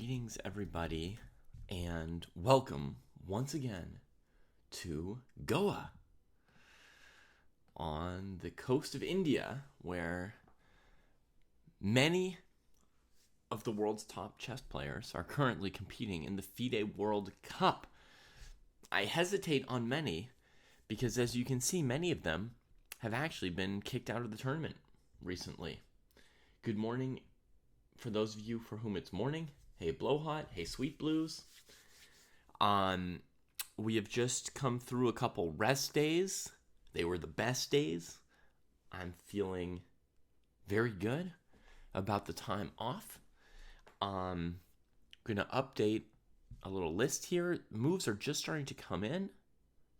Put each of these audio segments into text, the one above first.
Greetings, everybody, and welcome once again to Goa on the coast of India, where many of the world's top chess players are currently competing in the FIDE World Cup. I hesitate on many because, as you can see, many of them have actually been kicked out of the tournament recently. Good morning for those of you for whom it's morning. Hey Blowhot, hey Sweet Blues. We have just come through a couple rest days. They were the best days. I'm feeling very good about the time off. I'm going to update a little list here. Moves are just starting to come in.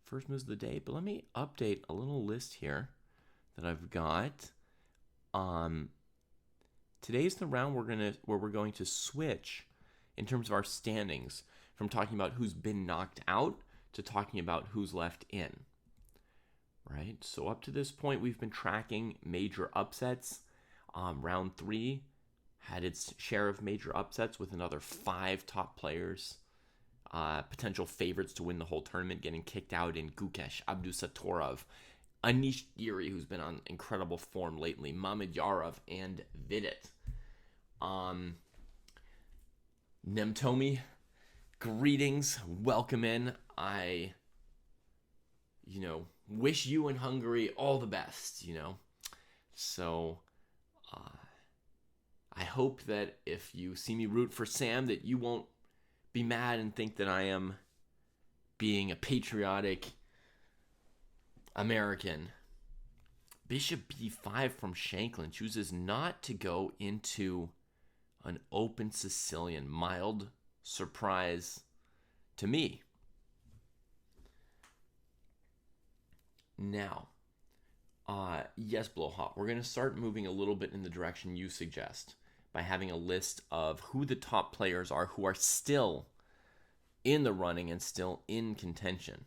First moves of the day, but let me update a little list here that I've got. Today's the round where we're going to switch in terms of our standings from talking about who's been knocked out to talking about who's left in. Right? So up to this point, we've been tracking major upsets. Round 3 had its share of major upsets with another 5 top players, potential favorites to win the whole tournament, getting kicked out in Gukesh, Abdusattorov, Anish Giri, who's been on incredible form lately, Mamedyarov, and Vidit. Nemtomi, greetings, welcome in. I, wish you and Hungary all the best, So, I hope that if you see me root for Sam, that you won't be mad and think that I am being a patriotic American. Bishop b5 from Shanklin chooses not to go into an open Sicilian. Mild surprise to me. Now, yes, Blowhot, we're going to start moving a little bit in the direction you suggest by having a list of who the top players are who are still in the running and still in contention.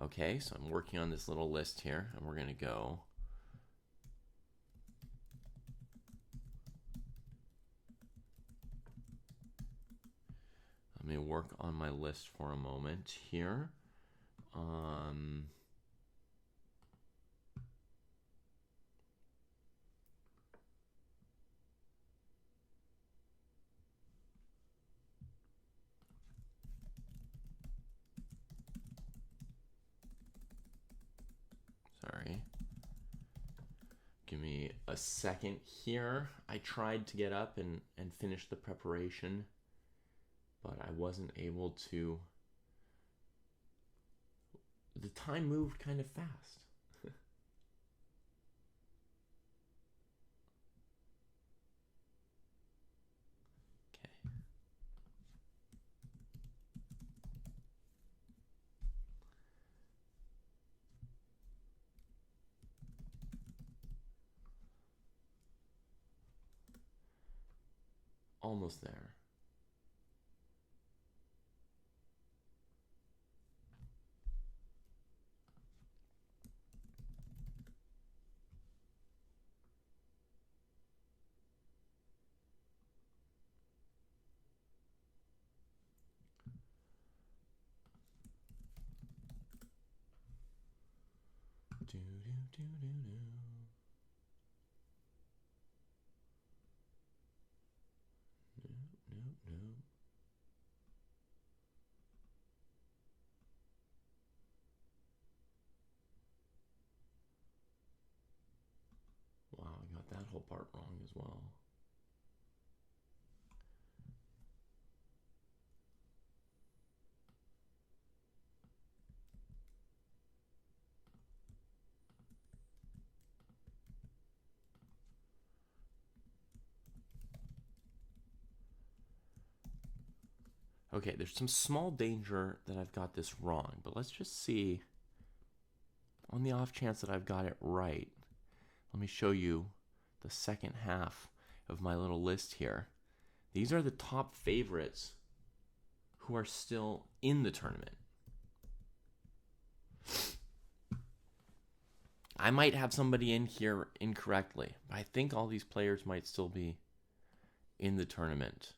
Okay, so I'm working on this little list here, and we're going to go. Let me work on my list for a moment here. Sorry. Give me a second here. I tried to get up and finish the preparation, but I wasn't able to. The time moved kind of fast. Okay. Almost there. No. Wow, I got that whole part wrong as well. Okay, there's some small danger that I've got this wrong, but let's just see. On the off chance that I've got it right, let me show you the second half of my little list here. These are the top favorites who are still in the tournament. I might have somebody in here incorrectly, but I think all these players might still be in the tournament.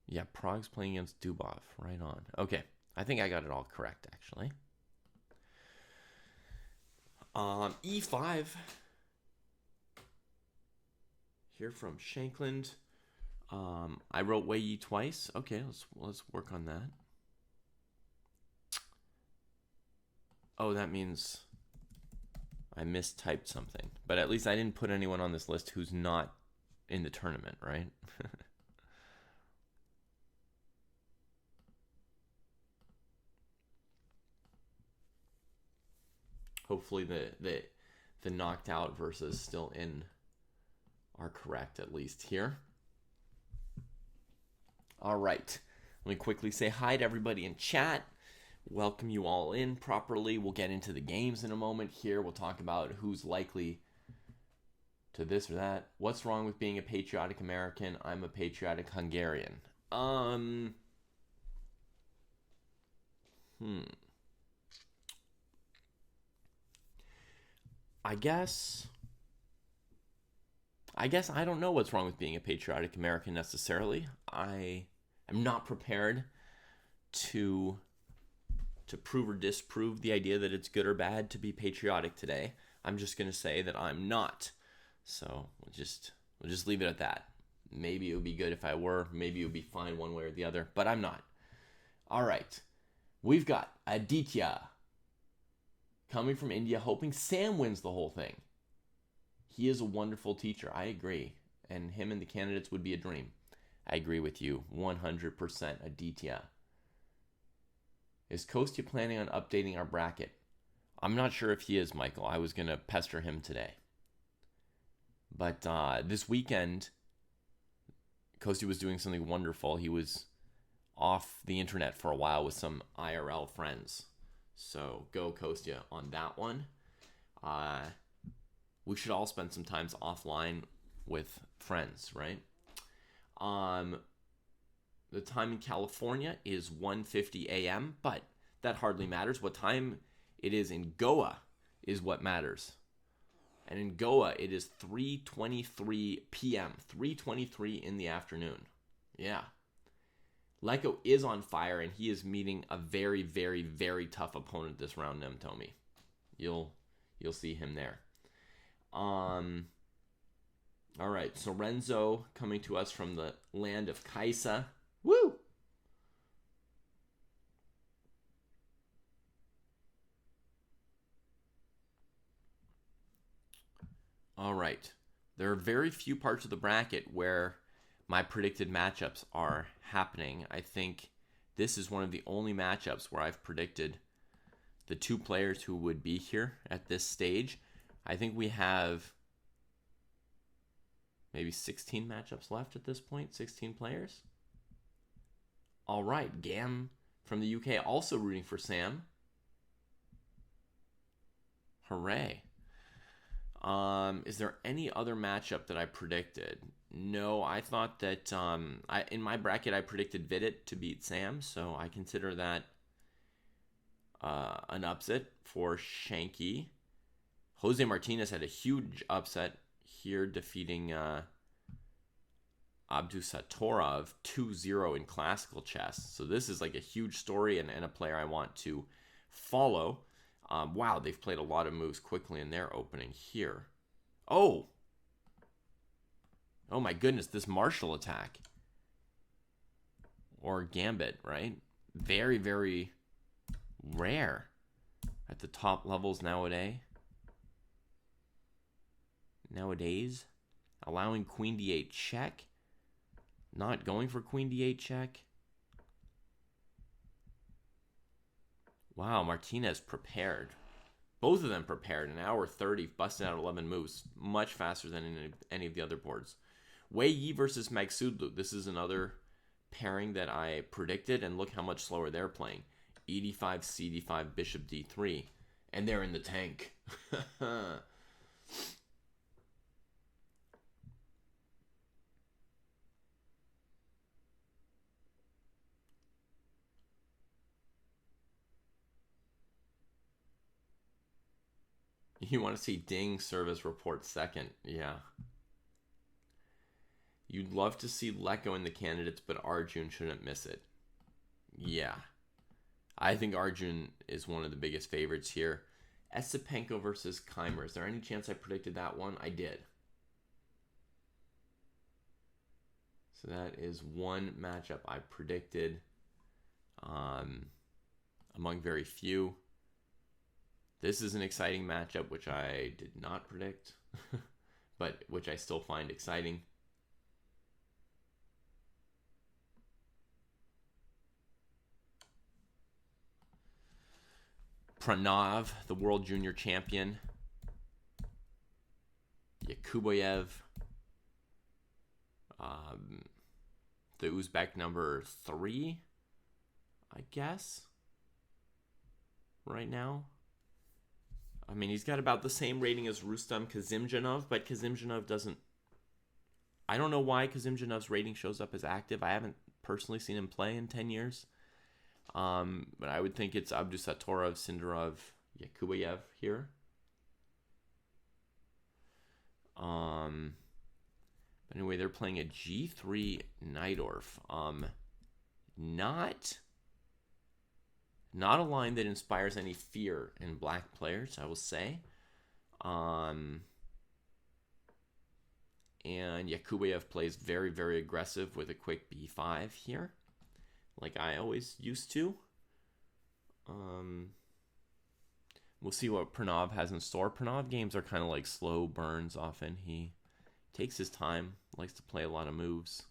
Yeah, Prague's playing against Dubov. Right on. Okay, I think I got it all correct, actually. E5. Here from Shankland. I wrote Wei Yi twice. Okay, let's work on that. Oh, that means I mistyped something. But at least I didn't put anyone on this list who's not in the tournament, right? Hopefully the knocked out versus still in are correct, at least here. All right. Let me quickly say hi to everybody in chat. Welcome you all in properly. We'll get into the games in a moment here. We'll talk about who's likely to this or that. What's wrong with being a patriotic American? I'm a patriotic Hungarian. I guess I don't know what's wrong with being a patriotic American necessarily. I am not prepared to prove or disprove the idea that it's good or bad to be patriotic today. I'm just going to say that I'm not. So we'll just leave it at that. Maybe it would be good if I were. Maybe it would be fine one way or the other. But I'm not. All right. We've got Aditya coming from India, hoping Sam wins the whole thing. He is a wonderful teacher. I agree. And him and the candidates would be a dream. I agree with you 100%, Aditya. Is Kostya planning on updating our bracket? I'm not sure if he is, Michael. I was going to pester him today. But this weekend, Kostya was doing something wonderful. He was off the internet for a while with some IRL friends. So go Kostya on that one. We should all spend some time offline with friends, right? The time in California is 1:50 a.m., but that hardly matters. What time it is in Goa is what matters. And in Goa, it is 3:23 p.m., 3:23 in the afternoon. Yeah. Leko is on fire, and he is meeting a very, very, very tough opponent this round, Nemtomi. You'll see him there. All right, so Renzo coming to us from the land of Kaisa. Woo! All right. There are very few parts of the bracket where my predicted matchups are happening. I think this is one of the only matchups where I've predicted the two players who would be here at this stage. I think we have maybe 16 matchups left at this point, 16 players. All right, Gam from the UK also rooting for Sam. Hooray. Is there any other matchup that I predicted? No, I thought that in my bracket I predicted Vidit to beat Sam, so I consider that an upset for Shanky. Jose Martinez had a huge upset here, defeating Abdusatorov 2-0 in classical chess. So this is like a huge story and a player I want to follow. Wow, they've played a lot of moves quickly in their opening here. Oh my goodness, this martial attack. Or gambit, right? Very, very rare at the top levels nowadays. Allowing queen d8 check. Not going for queen d8 check. Wow, Martinez prepared. Both of them prepared. An hour 30, busting out 11 moves. Much faster than in any of the other boards. Wei Yi versus Magsudlu. This is another pairing that I predicted, and look how much slower they're playing. E5, CD5, bishop d3. And they're in the tank. You want to see Ding service report second. Yeah. You'd love to see Leko in the candidates, but Arjun shouldn't miss it. Yeah. I think Arjun is one of the biggest favorites here. Esipenko versus Keimer. Is there any chance I predicted that one? I did. So that is one matchup I predicted among very few. This is an exciting matchup, which I did not predict, but which I still find exciting. Pranav, the world junior champion. Yakuboyev, the Uzbek number 3, I guess, right now. I mean, he's got about the same rating as Rustam Kazimjanov, but Kazimjanov doesn't... I don't know why Kazimjanov's rating shows up as active. I haven't personally seen him play in 10 years. But I would think it's Abdusatorov, Sindarov, Yakuboyev here. But anyway, they're playing a G3 Najdorf. Not a line that inspires any fear in black players, I will say. And Yakuboyev plays very, very aggressive with a quick B5 here, like I always used to. We'll see what Pranav has in store. Pranav games are kind of like slow burns often. He takes his time, likes to play a lot of moves.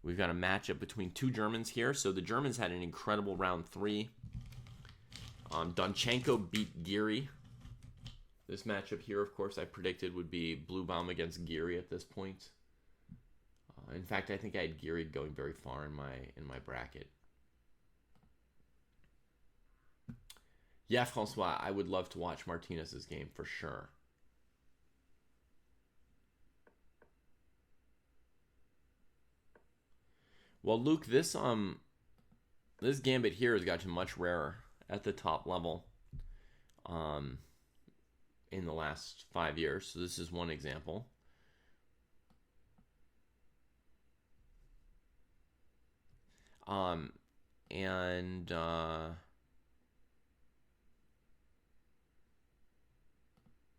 We've got a matchup between two Germans here. So the Germans had an incredible round 3. Donchenko beat Giri. This matchup here, of course, I predicted would be Bluebaum against Giri at this point. In fact, I think I had Giri going very far in my bracket. Yeah, Francois, I would love to watch Martinez's game for sure. Well, Luke, this gambit here has gotten much rarer at the top level in the last 5 years. So this is one example.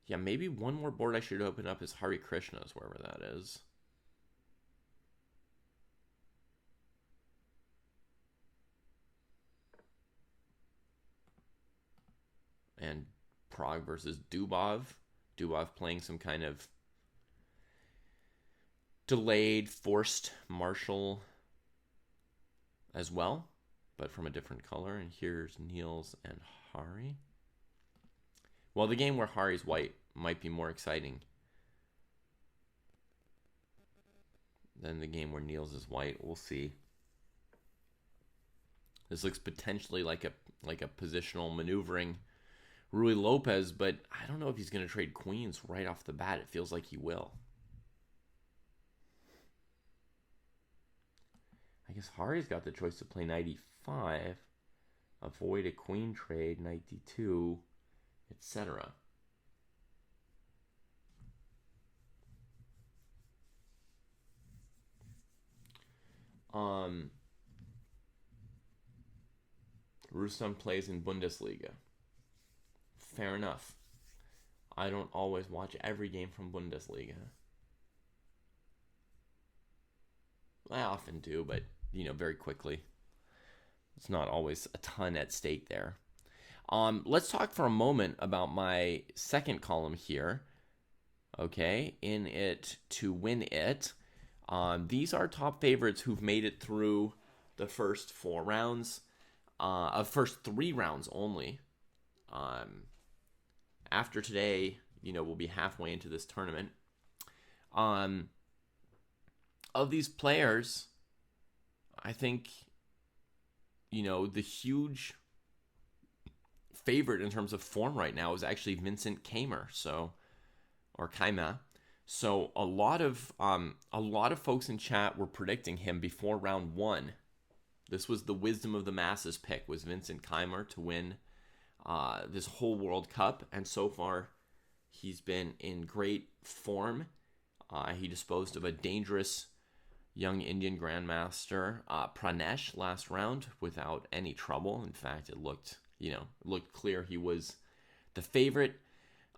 Yeah, maybe one more board I should open up is Hari Krishna's, wherever that is. And Prague versus Dubov. Dubov playing some kind of delayed, forced Marshall as well, but from a different color. And here's Niels and Hari. Well, the game where Hari's white might be more exciting than the game where Niels is white. We'll see. This looks potentially like a positional maneuvering Rui Lopez, but I don't know if he's going to trade queens right off the bat. It feels like he will. I guess Hari's got the choice to play knight e5, avoid a queen trade, knight d2, etc. Rustam plays in Bundesliga. Fair enough. I don't always watch every game from Bundesliga. I often do, but, very quickly. It's not always a ton at stake there. Let's talk for a moment about my second column here. Okay, in it to win it. These are top favorites who've made it through the first 4 rounds. First 3 rounds only. After today, we'll be halfway into this tournament. Of these players, I think, the huge favorite in terms of form right now is actually Vincent Keimer, or Keimer. So a lot of folks in chat were predicting him before round 1. This was the wisdom of the masses pick, was Vincent Keimer to win this whole World Cup, and so far he's been in great form. He disposed of a dangerous young Indian grandmaster, Pranesh, last round without any trouble. In fact, it looked clear he was the favorite.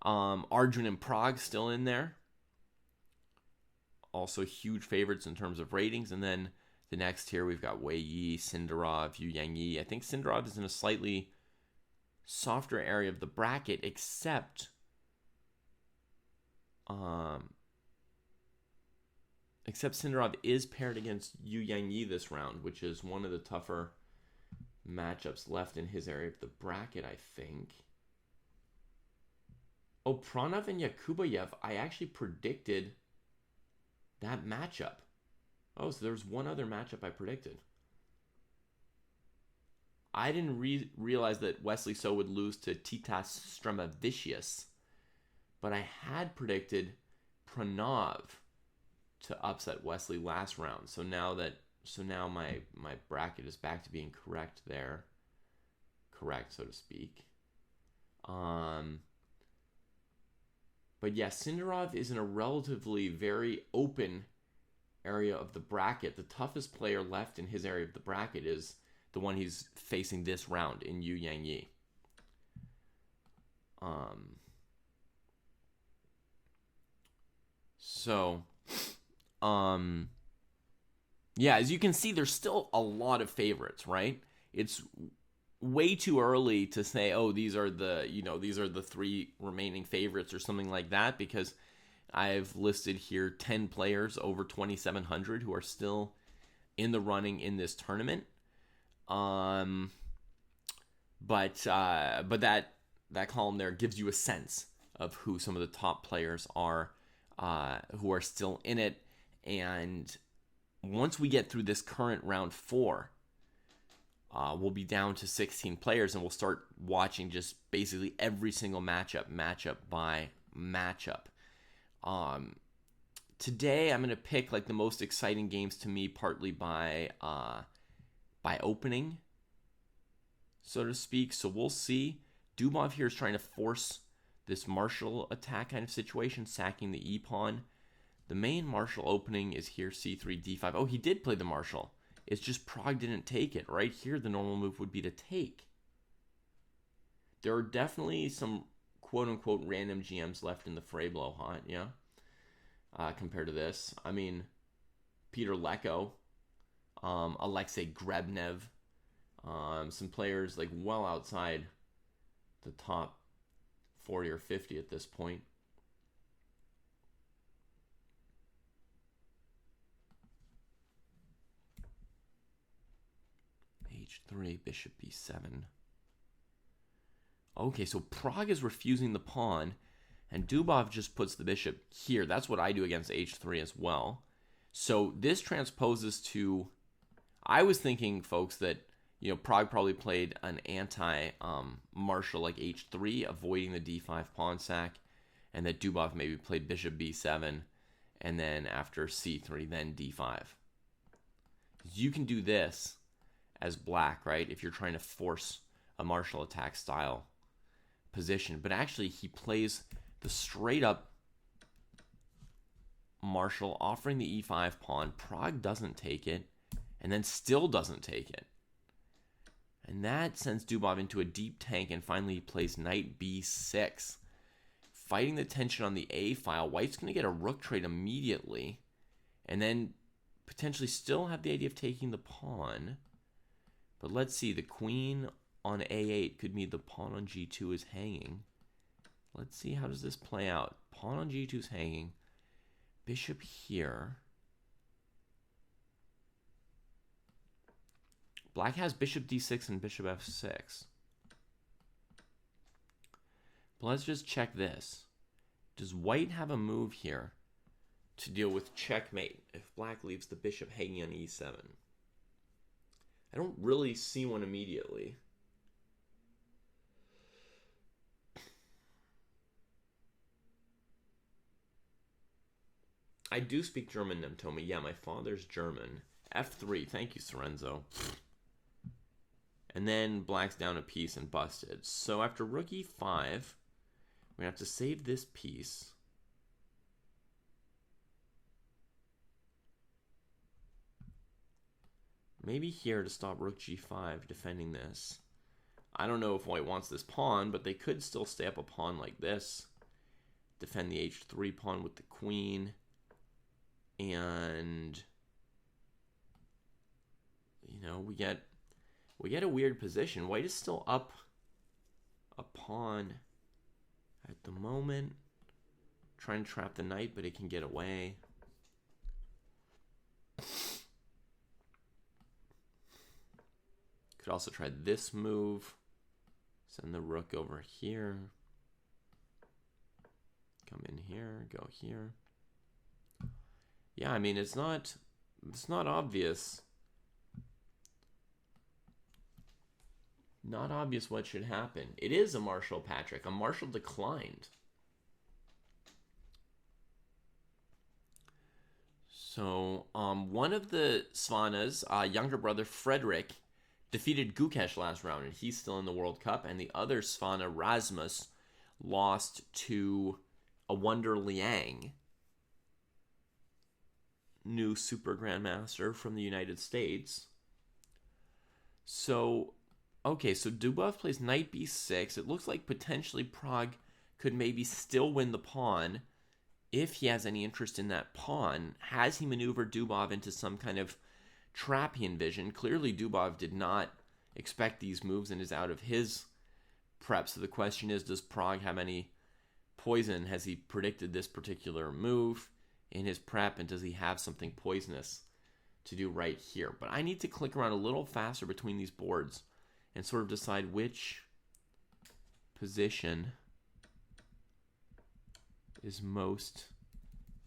Arjun and Prague still in there. Also huge favorites in terms of ratings. And then the next here, we've got Wei Yi, Sindarov, Yu Yangyi. I think Sindarov is in a slightly softer area of the bracket, except Sindarov is paired against Yu Yangyi this round, which is one of the tougher matchups left in his area of the bracket, I think. Oh, Pranav and Yakubayev, I actually predicted that matchup. Oh, so there's one other matchup I predicted. I didn't realize that Wesley So would lose to Titas Stremavicius, but I had predicted Pranav to upset Wesley last round. So now my bracket is back to being correct there. Correct, so to speak. But yeah, Sindarov is in a relatively very open area of the bracket. The toughest player left in his area of the bracket is the one he's facing this round in Yu Yangyi. Yeah, as you can see, there's still a lot of favorites, right? It's way too early to say, oh, these are the three remaining favorites or something like that, because I've listed here 10 players over 2,700 who are still in the running in this tournament. But that column there gives you a sense of who some of the top players are, who are still in it. And once we get through this current round 4, we'll be down to 16 players, and we'll start watching just basically every single matchup by matchup. Today I'm going to pick like the most exciting games to me, partly by opening, so to speak. So we'll see. Dubov here is trying to force this marshal attack kind of situation, sacking the e-pawn. The main marshal opening is here, c3, d5. Oh, he did play the marshal. It's just Prague didn't take it. Right here, the normal move would be to take. There are definitely some quote-unquote random GMs left in the fray below hot, yeah? Compared to this. I mean, Peter Leko, Alexei Grebnev, some players like well outside the top 40 or 50 at this point. H3, bishop b7. Okay, so Prague is refusing the pawn, and Dubov just puts the bishop here. That's what I do against h3 as well. So this transposes to... I was thinking, folks, that Prague probably played an anti-marshal like h3, avoiding the d5 pawn sack, and that Dubov maybe played bishop b7, and then after c3, then d5. You can do this as black, right, if you're trying to force a marshal attack style position. But actually, he plays the straight-up marshal, offering the e5 pawn. Prague doesn't take it, and then still doesn't take it. And that sends Dubov into a deep tank, and finally he plays knight b6. Fighting the tension on the a file, White's going to get a rook trade immediately, and then potentially still have the idea of taking the pawn. But let's see, the queen on a8 could mean the pawn on g2 is hanging. Let's see, how does this play out? Pawn on g2 is hanging. Bishop here. Black has bishop d6 and bishop f6. But let's just check this. Does White have a move here to deal with checkmate if Black leaves the bishop hanging on e7? I don't really see one immediately. I do speak German, Nemtomi. Yeah, my father's German. f3. Thank you, Sorenzo. And then Black's down a piece and busted. So after rook e5, we have to save this piece. Maybe here to stop rook g5, defending this. I don't know if white wants this pawn, but they could still stay up a pawn like this. Defend the h3 pawn with the queen. And, you know, we get a weird position. White is still up a pawn at the moment. Trying to trap the knight, but it can get away. Could also try this move. Send the rook over here. Come in here, go here. Yeah, I mean, it's not obvious. Not obvious what should happen. It is a Marshall, Patrick. A Marshall declined. So, one of the Svanas, younger brother Frederick, defeated Gukesh last round, and he's still in the World Cup. And the other Svana, Rasmus, lost to a Wonder Liang, new Super Grandmaster from the United States. So, okay, so Dubov plays knight b6. It looks like potentially Prague could maybe still win the pawn if he has any interest in that pawn. Has he maneuvered Dubov into some kind of trap he envisioned? Clearly, Dubov did not expect these moves and is out of his prep. So the question is, does Prague have any poison? Has he predicted this particular move in his prep, and does he have something poisonous to do right here? But I need to click around a little faster between these boards and sort of decide which position is most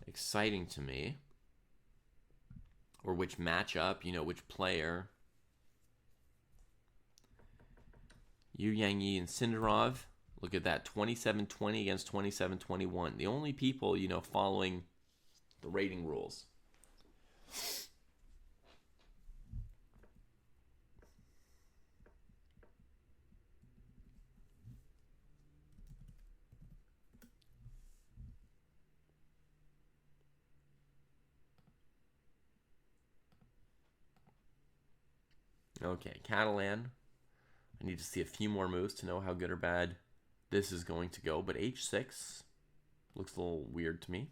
exciting to me, or which matchup, you know, which player. Yu Yang and Sindarov, look at that, 27-20 against 27-21. The only people, you know, following the rating rules. Okay, Catalan. I need to see a few more moves to know how good or bad this is going to go. But h6 looks a little weird to me.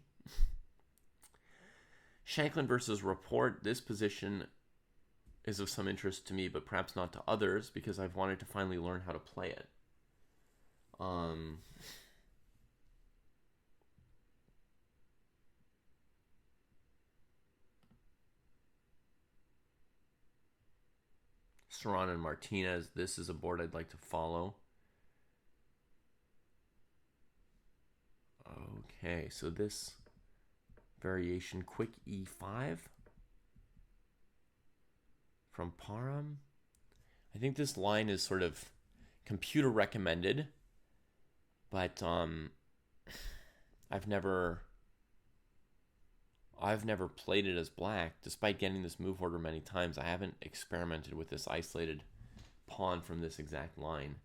Shanklin versus Rapport. This position is of some interest to me, but perhaps not to others, because I've wanted to finally learn how to play it. Serrano and Martinez. This is a board I'd like to follow. Okay, so this variation, quick e5 from Param. I think this line is sort of computer recommended, but I've never played it as black. Despite getting this move order many times, I haven't experimented with this isolated pawn from this exact line.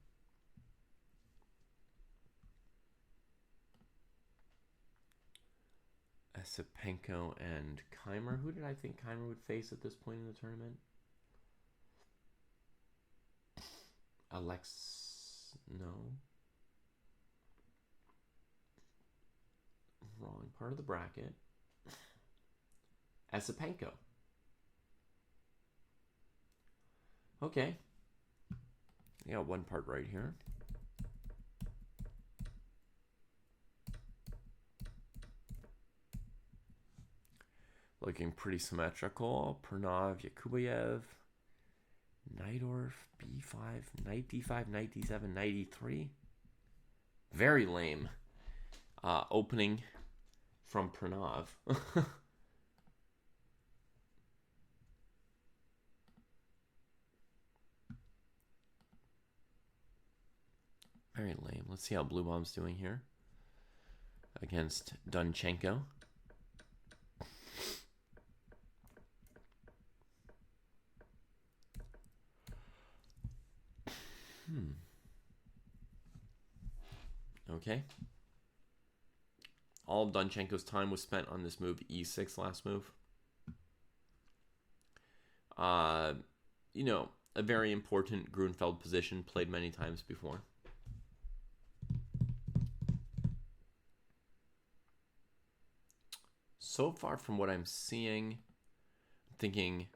Esipenko and Keimer. Who did I think Keimer would face at this point in the tournament? No. Wrong part of the bracket. Esipenko. Okay. I got one part right here. Looking pretty symmetrical. Pranav, Yakubayev, Naidorf, b5, knight d5, knight d7, knight e3. Very lame opening from Pranav. Very lame. Let's see how Blue Bomb's doing here against Dunchenko. Okay. All of Dunchenko's time was spent on this move, e6 last move. you know, a very important Grunfeld position, played many times before. So far from what I'm seeing, I'm thinking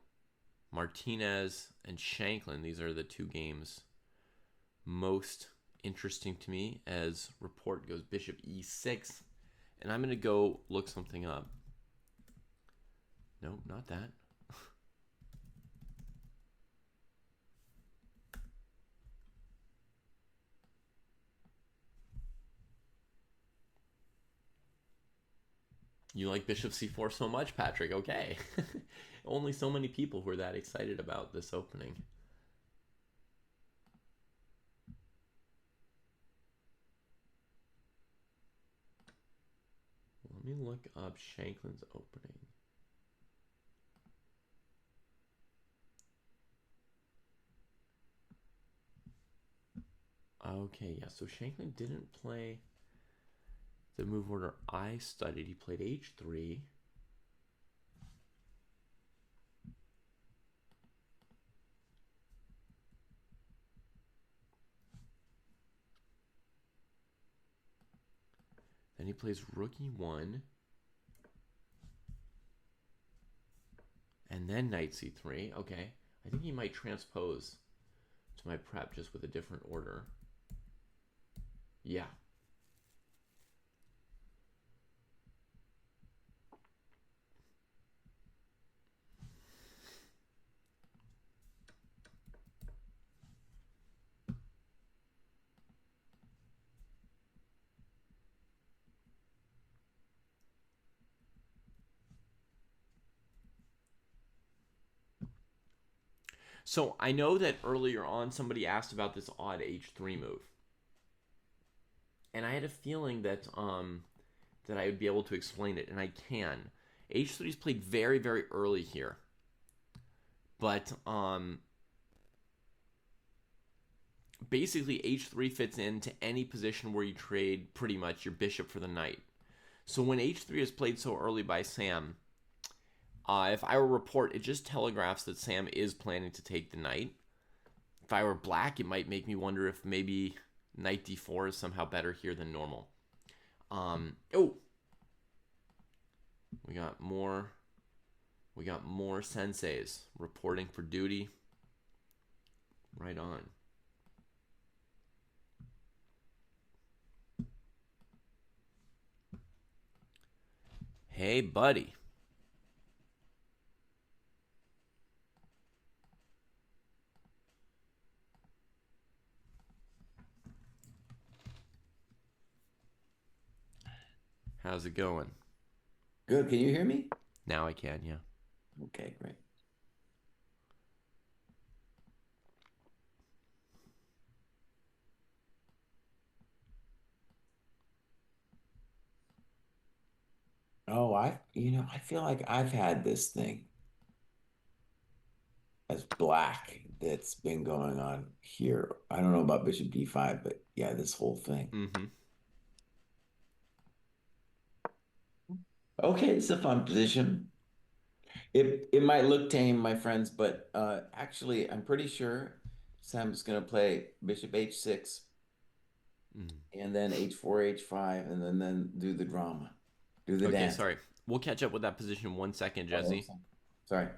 Martinez and Shanklin, these are the two games most interesting to me as report goes bishop e6. And I'm going to go look something up. Nope, not that. You like bishop c4 so much, Patrick. Okay. Only so many people were that excited about this opening. Let me look up Shanklin's opening. Okay, yeah, so Shanklin didn't play the move order I studied. He played h3. Then he plays rook e1. And then knight c3. Okay, I think he might transpose to my prep just with a different order. Yeah. So I know that earlier on somebody asked about this odd h3 move. And I had a feeling that that I would be able to explain it, and I can. h3 is played very, very early here. But basically h3 fits into any position where you trade pretty much your bishop for the knight. So when h3 is played so early by Sam, if I were report, it just telegraphs that Sam is planning to take the knight. If I were black, it might make me wonder if maybe knight d4 is somehow better here than normal. Oh, we got more senseis reporting for duty. Right on. Hey, buddy. How's it going? Good. Can you hear me? Now I can, yeah. Okay, great. Oh, I feel like I've had this thing as black that's been going on here. I don't know about Bishop D5, but yeah, this whole thing. Mm-hmm. Okay, it's a fun position. It might look tame, my friends, but actually, I'm pretty sure Sam's gonna play Bishop H6 Mm. and then H4, H5, and then do the drama, do the Okay, dance. sorry. We'll catch up with that position in 1 second, Oh, Jesse. sorry.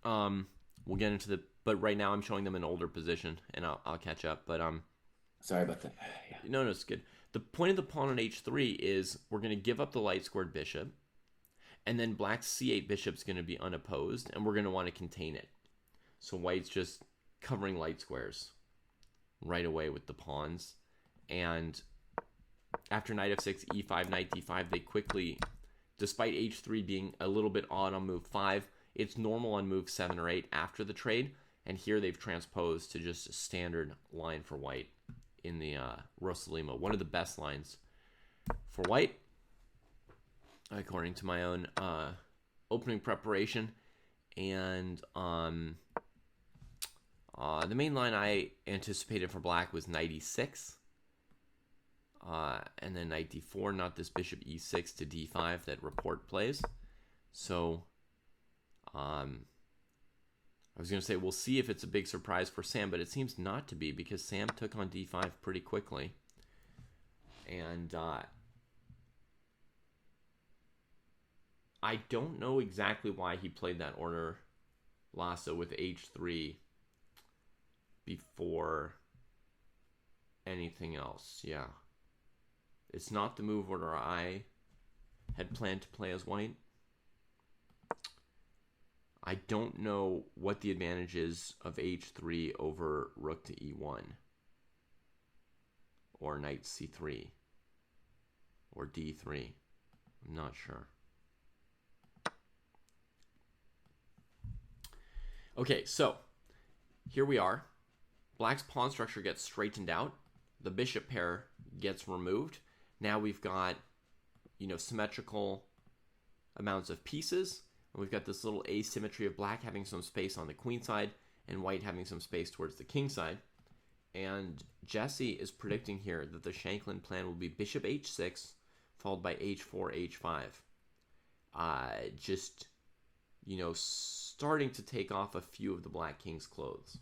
Um, we'll get into the. But right now, I'm showing them an older position, and I'll catch up. But Sorry about that. Yeah. no, it's good. The point of the pawn on h3 is we're going to give up the light squared bishop, and then black's c8 bishop's going to be unopposed, and we're going to want to contain it. So white's just covering light squares right away with the pawns, and after knight f6, e5, knight d5, they quickly, despite h3 being a little bit odd on move 5, it's normal on move 7 or 8 after the trade, and here they've transposed to just a standard line for white in the Rosalima. One of the best lines for white, according to my own opening preparation. And the main line I anticipated for black was knight e6. And then knight d4, not this bishop e6 to d5 that report plays. So I I was going to say, we'll see if it's a big surprise for Sam, but it seems not to be because Sam took on d5 pretty quickly. And I don't know exactly why he played that order, Lasso, with h3 before anything else. Yeah. It's not the move order I had planned to play as white. I don't know what the advantage is of h3 over rook to e1 or knight c3 or d3. I'm not sure. Okay, so here we are. Black's pawn structure gets straightened out. The bishop pair gets removed. Now we've got, symmetrical amounts of pieces. And we've got this little asymmetry of black having some space on the queen side and white having some space towards the king side. And Jesse is predicting here that the Shanklin plan will be bishop h6 followed by h4, h5. Just, starting to take off a few of the black king's clothes.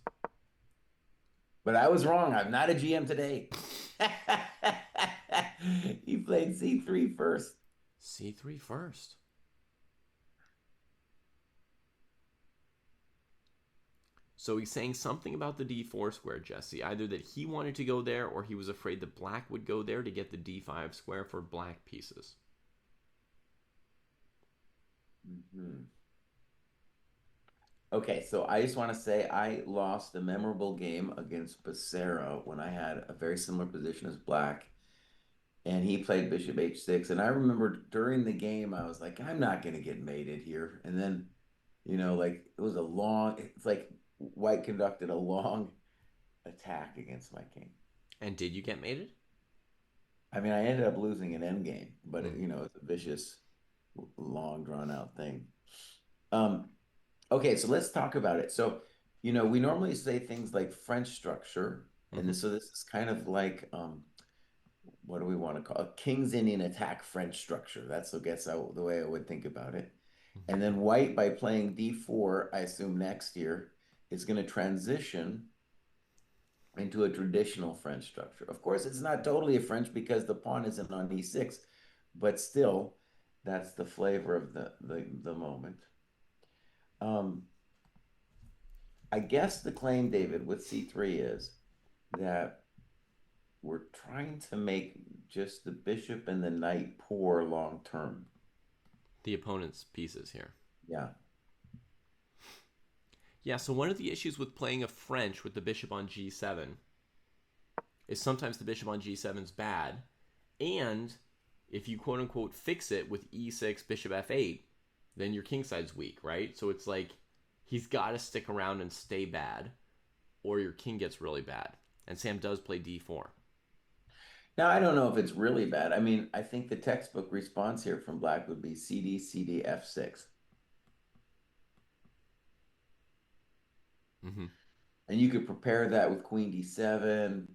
But I was wrong. I'm not a GM today. He played c3 first. c3 first. So he's saying something about the d4 square, Jesse. Either that he wanted to go there or he was afraid that black would go there to get the d5 square for black pieces. Mm-hmm. Okay, so I just want to say I lost a memorable game against Becerra when I had a very similar position as black, and he played bishop h6. And I remember during the game, I was like, I'm not going to get mated here. And then, it's like white conducted a long attack against my king. And did you get mated? I mean, I ended up losing an endgame, but it's a vicious, long, drawn out thing. Okay, so let's talk about it. So, we normally say things like French structure, and so this is kind of like what do we want to call it? King's Indian attack French structure. That's, I guess, the way I would think about it. And then white, by playing d4, I assume next year, is going to transition into a traditional French structure. Of course, it's not totally a French because the pawn isn't on e6, but still, that's the flavor of the moment. I guess the claim, David, with c3 is that we're trying to make just the bishop and the knight poor long term. The opponent's pieces here. Yeah. Yeah, so one of the issues with playing a French with the bishop on g7 is sometimes the bishop on g7 is bad, and if you quote-unquote fix it with e6, bishop f8, then your king side's weak, right? So it's like he's got to stick around and stay bad, or your king gets really bad. And Sam does play d4. Now, I don't know if it's really bad. I mean, I think the textbook response here from black would be cd, cd, f6. Mm-hmm. And you could prepare that with queen d7.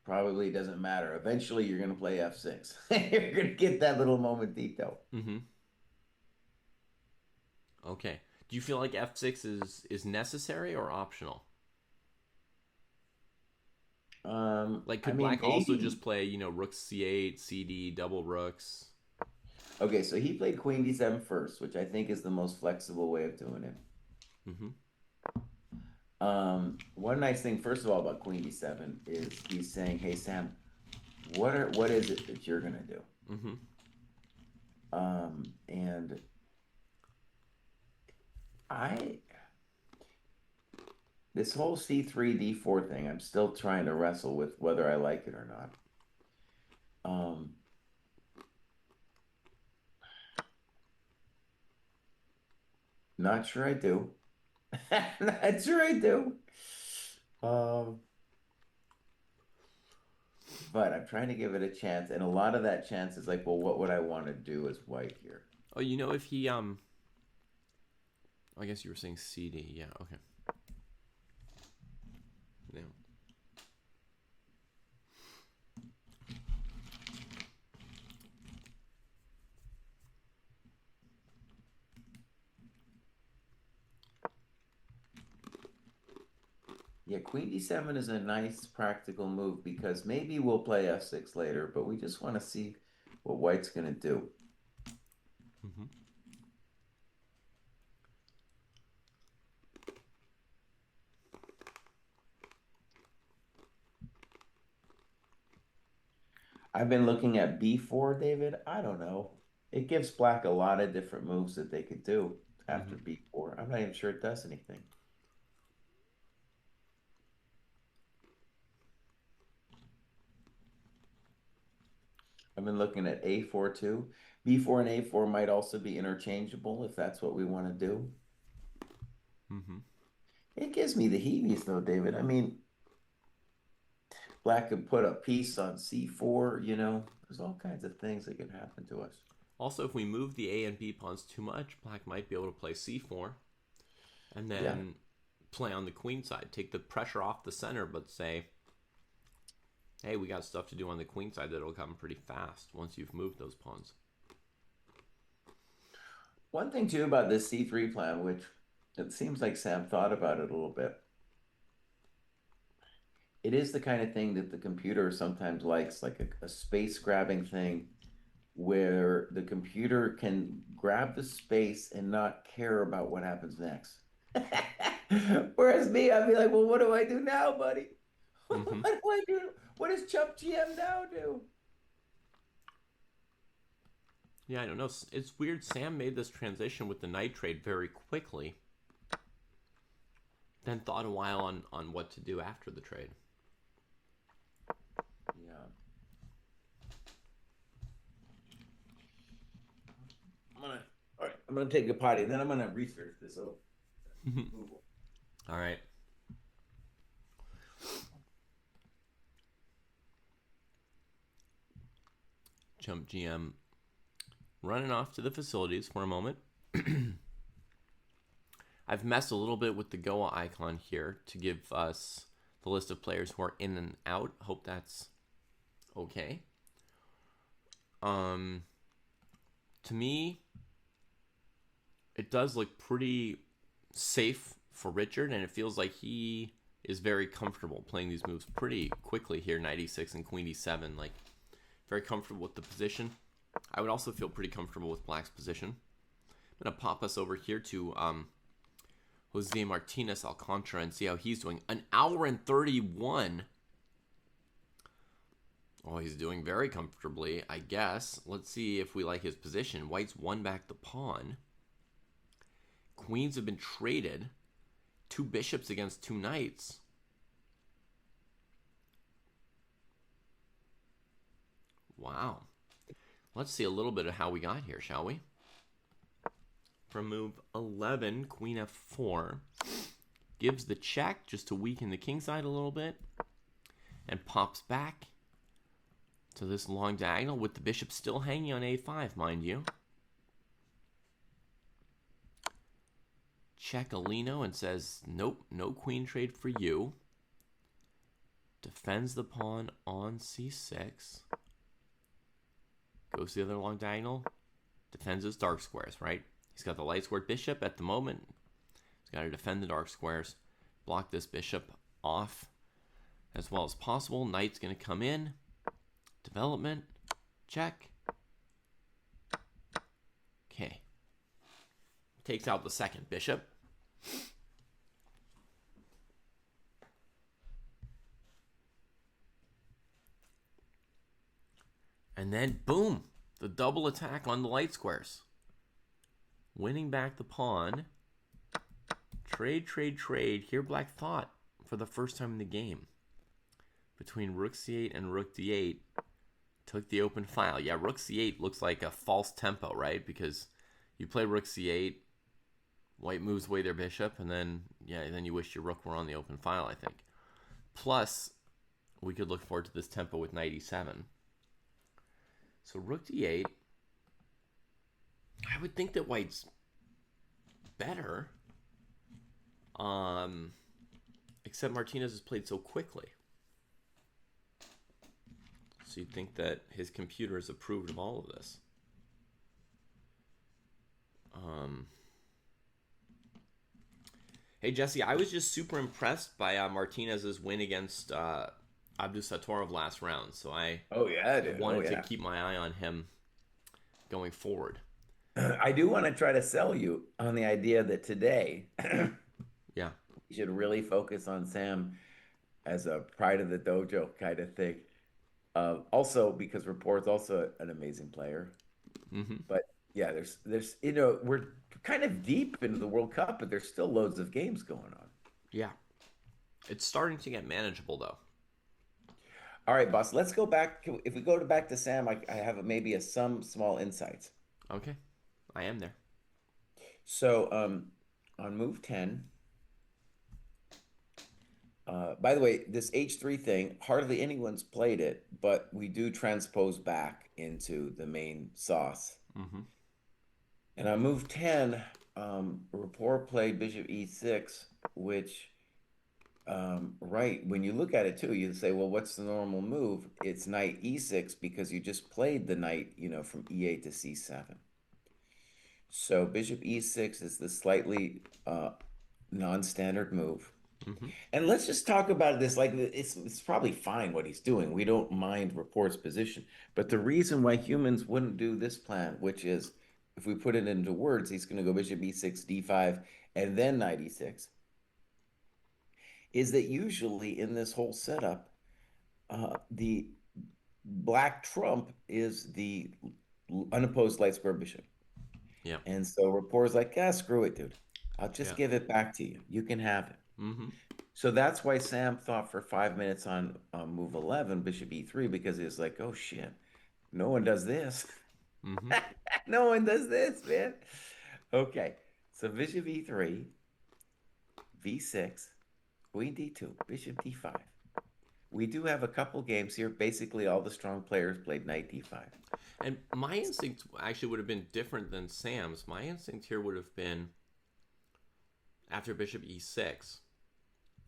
Probably doesn't matter. Eventually, you're going to play f6. You're going to get that little moment detail. Mm-hmm. Okay. Do you feel like f6 is necessary or optional? Could black also just play, rook c8, cd, double rooks? Okay, so he played queen d7 first, which I think is the most flexible way of doing it. Mm-hmm. One nice thing, first of all, about queen d7 is he's saying, "Hey Sam, what is it that you're gonna do?" Mm-hmm. And this whole c3 d4 thing, I'm still trying to wrestle with whether I like it or not. Not sure I do. Not sure I do. But I'm trying to give it a chance, and a lot of that chance is like, well, what would I want to do as white here? Oh, if he I guess you were saying CD. Yeah, okay. Yeah. Yeah, queen d7 is a nice practical move because maybe we'll play f6 later, but we just want to see what white's going to do. Mm-hmm. I've been looking at b4, David. I don't know. It gives black a lot of different moves that they could do Mm-hmm. after b4. I'm not even sure it does anything. I've been looking at a4 too. b4 and a4 might also be interchangeable if that's what we want to do. Mm-hmm. It gives me the heebies though, David. I mean, black could put a piece on c4, there's all kinds of things that can happen to us. Also, if we move the A and B pawns too much, black might be able to play c4 and Yeah. then play on the queen side. Take the pressure off the center, but say, hey, we got stuff to do on the queen side that'll come pretty fast once you've moved those pawns. One thing too about this c3 plan, which it seems like Sam thought about it a little bit. It is the kind of thing that the computer sometimes likes, like a space grabbing thing where the computer can grab the space and not care about what happens next. Whereas me, I'd be like, well, what do I do now, buddy? Mm-hmm. What do I do? What does Chup GM now do? Yeah, I don't know. It's weird. Sam made this transition with the knight trade very quickly, then thought a while on what to do after the trade. Yeah. All right, I'm gonna take a potty, then I'm gonna research this. Oh, All right. Jump GM running off to the facilities for a moment. I've messed a little bit with the Goa icon here to give us the list of players who are in and out. Hope that's okay. To me, it does look pretty safe for Richard, and it feels like he is very comfortable playing these moves pretty quickly here. Knight e6 and queen e7, like very comfortable with the position. I would also feel pretty comfortable with black's position. I'm gonna pop us over here to Jose Martinez Alcantara and see how he's doing. An hour and 31. Oh, he's doing very comfortably, I guess. Let's see if we like his position. White's won back the pawn. Queens have been traded. 2 bishops against 2 knights. Wow. Let's see a little bit of how we got here, shall we? From move 11, queen f4. Gives the check just to weaken the king side a little bit. And pops back to this long diagonal with the bishop still hanging on a5, mind you. Check Alino and says, nope, no queen trade for you. Defends the pawn on c6. Goes to the other long diagonal. Defends his dark squares, right? He's got the light squared bishop at the moment. He's got to defend the dark squares. Block this bishop off as well as possible. Knight's going to come in. Development. Check. Okay. Takes out the second bishop. And then, boom, the double attack on the light squares. Winning back the pawn. Trade, trade, trade. Here black thought for the first time in the game. Between rook c8 and rook d8. Took the open file. Yeah, rook c8 looks like a false tempo, right? Because you play rook c8, white moves away their bishop, and then, then you wish your rook were on the open file, I think. Plus, we could look forward to this tempo with knight e7. So rook d8. I would think that white's better. Except Martinez has played so quickly. So you'd think that his computer has approved of all of this. Hey Jesse, I was just super impressed by Martinez's win against Abdusattorov last round, so Oh yeah, I dude. Oh wanted to yeah. keep my eye on him going forward. I do want to try to sell you on the idea that today Yeah. we should really focus on Sam as a pride of the dojo kind of thing. Also, because Rapport's also an amazing player. Hmm. But yeah, there's we're kind of deep into the World Cup, but there's still loads of games going on. Yeah. It's starting to get manageable though. All right, boss. Let's go back. If we go back to Sam, I have maybe some small insights. Okay. I am there. So on move 10, by the way, this H3 thing, hardly anyone's played it, but we do transpose back into the main sauce. Hmm. And on move 10, Rapport played Bishop E6, which, right, when you look at it too, you say, well, what's the normal move? It's knight E6 because you just played the knight, from E8 to C7. So Bishop E6 is the slightly non-standard move. Hmm. And let's just talk about this. Like it's probably fine what he's doing. We don't mind Rapport's position. But the reason why humans wouldn't do this plan, which is if we put it into words, he's going to go bishop e6, d5, and then knight e6, is that usually in this whole setup, the black trump is the unopposed light square bishop. Yeah. And so Rapport's like, ah, screw it, dude. I'll just Yeah. give it back to you. You can have it. Hmm. So that's why Sam thought for 5 minutes on move 11, bishop e3, because he was like, oh shit, no one does this. Hmm. No one does this, man. Okay, so bishop e3, v6, queen d2, bishop d5. We do have a couple games here. Basically, all the strong players played knight d5. And my instinct actually would have been different than Sam's. My instinct here would have been after bishop e6,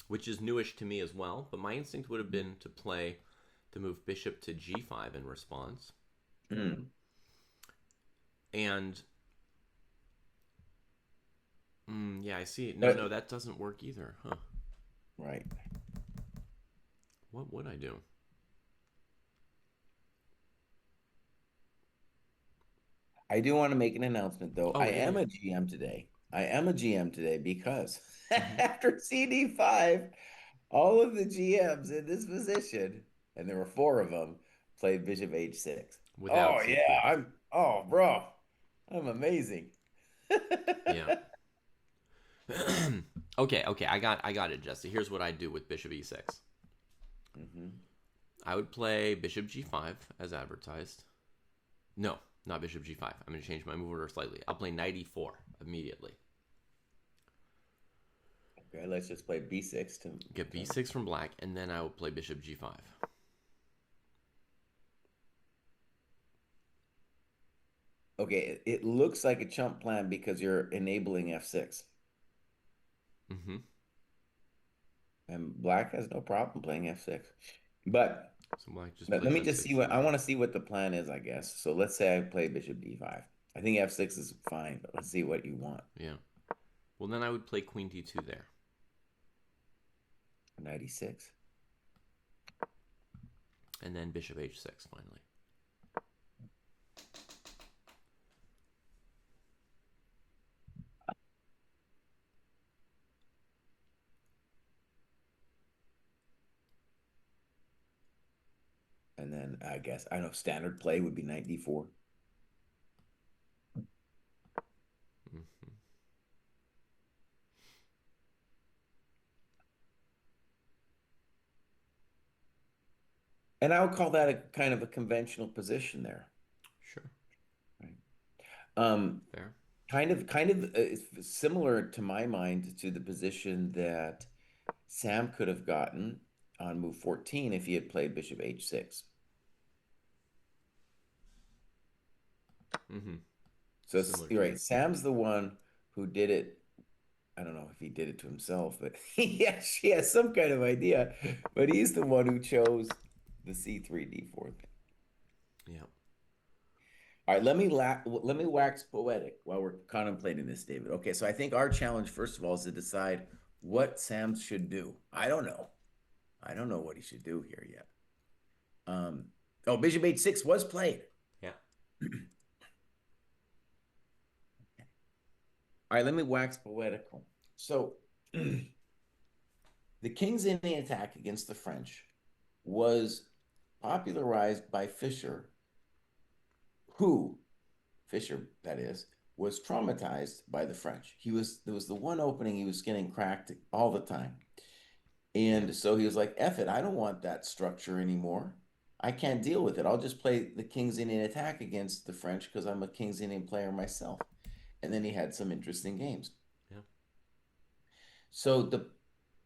which is newish to me as well, but my instinct would have been to play the move bishop to g5 in response. Mm, And yeah, I see. No, no, but that doesn't work either. Huh. right. What would I do? I do want to make an announcement, though. I Oh, yeah, am yeah. a GM today. I am a GM today because Hmm. after CD5, all of the GMs in this position, and there were four of them, played Bishop H6. Without Oh c3. yeah, oh bro, I'm amazing. Yeah. Okay, okay. I got it, Jesse. Here's what I'd do with bishop e6. Hmm. I would play bishop g5 as advertised. No, not bishop g5. I'm going to change my move order slightly. I'll play knight e4 immediately. Okay, let's just play B6 Get to b6 from black, and then I will play bishop g5. Okay, it looks like a chump plan because you're enabling F6. Hmm. And black has no problem playing F6. But So black just let plays me just see f6 what I easy. want to see what the plan is, I guess. So let's say I play bishop d5. I think f6 is fine, but let's see what you want. Yeah. Well, then I would play queen d2 there. Knight e6. And then bishop h6 finally. And then I guess I know standard play would be knight d4. Hmm. And I would call that a kind of a conventional position there. Sure. Right? Um, Fair. kind of similar to my mind to the position that Sam could have gotten on move 14 if he had played bishop h6. Hmm. So Similar you're to right. me. Sam's the one who did it. I don't know if he did it to himself, but he actually has some kind of idea. But he's the one who chose the c3 d4 thing. Yeah. All right, let me wax poetic while we're contemplating this, David. Okay, so I think our challenge, first of all, is to decide what Sam should do. I don't know. I don't know what he should do here yet. Oh, bishop h6 was played. Yeah. All right, let me wax poetical. So the King's Indian attack against the French was popularized by Fischer, who, Fischer, that is, was traumatized by the French. There was the one opening he was getting cracked all the time. Yeah. And so he was like, F it, I don't want that structure anymore. I can't deal with it. I'll just play the King's Indian attack against the French because I'm a King's Indian player myself. And then he had some interesting games. Yeah. So the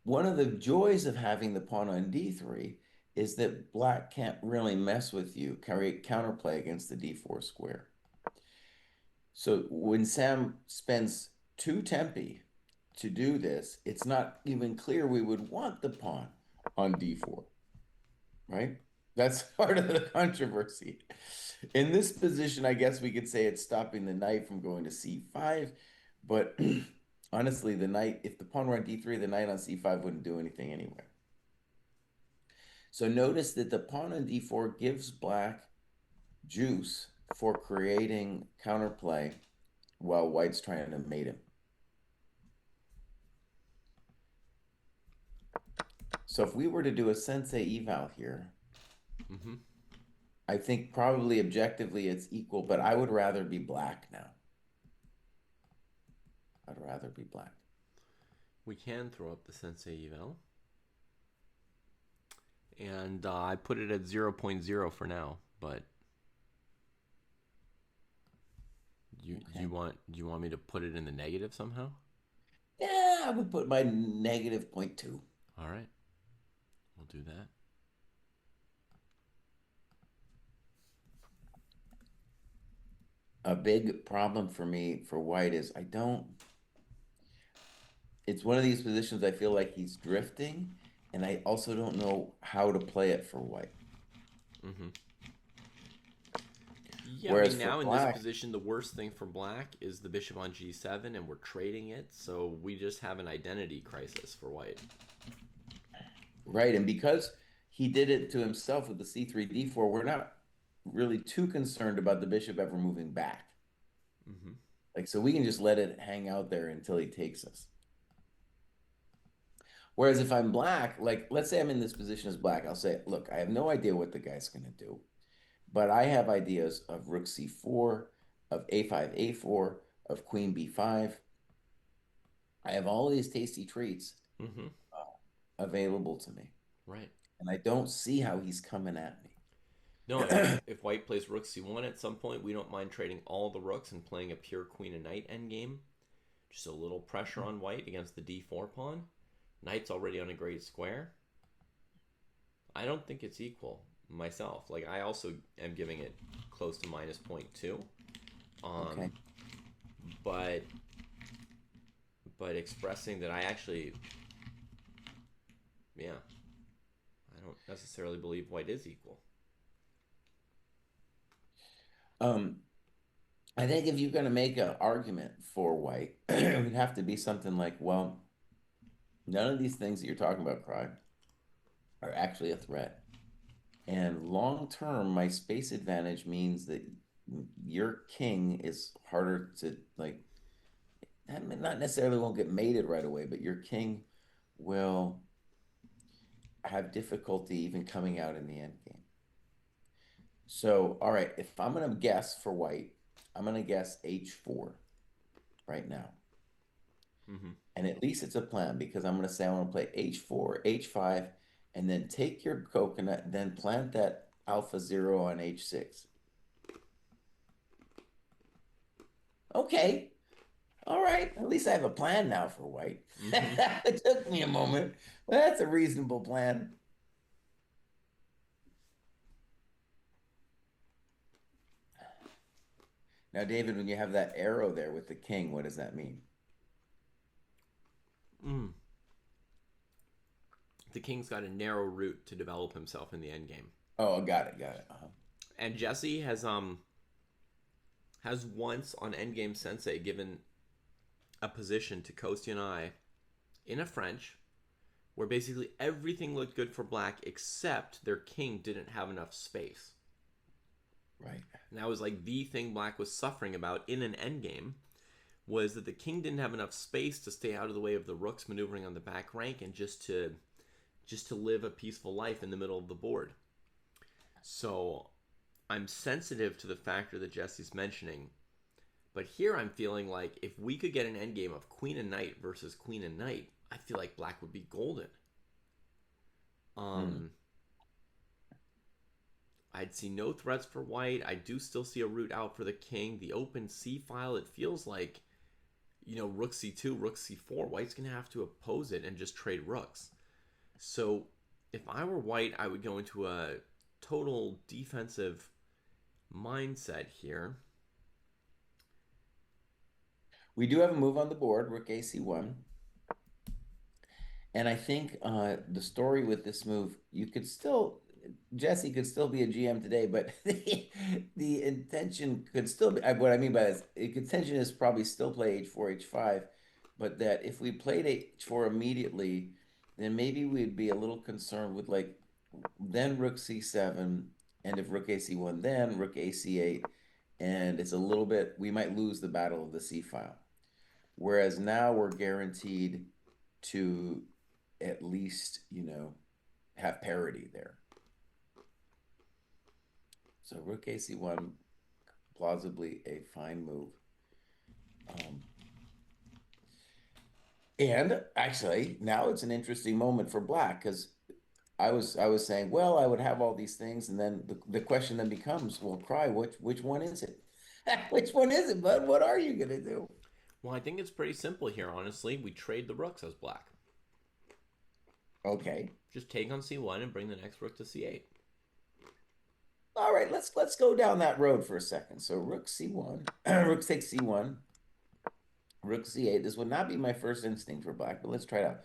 one of the joys of having the pawn on d3 is that black can't really mess with you, create counterplay against the d4 square. So when Sam spends two tempi to do this, it's not even clear we would want the pawn on d4, right? That's part of the controversy. In this position, I guess we could say it's stopping the knight from going to c5, but honestly, the knight, if the pawn were on d3, the knight on c5 wouldn't do anything anyway. So notice that the pawn on d4 gives black juice for creating counterplay while white's trying to mate him. So if we were to do a sensei eval here, I think probably objectively it's equal, but I would rather be black now. I'd rather be black. We can throw up the sensei eval. And I put it at 0.0 for now, but do you want me to put it in the negative somehow? Yeah, I would put my negative 0.2. All right. We'll do that. A big problem for me for white is it's one of these positions I feel like he's drifting, and I also don't know how to play it for white. Yeah, Whereas I mean, now for in black, this position, the worst thing for black is the bishop on g7, and we're trading it, so we just have an identity crisis for white. right, and because he did it to himself with the c3, d4, we're not really too concerned about the bishop ever moving back. Like, so we can just let it hang out there until he takes us. Whereas if I'm black, like, let's say I'm in this position as black, I'll say, look, I have no idea what the guy's going to do, but I have ideas of rook c4, of a5, a4, of queen b5. I have all these tasty treats available to me. Right. And I don't see how he's coming at me. No, if white plays rook c1 at some point, we don't mind trading all the rooks and playing a pure queen and knight endgame. Just a little pressure on white against the d4 pawn. Knight's already on a great square. I don't think it's equal myself. Like, I also am giving it close to minus 0.2. Okay. But expressing that I actually, yeah, I don't necessarily believe white is equal. I think if you're going to make an argument for white, it would have to be something like, well, none of these things that you're talking about, Kraai, are actually a threat. And long term, my space advantage means that your king is harder to, like, not necessarily won't get mated right away, but your king will have difficulty even coming out in the end game. So, all right, if I'm going to guess for white, I'm going to guess h4 right now. And at least it's a plan, because I'm going to say I want to play h4, h5, and then take your coconut, and then plant that alpha 0 on h6. Okay. All right. At least I have a plan now for white. It took me a moment, but that's a reasonable plan. Now, David, when you have that arrow there with the king, what does that mean? The king's got a narrow route to develop himself in the endgame. Oh, got it. And Jesse has once on Endgame Sensei given a position to Kostya and I in a French where basically everything looked good for black except their king didn't have enough space. Right. And that was like the thing black was suffering about in an endgame, was that the king didn't have enough space to stay out of the way of the rooks maneuvering on the back rank and just to live a peaceful life in the middle of the board. So I'm sensitive to the factor that Jesse's mentioning, but here I'm feeling like if we could get an endgame of queen and knight versus queen and knight, I feel like black would be golden. Mm. I'd see no threats for white. I do still see a route out for the king. The open c file, it feels like, rook c2, rook c4. White's going to have to oppose it and just trade rooks. So if I were white, I would go into a total defensive mindset here. We do have a move on the board, rook ac1. And I think the story with this move, Jesse could still be a GM today, but the intention could still be, what I mean by this, the intention is probably still play h4, h5, but that if we played h4 immediately, then maybe we'd be a little concerned with like, then rook c7, and if rook ac1, then rook ac8, and it's a little bit, we might lose the battle of the c file. Whereas now we're guaranteed to at least, have parity there. So rook ac1, plausibly a fine move. And actually, now it's an interesting moment for black because I was saying, well, I would have all these things, and then the question then becomes, well, Kraai, which one is it? Which one is it, bud? What are you gonna do? Well, I think it's pretty simple here, honestly. We trade the rooks as black. Okay. Just take on c1 and bring the next rook to c8. All right, let's go down that road for a second. So rook c1, rook takes c1, rook c8. This would not be my first instinct for black, but let's try it out.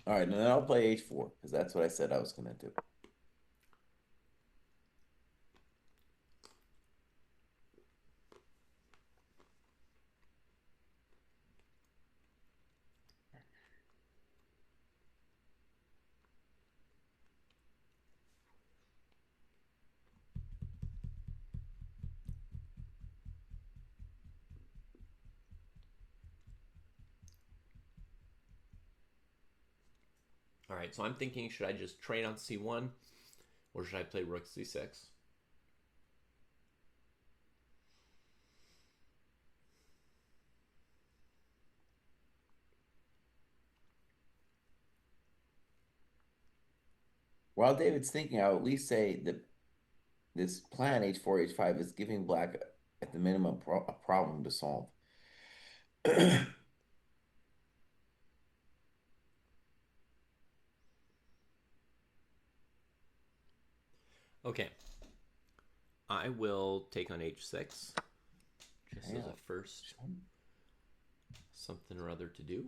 All right, and then I'll play h4 because that's what I said I was going to do. All right, so I'm thinking, should I just trade on c1 or should I play rook c6? While David's thinking, I'll at least say that this plan h4, h5 is giving black at the minimum a problem to solve. Okay, I will take on h6 just as a first something or other to do.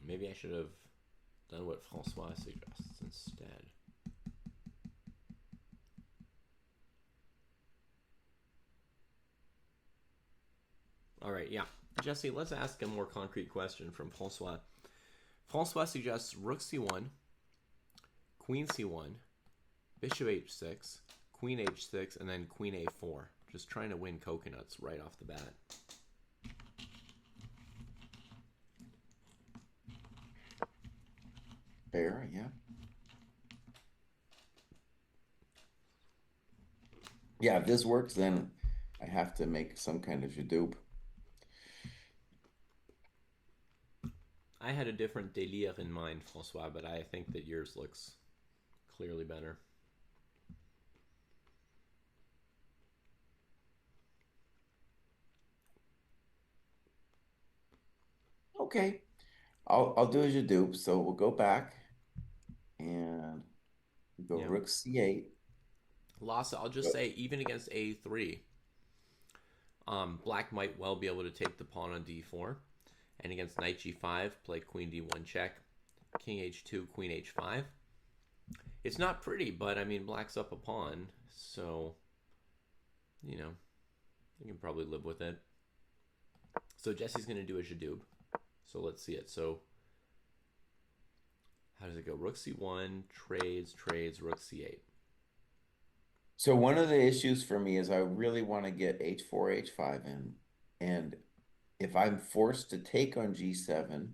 Maybe I should have done what Francois suggests instead. All right, yeah. Jesse, let's ask a more concrete question from Francois. Francois suggests rook c1, queen c1, bishop h6, queen h6, and then queen a4. Just trying to win coconuts right off the bat. Fair, yeah. Yeah, if this works, then I have to make some kind of jadoop. I had a different délire in mind, Francois, but I think that yours looks clearly better. Okay, I'll do a jadoop. So we'll go back and go Yeah. rook c8. Lhasa, I'll just say, even against a3, black might well be able to take the pawn on d4. And against knight g5, play queen d1 check, King h2, queen h5. It's not pretty, but I mean, black's up a pawn, so, you know, you can probably live with it. So Jesse's going to do a Jadoob. So let's see it. So how does it go? Rook c1, trades, rook c8. So one of the issues for me is I really want to get h4, h5 in. And if I'm forced to take on g7,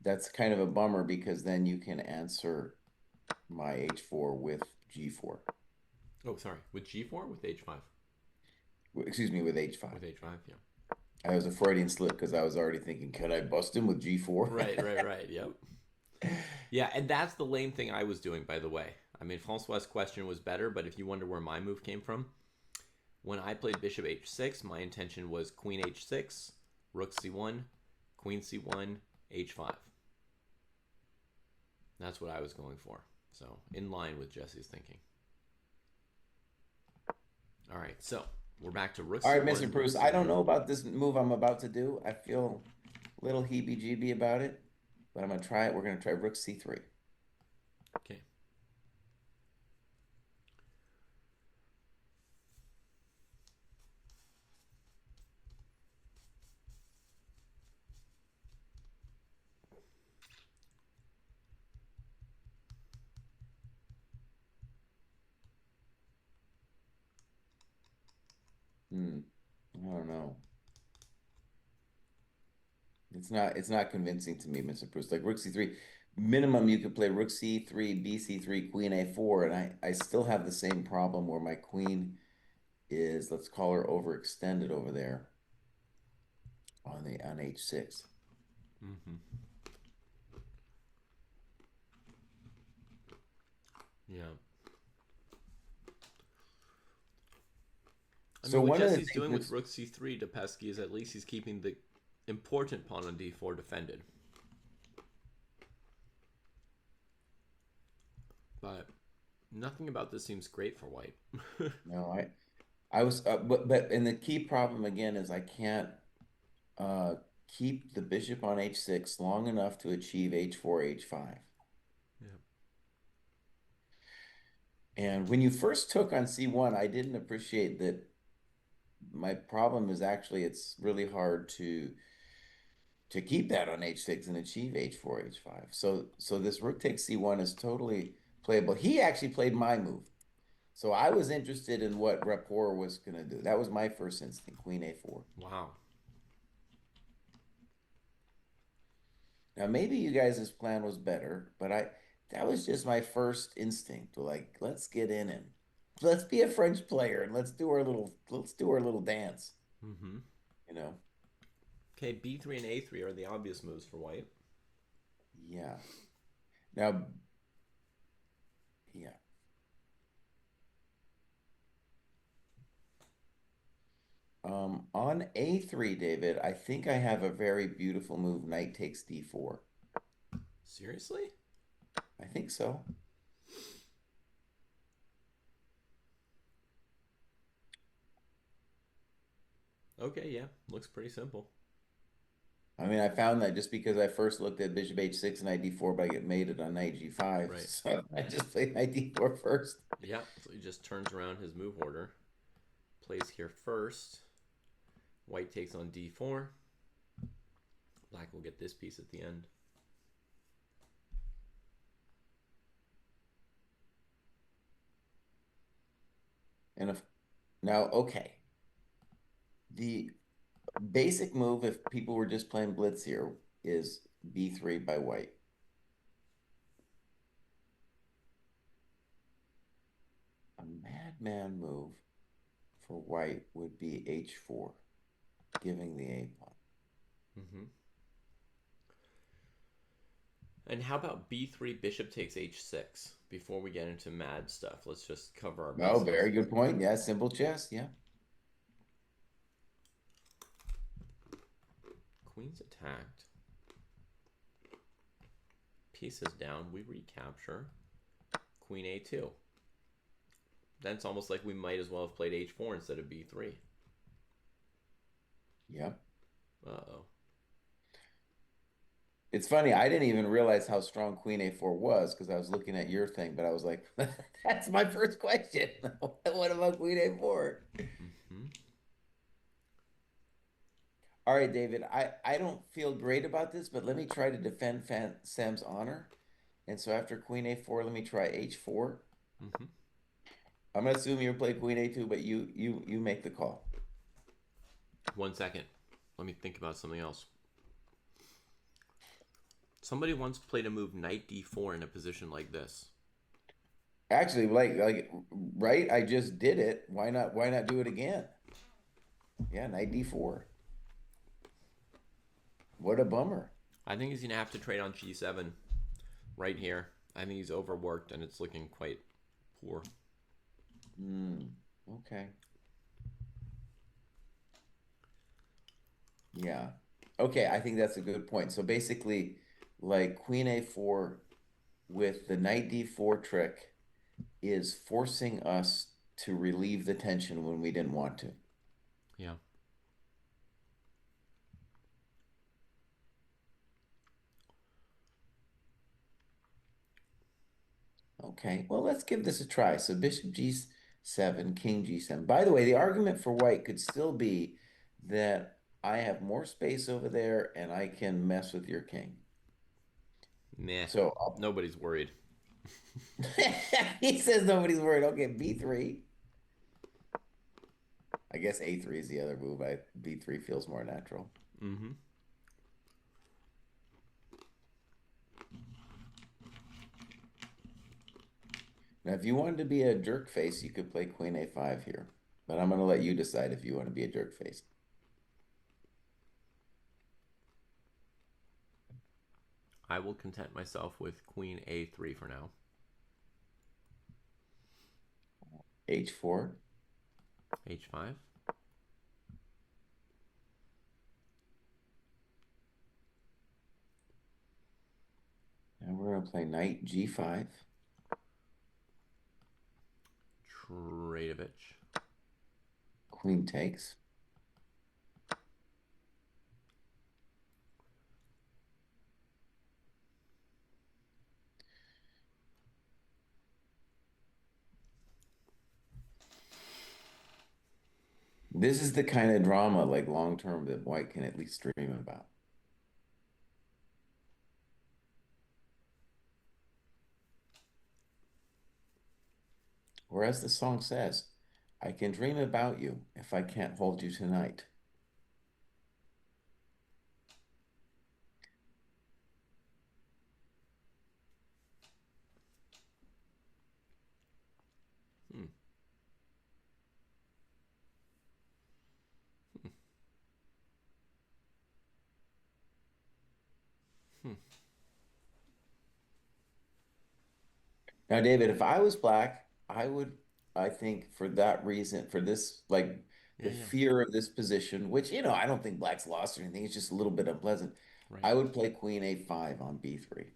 that's kind of a bummer because then you can answer my h4 with g4. Oh, sorry. With g4 with h5? Excuse me, with h5. With h5, yeah. I was a Freudian slip because I was already thinking, can I bust him with g4? Right. Yep. Yeah, and that's the lame thing I was doing, by the way. I mean, Francois' question was better, but if you wonder where my move came from, when I played bishop h6, my intention was queen h6, rook c1, queen c1, h5. That's what I was going for. So, in line with Jesse's thinking. All right, so we're back to rook All right, c1, Mr. rook Pruess, I don't c1. know about this move I'm about to do. I feel a little heebie-jeebie about it, but I'm going to try it. We're going to try rook c3. Okay. I don't know. It's not convincing to me, Mr. Pruess. Like rook c3, minimum you could play rook c3, bc3, queen a4, and I still have the same problem where my queen is, let's call her overextended over there on h6. Mm-hmm. Yeah. I So mean, what one of the Jesse's things doing with that's rook c3 to Pesky is at least he's keeping the important pawn on d4 defended. But nothing about this seems great for white. no, I was but and the key problem again is I can't uh keep the bishop on h6 long enough to achieve h4, h5. Yeah. And when you first took on c1, I didn't appreciate that my problem is actually it's really hard to keep that on h6 and achieve h4, h5. So this rook takes c1 is totally playable. He actually played my move. So I was interested in what rapport was going to do. That was my first instinct, queen a4. Wow. Now maybe you guys' plan was better, but I that was just my first instinct. Like, let's get in and let's be a French player and let's do our little dance, Mm-hmm. you know? Okay, b3 and a3 are the obvious moves for white. Yeah. Now, yeah. On a3, David, I think I have a very beautiful move, knight takes d4. Seriously? I think so. Okay, yeah. Looks pretty simple. I mean, I found that just because I first looked at bishop h6 and knight d4, but I get mated on knight g5. Right. So I just played knight d4 first. Yeah, so he just turns around his move order. Plays here first. White takes on d4. Black will get this piece at the end. And if now, okay. The basic move, if people were just playing blitz here, is b3 by white. A madman move for white would be h4, giving the a pawn. Mm-hmm. And how about b3 bishop takes h6 before we get into mad stuff? Let's just cover our Oh, bases. very good point. Yeah, simple chess. Yeah. Queen's attacked. Pieces down. We recapture. Queen a2. Then it's almost like we might as well have played h4 instead of b3. Yeah. Uh-oh. It's funny. I didn't even realize how strong Queen A4 was because I was looking at your thing, but I was like, that's my first question. What about Queen A4? Hmm. All right, David, I don't feel great about this, but let me try to defend Sam's honor. And so after Queen A4, let me try H4. Hmm. I'm gonna assume you play Queen A2, but you make the call. 1 second. Let me think about something else. Somebody once played a move knight d4 in a position like this. Actually, like right, I just did it. Why not do it again? Yeah, knight D4. What a bummer. I think he's gonna have to trade on g7 right here. I think he's overworked and it's looking quite poor. Hmm. Okay. Yeah. Okay, I think that's a good point. So basically, like Queen A4 with the knight D4 trick is forcing us to relieve the tension when we didn't want to. Yeah. Okay, well, let's give this a try. So bishop G7, king G7. By the way, the argument for white could still be that I have more space over there and I can mess with your king. Meh. So Nobody's worried. he says nobody's worried. Okay, B3. I guess A3 is the other move. B3 feels more natural. Mm-hmm. Now, if you wanted to be a jerk face, you could play Queen A5 here. But I'm going to let you decide if you want to be a jerk face. I will content myself with queen a3 for now. H4. h5. And we're going to play knight G5. Tradeovich. Queen takes. This is the kind of drama, like long term, that white can at least dream about. Or as the song says, I can dream about you if I can't hold you tonight. Hmm. Hmm. Now, David, if I was black, I would, I think for that reason, for this, like Yeah, the yeah. fear of this position, which, I don't think black's lost or anything, it's just a little bit unpleasant. Right. I would play Queen A5 on B3.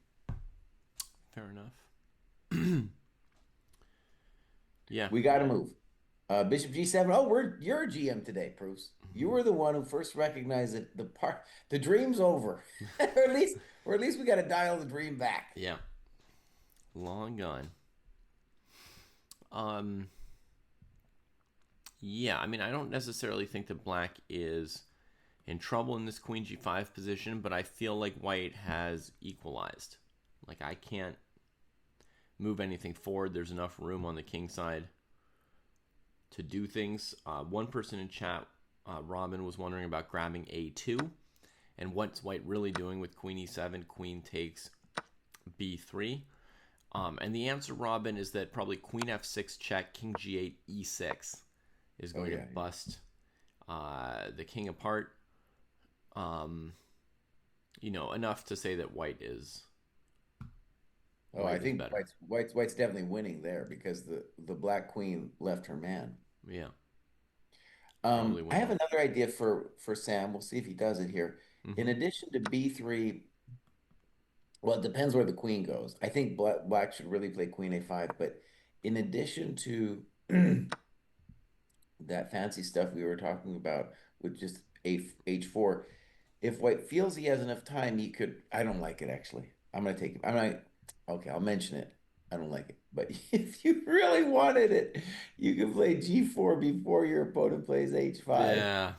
Fair enough. Yeah. We got to move. Bishop G7. Oh, you're a GM today, Bruce. You were the one who first recognized that the dream's over. or at least we got to dial the dream back. Yeah. Long gone. Um. Yeah. I mean, I don't necessarily think that black is in trouble in this queen g5 position, but I feel like white has equalized. Like I can't move anything forward. There's enough room on the king side to do things. One person in chat, Robin, was wondering about grabbing a2 and what's white really doing with queen e7, queen takes b3. And the answer, Robin, is that probably queen f6 check, king g8, e6 is Oh going to yeah. bust the king apart. Um, enough to say that Oh, I white is think better. white's definitely winning there because the black queen left her man. Yeah, probably I have winning. another idea for Sam. We'll see if he does it here. In Mm-hmm. addition to B3, well, it depends where the queen goes. I think black should really play queen A5, but in addition to that fancy stuff we were talking about with just H4, if white feels he has enough time, he could. I don't like it actually. I'm gonna take it. I'm not. Okay, I'll mention it. I don't like it. But if you really wanted it, you can play G4 before your opponent plays H5. Yeah,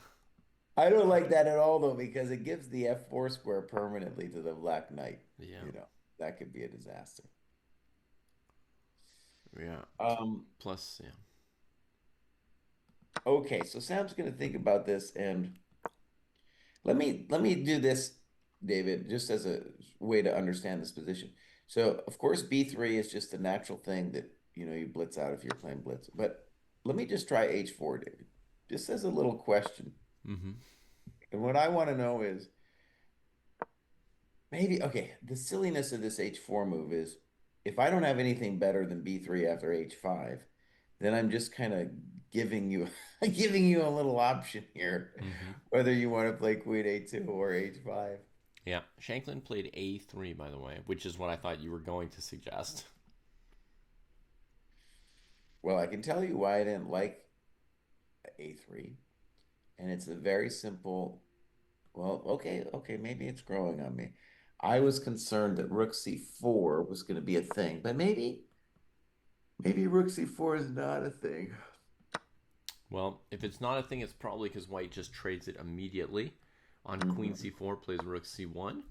I don't like that at all though, because it gives the F4 square permanently to the Black Knight. yeah, You know, that could be a disaster. yeah. Um, Plus, yeah. okay, so Sam's gonna think about this, and let me do this, David, just as a way to understand this position. So, of course, B3 is just a natural thing that, you blitz out if you're playing blitz. But let me just try H4, David, just as a little question. Mm-hmm. And what I want to know is maybe, okay, the silliness of this H4 move is if I don't have anything better than B3 after H5, then I'm just kind of giving you giving you a little option here, Mm-hmm. whether you want to play Queen A2 or H5. Yeah. Shanklin played A3, by the way, which is what I thought you were going to suggest. Well, I can tell you why I didn't like A3, and it's a very simple, well, okay, maybe it's growing on me. I was concerned that Rook C4 was going to be a thing, but maybe Rook C4 is not a thing. Well, if it's not a thing, it's probably because white just trades it immediately. On Queen Mhm. C4 plays Rook C1,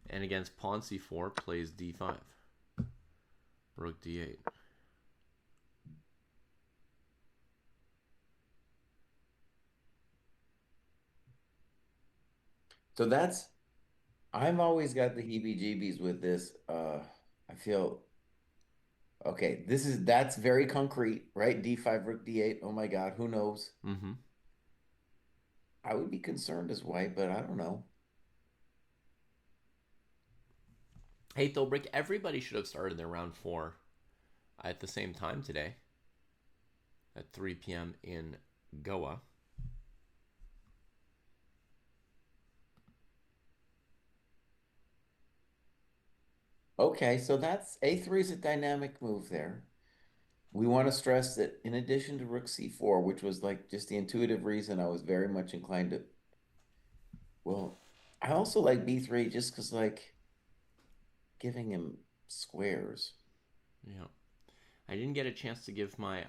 and against Pawn C4 plays D5, Rook D8. So I've always got the heebie-jeebies with this. I feel, okay, that's very concrete, right? D5, Rook D8. Oh my God, who knows? Mm-hmm. I would be concerned as white, but I don't know. Hey, Thilbrick, everybody should have started their round four at the same time today at 3 p.m. in Goa. Okay, so that's A3 is a dynamic move there. We want to stress that in addition to Rook C4, which was like just the intuitive reason I was very much inclined to, well, I also like B3 just because like giving him squares. Yeah. I didn't get a chance to give my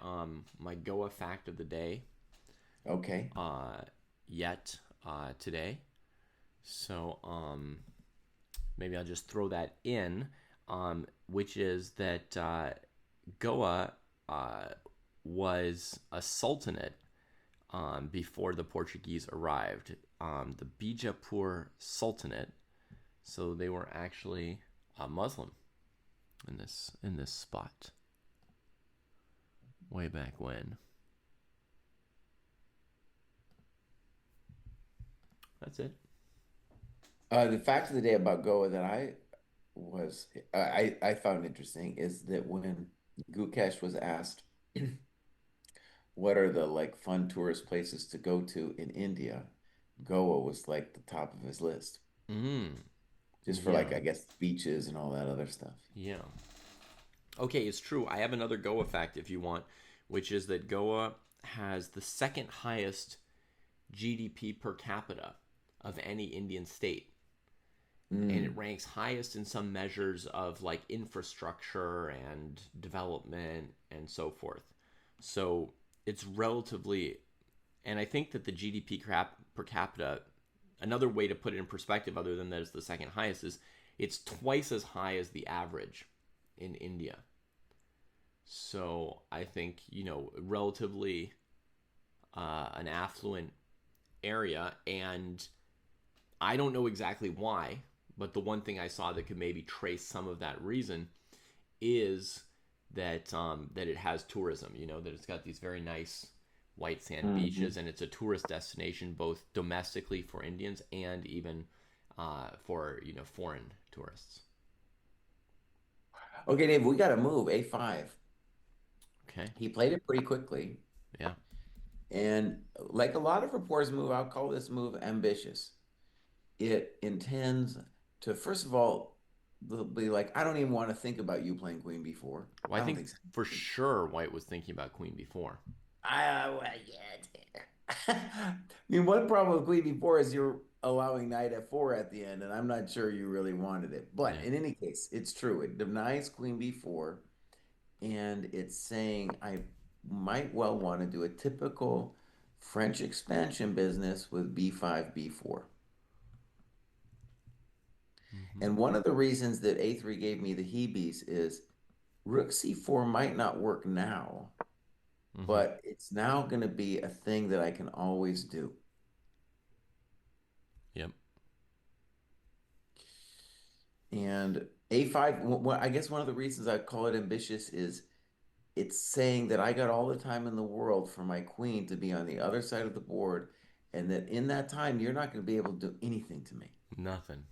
Goa fact of the day Okay. uh yet today. So maybe I'll just throw that in, which is that Goa uh, was a sultanate before the Portuguese arrived. The Bijapur Sultanate. So they were actually a Muslim in this spot way back when. That's it. The fact of the day about Goa that was I found interesting is that when Gukesh was asked what are the like fun tourist places to go to in India, Goa was like the top of his list. Mm, Just for yeah, like I guess beaches and all that other stuff. yeah. Okay, it's true. I have another Goa fact if you want, which is that Goa has the second highest GDP per capita of any Indian state. And it Mm. ranks highest in some measures of like infrastructure and development and so forth. So it's relatively, and I think that the GDP per capita, another way to put it in perspective, other than that it's the second highest, is it's twice as high as the average in India. So I think, relatively an affluent area. And I don't know exactly why, but the one thing I saw that could maybe trace some of that reason is that it has tourism. That it's got these very nice white sand Mhm. beaches, and it's a tourist destination both domestically for Indians and even for foreign tourists. Okay, Dave, we got to move A5. Okay. He played it pretty quickly. Yeah. And like a lot of reporters move, I'll call this move ambitious. It intends to, first of all, they'll be like, I don't even want to think about you playing Queen B4. Well, I I don't think think so. for sure White was thinking about Queen before. Well, yeah. I mean, one problem with Queen B4 is you're allowing knight f4 at the end, and I'm not sure you really wanted it. But Yeah. in any case, it's true. It denies queen b4, and it's saying I might well want to do a typical French expansion business with b5, b4. Mm-hmm. And one of the reasons that a3 gave me the heebies is rook c4 might not work now, Mm-hmm. but it's now going to be a thing that I can always do. Yep. And a5, well, I guess one of the reasons I call it ambitious is it's saying that I got all the time in the world for my queen to be on the other side of the board, and that in that time, you're not going to be able to do anything to me. Nothing.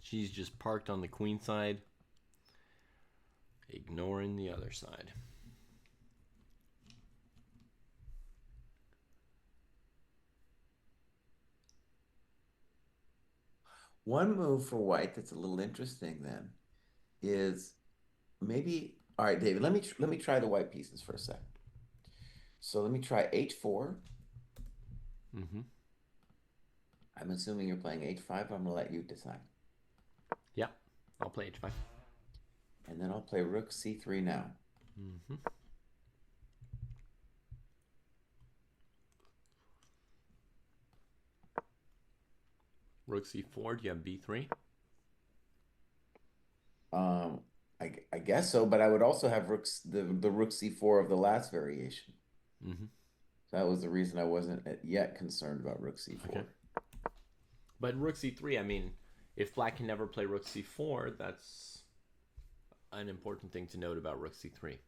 She's just parked on the queen side, ignoring the other side. One move for white that's a little interesting then is maybe, all right, David, let me try the white pieces for a second. So let me try h4. Mm-hmm. I'm assuming you're playing h5. I'm going to let you decide. Yep. I'll play h5. And then I'll play rook c3 now. Mm-hmm. Rook c4. Do you have b3? Um, I guess so, but I would also have the rook c4 of the last variation. Mm-hmm. So that was the reason I wasn't yet concerned about rook Okay. c4. But rook c3, I mean, if black can never play rook c4, that's an important thing to note about rook c3.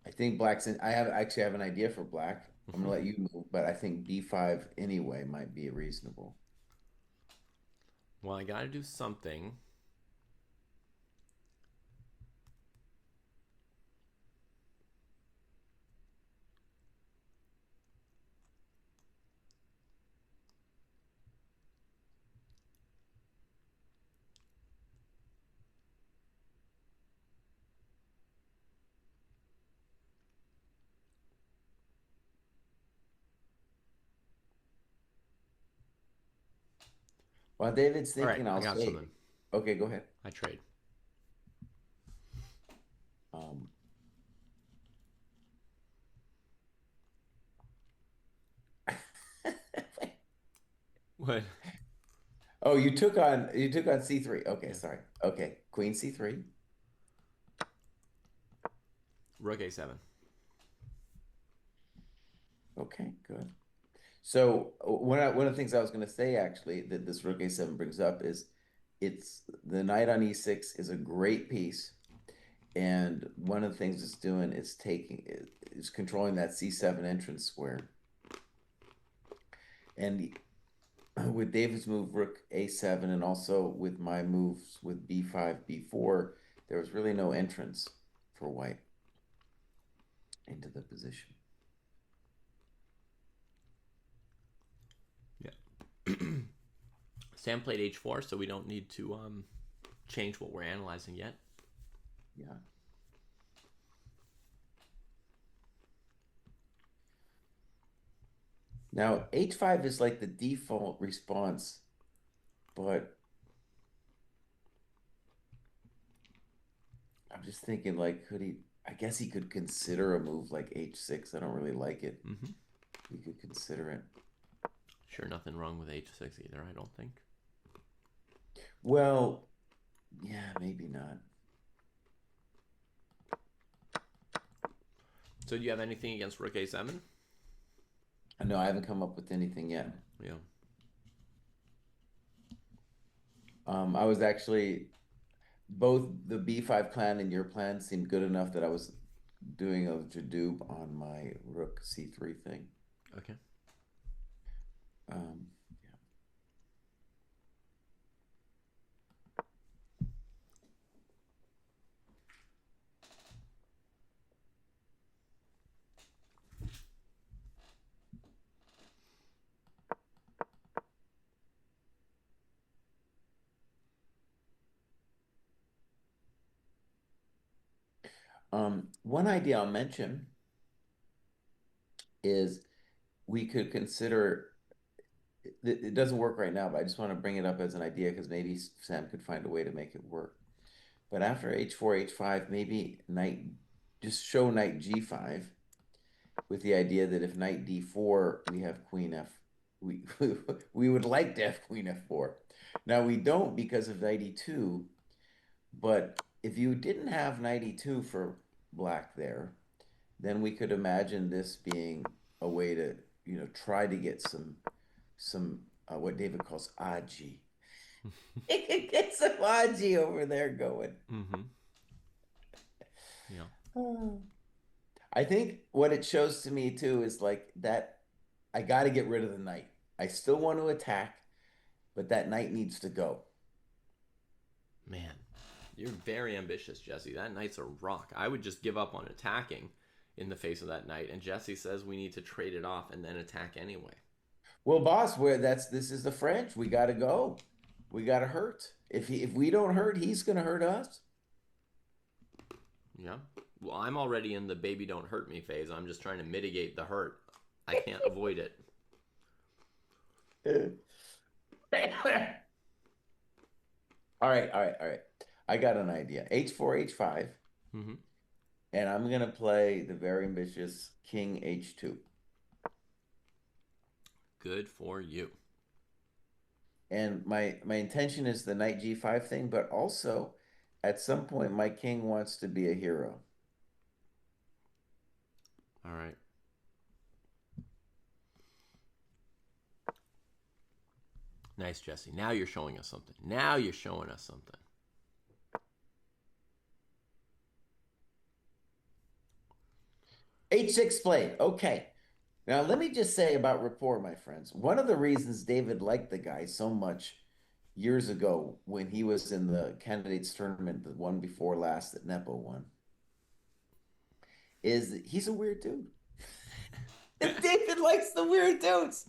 I think black's in, I have actually have an idea for black. I'm Mm-hmm. gonna let you move, but I think b5 anyway might be reasonable. Well, I got to do something. While David's All right, thinking, I I'll got say, something. okay, go ahead. I trade. Um, What? oh, you took on c3. Okay, Yeah. sorry. Okay, queen c3. Rook a7. Okay, good. So one of the things I was going to say actually that this rook a7 brings up is it's the knight on e6 is a great piece, and one of the things it's doing is controlling that c7 entrance square. And with David's move rook a7 and also with my moves with b5, b4, there was really no entrance for white into the position. Yeah. Sam played h4, so we don't need to change what we're analyzing yet. Yeah. Now, h5 is like the default response, but I'm just thinking, like, I guess he could consider a move like h6. I don't really like it. Mm-hmm. He could consider it. Sure, nothing wrong with h6 either, I don't think. Well, yeah, maybe not. So do you have anything against rook a7? No, I haven't come up with anything yet. Yeah. I was actually both the B5 plan and your plan seemed good enough that I was doing a Jadoob on my rook C3 thing. Okay. Um, One idea I'll mention is we could consider it doesn't work right now, but I just want to bring it up as an idea because maybe Sam could find a way to make it work. But after h4, h5, maybe knight, just show knight g5 with the idea that if knight d4, we have queen f. We we would like to have queen f4. Now we don't because of knight e2, but if you didn't have knight e2 for black there, then we could imagine this being a way to, try to get some what David calls aji. Get some aji over there going. Mm-hmm. Yeah. Oh. I think what it shows to me too is like that I got to get rid of the knight. I still want to attack, but that knight needs to go. Man, you're very ambitious, Jesse. That knight's a rock. I would just give up on attacking in the face of that knight, and Jesse says we need to trade it off and then attack anyway. Well, boss, where this is the French. We got to go. We got to hurt. If we don't hurt, he's going to hurt us. Yeah. Well, I'm already in the baby don't hurt me phase. I'm just trying to mitigate the hurt. I can't avoid it. All right, all right, all right. I got an idea. H4, H5, Mm-hmm. and I'm going to play the very ambitious King H2. Good for you. And my intention is the knight G5 thing, but also at some point my king wants to be a hero. All right. Nice, Jesse. Now you're showing us something. Now you're showing us something. H6 played. Okay. Now let me just say about rapport, my friends. One of the reasons David liked the guy so much years ago when he was in the candidates tournament, the one before last that Nepo won, is that he's a weird dude. David likes the weird dudes.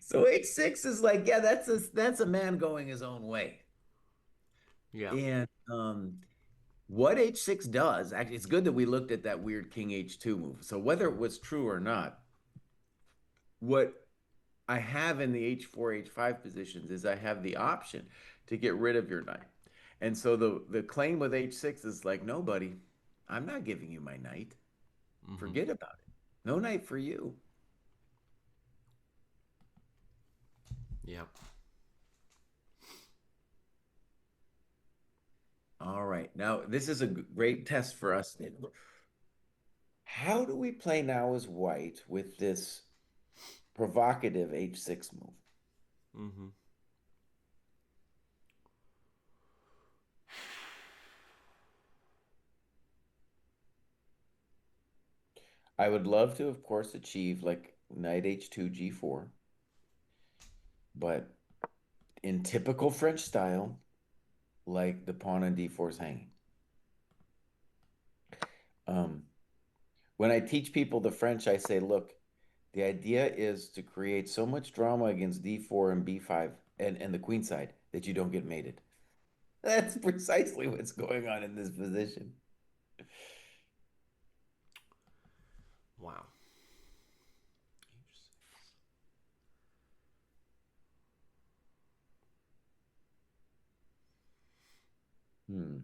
So H6 is like, yeah, that's a man going his own way. Yeah. And what H6 does, actually, it's good that we looked at that weird King H2 move. So whether it was true or not, what I have in the H4, H5 positions is I have the option to get rid of your knight. And so the claim with H6 is like, no, buddy, I'm not giving you my knight. Mm-hmm. Forget about it. No knight for you. Yeah. All right. Now, this is a great test for us. How do we play now as white with this provocative H6 move? Mm-hmm. I would love to, of course, achieve like knight H2, G4, but in typical French style, like the pawn on D4 is hanging. Um, when I teach people the French, I say, look, the idea is to create so much drama against D4 and B5 and the queen side that you don't get mated. That's precisely what's going on in this position. Wow. Hmm.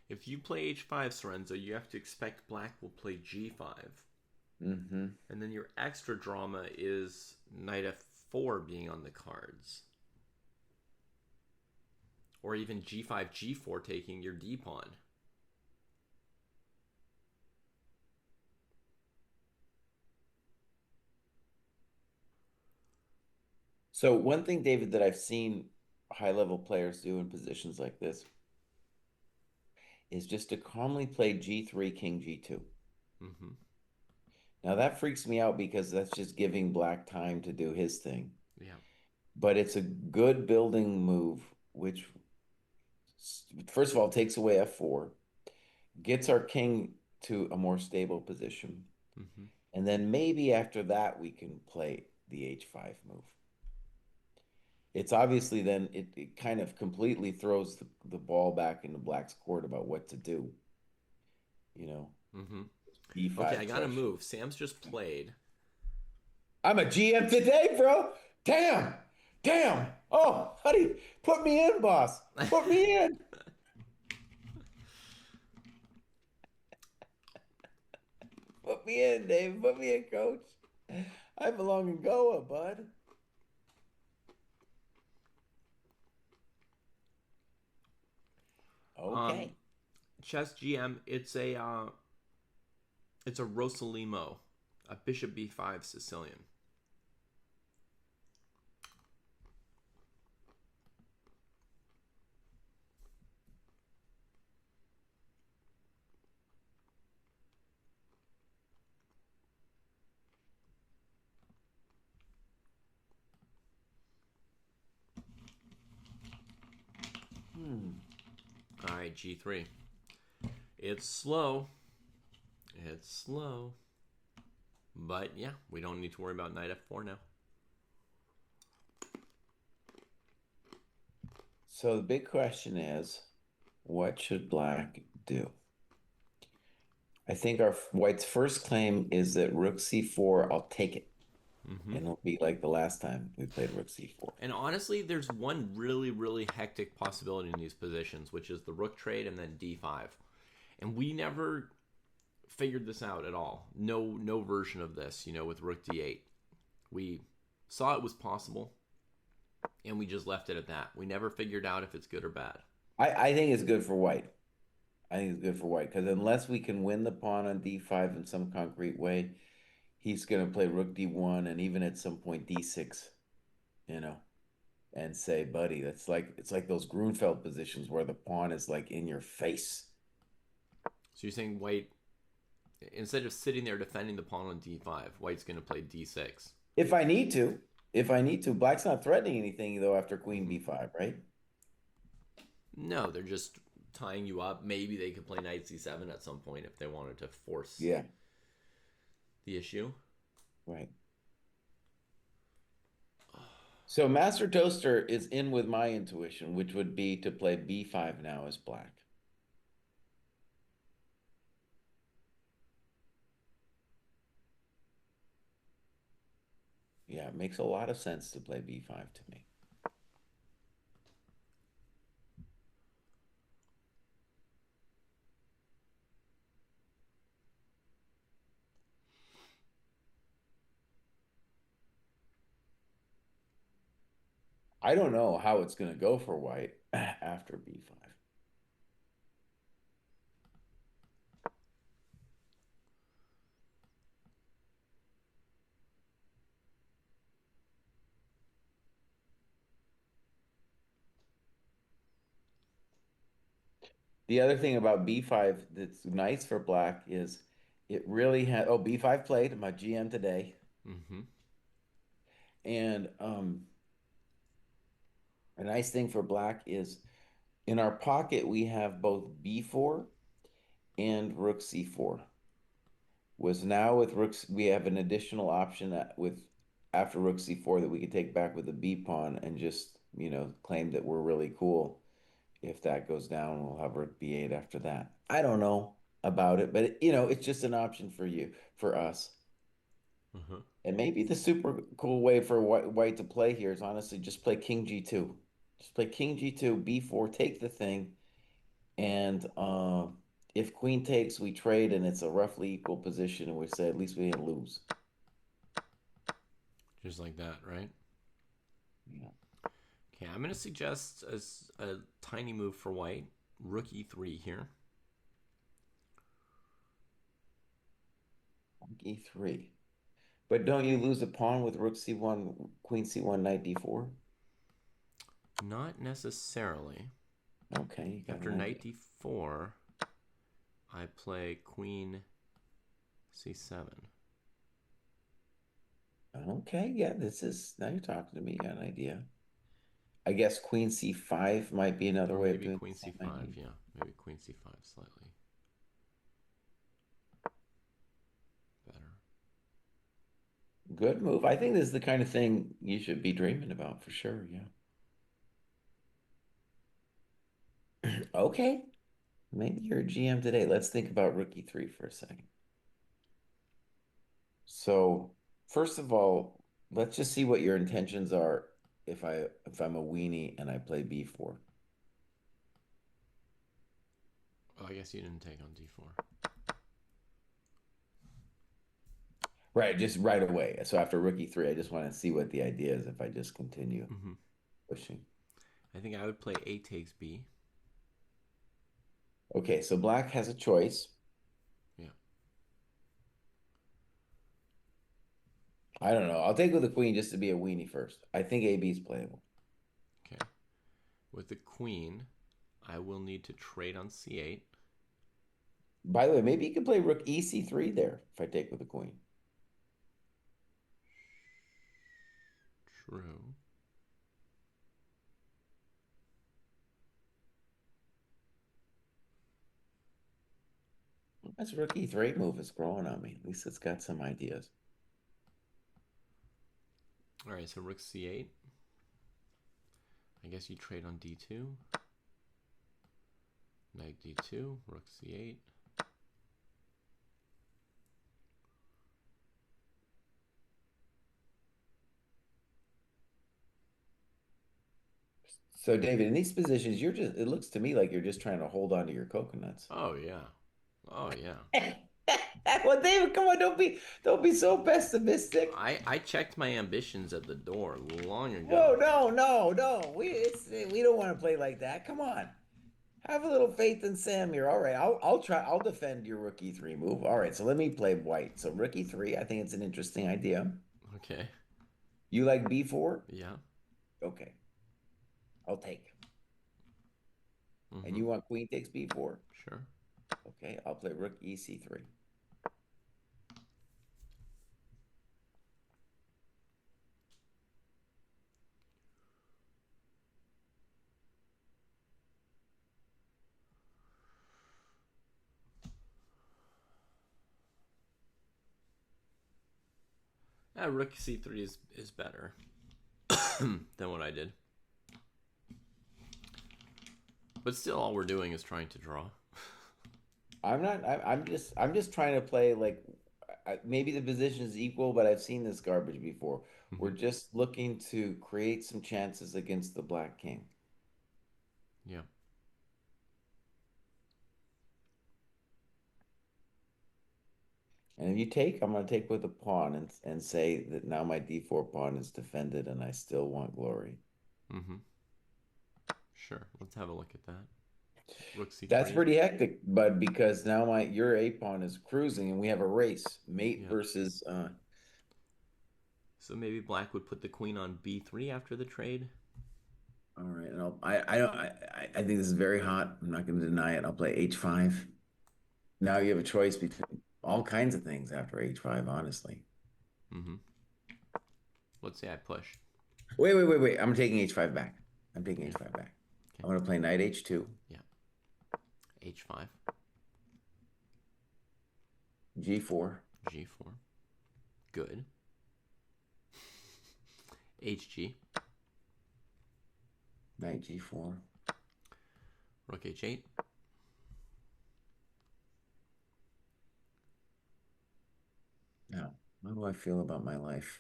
If you play H5, Sorenzo, you have to expect black will play G5. Mm-hmm. And then your extra drama is knight F4 being on the cards. Or even G5, G4 taking your D pawn. So one thing, David, that I've seen high-level players do in positions like this is just to calmly play G3, King G2. Mm-hmm. Now that freaks me out because that's just giving black time to do his thing. Yeah. But it's a good building move, which first of all takes away F4. gets our king to a more stable position. Hmm. And then maybe after that, we can play the h5 move. It's obviously then it kind of completely throws the ball back into Black's court about what to do, you know, Hmm. Okay, I b5 gotta pressure. move. Sam's just played. I'm a GM today, bro. Damn. Damn. Oh, honey, put me in, boss. Put me in. Put me in, Dave. Put me in, coach. I belong in Goa, bud. Um, Okay. Chess GM. It's a Rosalimo, a Bishop B5 Sicilian. Hmm. All right, G3. It's slow. It's slow. But yeah, we don't need to worry about knight f4 now. So the big question is, what should Black do? I think our White's first claim is that Rook C4, I'll take it. Hmm. And it'll be like the last time we played Rook C4. And honestly, there's one really, really hectic possibility in these positions, which is the rook trade and then d5. And we never figured this out at all. No version of this, with rook d8. We saw it was possible, and we just left it at that. We never figured out if it's good or bad. I think it's good for White. I think it's good for White because unless we can win the pawn on D5 in some concrete way, he's going to play Rook D1 and even at some point D6, you know, and say, buddy, it's like those Grunfeld positions where the pawn is like in your face. So you're saying white, instead of sitting there defending the pawn on d5, white's going to play d6. If I need to, if I need to, Black's not threatening anything though after Queen Hmm. B5, right? No, they're just tying you up. Maybe they could play knight c7 at some point if they wanted to force Yeah, the issue. right. So Master Toaster is in with my intuition, which would be to play B5 now as Black. Yeah, it makes a lot of sense to play B5 to me. I don't know how it's going to go for White after B5. The other thing about B5 that's nice for Black is it really had, oh, B5 played, my GM today. Hmm. And a nice thing for Black is in our pocket, we have both B4 and Rook C4. Was now with Rooks, we have an additional option with after Rook C4 that we could take back with the B pawn and just, claim that we're really cool. If that goes down, we'll have Rook B8 after that. I don't know about it, but it's just an option for you, for us. Uh-huh. And maybe the super cool way for White to play here is honestly just play King G2. Just play King G2, B4, take the thing, and if Queen takes, we trade, and it's a roughly equal position, and we say at least we didn't lose. Just like that, right? Yeah. Okay, I'm going to suggest a tiny move for white. Rook e3 here. E3. But don't you lose a pawn with Rook C1, Queen C1, Knight D4? Not necessarily. Okay, you got After an knight idea. d4, I play queen c7. Okay, yeah, now you're talking to me. You got an idea. I guess Queen C5 might be another Or way of maybe doing queen the same c5, idea. yeah. Maybe queen c5 slightly. Good move. I think this is the kind of thing you should be dreaming about for sure. Yeah. Okay. Maybe you're a GM today. Let's think about rook e3 for a second. So, first of all, let's just see what your intentions are if I'm a weenie and I play b4. Oh, I guess you didn't take on d4. Right, just right away. So after rook e3, I just want to see what the idea is if I just continue Mm-hmm. pushing. I think I would play a takes b. Okay, so black has a choice. Yeah. I don't know. I'll take with the queen just to be a weenie first. I think AB is playable. Okay. With the queen, I will need to trade on c8. By the way, maybe you could play rook ec3 there if I take with the queen. True. That's rook e3 move is growing on me. At least it's got some ideas. All right, so rook c8. I guess you trade on d2. Knight d2, rook c8. So, David, in these positions, it looks to me like you're just trying to hold on to your coconuts. Oh yeah. Oh yeah. Well, David, come on, don't be so pessimistic. I checked my ambitions at the door long Whoa, ago. no, no, no. We don't want to play like that. Come on. Have a little faith in Sam here. All right, I'll try. I'll defend your rook e3 move. All right, so let me play white. So rook e3, I think it's an interesting idea. Okay. You like b4? Yeah. Okay, I'll take. And Mm-hmm. you want queen takes b4? Sure. Okay, I'll play rook ec3. Rook c3 is better than what I did. But still, all we're doing is trying to draw. I'm just trying to play like maybe the position is equal, but I've seen this garbage before. We're Mm-hmm. just looking to create some chances against the black king. Yeah. And if you take, I'm going to take with the pawn and say that now my d4 pawn is defended and I still want glory. Mm-hmm. Sure. Let's have a look at that. Rook That's c3. pretty hectic, bud, because now your a pawn is cruising and we have a race, mate Yeah. versus So maybe black would put the queen on b3 after the trade. all right, and I don't I think this is very hot. I'm not going to deny it. I'll play h5. Now you have a choice between all kinds of things after h5, honestly. Mm-hmm. Let's say I push. Wait. I'm taking h5 back. I'm taking Yeah. h5 back. Okay. I'm going to play knight h2. Yeah. h5. g4. g4. Good. hg. Knight g4. Rook h8. Now, how do I feel about my life?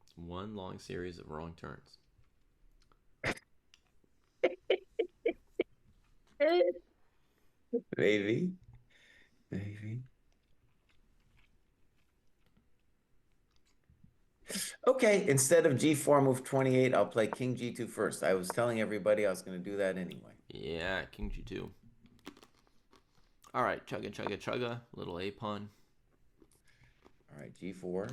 It's one long series of wrong turns. Maybe. Maybe. Okay, instead of g4 move 28, I'll play king g2 first. I was telling everybody I was going to do that anyway. Yeah, king g2. All right, chugga, chugga, chugga. Little a pawn. All right, g4.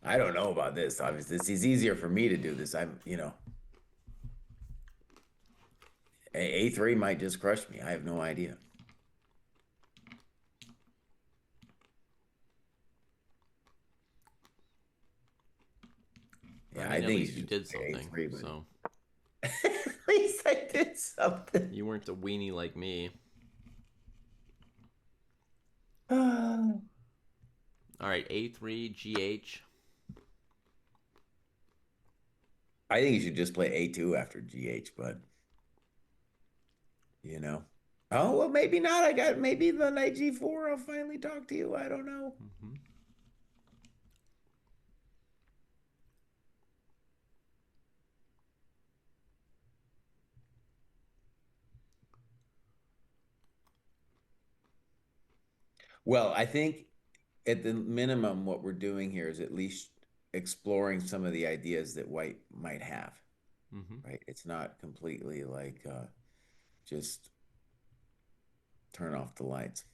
I don't know about this. Obviously, it's easier for me to do this. A3 might just crush me. I have no idea. Yeah, I I mean, at think least you did something. A3, but So at least I did something. you weren't a weenie like me. All right, A3, GH. I think you should just play A2 after GH, but you know. Oh, well, maybe not. I got maybe the knight G4. I'll finally talk to you. I don't know. Mm-hmm. Well, I think at the minimum, what we're doing here is at least exploring some of the ideas that White might have, Mm-hmm. right? It's not completely like just turn off the lights.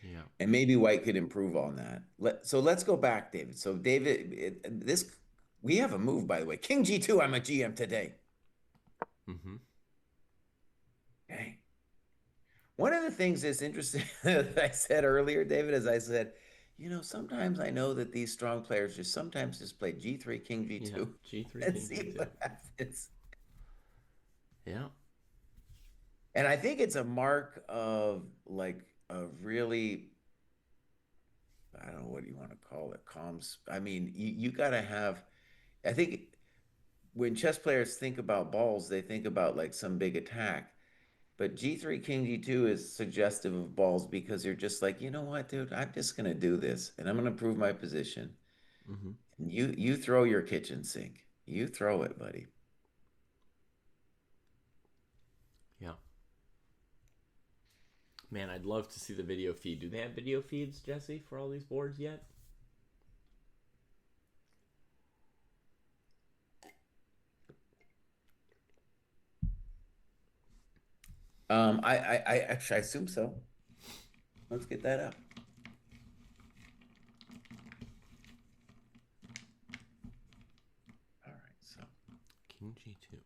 Yeah. And maybe White could improve on that. So let's go back, David. So David, this we have a move, by the way. King G2, I'm a GM today. Mm-hmm. Okay. One of the things that's interesting that I said earlier, David, is I said, sometimes I know that these strong players just sometimes just play G3, King Yeah. G2 G3, and King see G2. what happens. Yeah. And I think it's a mark of like a really, I don't know what you want to call it, calms. I mean, you got to have, I think when chess players think about balls, they think about like some big attack. But G3, King G2 is suggestive of balls because you're just like, you know what, dude, I'm just gonna do this and I'm gonna prove my position. Mm-hmm. And you throw your kitchen sink. You throw it, buddy. Yeah. Man, I'd love to see the video feed. Do they have video feeds, Jesse, for all these boards yet? I actually I assume so. Let's get that up. All right, so King G2.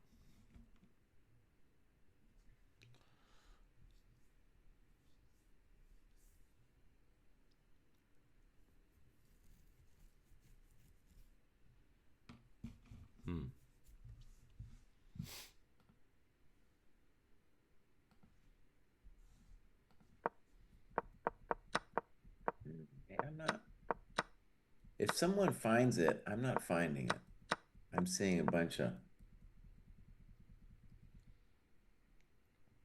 Hmm. I'm not. If someone finds it, I'm not finding it. I'm seeing a bunch of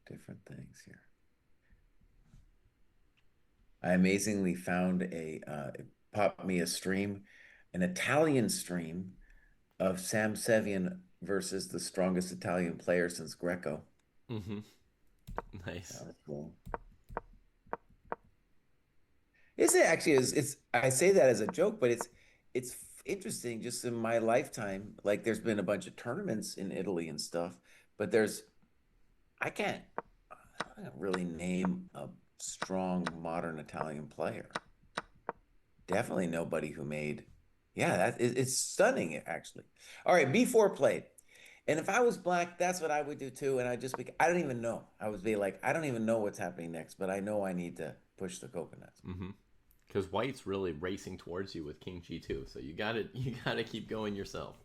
different things here. I amazingly found it popped me a stream, an Italian stream of Sam Sevian versus the strongest Italian player since Greco. Mm-hmm. That Nice. was cool. Is it actually it's I say that as a joke, but it's interesting just in my lifetime. Like there's been a bunch of tournaments in Italy and stuff, but I can't I don't really name a strong modern Italian player. Definitely nobody who made, yeah, it's stunning actually. All right, B4 played. And if I was black, that's what I would do too. And I don't even know. I would be like, I don't even know what's happening next, but I know I need to push the coconuts. Mm-hmm. Because White's really racing towards you with King G2, so you gotta keep going yourself.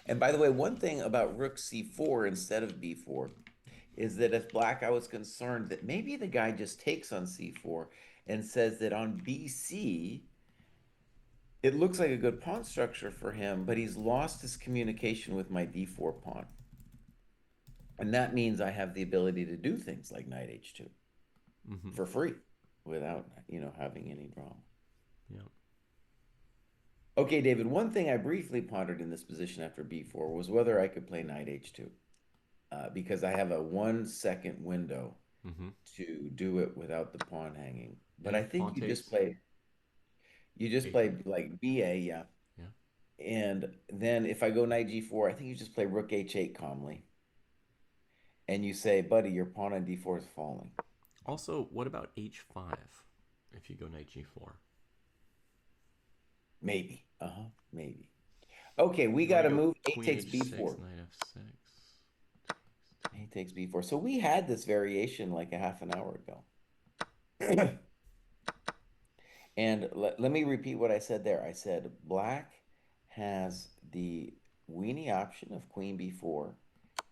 And by the way, one thing about Rook C4 instead of B4 is that if black, I was concerned that maybe the guy just takes on C4 and says that on BC, it looks like a good pawn structure for him, but he's lost his communication with my D4 pawn. And that means I have the ability to do things like knight H2 Mm-hmm. for free without, having any drama. Yeah. Okay, David, one thing I briefly pondered in this position after B4 was whether I could play knight H2 because I have a 1 second window Mm-hmm. to do it without the pawn hanging. But And I if think pawn takes you just A3. play like BA, yeah. Yeah. And then if I go knight G4, I think you just play rook H8 calmly. And you say, buddy, your pawn on D4 is falling. Also, what about H5 if you go knight G4? Maybe. Uh-huh. Maybe. Okay, we You want got to to go move. A queen takes H6, B4. knight F6. A takes B4. So we had this variation like a half an hour ago. And let me repeat what I said there. I said black has the weenie option of queen B4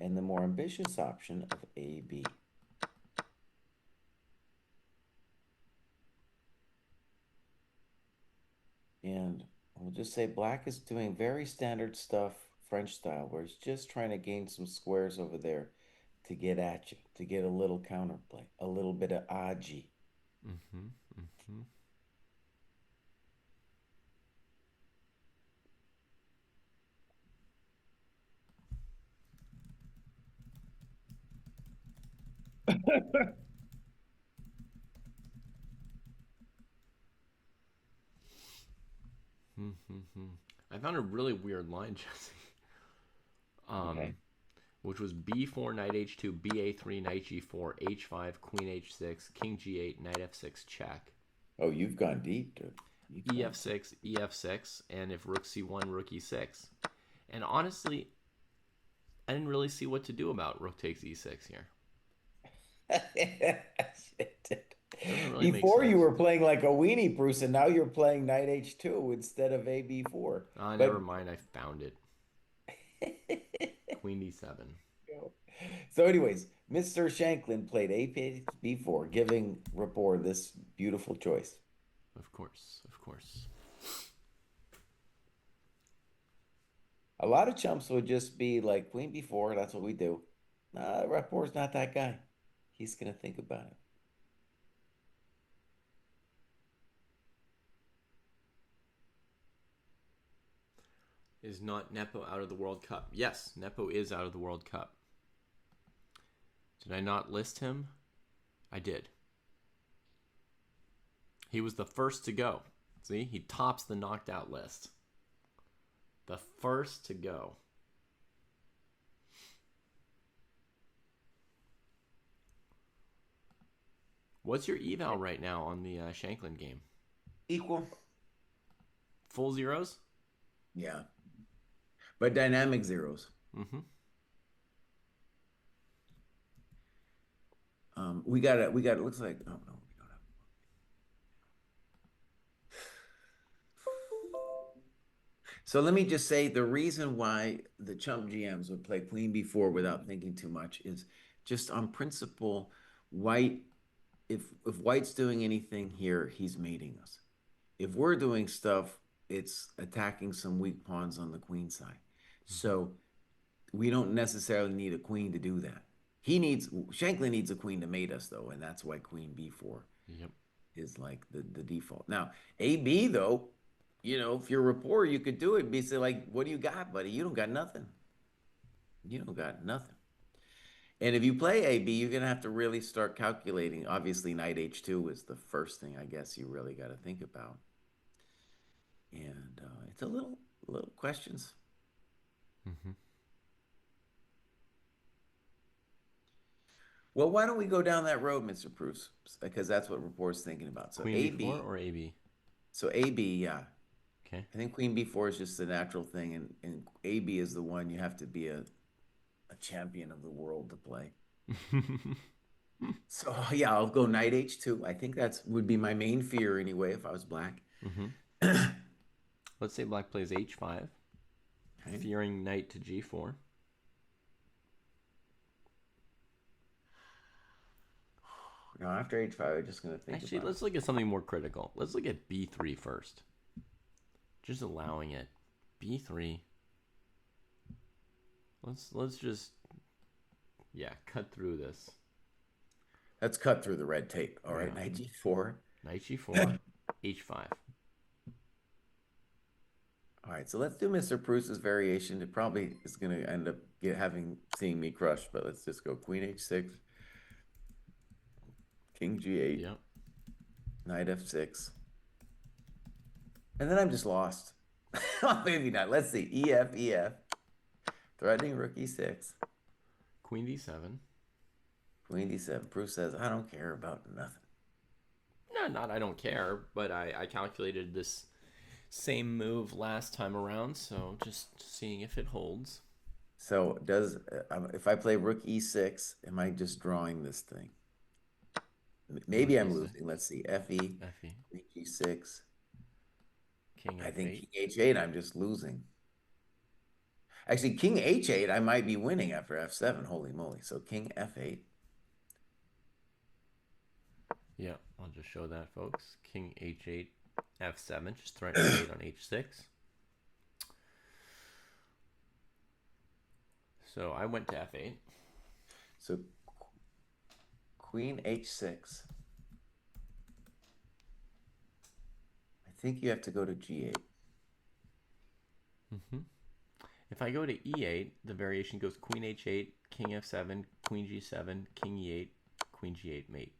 and the more ambitious option of AB. And we'll just say black is doing very standard stuff, French style, where it's just trying to gain some squares over there to get at you, to get a little counterplay, a little bit of aji. Mm-hmm. Mm-hmm. Mm-hmm. I found a really weird line, Jesse. Okay. Um, which was b4, knight h2, ba3, knight g4, h5, queen h6, king g8, knight f6, check, Oh, you've gone deep, dude. You've gone ef6, ef6, and if rook c1, rook e6. And honestly, I didn't really see what to do about rook takes e6 here. Shit. Doesn't really make Before you sense. were playing like a weenie, Bruce, and now you're playing knight h2 instead of a b4. Ah, never But mind. I found it. Queen d7. so, anyways, Mr. Shanklin played a b4, giving Rapport this beautiful choice. Of course, of course. A lot of chumps would just be like queen b4. That's what we do. Rapport's not that guy. He's gonna think about it. Is not Nepo out of the World Cup? Yes, Nepo is out of the World Cup. Did I not list him? I did. He was the first to go. See, he tops the knocked out list. The first to go. What's your eval right now on the Shanklin game? Equal. Full zeros? Yeah. But dynamic zeros. Mm-hmm. We got it looks like oh no, we don't have. So let me just say the reason why the chump GMs would play queen b4 without thinking too much is just on principle, white, if white's doing anything here, he's mating us. If we're doing stuff, it's attacking some weak pawns on the queen side. Mm-hmm. So we don't necessarily need a queen to do that. Shanklin needs a queen to mate us though, and that's why queen b4 Yep. is like the default. Now, AB though, if you're a rapport, you could do it. Be say like, what do you got, buddy? You don't got nothing. You don't got nothing. And if you play AB, you're gonna have to really start calculating. Obviously, knight h2 is the first thing I guess you really got to think about. And it's a little questions. Mm-hmm. Well, why don't we go down that road, Mr. Pruess? Because that's what Rapport's thinking about. So Queen b4 AB, or ab? so AB, yeah. Okay. I think queen b4 is just the natural thing, and AB is the one you have to be a champion of the world to play. So yeah, I'll go knight h2. I think that's would be my main fear anyway if I was black. Mm-hmm. Let's say black plays h5, Okay. fearing knight to g4. Now after h5, I'm just gonna think Actually, about it. let's look at something more critical. Let's look at b3 first. Just allowing it. b3. Let's just cut through this. Let's cut through the red tape. All right, Yeah. knight g4. Knight g4, h5. All right, so let's do Mr. Pruess's variation. It probably is gonna end up seeing me crushed, but let's just go queen h6, king g8, Yep. knight f6. And then I'm just lost. Maybe not. Let's see. EF, EF. Threatening rook e6. Queen d7. Queen d7. Pruess says, I don't care about nothing. No, not I don't care, but I calculated this same move last time around, so just seeing if it holds. So if I play rook e6, am I just drawing this thing? Rook Maybe I'm e6, losing. Let's see. FE, fe, queen g6. king I think f8. king h8, I'm just losing. Actually, king h8, I might be winning after f7. Holy moly. So king f8. Yeah, I'll just show that, folks. King h8. F7, just threatening mate on H6. So I went to F8. So Queen H6. I think you have to go to G8. Mm-hmm. If I go to E8, the variation goes Queen H8, King F7, Queen G7, King E8, Queen G8 mate.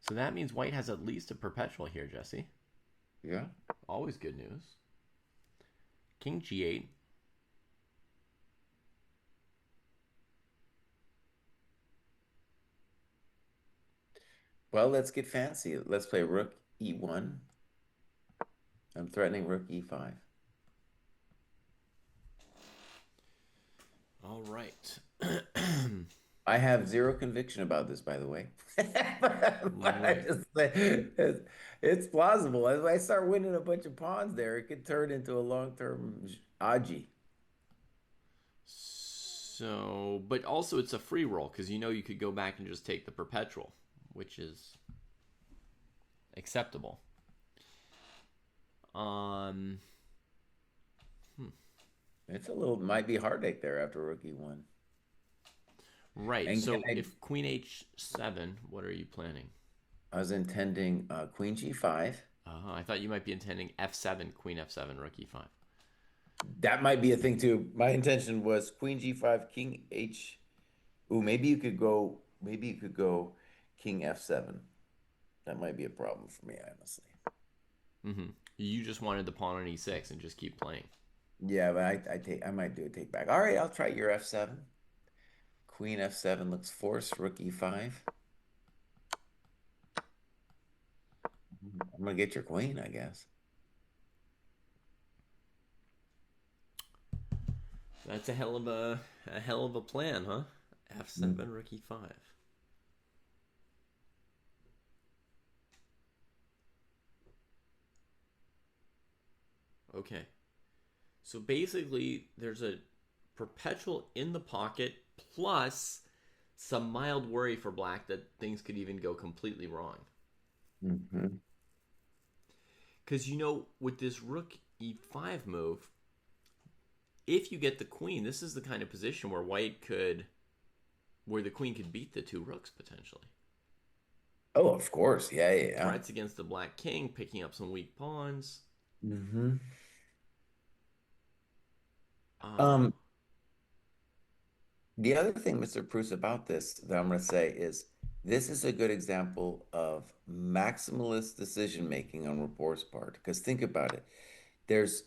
So that means White has at least a perpetual here, Jesse. Yeah. Always good news. King G8. Well, let's get fancy. Let's play Rook E1. I'm threatening Rook E5. All right. I have zero conviction about this, by the way. But I Right. just it's plausible. As I start winning a bunch of pawns there, it could turn into a long-term Aji. So, but also it's a free roll because you know you could go back and just take the perpetual, which is acceptable. Um, It's a little might be heartache there after Rook E1. right. And can So if Queen H7, what are you planning? I was intending Queen G5. I thought you might be intending F7, Queen F7, Rook E5. That might be a thing too. My intention was Queen G5, King H. Ooh, maybe you could go King F7. That might be a problem for me, honestly. Mm-hmm. You just wanted the pawn on E6 and just keep playing. Yeah, but I might do a take back. All right, I'll try your F7. Queen F7 looks forced, Rook E5. I'm gonna get your queen, I guess. That's a hell of a plan, huh? F7, Rook E5. Okay. So basically, there's a perpetual in the pocket plus some mild worry for black that things could even go completely wrong. Mm-hmm. Because you know, with this Rook E5 move, if you get the queen, this is the kind of position where where the queen could beat the two rooks potentially. Oh, of course. Yeah, yeah, yeah. Threats against the black king, picking up some weak pawns. Mm-hmm. Uh, Um, the other thing, Mr. Pruess, about this that I'm going to say is this is a good example of maximalist decision making on Rapport's part. Because think about it. There's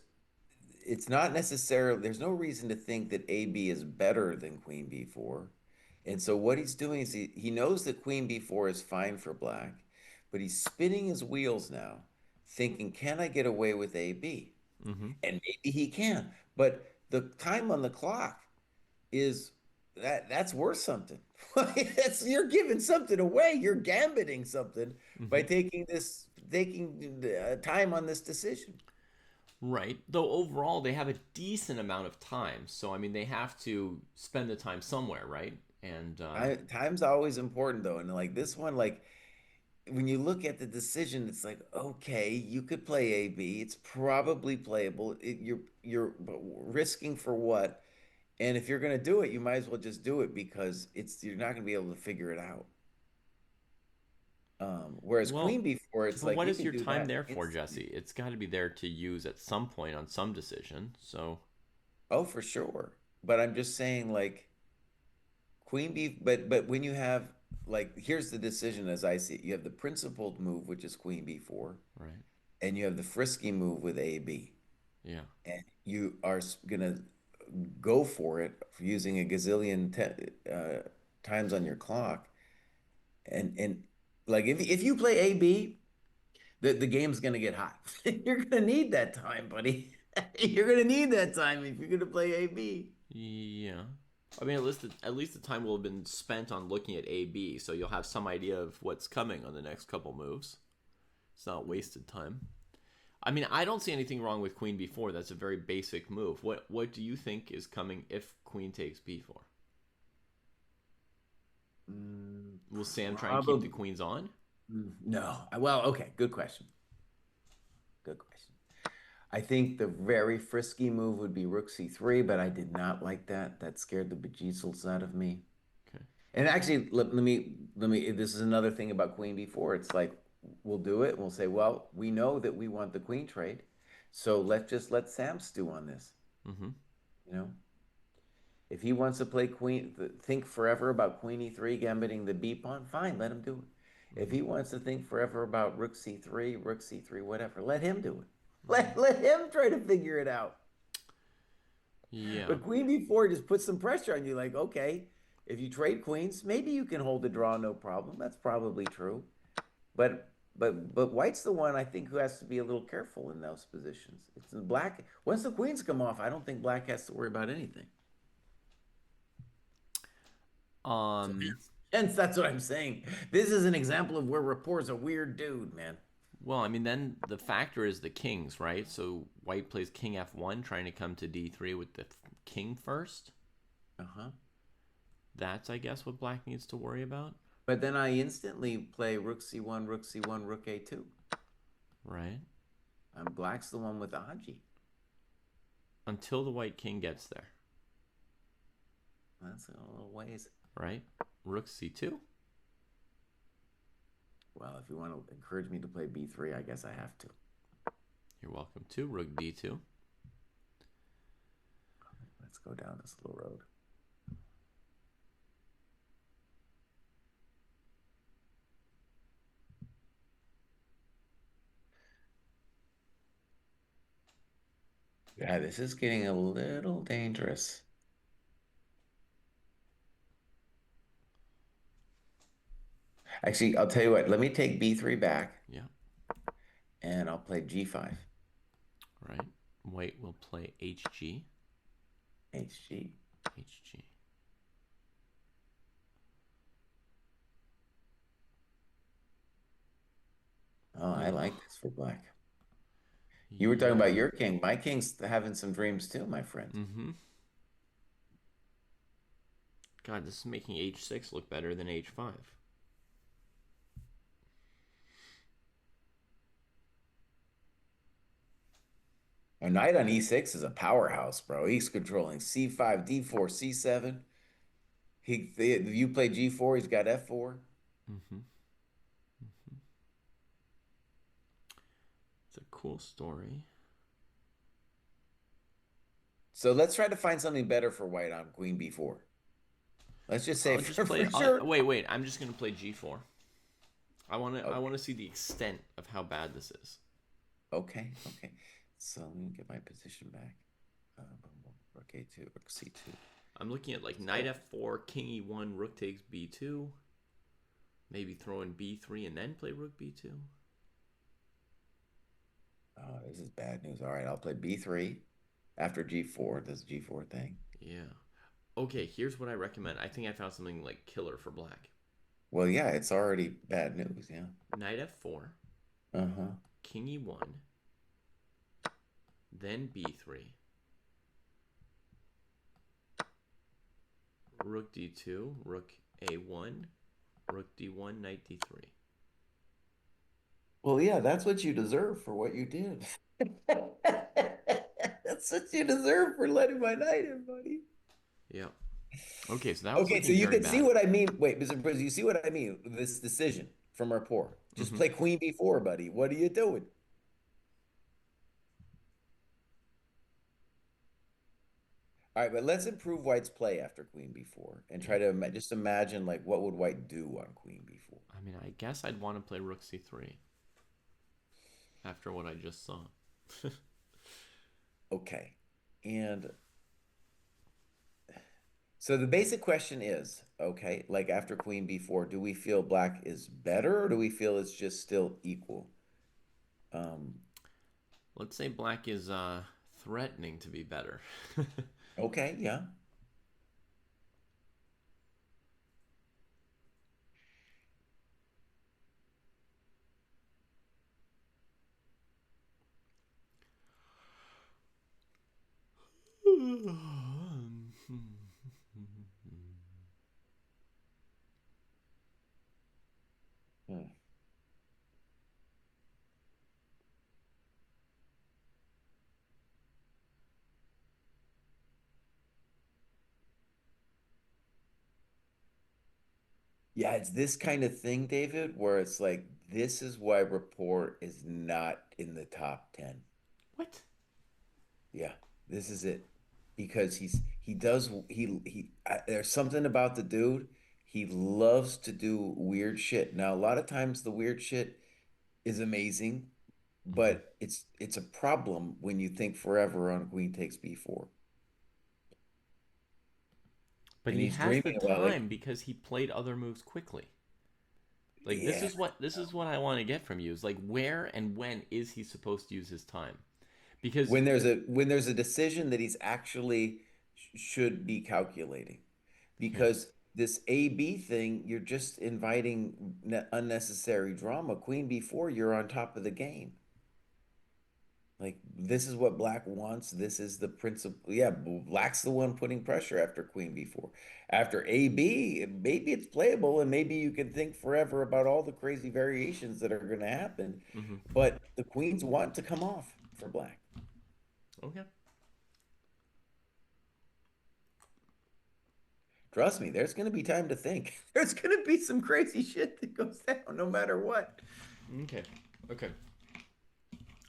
it's not necessarily there's no reason to think that AB is better than Queen B4. And so what he's doing is he knows that Queen B4 is fine for black, but he's spinning his wheels now, thinking, can I get away with AB? mm-hmm. And maybe he can. But the time on the clock is that's worth something. You're giving something away. You're gambiting something by Mm-hmm. taking time on this decision. Right. Though overall, they have a decent amount of time. So, I mean, they have to spend the time somewhere, right? And Time's always important though, and like this one, like when you look at the decision, it's like okay, you could play AB. It's probably playable. You're risking for what? And if you're gonna do it, you might as well just do it because it's you're not gonna be able to figure it out. Whereas well, Queen before, it's but like what you is can your do time that there for, Jesse? instantly. It's got to be there to use at some point on some decision. So, Oh, for sure. But I'm just saying, like Queen B, but when you have like here's the decision as I see it. You have the principled move, which is Queen B4, right. and you have the frisky move with AB. Yeah. And you are gonna go for it for using a gazillion times on your clock. And like if you play AB, the game's gonna get hot. You're gonna need that time, buddy. You're gonna need that time if you're gonna play AB. Yeah. I mean, at least the time will have been spent on looking at AB, so you'll have some idea of what's coming on the next couple moves. It's not wasted time. I mean, I don't see anything wrong with Queen B4. That's a very basic move. What do you think is coming if Queen takes B4? Mm, Will Sam try and keep the Probably. queens on? No. Well, okay. Good question. Good question. I think the very frisky move would be rook c3, but I did not like that. That scared the bejesus out of me. Okay. And actually, let me. This is another thing about queen b4. It's like we'll do it. We'll say, well, we know that we want the queen trade, so let's just let Sam stew on this. Mm-hmm. You know, if he wants to play queen, think forever about queen e3, gambiting the b pawn, fine, let him do it. If Mm-hmm. he wants to think forever about rook c3, whatever, let him do it. Mm-hmm. Let him try to figure it out. Yeah. But queen b4 just puts some pressure on you. Like, okay, if you trade queens, maybe you can hold the draw, no problem. That's probably true. But white's the one I think who has to be a little careful in those positions. It's in black. Once the queens come off, I don't think black has to worry about anything. So Um. hence that's what I'm saying. This is an example of where Rapport's a weird dude, man. Well, I mean, then the factor is the kings, right? So white plays king f1, trying to come to d3 with the king first. Uh-huh. That's, I guess, what black needs to worry about, But then I instantly play rook c1, rook c1, rook a2. right? And black's the one with the Haji. Until the white king gets there, That's a little ways. right? Rook c2. Well, if you want to encourage me to play b3, I guess I have to. You're welcome to. Rook d2. Let's go down this little road. Yeah, this is getting a little dangerous. Actually, I'll tell you what, let me take b3 back Yeah, and I'll play g5, right. White will play hg, hg. hg. Oh, I Ugh. like this for black. You were talking Yeah. about your king. My king's having some dreams too, my friend. Mm-hmm. God, this is making h6 look better than h5. A knight on e6 is a powerhouse, bro. He's controlling c5, d4, c7. You play g4, he's got f4. Mm-hmm. Mm-hmm. It's a cool story. So let's try to find something better for white on queen b4. Let's just say I'll just play. for sure. Wait. I'm just gonna play g4. I want to. I Okay, want to see the extent of how bad this is. okay. So let me get my position back. Rook a2, rook c2. I'm looking at like knight So, f4, king e1, rook takes b2. Maybe throw in b3 and then play rook b2. oh, this is bad news. All right, I'll play b3 after g4, this g4 thing. Yeah. Okay, here's what I recommend. I think I found something like killer for black. Well, yeah, it's already bad news. Yeah. Knight f4, Uh-huh. king e1, then b3, rook d2, rook a1, rook d1, knight d3. Well, yeah, that's what you deserve for what you did. That's what you deserve for letting my knight in, buddy. Yeah. Okay, so that was Okay, so looking you very can see bad. what I mean. Wait, Mr. Prince, you see what I mean? This decision from rapport. Just Mm-hmm. play queen b4, buddy. What are you doing? All right, but let's improve white's play after queen b4 and Yeah. try to just imagine like what would white do on queen b4. I mean, I guess I'd want to play rook c3 after what I just saw. Okay. And so the basic question is, okay, like after queen b4, do we feel black is better or do we feel it's just still equal? Um, Let's say black is threatening to be better. okay, yeah. Hmm. Yeah, it's this kind of thing, David, where it's like, this is why rapport is not in the top 10. What? Yeah, this is it. Because he does there's something about the dude. He loves to do weird shit. Now, a lot of times the weird shit is amazing, Hmm. but it's a problem when you think forever on queen takes b4. But And he he's has the dreaming about like, time because he played other moves quickly. Like yeah, this is what I want to get from you is like where and when is he supposed to use his time? Because when there's a decision that he's actually should be calculating. here, Because this AB thing, you're just inviting unnecessary drama. Queen b4, you're on top of the game. Like this is what black wants. This is the principle. Yeah, black's the one putting pressure after queen b4. After AB, maybe it's playable and maybe you can think forever about all the crazy variations that are going to happen. hmm, But the queens want to come off for black. okay. Trust me, there's going to be time to think. There's going to be some crazy shit that goes down no matter what. Okay. Okay.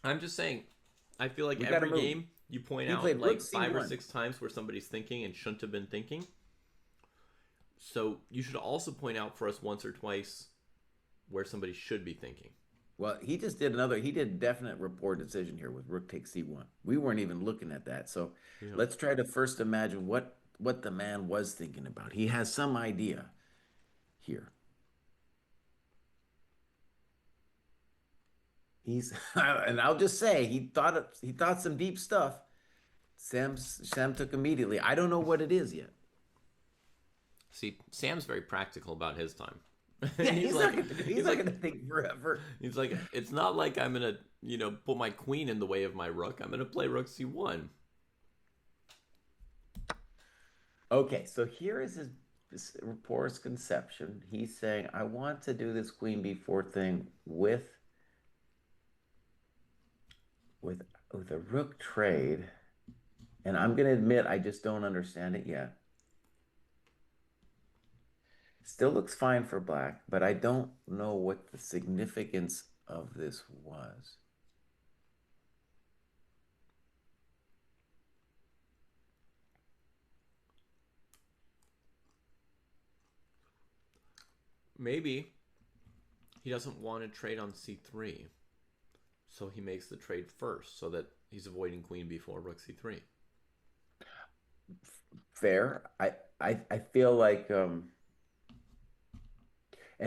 I'm just saying, I feel like We got to every move. game you point He out played rook like five or c1. six times where somebody's thinking and shouldn't have been thinking. So you should also point out for us once or twice where somebody should be thinking. Well, he did a definite report decision here with rook takes c1. We weren't even looking at that. So Yeah. let's try to first imagine what the man was thinking about. He has some idea here. He's and I'll just say he thought some deep stuff. Sam took immediately. I don't know what it is yet. See, Sam's very practical about his time. Yeah, he's like, he's he's not like, gonna think forever. he's like, it's not like I'm gonna, put my queen in the way of my rook. I'm gonna play rook c1. Okay, so here is his rapport's conception. He's saying, I want to do this queen b4 thing with with a rook trade, and I'm going to admit I just don't understand it yet. Still looks fine for black, but I don't know what the significance of this was. Maybe he doesn't want to trade on c3, so he makes the trade first, so that he's avoiding queen b4, rook c3. Fair. I feel like and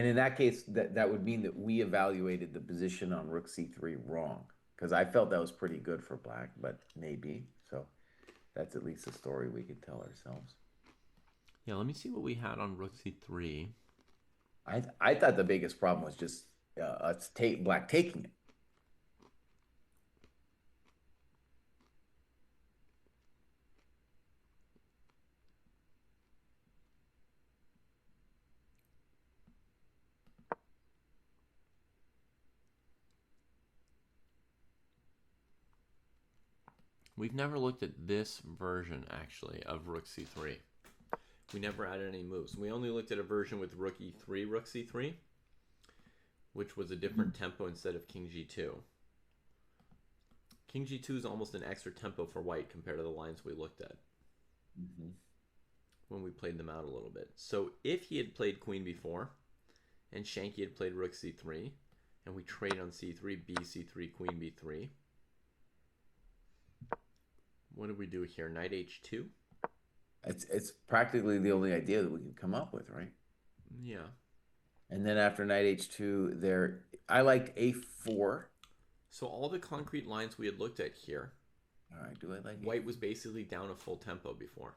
in that case that would mean that we evaluated the position on rook c3 wrong because I felt that was pretty good for black, but maybe. So that's at least a story we could tell ourselves. Yeah, let me see what we had on rook c3. I thought the biggest problem was just us black taking it. We've never looked at this version, actually, of rook c3. We never added any moves. We only looked at a version with rook e3, rook c3, which was a different tempo instead of king g2. King g2 is almost an extra tempo for white compared to the lines we looked at Mm-hmm. when we played them out a little bit. So if he had played queen b4 and Shanky had played rook c3 and we trade on c3, b c3, queen b3, what did we do here? Knight h2? It's practically the only idea that we can come up with, right? Yeah. And then after knight h2, there I liked a4. So all the concrete lines we had looked at here, All right, do I like white a4? was basically down a full tempo before.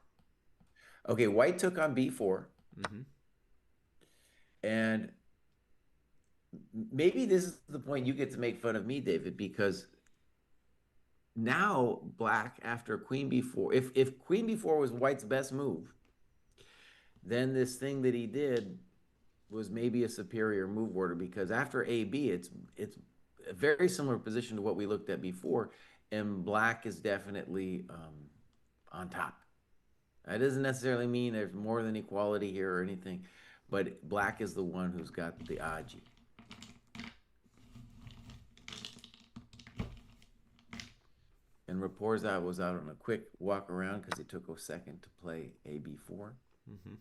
Okay, white took on b4, Mm-hmm. and maybe this is the point you get to make fun of me, David, because now black after queen b4, if queen b4 was white's best move, then this thing that he did was maybe a superior move order because after AB, it's a very similar position to what we looked at before, and black is definitely on top. That doesn't necessarily mean there's more than equality here or anything, but black is the one who's got the aji. And Raposa was out on a quick walk around because it took a second to play AB4. Mm-hmm.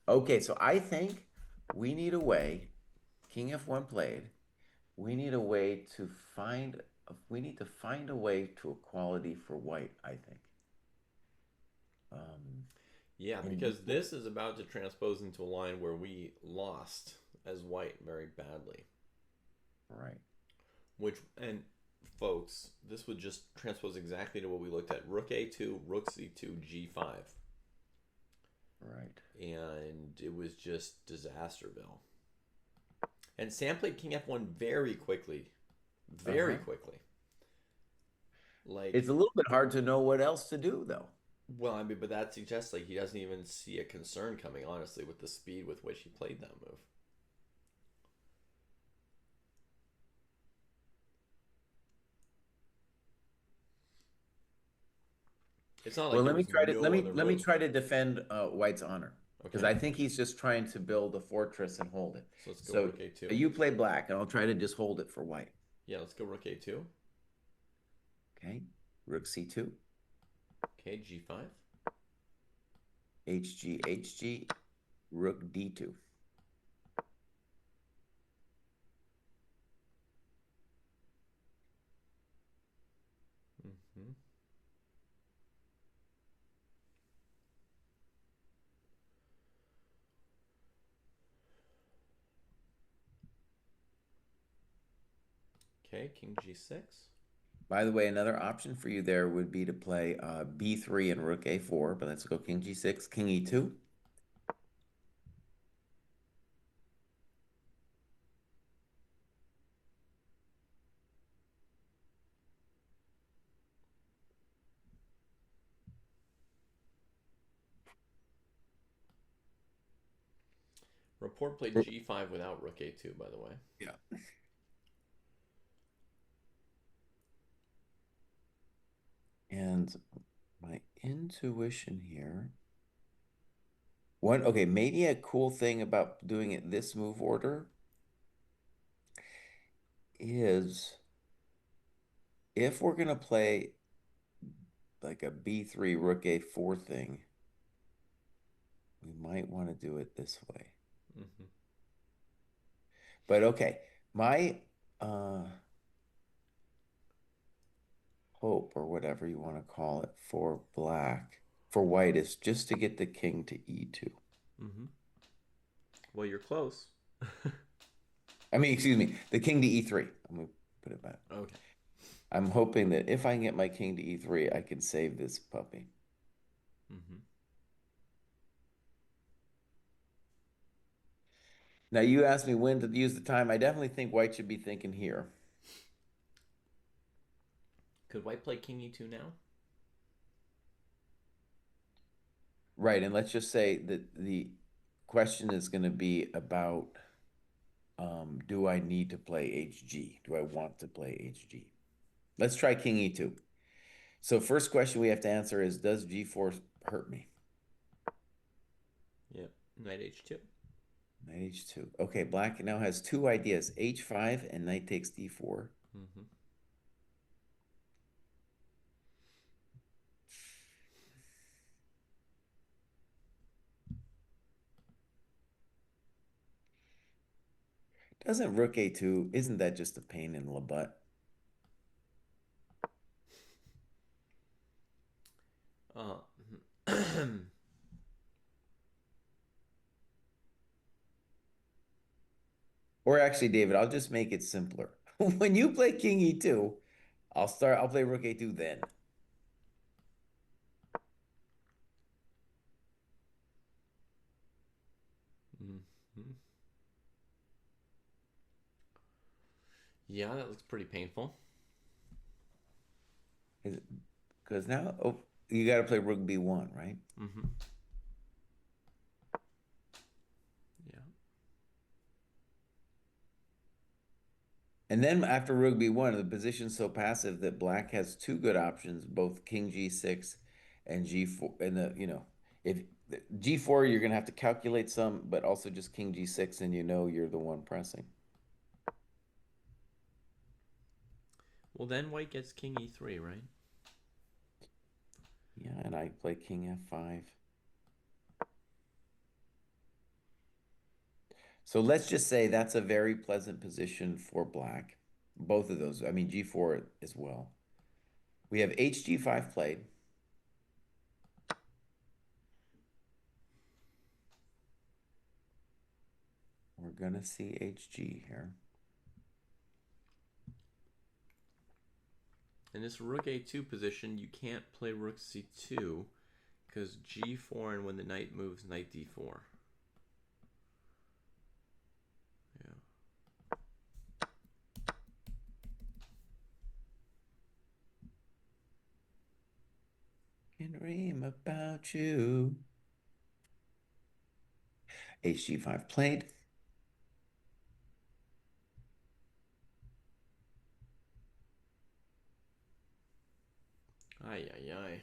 Okay, so I think we need a way, King F1 played, we need a way to find, we need to find a way to equality for white, I think. Um, Yeah, and because this is about to transpose into a line where we lost as white very badly. right, Which, and folks, this would just transpose exactly to what we looked at. Rook A2, Rook C2, G5. right. And it was just disasterville. And Sam played King F1 very quickly. Very Uh-huh. quickly. Like, It's a little bit hard to know what else to do, though. well, I mean, but that suggests like he doesn't even see a concern coming, honestly, with the speed with which he played that move. It's not like Well, there let me was try to no other let me move. try to defend White's honor because Okay, I think he's just trying to build a fortress and hold it. so let's go So Rook A2. you play black, and I'll try to just hold it for White. Yeah, let's go Rook A2. Okay, Rook C2, Okay, G5. HG, Rook D2. Mm-hmm. Okay, King G6. By the way, another option for you there would be to play B3 and Rook A4, but let's go King G6, King E2. Report played G5 without Rook A2, by the way. Yeah. And my intuition here. Okay, maybe a cool thing about doing it this move order is if we're gonna play like a B3 Rook A4 thing, we might want to do it this way. Mm-hmm. But okay, my uh hope or whatever you want to call it for white is just to get the king to E2. Mm-hmm. Well, you're close. I mean, excuse me, the king to E3. I'm gonna put it back. Okay. I'm hoping that if I can get my king to E3, I can save this puppy. Mm-hmm. Now, you asked me when to use the time. I definitely think white should be thinking here. Could white play King E2 now? Right, and let's just say that the question is going to be about do I need to play HG? Do I want to play HG? Let's try King E2. So first question we have to answer is, does G4 hurt me? Yep. Knight H2. Knight H2. Okay, black now has two ideas, H5 and knight takes D4. Mm-hmm. Doesn't Rook A2, isn't that just a pain in the butt? Or actually, David, I'll just make it simpler. When you play King E2, I'll play Rook A2 then. Mm-hmm. Yeah, that looks pretty painful. Because now, oh, you got to play Rook B1, right? Mm-hmm. Yeah. And then after Rook B1, the position's so passive that black has two good options, both King G6 and G4 and if G4 you're gonna have to calculate some, but also just King G6 and you're the one pressing. Well, then white gets king e3, right? Yeah, and I play King F5. So let's just say that's a very pleasant position for black. Both of those, I mean G4 as well. We have HG5 played. We're gonna see HG here. In this rook a2 position, you can't play rook c2 because g4, and when the knight moves, knight d4. Yeah. Can dream about you. HG5 played. Ay, ay, ay.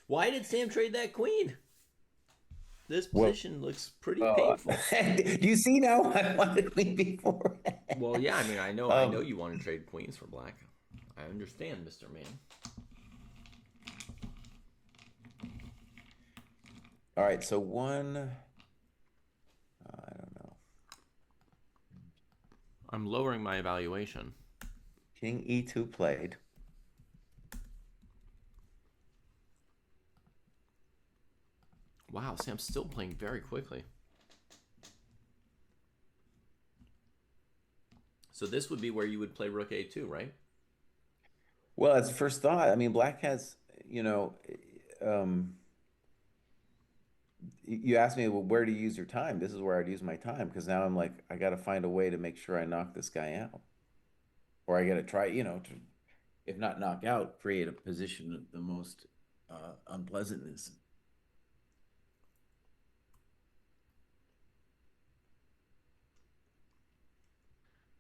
Why did Sam trade that queen? This Well, position looks pretty painful. do you see now? I wanted queen before. Well, yeah, I mean, I know Um, you want to trade queens for black. I understand, Mr. Man. all right, so I don't know. I'm lowering my evaluation. King E2 played. Wow, Sam's still playing very quickly. So this would be where you would play rook a2, right? Well, as a first thought, I mean, black has, you know, um, you asked me, well, where to use your time? This is where I'd use my time because now I'm like, I got to find a way to make sure I knock this guy out. Or I got to try, to, if not knock out, create a position of the most unpleasantness.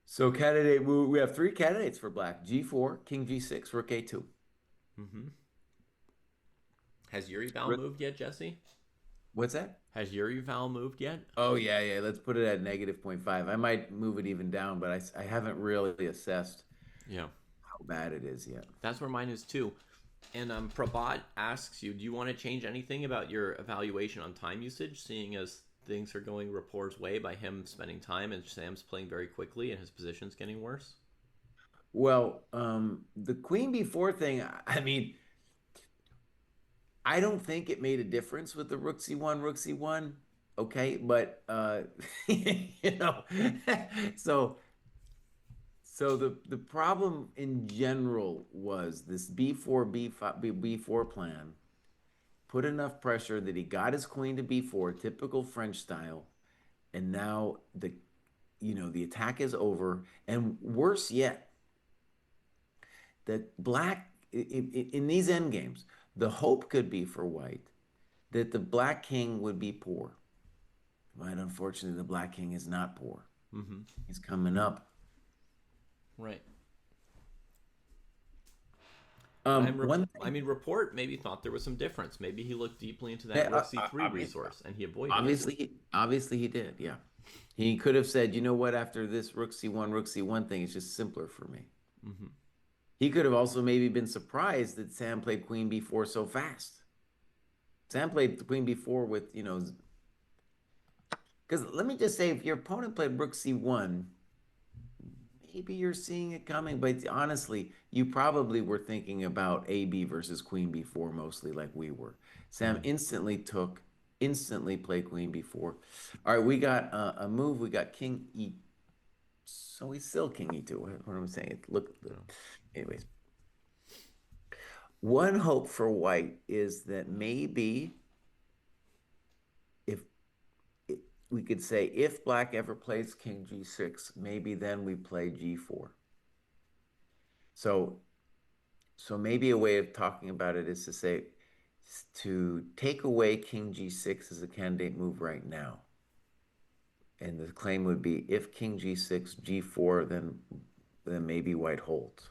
So we have three candidates for black: G4, King G6, Rook A2. Mm-hmm. Has Yuri Val Rook- moved yet, Jesse? What's that? Has Yuri Val moved yet? Oh yeah, yeah. Let's put it at negative -0.5. I might move it even down, but I haven't really assessed Yeah. how bad it is yet. That's where mine is too. And Prabhat asks you, do you want to change anything about your evaluation on time usage, seeing as things are going Rapport's way by him spending time and Sam's playing very quickly and his position's getting worse? Well, the Queen B4 thing, I mean, I don't think it made a difference with the Rook C1, Rook C1. Okay, but you know, so the problem in general was this B4 B5 B4 plan put enough pressure that he got his queen to B4, typical French style, and now the attack is over. And worse yet, that black in these end games, the hope could be for white that the black king would be poor. But unfortunately, the black king is not poor. Mm-hmm. He's coming up. Right. One I thing, mean, Rapport maybe thought there was some difference. Maybe he looked deeply into that Rook C3 resource and he avoided it. obviously he did. Yeah, he could have said, you know what? After this Rook C1 thing, it's just simpler for me. Mm-hmm. He could have also maybe been surprised that Sam played Queen B4 so fast. Sam played the Queen B4 with, because let me just say, if your opponent played Rook C1, maybe you're seeing it coming, but honestly, you probably were thinking about AB versus Queen B4 mostly like we were. Sam instantly played Queen B4. All right, we got a move. We got King E. So he's still King E2. What am I saying? Look, Yeah. anyways. One hope for white is that maybe if we could say if black ever plays King G6, maybe then we play G4. So maybe a way of talking about it is to say to take away King G6 as a candidate move right now. And the claim would be if King G6, G4, then maybe white holds.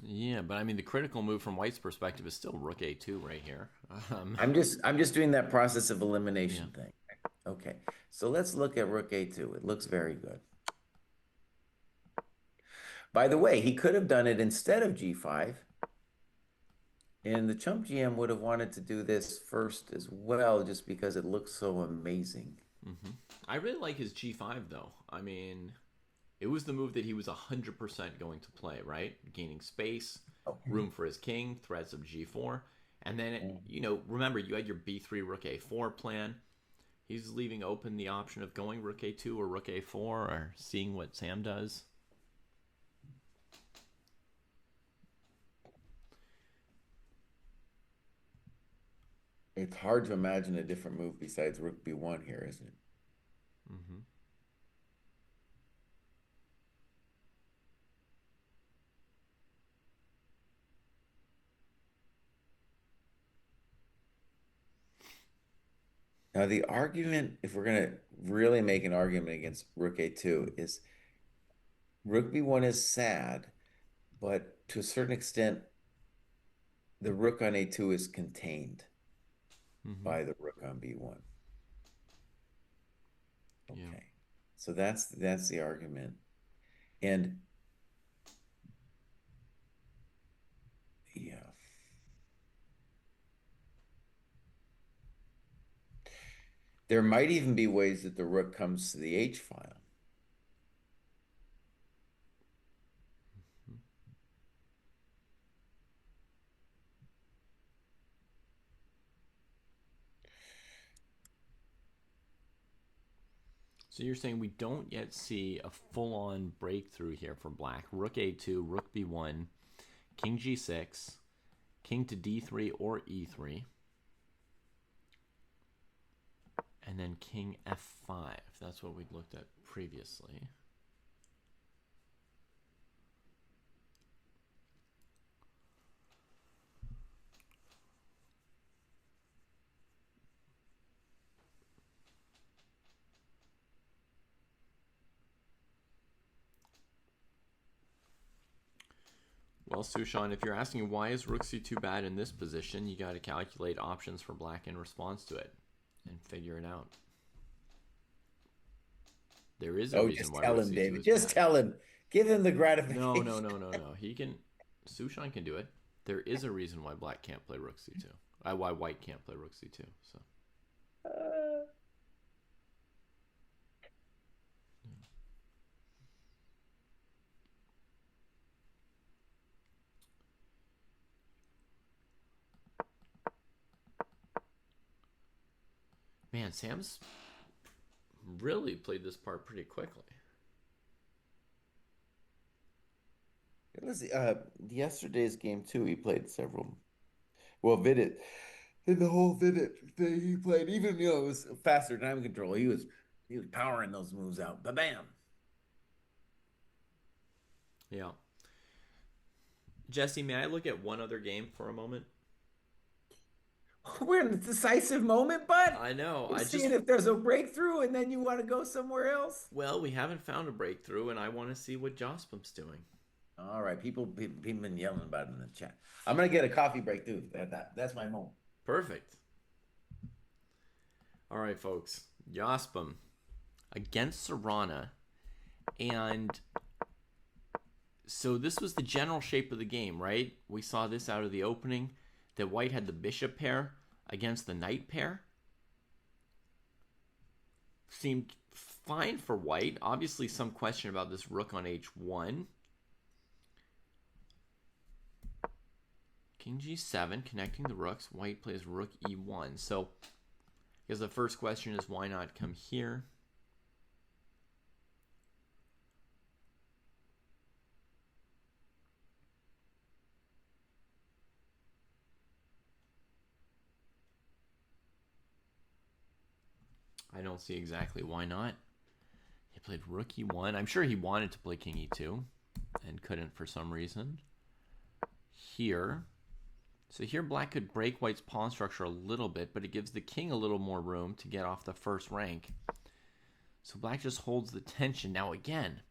Yeah, but I mean, the critical move from White's perspective is still Rook A2 right here. Um, I'm just doing that process of yeah. elimination thing. Okay, so let's look at Rook A2. It looks very good. By the way, he could have done it instead of G5, and the chump GM would have wanted to do this first as well, just because it looks so amazing. I really like his G5 though. I mean, it was the move that he was 100% going to play, right? Gaining space, Okay. room for his king, threats of G4. And then, remember, you had your B3 Rook A4 plan. He's leaving open the option of going Rook A2 or Rook A4 or seeing what Sam does. It's hard to imagine a different move besides Rook B1 here, isn't it? Mm-hmm. Now, the argument, if we're going to really make an argument against Rook A2, is Rook B1 is sad, but to a certain extent, the Rook on A2 is contained Mm-hmm. by the Rook on B1. Yeah. Okay. So that's the argument. And yeah. There might even be ways that the Rook comes to the H file. So you're saying we don't yet see a full-on breakthrough here for Black. Rook A2, Rook B1, King G6, King to D3 or E3, and then King F5. That's what we looked at previously. Well, Sushan, if you're asking why is Rook C2 bad in this position, you got to calculate options for Black in response to it and figure it out. There is a Oh, reason just why tell Rook him, C2 David. is Just bad. tell him. Give him the No, no, gratification. no, no, no. He can. Sushan can do it. There is a reason why Black can't play Rook C2. Why White can't play Rook C2. So. Man, Sam's really played this part pretty quickly. Let's see, yesterday's game too, he played several. Well, Vidit, in the whole Vidit thing he played, even it was faster time control. He was powering those moves out. Ba bam. Yeah. Jesse, may I look at one other game for a moment? We're in a decisive moment, bud. I know. We're seeing if there's a breakthrough, and then you want to go somewhere else. Well, we haven't found a breakthrough, and I want to see what Jospum's doing. All right, people been yelling about it in the chat. I'm gonna get a coffee break too. That's my moment. Perfect. All right, folks. Jospum against Serrana. And so this was the general shape of the game, right? We saw this out of the opening, that White had the bishop pair against the knight pair. Seemed fine for White. Obviously, some question about this rook on h1. King g7, connecting the rooks. White plays rook e1. So, I guess the first question is why not come here? I don't see exactly why not. He played rook e1. I'm sure he wanted to play king e2 and couldn't for some reason. Here. So here Black could break White's pawn structure a little bit, but it gives the king a little more room to get off the first rank. So Black just holds the tension. Now again,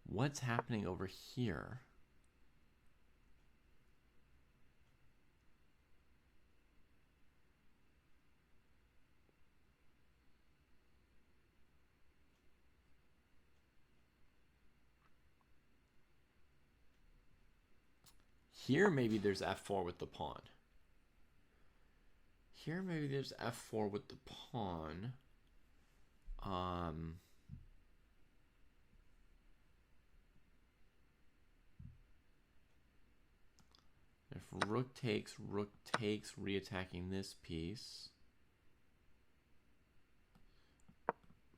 what's happening over here? here maybe there's f4 with the pawn. Here maybe there's f4 with the pawn. If rook takes, reattacking this piece.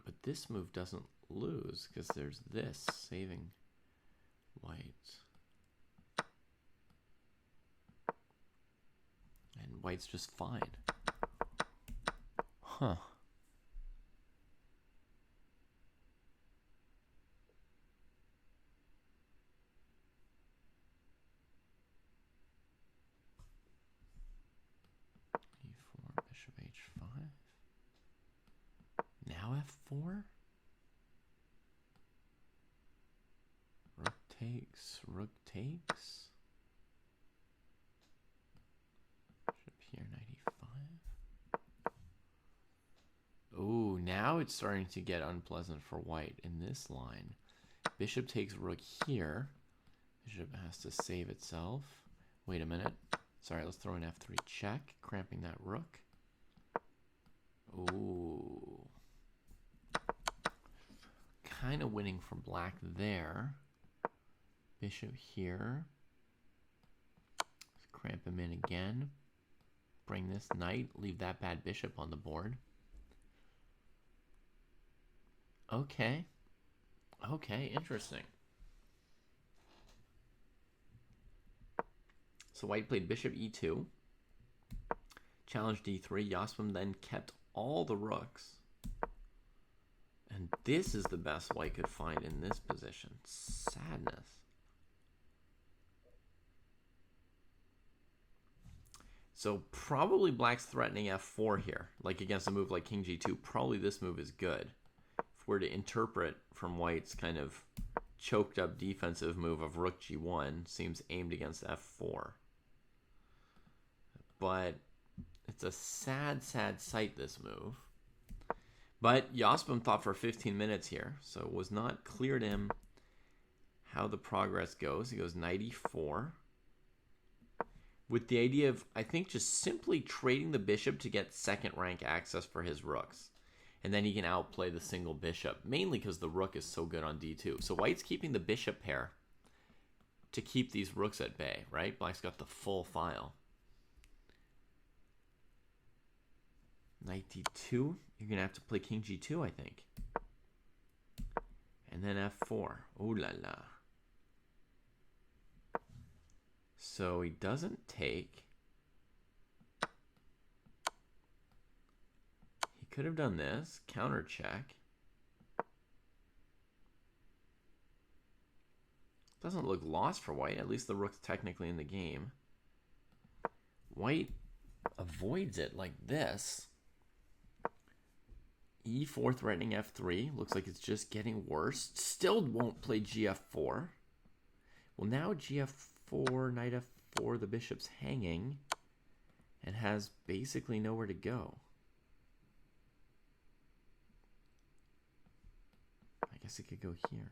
But this move doesn't lose because there's this saving white. And white's just fine. Huh. E4, bishop h5. Now f4? Rook takes, rook takes. Bishop here, knight e5. Oh, now it's starting to get unpleasant for white in this line. Bishop takes rook here. Bishop has to save itself. Wait a minute. Sorry, let's throw an f3 check, cramping that rook. Ooh. Kind of winning for black there. Bishop here. Let's cramp him in again. Bring this knight. Leave that bad bishop on the board. Okay. Okay, interesting. So white played bishop e2. Challenged d3. Yaspam then kept all the rooks. And this is the best white could find in this position. Sadness. So probably black's threatening f4 here. Like against a move like king g2. Probably this move is good. If we're to interpret from white's kind of choked up defensive move of rook g1, seems aimed against f4. But it's a sad, sad sight, this move. But Yaspam thought for 15 minutes here, so it was not clear to him how the progress goes. He goes knight e4. With the idea of, I think, just simply trading the bishop to get second rank access for his rooks. And then he can outplay the single bishop, mainly because the rook is so good on d2. So white's keeping the bishop pair to keep these rooks at bay, right? Black's got the full file. Knight d2. You're going to have to play king g2, I think. And then f4. Ooh la la. So he doesn't take. He could have done this. Counter check. Doesn't look lost for white. At least the rook's technically in the game. White avoids it like this. E4 threatening f3. Looks like it's just getting worse. Still won't play gf4. Well, now gf4, knight f4, the bishop's hanging and has basically nowhere to go. I guess it could go here.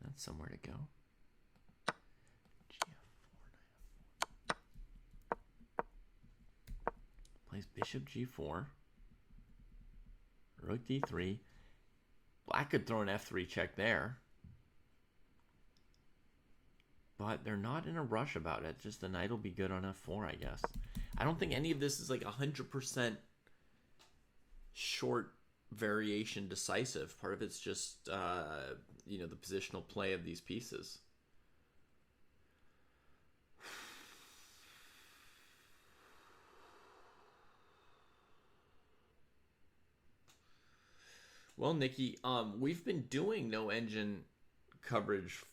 That's somewhere to go. Plays bishop g4, rook d3. Black could throw an f3 check there, but they're not in a rush about it. Just the knight will be good on f4, I guess. I don't think any of this is like 100% short variation decisive. Part of it's just you know, the positional play of these pieces. Well, Nikki, we've been doing no engine coverage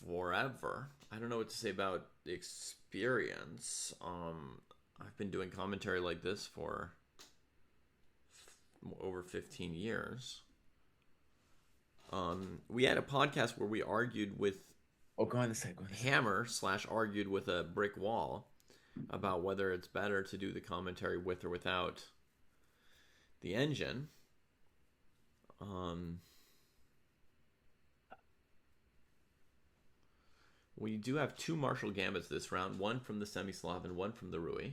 forever. I don't know what to say about the experience. I've been doing commentary like this for over 15 years. We had a podcast where we argued with go on a second. Hammer / argued with a brick wall about whether it's better to do the commentary with or without the engine. We do have two Marshall Gambits this round, one from the Semi-Slav and one from the Rui.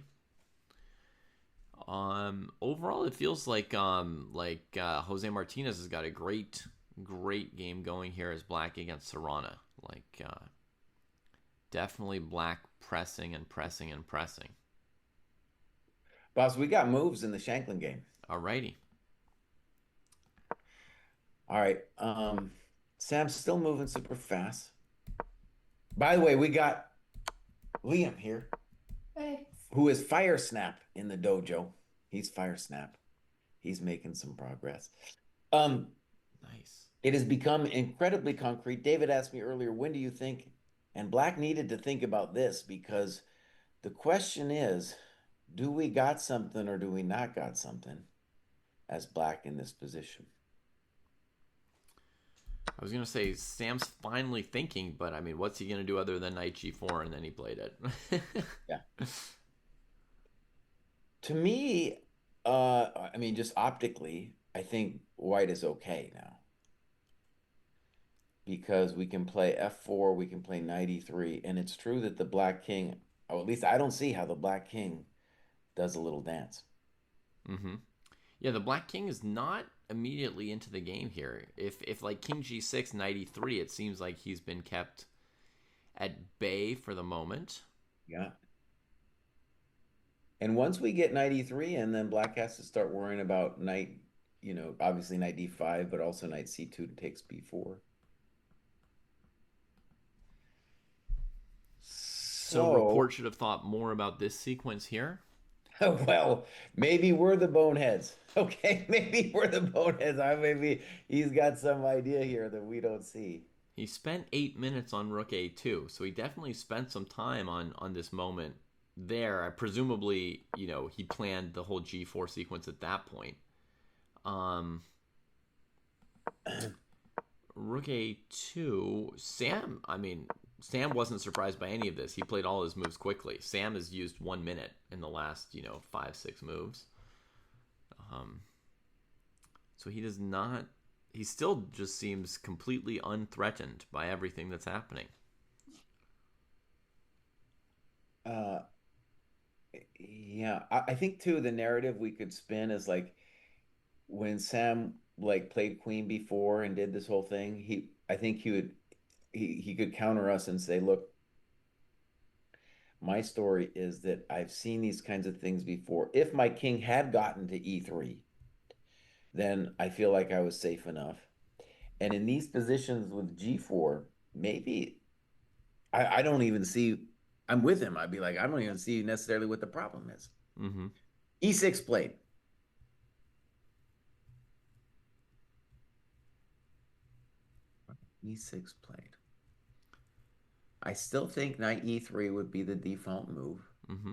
Overall, it feels like Jose Martinez has got a great game going here as Black against Serrana. Definitely Black pressing and pressing and pressing. Boss, we got moves in the Shanklin game. Alrighty. All right. Sam's still moving super fast. By the way, we got Liam here, who is Fire Snap in the dojo. He's Fire Snap. He's making some progress. Nice. It has become incredibly concrete. David asked me earlier, when do you think? And Black needed to think about this because the question is, do we got something or do we not got something as Black in this position? I was going to say Sam's finally thinking, but I mean, what's he going to do other than knight g4? And then he played it. Yeah. To me, I mean, just optically, I think white is okay now because we can play f4, we can play knight e3, and it's true that the black king, or at least I don't see how the black king does a little dance. Mm-hmm. Yeah, the Black King is not immediately into the game here. If like King G6, Knight E3, it seems like he's been kept at bay for the moment. Yeah. And once we get knight e3, and then Black has to start worrying about knight, obviously knight d5, but also knight c2 takes b4. So report should have thought more about this sequence here. Well, maybe we're the boneheads. Okay, maybe we're the boneheads. Maybe he's got some idea here that we don't see. He spent 8 minutes on Rook A2, so he definitely spent some time on this moment there. Presumably, he planned the whole G4 sequence at that point. Rook A2, Sam wasn't surprised by any of this. He played all his moves quickly. Sam has used 1 minute in the last, 5-6 moves. So he does not. He still just seems completely unthreatened by everything that's happening. Yeah, I think too the narrative we could spin is like when Sam played Queen before and did this whole thing. I think he could counter us and say, look, my story is that I've seen these kinds of things before. If my king had gotten to e3, then I feel like I was safe enough. And in these positions with g4, maybe I don't even see, I'm with him. I'd be like, I don't even see necessarily what the problem is. Mm-hmm. E6 played. E6 played. I still think knight e3 would be the default move. Mm-hmm.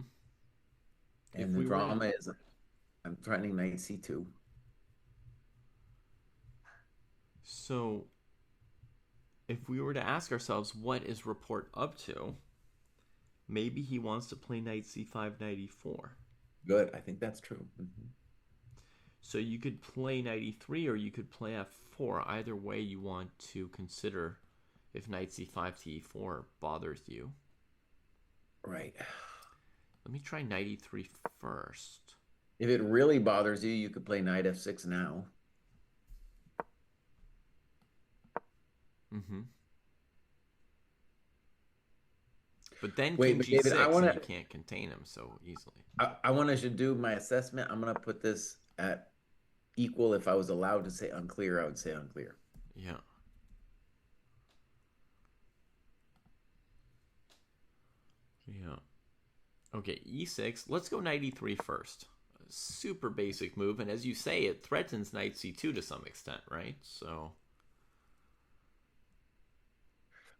And the drama is I'm threatening knight c2. So if we were to ask ourselves what is report up to, maybe he wants to play knight c5, knight e4. Good. I think that's true. Mm-hmm. So you could play knight e3 or you could play f4. Either way you want to consider if knight c5 to e4 bothers you. Right. Let me try knight e3 first. If it really bothers you, you could play knight f6 now. Mm-hmm. But then Wait, King G6, David, you can't contain him so easily. I want to do my assessment. I'm going to put this at equal. If I was allowed to say unclear, I would say unclear. Yeah. Yeah. Okay, e6. Let's go knight e3 first. A super basic move, and as you say, it threatens knight c2 to some extent, right? So.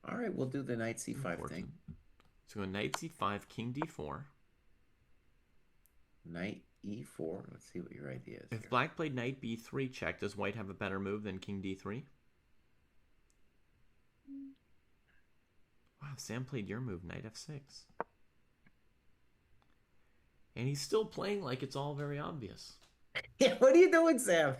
All right, we'll do the knight c5 thing. So go knight c5, king d4. Knight e4. Let's see what your idea is. If here. Black played knight b3 check, does white have a better move than king d3? Wow, Sam played your move, knight f6. And he's still playing like it's all very obvious. Yeah, what are you doing, Sam?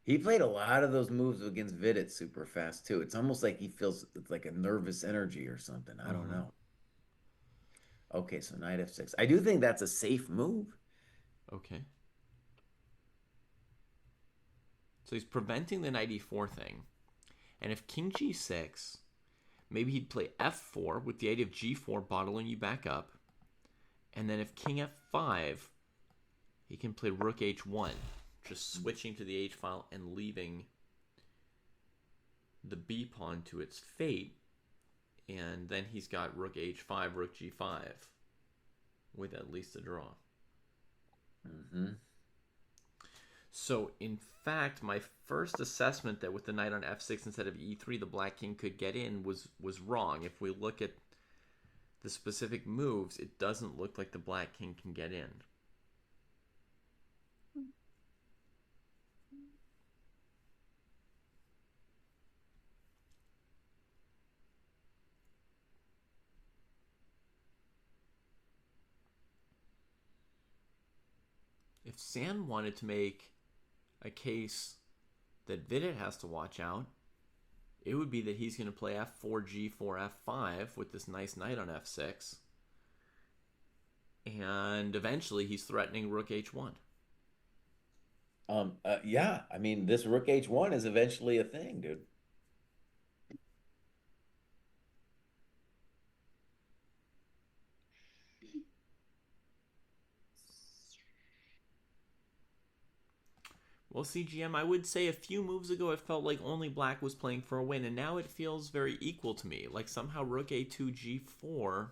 He played a lot of those moves against Vidit super fast too. It's almost like he feels it's like a nervous energy or something. I don't Uh-huh. know. Okay, so knight f6. I do think that's a safe move. Okay. So he's preventing the knight e4 thing. And if king g6, maybe he'd play f4 with the idea of g4 bottling you back up. And then if king f5, he can play rook h1, just switching to the h file and leaving the b pawn to its fate. And then he's got rook h5, rook g5 with at least a draw. Mm-hmm. So, in fact, my first assessment that with the knight on f6 instead of e3, the black king could get in was wrong. If we look at the specific moves, it doesn't look like the black king can get in. If Sam wanted to make a case that Vidit has to watch out, it would be that he's going to play f4, g4, f5 with this nice knight on f6. And eventually he's threatening rook h1. Yeah, I mean, this rook h1 is eventually a thing, dude. Well, CGM, I would say a few moves ago it felt like only black was playing for a win, and now it feels very equal to me. Like somehow rook a2, g4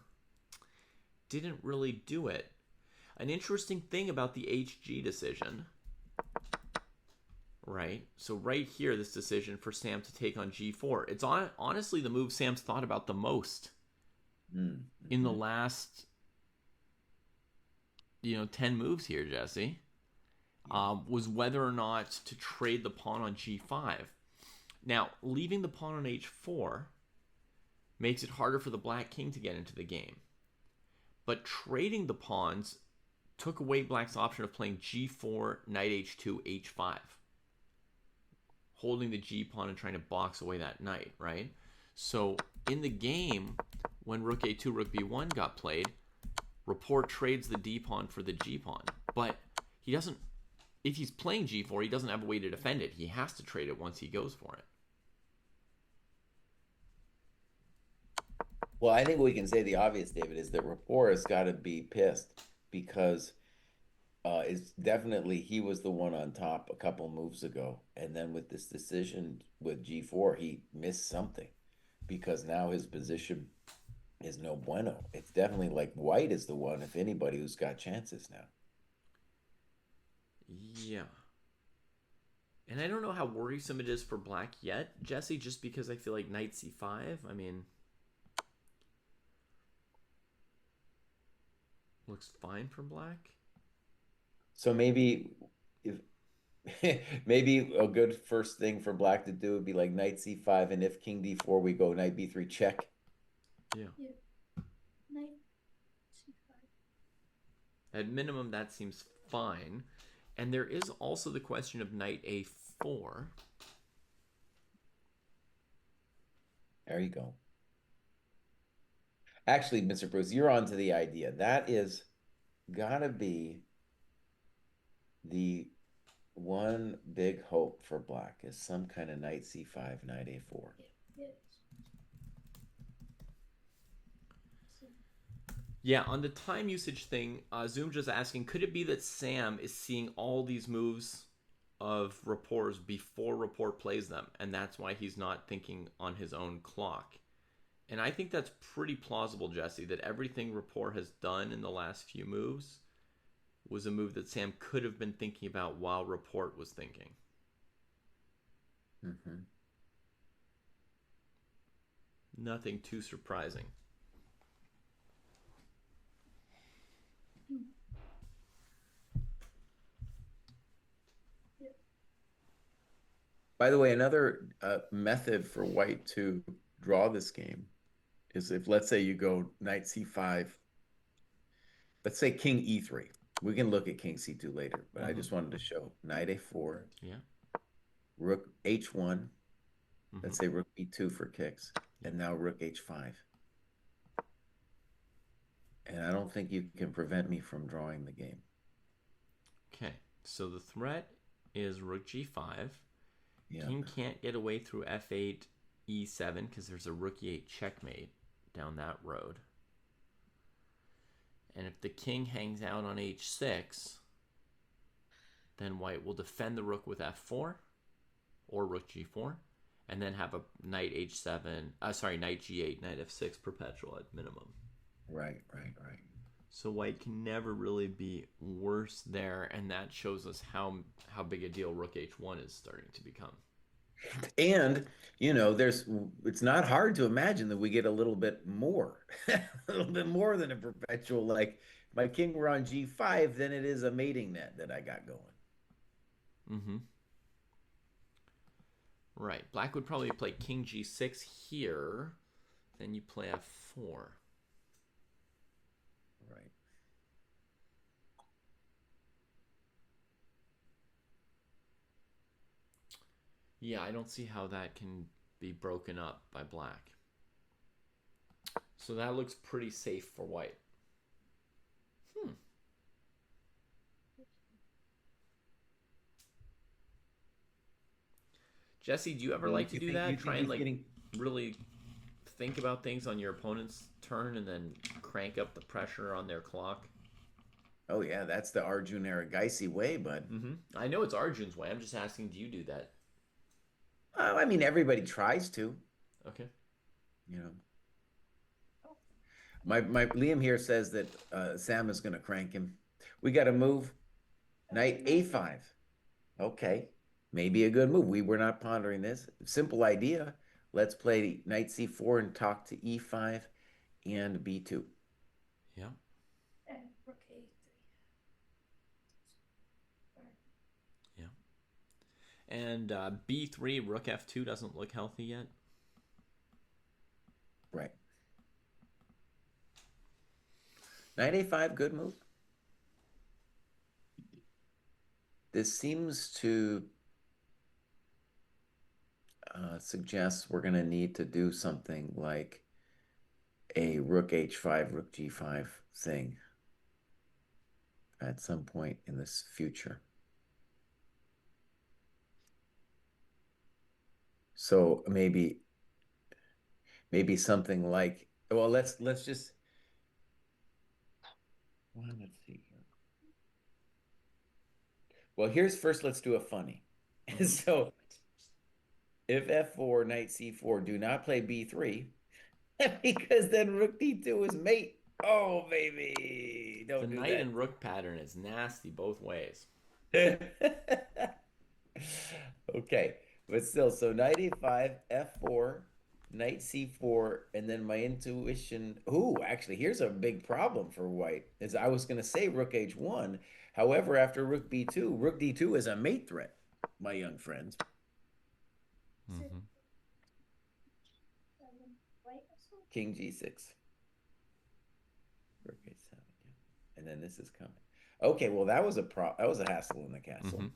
didn't really do it. An interesting thing about the HG decision, right? So right here, this decision for Sam to take on g4, it's honestly the move Sam's thought about the most in the Mm-hmm. last 10 moves here, Jesse. Yeah. Was whether or not to trade the pawn on g5. Now, leaving the pawn on h4 makes it harder for the black king to get into the game. But trading the pawns took away black's option of playing g4, knight h2, h5, holding the g pawn and trying to box away that knight, right? So in the game, when rook a2, rook b1 got played, Rapport trades the d pawn for the g pawn, but he doesn't. If he's playing g4, he doesn't have a way to defend it. He has to trade it once he goes for it. Well, I think we can say the obvious, David, is that Rapport has got to be pissed because it's definitely he was the one on top a couple moves ago, and then with this decision with G4, he missed something because now his position is no bueno. It's definitely like White is the one, if anybody, who's got chances now. Yeah. And I don't know how worrisome it is for black yet, Jesse, just because I feel like knight c5, I mean, looks fine for black. So maybe if maybe a good first thing for Black to do would be like Knight C5, and if King D4, we go Knight B3 check. Yeah. Yeah. Knight c5. At minimum, that seems fine. And there is also the question of knight a4. There you go. Actually, Mr. Bruce, you're on to the idea. That is gotta be the one big hope for Black is some kind of Knight C5, Knight A4. Yes. Yeah, on the time usage thing, Zoom just asking, could it be that Sam is seeing all these moves of Rapport's before Rapport plays them, and that's why he's not thinking on his own clock? And I think that's pretty plausible, Jesse, that everything Rapport has done in the last few moves was a move that Sam could have been thinking about while Rapport was thinking. Mm-hmm. Nothing too surprising. By the way, another method for White to draw this game is if, let's say, you go Knight C5, let's say King E3. We can look at King C2 later, but I just wanted to show Knight A4, Yeah. rook h1. Mm-hmm. Let's say rook b2 for kicks. And now rook h5. And I don't think you can prevent me from drawing the game. Okay, so the threat is rook g5. Yeah. King can't get away through f8, e7 because there's a rook e8 checkmate down that road. And if the king hangs out on h6, then white will defend the rook with f4 or rook g4, and then have a knight h7, knight g8, knight f6 perpetual at minimum. Right. So white can never really be worse there, and that shows us how big a deal rook h1 is starting to become. And, it's not hard to imagine that we get a little bit more, a little bit more than a perpetual. Like, if my king were on g5, then it is a mating net that I got going. Mm-hmm. Right. Black would probably play king g6 here. Then you play f4. Right. Yeah, I don't see how that can be broken up by black. So that looks pretty safe for white. Jesse, do you ever like to do that? Try and really think about things on your opponent's turn and then crank up the pressure on their clock? Oh, yeah, that's the Arjun Erigaisi way, bud. Mm-hmm. I know it's Arjun's way. I'm just asking, do you do that? I mean, everybody tries to. Okay. My Liam here says that Sam is going to crank him. We got to move. Knight a5. Okay, maybe a good move. We were not pondering this. Simple idea. Let's play knight c4 and talk to e5 and b2. Yeah. And rook a3. Yeah. And b3, rook f2 doesn't look healthy yet. Right. Knight a5, good move. This seems to suggest we're going to need to do something like a rook h5, rook g5 thing at some point in this future. So maybe something like, well, let's just, well, let's see here. Well, let's do a funny. So if f4, knight c4, do not play b3, because then rook d2 is mate. Oh, baby. Don't do the that. knight and rook pattern is nasty both ways. Okay, but still, so knight a5, f4, knight c4, and then my intuition. Ooh, actually, here's a big problem for white. Is I was going to say rook h1. However, after rook b2, rook d2 is a mate threat, my young friends. Mm-hmm. King g6. Rook h7, yeah. And then this is coming. Okay, well, that was a hassle in the castle. Mm-hmm.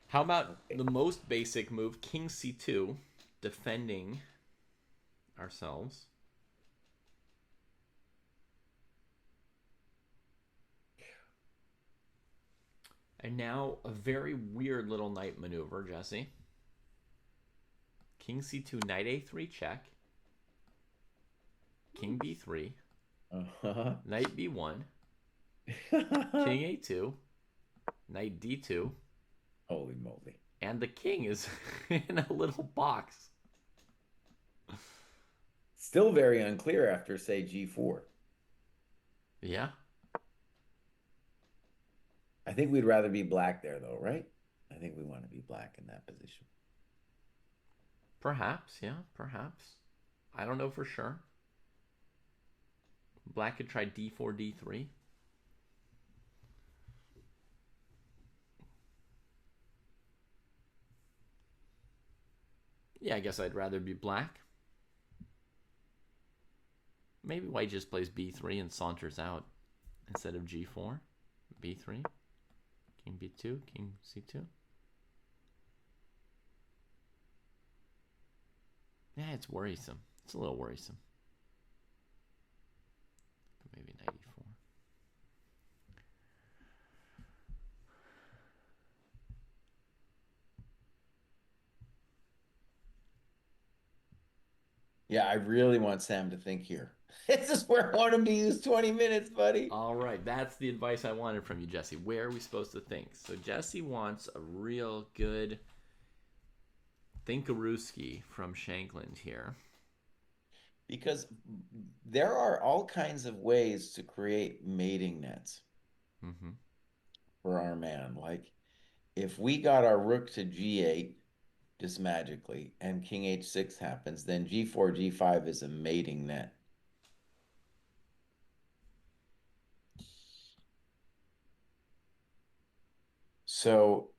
How about the most basic move, king c2, defending ourselves? And now a very weird little knight maneuver, Jesse. King c2, knight a3 check. King b3. Knight b1. King a2. Knight d2. Holy moly. And the king is in a little box. Still very unclear after, say, g4. Yeah. I think we'd rather be black there, though, right? I think we want to be black in that position. Perhaps, yeah, perhaps. I don't know for sure. Black could try d4, d3. Yeah, I guess I'd rather be black. Maybe white just plays b3 and saunters out instead of g4. b3. King b2, king c2. Yeah, it's worrisome. It's a little worrisome. Maybe knight e4. Yeah, I really want Sam to think here. This is where I want him to use 20 minutes, buddy. All right, that's the advice I wanted from you, Jesse. Where are we supposed to think? So Jesse wants a real good Thinkarooski from Shankland here. Because there are all kinds of ways to create mating nets Mm-hmm. for our man. Like if we got our rook to g8 just magically and king h6 happens, then g4, g5 is a mating net. So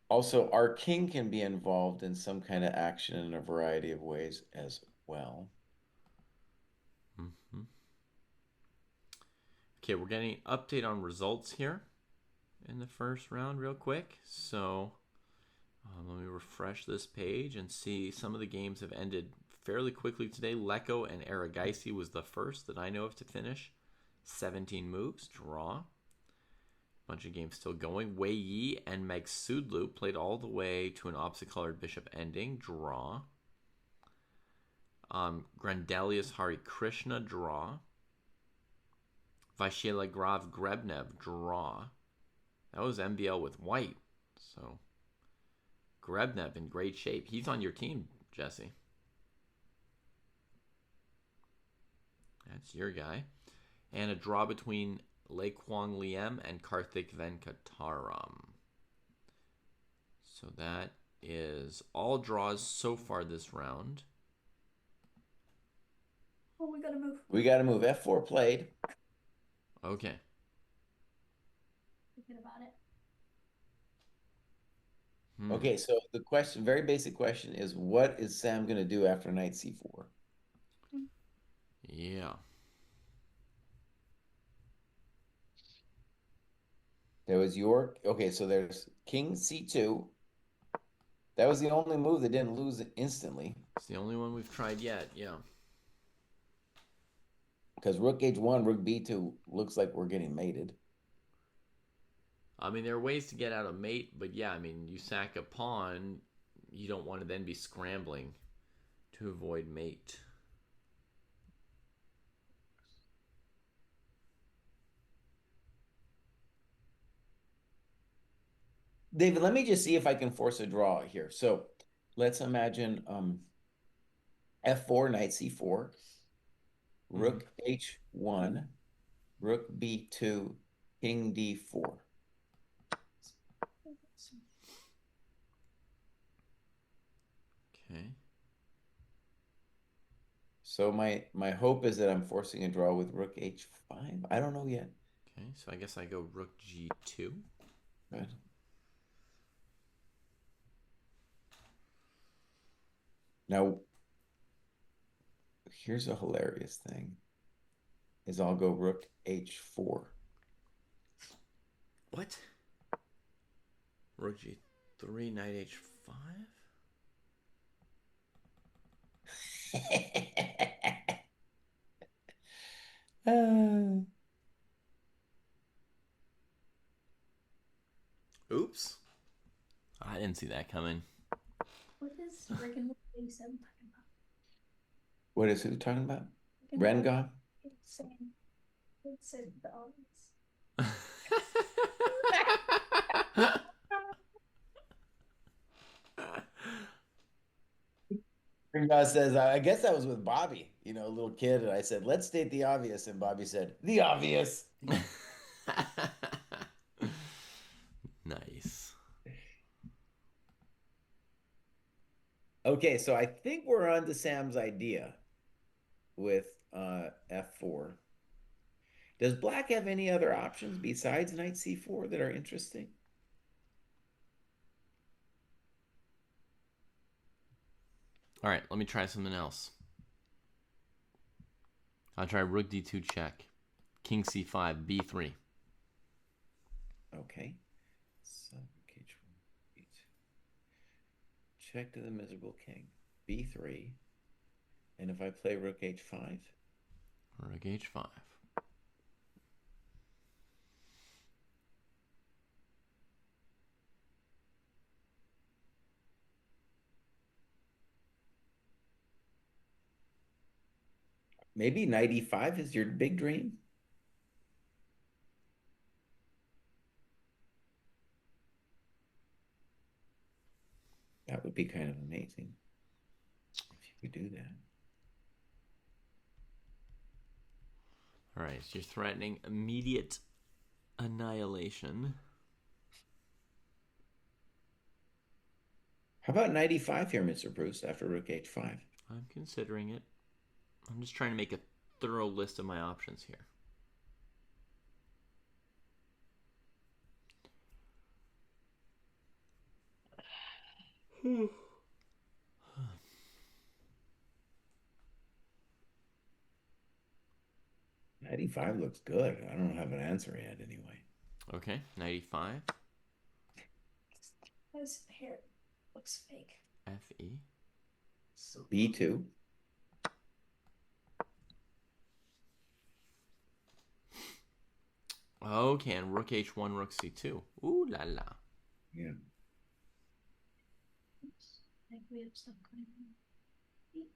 also our king can be involved in some kind of action in a variety of ways as well. Mm-hmm. Okay, we're getting an update on results here in the first round real quick. So let me refresh this page and see some of the games have ended fairly quickly today. Lecco and Aragaisi was the first that I know of to finish. 17 moves, draw. Bunch of games still going. Wei Yi and Meg Sudlu played all the way to an opposite colored bishop ending, draw. Grandelius Hari Krishna, draw. Vaishela Grav Grebnev, draw. That was MBL with white. So Grebnev in great shape. He's on your team, Jesse. That's your guy. And a draw between Lei Kwang Liem and Karthik Venkataram. So that is all draws so far this round. Oh, we gotta move. We got to move. F4 played. Okay. Thinking about it. Okay, so the question, very basic question is what is Sam going to do after knight c4? Yeah. There was your, okay, so there's king c2. That was the only move that didn't lose it instantly. It's the only one we've tried yet, yeah. Because rook h1, rook b2 looks like we're getting mated. I mean, there are ways to get out of mate, but yeah, I mean, you sack a pawn, you don't want to then be scrambling to avoid mate. David, let me just see if I can force a draw here. So let's imagine f4, knight c4, rook h1, rook b2, king d4. Okay. So my hope is that I'm forcing a draw with rook h5. I don't know yet. Okay, so I guess I go rook g2. Good. Now, here's a hilarious thing, is I'll go rook h4. What? Rook g3, knight h5? Oops. I didn't see that coming. What is Rick 87 talking about? What is who talking about? Rick and Renga? It's saying it's the obvious. Renga says, I guess that was with Bobby, a little kid, and I said, let's state the obvious, and Bobby said, the obvious. Nice. Okay, so I think we're on to Sam's idea with f4. Does black have any other options besides knight c4 that are interesting? All right, let me try something else. I'll try rook d2 check. King c5, b3. Okay. So h1, b2. Check to the miserable king. b3. And if I play rook h5? Rook h5. Maybe knight e5 is your big dream? That would be kind of amazing if you could do that. All right, so you're threatening immediate annihilation. How about knight e5 here, Mr. Pruess, after rook h5? I'm considering it. I'm just trying to make a thorough list of my options here. Knight e5 looks good. I don't have an answer yet anyway. Okay, knight e5. His hair looks fake. Fe. b2. Okay, and rook h1, rook c2. Ooh la la. Yeah. I think we have stuff going on.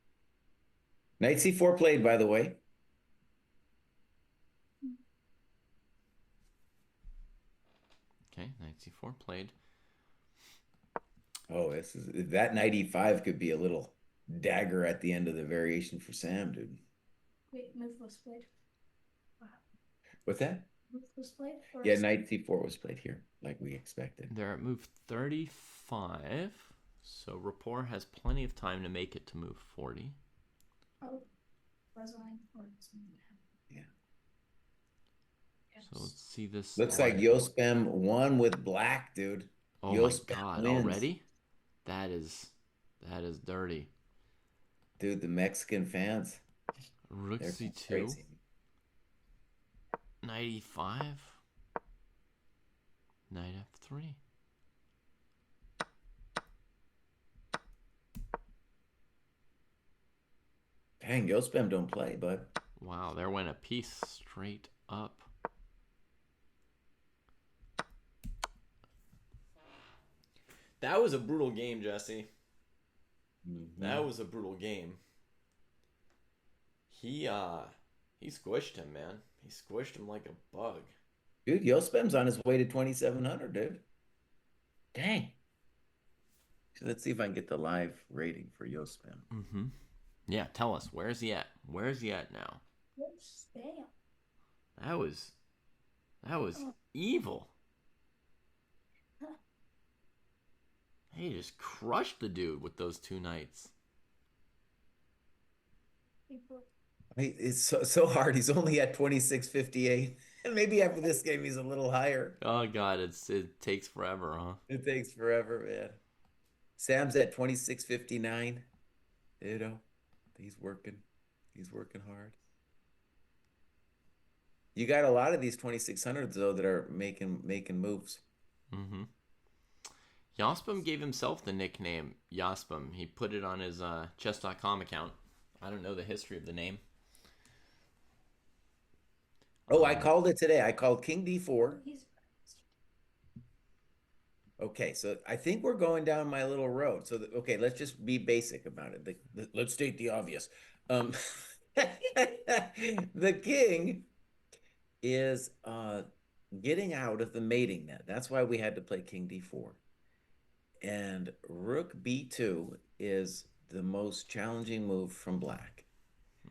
Knight c4 played, by the way. Okay, knight c4 played. Oh, that knight e5 could be a little dagger at the end of the variation for Sam, dude. Wait, move was played. Wow. What's that? Move was played? Yeah, knight c4 was played here, like we expected. They're at move 35, so Rapport has plenty of time to make it to move 40. Oh, puzzling. Yeah. So let's see this. Looks like Yospem won with black, dude. Oh Yospem my god, wins. already? That is dirty. Dude, the Mexican fans. Rook c2. Crazy. Knight e5. Knight f3. Dang, Yospem don't play, bud. Wow, there went a piece straight up. That was a brutal game, Jesse. Mm-hmm. That was a brutal game. He squished him, man. He squished him like a bug. Dude, Yospem's on his way to 2,700, dude. Dang. So let's see if I can get the live rating for Yospem. Mm-hmm. Yeah, tell us. Where's he at? Where's he at now? Spam. That was evil. He just crushed the dude with those two knights. It's so hard. He's only at 2658. And maybe after this game, he's a little higher. Oh, God. It takes forever, huh? It takes forever, man. Sam's at 2659. You know, he's working. He's working hard. You got a lot of these 2600s, though, that are making moves. Mm-hmm. Yospem gave himself the nickname Yospem. He put it on his chess.com account. I don't know the history of the name. Oh, I called it today. I called King D4. Okay, so I think we're going down my little road. So, okay, let's just be basic about it. Let's state the obvious. The king is getting out of the mating net. That's why we had to play King D4. And Rook B2 is the most challenging move from black.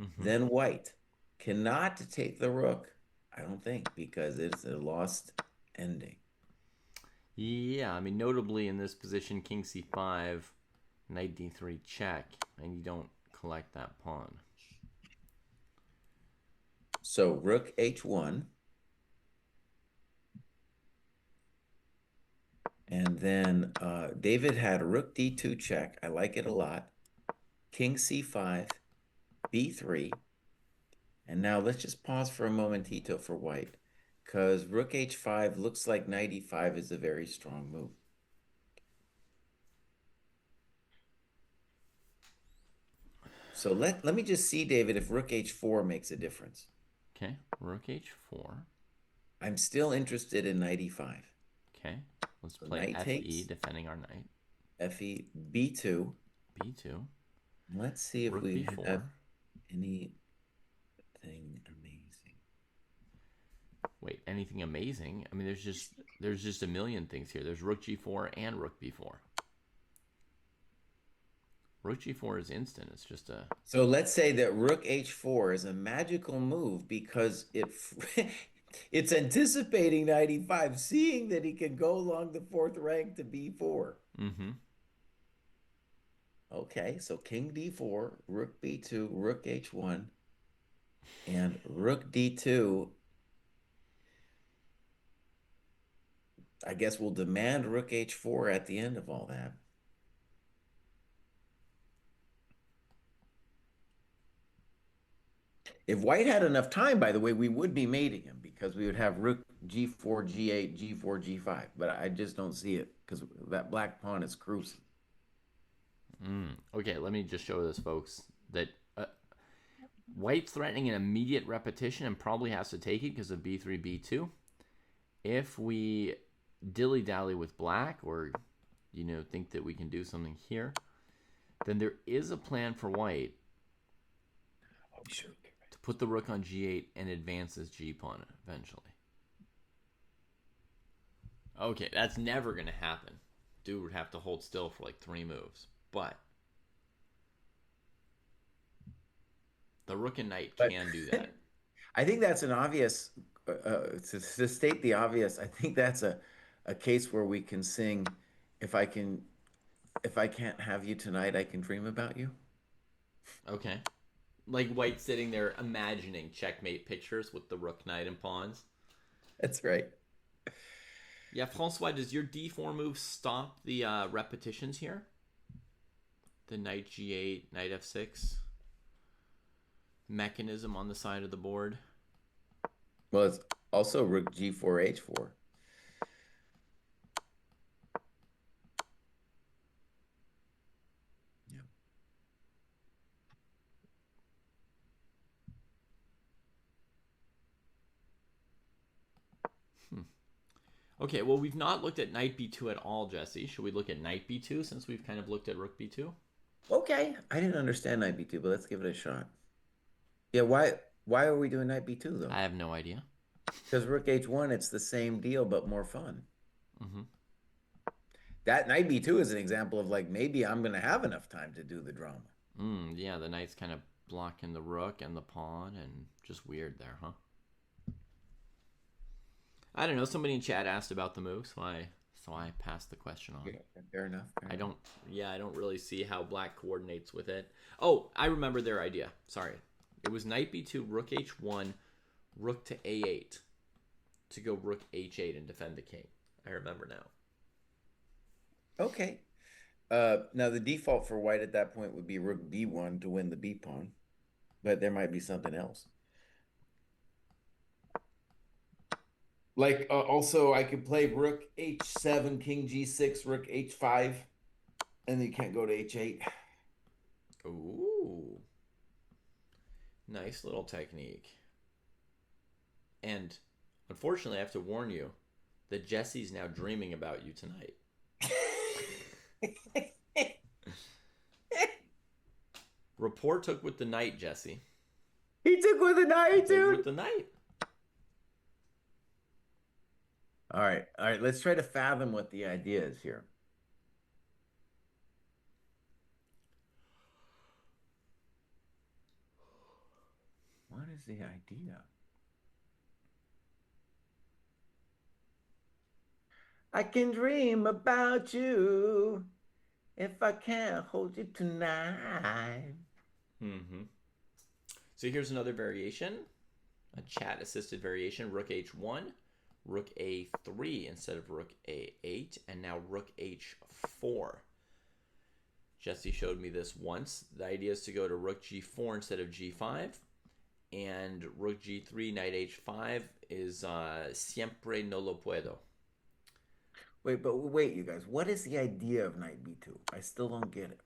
Mm-hmm. Then white cannot take the rook, I don't think, because it's a lost ending. Yeah, I mean, notably in this position, King C5, Knight D3 check, and you don't collect that pawn. So Rook H1. And then David had Rook D2 check. I like it a lot. King C5, B3. And now let's just pause for a momentito for white, because Rook H5 looks like Knight E5 is a very strong move. So let me just see, David, if rook h4 makes a difference. Okay, rook h4. I'm still interested in knight e5. Okay, let's So play knight FE, takes, defending our knight. fe b2. B2, Let's see if rook we have b4. anything amazing. Wait, anything amazing? I mean, there's just a million things here. There's rook g4 and rook b4. Rook g4 is instant. It's just a So let's say that rook h4 is a magical move because it's anticipating knight e5, seeing that he can go along the fourth rank to b4. mm-hmm. Okay, so king d4, rook b2, rook h1, and rook d2. I guess we'll demand rook h4 at the end of all that. If white had enough time, by the way, we would be mating him because we would have rook g4, g8, g4, g5. But I just don't see it because that black pawn is cruising. Okay, let me just show this, folks, that white's threatening an immediate repetition and probably has to take it because of b3, b2. If we dilly-dally with black or, think that we can do something here, then there is a plan for white to put the rook on g8 and advance this g-pawn eventually. Okay, that's never going to happen. Dude would have to hold still for like 3 moves. But the rook and knight can do that. I think that's an obvious, to state the obvious, I think that's a case where we can sing, if I can't have you tonight, I can dream about you. Okay. Like white sitting there imagining checkmate pictures with the rook, knight, and pawns. That's right. Yeah, Francois, does your d4 move stop the repetitions here? The knight g8, knight f6 mechanism on the side of the board? Well, it's also rook g4, h4. Yeah. Okay, well, we've not looked at knight b2 at all, Jesse. Should we look at knight b2 since we've kind of looked at rook b2? Okay. I didn't understand knight b2, but let's give it a shot. Yeah, why are we doing knight b2 though? I have no idea. Because rook h1, it's the same deal, but more fun. Mm-hmm. That knight b2 is an example of like, maybe I'm going to have enough time to do the drama. Yeah, the knight's kind of blocking the rook and the pawn, and just weird there, huh? I don't know. Somebody in chat asked about the move, so I passed the question on. Yeah, fair enough. I don't really see how black coordinates with it. Oh, I remember their idea. Sorry. It was knight b2, rook h1, rook to a8 to go rook h8 and defend the king. I remember now. Okay. Now the default for white at that point would be rook b1 to win the b pawn, but there might be something else. Like also I could play rook h7, king g6, rook h5, and then you can't go to h8. Ooh. Nice little technique. And unfortunately, I have to warn you that Jesse's now dreaming about you tonight. Rapport took with the knight, Jesse. He took with the knight, dude. With the knight. All right. Let's try to fathom what the idea is here. What is the idea? I can dream about you if I can't hold you tonight. Mm-hmm. So here's another variation, a chat-assisted variation, rook h1, rook a3 instead of rook a8, and now rook h4. Jesse showed me this once. The idea is to go to rook g4 instead of g5, and rook g3, knight h5 is siempre no lo puedo. Wait, you guys. What is the idea of knight b2? I still don't get it.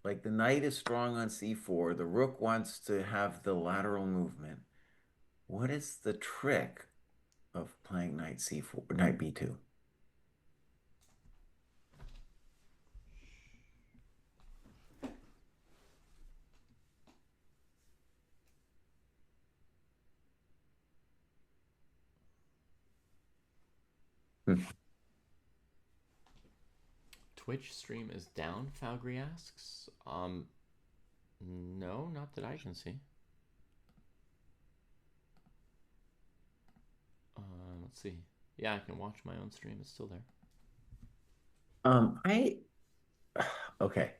Like the knight is strong on c4. The rook wants to have the lateral movement. What is the trick of playing knight c4, knight b2? Hmm. Twitch stream is down, Falgry asks. No, not that I can see. Let's see. Yeah, I can watch my own stream. It's still there. I okay.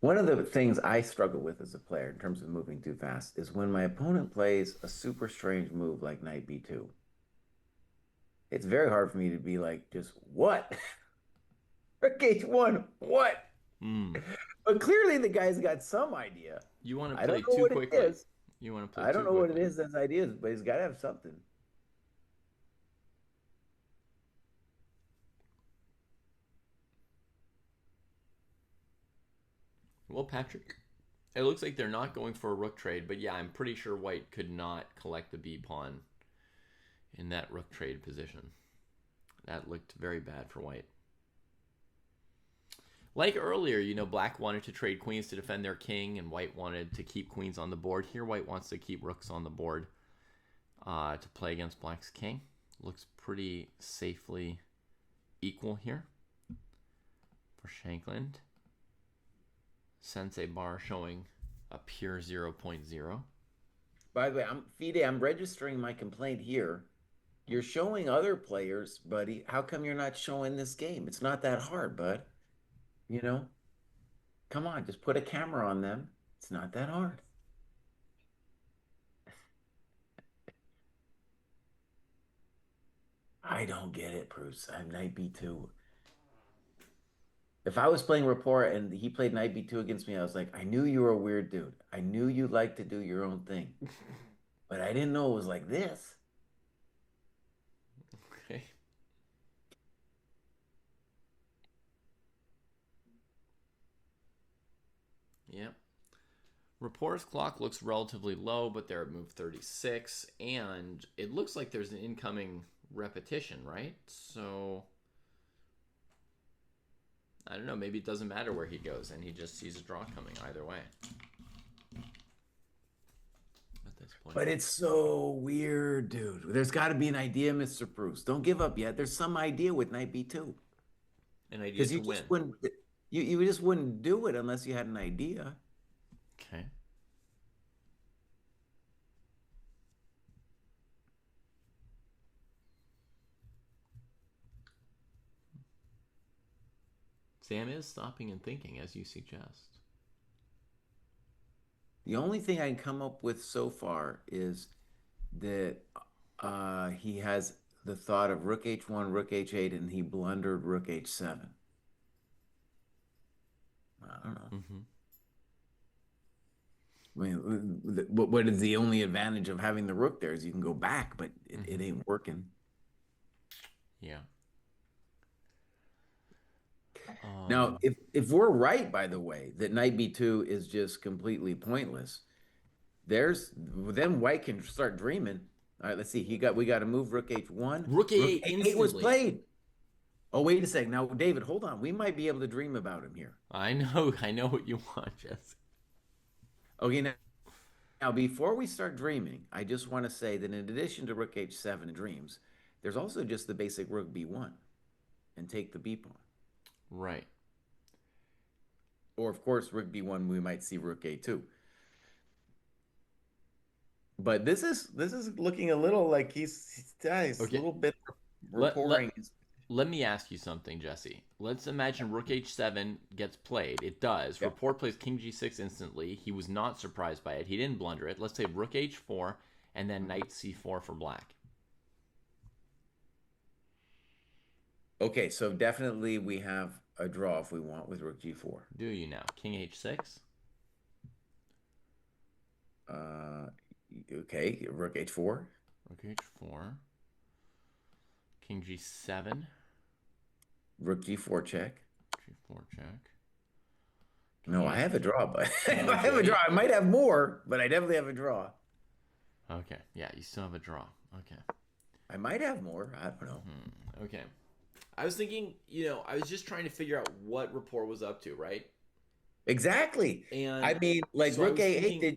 One of the things I struggle with as a player in terms of moving too fast is when my opponent plays a super strange move like knight b2. It's very hard for me to be like, just what? Rook h1, what? Mm. But clearly the guy's got some idea. You want to I don't play know too what it quickly. is. You want to play I don't too know what it quickly. is as ideas, but he's got to have something. Well, Patrick, it looks like they're not going for a rook trade, but yeah, I'm pretty sure white could not collect the b pawn in that rook trade position. That looked very bad for white. Like earlier, you know, black wanted to trade queens to defend their king, and white wanted to keep queens on the board. Here, white wants to keep rooks on the board to play against black's king. Looks pretty safely equal here for Shankland. Sensei bar showing a pure 0.0. By the way, I'm registering my complaint here. You're showing other players, buddy. How come you're not showing this game? It's not that hard, bud. You know? Come on, just put a camera on them. It's not that hard. I don't get it, Bruce. I'm knight b2. If I was playing rapport and he played knight b2 against me, I was like, I knew you were a weird dude. I knew you liked to do your own thing. But I didn't know it was like this. Okay. Yep. Rapport's clock looks relatively low, but they're at move 36, and it looks like there's an incoming repetition, right? So I don't know. Maybe it doesn't matter where he goes, and he just sees a draw coming either way. At this point. But it's so weird, dude. There's got to be an idea, Mr. Bruce. Don't give up yet. There's some idea with knight b2. An idea Because to you win. just wouldn't you just wouldn't do it unless you had an idea. Okay. Sam is stopping and thinking, as you suggest. The only thing I can come up with so far is that he has the thought of rook h1, rook h8, and he blundered rook h7. I don't know. Mm-hmm. I mean, what is the only advantage of having the rook there is you can go back, but it ain't working. Yeah. Now, if we're right, by the way, that knight b2 is just completely pointless, then white can start dreaming. All right, let's see. We got to move rook h1. Rook a8 instantly. Was played. Oh, wait a second. Now, David, hold on. We might be able to dream about him here. I know what you want, Jesse. Okay, now before we start dreaming, I just want to say that in addition to rook h7 dreams, there's also just the basic rook b1 and take the b pawn. Right. Or, of course, rook b1, we might see rook a2. But this is looking a little like he's okay. A little bit reporting. Let me ask you something, Jesse. Let's imagine rook h7 gets played. It does. Yep. Rapport plays king g6 instantly. He was not surprised by it. He didn't blunder it. Let's say rook h4 and then knight c4 for black. Okay, so definitely we have a draw if we want with rook g4. Do you now? King h6? Okay, rook h4. Rook h4. King g7. Rook g4 check. G4 check. No, I have a draw, but I King have a H8. draw. I might have more, but I definitely have a draw. Okay, yeah, you still have a draw. Okay. I might have more. I don't know. Okay. I was thinking, I was just trying to figure out what rapport was up to, right? Exactly. And I mean, like so I Rook was A8 thinking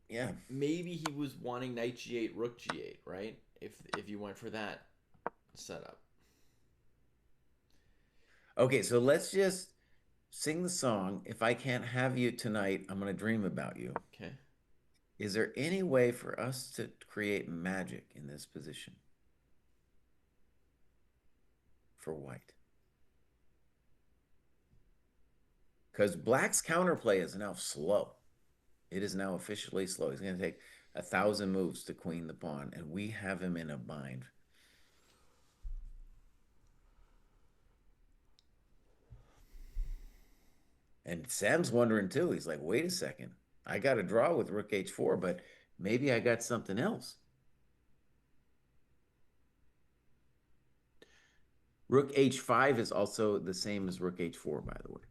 yeah. maybe he was wanting Knight G8, Rook G8, right? If you went for that setup. Okay, so let's just sing the song. If I can't have you tonight, I'm gonna dream about you. Okay. Is there any way for us to create magic in this position for white? Because black's counterplay is now slow. It is now officially slow. He's going to take 1,000 moves to queen the pawn, and we have him in a bind. And Sam's wondering too. He's like, wait a second. I got a draw with Rook H4, but maybe I got something else. Rook H5 is also the same as Rook H4, by the way.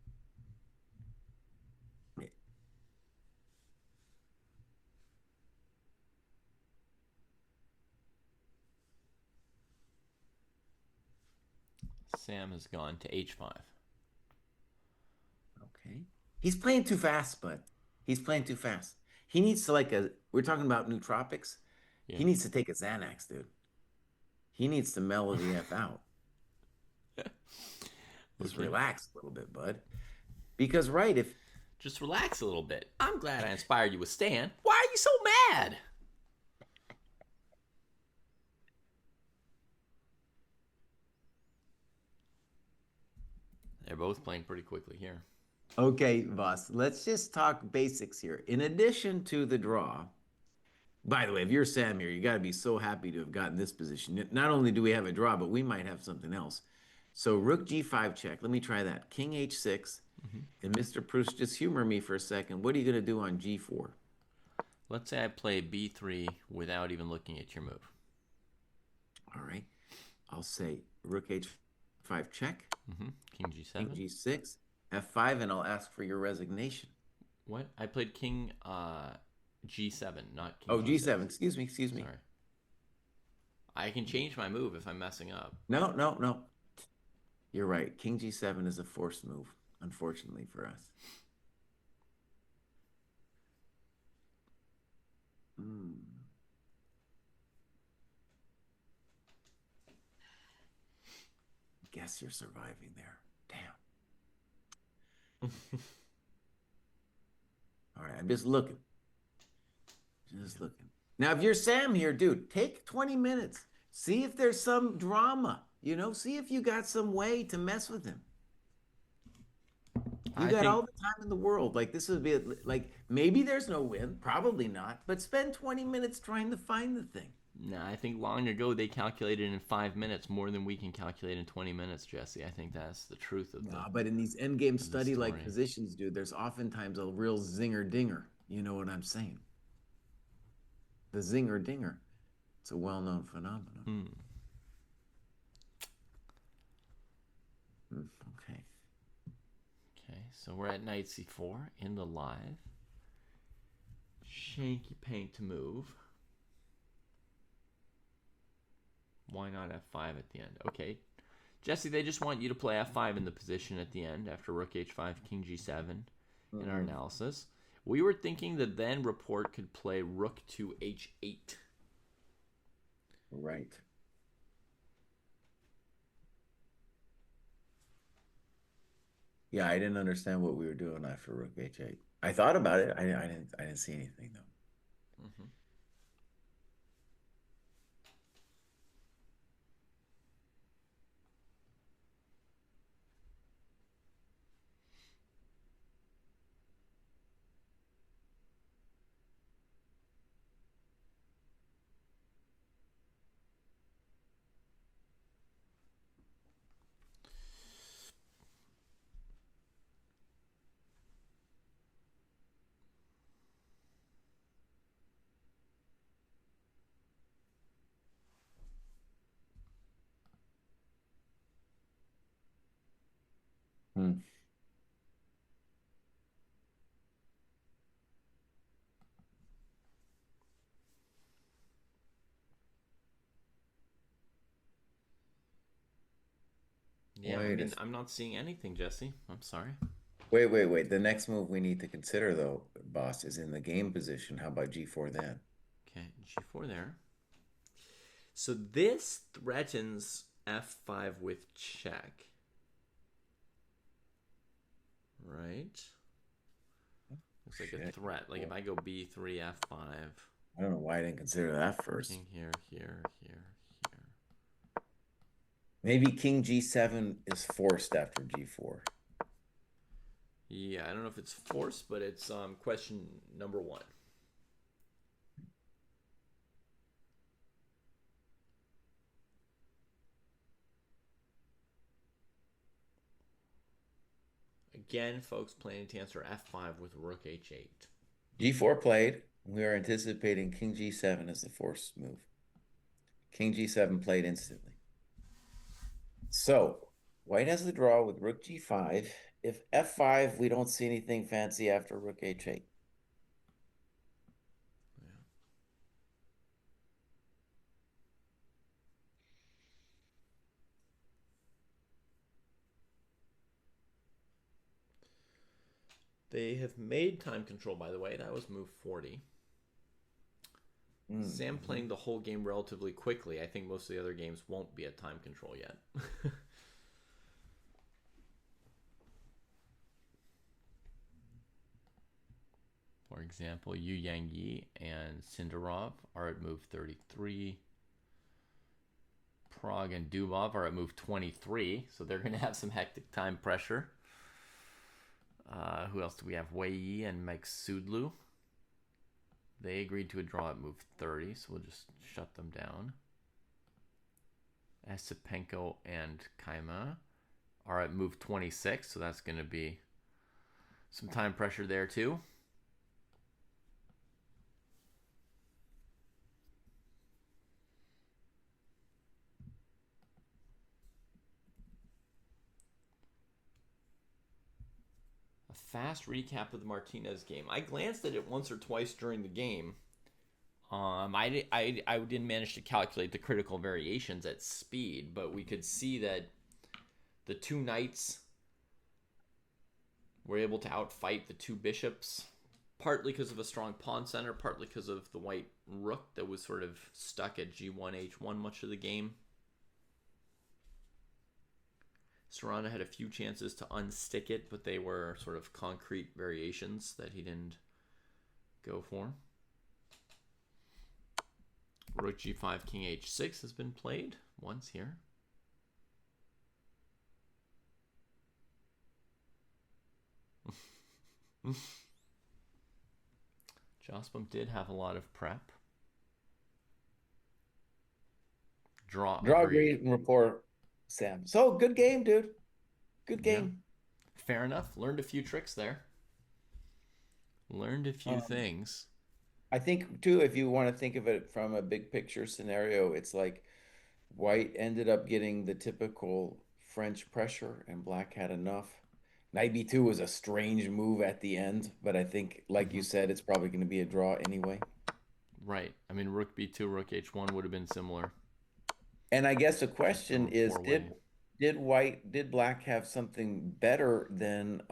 Sam has gone to H5. Okay. He's playing too fast, bud. He's playing too fast. He needs to we're talking about nootropics. Yeah. He needs to take a Xanax, dude. He needs to mellow the F out. Just relax a little bit, bud. Because, right, if... Just relax a little bit. I'm glad I inspired you with Stan. Why are you so mad? They're both playing pretty quickly here. Okay, Voss, let's just talk basics here. In addition to the draw, by the way, if you're Sam here, you got to be so happy to have gotten this position. Not only do we have a draw, but we might have something else. So Rook G5 check. Let me try that. King H6. And Mr. Pruess, just humor me for a second. What are you going to do on G4? Let's say I play B3 without even looking at your move. All right. I'll say Rook H5 check. King G7. King G6. F5, and I'll ask for your resignation. What? I played King G7, not King G7. G6. Excuse me. Sorry. I can change my move if I'm messing up. No. You're right. King G7 is a forced move, unfortunately for us. Guess you're surviving there. Damn. All right, I'm just looking. Looking. Now, if you're Sam here, dude, take 20 minutes. See if there's some drama. See if you got some way to mess with him. You got all the time in the world. Like, this would be like, maybe there's no win. Probably not. But spend 20 minutes trying to find the thing. No, I think long ago they calculated in 5 minutes more than we can calculate in 20 minutes, Jesse. I think that's the truth of the... but in these endgame study-like positions, dude, there's oftentimes a real zinger-dinger. You know what I'm saying? The zinger-dinger. It's a well-known phenomenon. Okay. Okay, so we're at Knight C4 in the live. Shanky Pank to move. Why not F5 at the end? Okay. Jesse, they just want you to play F5 in the position at the end after Rook H5, King G7 in our analysis. We were thinking that then Report could play Rook to H8. Right. Yeah, I didn't understand what we were doing after Rook H8. I thought about it. I didn't see anything though. Yeah, I mean, I'm not seeing anything, Jesse. I'm sorry. Wait. The next move we need to consider, though, boss, is in the game position. How about G4 then? Okay, G4 there. So this threatens F5 with check. Right? Looks like a threat. Like if I go B3, F5. I don't know why I didn't consider that first. King here, here, here, here. Maybe King G7 is forced after G4. Yeah, I don't know if it's forced, but it's question number 1. Again, folks, planning to answer F5 with Rook H8. G4 played. We are anticipating King G7 as the forced move. King G7 played instantly. So, white has the draw with Rook G5. If F5, we don't see anything fancy after Rook H8. They have made time control, by the way. That was move 40. Sam playing the whole game relatively quickly. I think most of the other games won't be at time control yet. For example, Yu Yang Yi and Sindarov are at move 33. Prague and Dubov are at move 23, so they're going to have some hectic time pressure. Who else do we have? Wei Yi and Mike Sudlu. They agreed to a draw at move 30, so we'll just shut them down. Esipenko and Kaima are at move 26, so that's going to be some time pressure there too. Fast recap of the Martinez game. I glanced at it once or twice during the game. I didn't manage to calculate the critical variations at speed, but we could see that the two knights were able to outfight the two bishops, partly because of a strong pawn center, partly because of the white rook that was sort of stuck at G1, H1 much of the game. Serrano had a few chances to unstick it, but they were sort of concrete variations that he didn't go for. Rook G5, King H6 has been played once here. Jospin did have a lot of prep. Draw agreed and report, Sam. So, good game, dude. Good game. Yeah. Fair enough. Learned a few tricks there. Learned a few things. I think, too, if you want to think of it from a big picture scenario, it's like white ended up getting the typical French pressure and black had enough. Knight B2 was a strange move at the end, but I think, like you said, it's probably going to be a draw anyway. Right. I mean, Rook B2, Rook H1 would have been similar. And I guess the question is, did black have something better than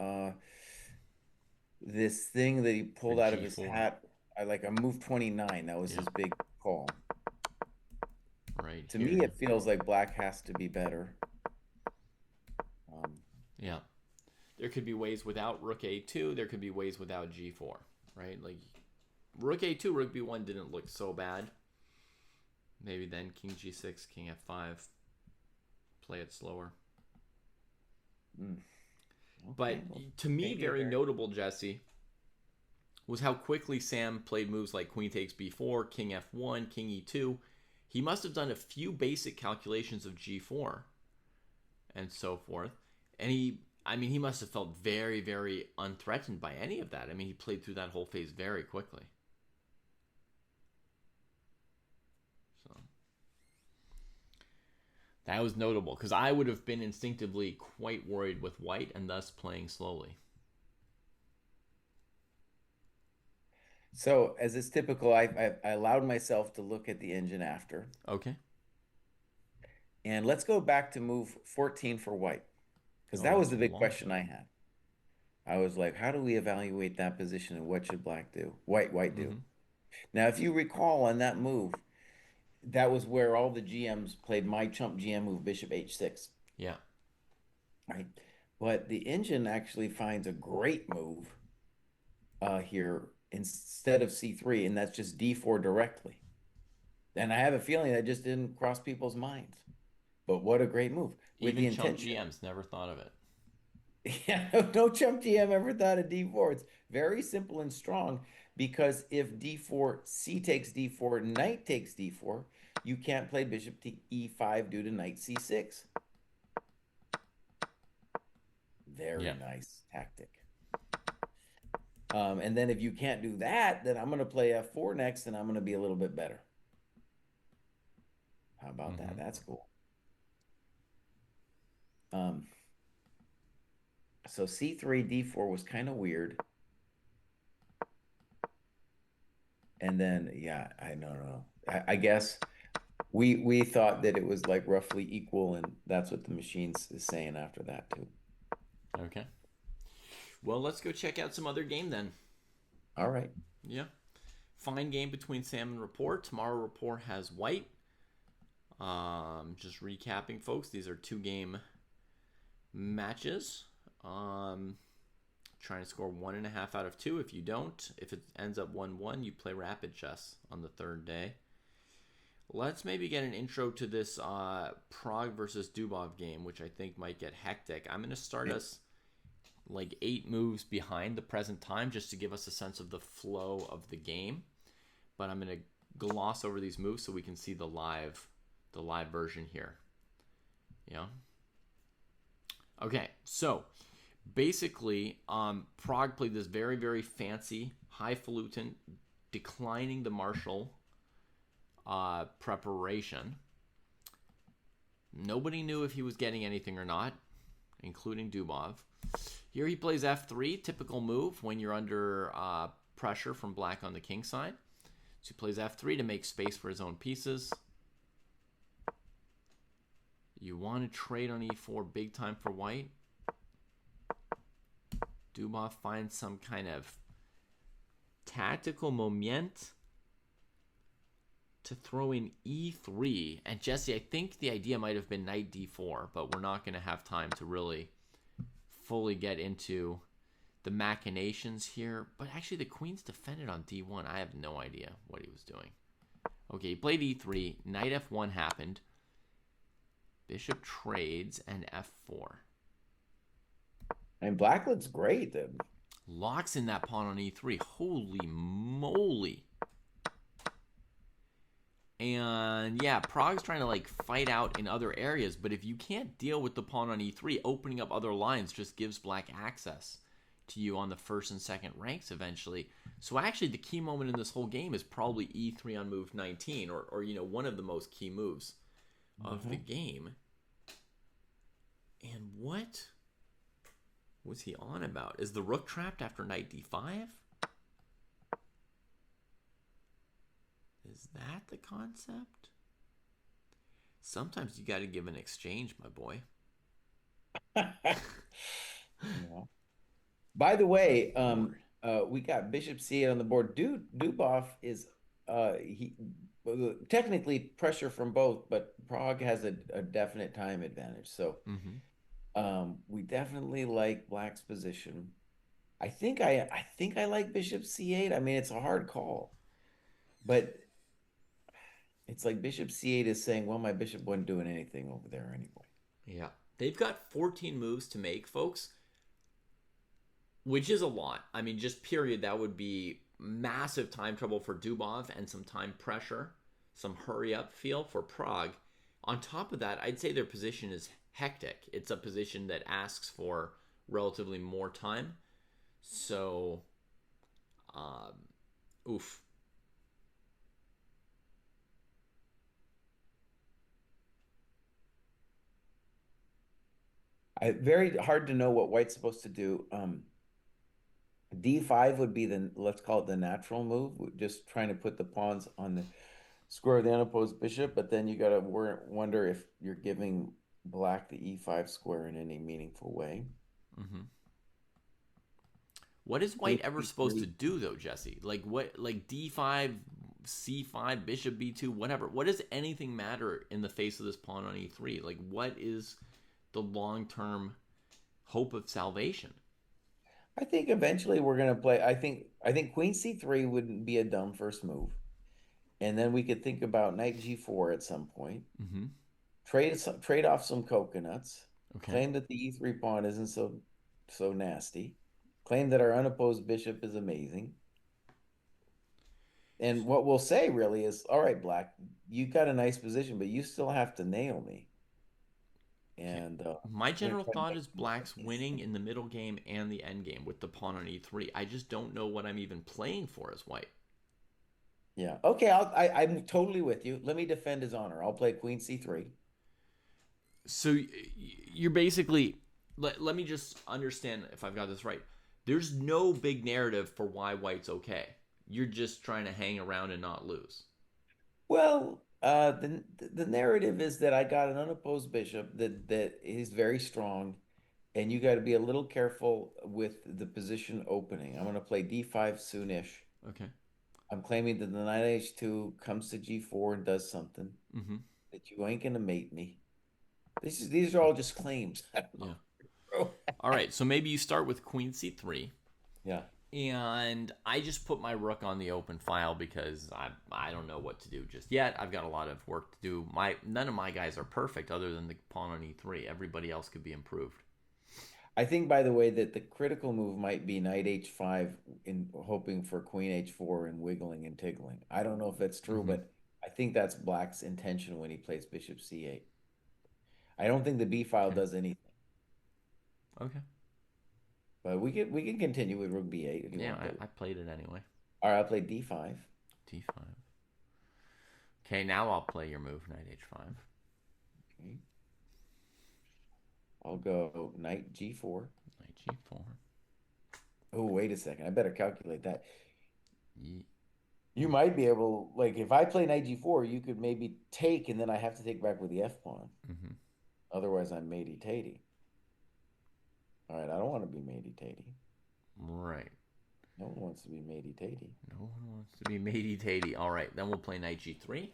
this thing that he pulled out of his hat? Like a move 29. That was his big call. Right. To me, it feels like black has to be better. Yeah. There could be ways without Rook A2. There could be ways without G4, right? Like Rook A2, Rook B1 didn't look so bad. Maybe then King G6, King F5. Play it slower. Okay. But to me, very notable, Jesse, was how quickly Sam played moves like Queen takes B4, King F1, King E2. He must have done a few basic calculations of G4 and so forth. And he must have felt very, very unthreatened by any of that. I mean, he played through that whole phase very quickly. So that was notable because I would have been instinctively quite worried with white and thus playing slowly. So, as is typical, I allowed myself to look at the engine after. Okay. And let's go back to move 14 for white, because Oh, that was that's the a big long question shot. I had. I was like, how do we evaluate that position and what should black do? White do. Mm-hmm. Now, if you recall on that move, that was where all the GMs played my chump GM move, bishop h6, Yeah. right? But the engine actually finds a great move here instead of c3, and that's just d4 directly. And I have a feeling that just didn't cross people's minds. But what a great move with the Even chump intention. GMs never thought of it. Yeah, no chump GM ever thought of d4. It's very simple and strong because if d4, c takes d4, knight takes d4, you can't play bishop to e5 due to knight c6. Very Yeah. nice tactic. And then if you can't do that, then I'm going to play f4 next, and I'm going to be a little bit better. How about that? Mm-hmm. That's cool. So c3, d4 was kind of weird. And then, yeah, I don't know. I guess we thought that it was like roughly equal, and that's what the machines is saying after that too. Okay. Well, let's go check out some other game then. All right. Yeah. Fine game between Sam and Rapport. Tomorrow Rapport has white. Just recapping, folks. These are 2-game matches. Trying to score 1.5 out of 2. If you don't, if it ends up 1-1, you play rapid chess on the 3rd day. Let's maybe get an intro to this Prague versus Dubov game, which I think might get hectic. I'm going to start us like 8 moves behind the present time just to give us a sense of the flow of the game. But I'm going to gloss over these moves so we can see the live version here. Yeah. Okay, so basically, Prague played this very, very fancy, highfalutin, declining the Marshall preparation. Nobody knew if he was getting anything or not, including Dubov. Here he plays f3, typical move when you're under pressure from black on the king side. So he plays f3 to make space for his own pieces. You want to trade on e4 big time for white. Dubov finds some kind of tactical moment to throw in e3. And Jesse, I think the idea might have been knight d4, but we're not going to have time to really fully get into the machinations here. But actually, the queen's defended on d1. I have no idea what he was doing. Okay, he played e3. Knight f1 happened. Bishop trades and f4. And black looks great then. Locks in that pawn on e3. Holy moly. And yeah, Prague's trying to like fight out in other areas, but if you can't deal with the pawn on e3, opening up other lines just gives black access to you on the first and second ranks eventually. So actually the key moment in this whole game is probably e3 on move 19, or you know, one of the most key moves of the game. And what was he on about? Is the rook trapped after knight d5? Is that the concept? Sometimes you got to give an exchange, my boy. Yeah. By the way, we got bishop c8 on the board. Dubov is he technically pressure from both, but Prague has a definite time advantage. So we definitely like black's position. I think I like bishop c8. I mean, it's a hard call, but it's like bishop c8 is saying, well, my bishop wasn't doing anything over there anyway. Yeah. They've got 14 moves to make, folks, which is a lot. I mean, just period, that would be massive time trouble for Dubov and some time pressure, some hurry up feel for Prague. On top of that, I'd say their position is hectic. It's a position that asks for relatively more time. So, oof. Very hard to know what white's supposed to do. D5 would be let's call it the natural move, just trying to put the pawns on the. square the unopposed bishop, but then you got to wonder if you're giving black the e5 square in any meaningful way. Mm-hmm. What is Queen white ever supposed to c3. do though, Jesse? Like what? Like d5, c5, bishop b2, whatever. What does anything matter in the face of this pawn on e3? Like what is the long-term hope of salvation? I think eventually we're going to play. I think Queen c3 wouldn't be a dumb first move. And then we could think about knight g4 at some point. Mm-hmm. Trade off some coconuts. Okay. Claim that the e3 pawn isn't so nasty. Claim that our unopposed bishop is amazing. And what we'll say really is, all right, Black, you got a nice position, but you still have to nail me. Okay. And My I'm gonna general try to thought make is you black's winning something. in the middle game and the end game with the pawn on e3. I just don't know what I'm even playing for as white. Yeah. Okay. I'm totally with you. Let me defend his honor. I'll play Queen C3. So you're basically let me just understand if I've got this right. There's no big narrative for why white's okay. You're just trying to hang around and not lose. Well, the narrative is that I got an unopposed bishop that is very strong, and you got to be a little careful with the position opening. I'm going to play D5 soonish. Okay. I'm claiming that the knight H2 comes to G4 and does something Mm-hmm. that you ain't gonna mate me. These are all just claims. I don't Yeah. know. All right. So maybe you start with queen c3. Yeah. And I just put my rook on the open file because I don't know what to do just yet. I've got a lot of work to do. None of my guys are perfect other than the pawn on e3. Everybody else could be improved. I think, by the way, that the critical move might be knight H5 in hoping for queen H4 and wiggling and tiggling. I don't know if that's true, Mm-hmm. but I think that's Black's intention when he plays bishop C8. I don't think the B file Okay. does anything, Okay. but we can continue with rook B8 if you Yeah, want to. I played it anyway. All right, I'll play D5. d5. Okay, now I'll play your move, knight h5. Okay. I'll go knight G4. Knight g4. Oh, wait a second. I better calculate that. Ye- You might be able, like, if I play knight G4, you could maybe take, and then I have to take back with the F pawn. mm-hmm. Otherwise, I'm matey-tatey. All right, I don't want to be matey-tatey. Right. No one wants to be matey-tatey. No one wants to be matey-tatey. All right, then we'll play knight g3.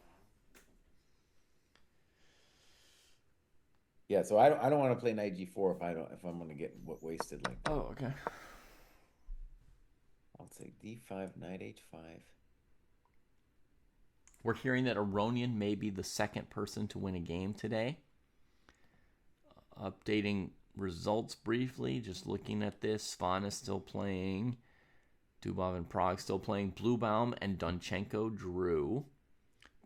Yeah, so I don't want to play knight G4 if I'm gonna get wasted like that. Oh, okay. I'll take D5, knight H5. We're hearing that Aronian may be the second person to win a game today. Updating results briefly, just looking at this. Svan is still playing. Dubov and Prague still playing. Bluebaum and Donchenko drew.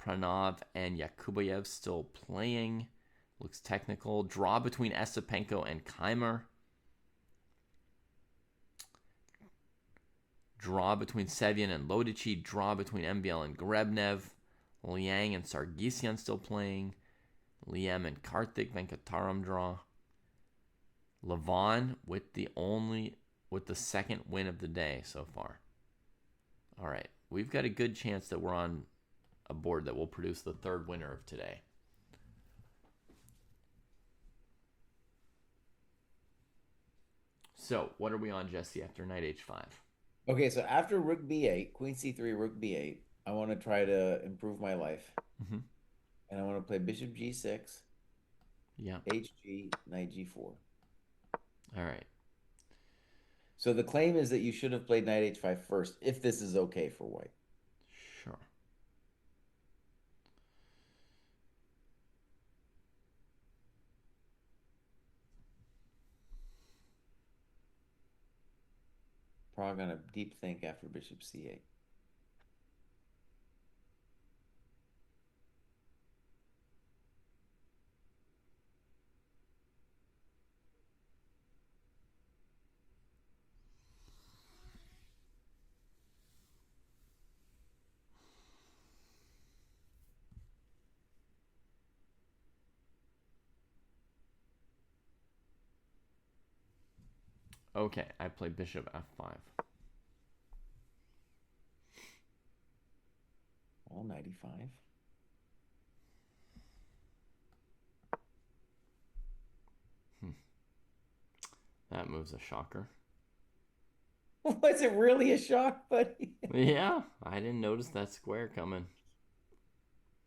Pranav and Yakubayev still playing. Looks technical. Draw between Esipenko and Keimer. Draw between Sevian and Lodici. Draw between MBL and Grebnev. Liang and Sargsyan still playing. Liam and Karthik Venkataram draw. Levon with the second win of the day so far. All right, we've got a good chance that we're on a board that will produce the third winner of today. So, what are we on, Jesse, after knight h5? Okay, so after rook B8, queen C3, rook B8, I want to try to improve my life. Mm-hmm. And I want to play bishop G6, Yeah. HG, knight G4. All right. So the claim is that you should have played knight H5 first, if this is okay for white. Sure. Prague on a deep think after bishop C8. Okay, I play bishop f5. All 95. was a shocker. Was it really a shock, buddy? Yeah, I didn't notice that square coming.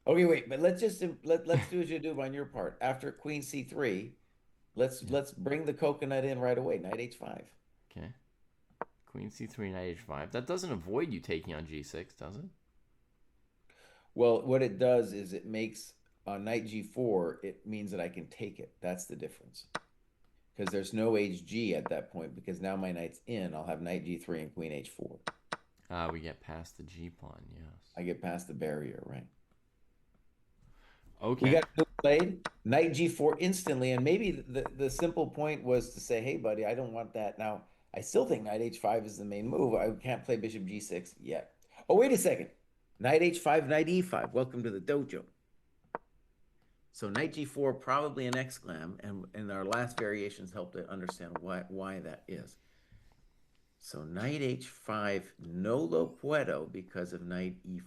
Okay, wait, but let's do as you do on your part. After Queen C3, Yeah. let's bring the coconut in right away. Knight H5. Okay. Queen c3, knight h5. That doesn't avoid you taking on g6, does it? Well, what it does is it makes on knight G4, it means that I can take it. That's the difference. Because there's no HG at that point, because now my knight's in. I'll have knight G3 and Queen H4. We get past the g pawn, yes. I get past the barrier, right? Okay. We got a move played, knight G4 instantly, and maybe the simple point was to say, hey, buddy, I don't want that. Now, I still think knight H5 is the main move. I can't play bishop G6 yet. Oh, wait a second. Knight H5, knight E5. Welcome to the dojo. So knight G4, probably an exclam, and our last variations help to understand why that is. So knight H5, no lo puedo because of knight E5.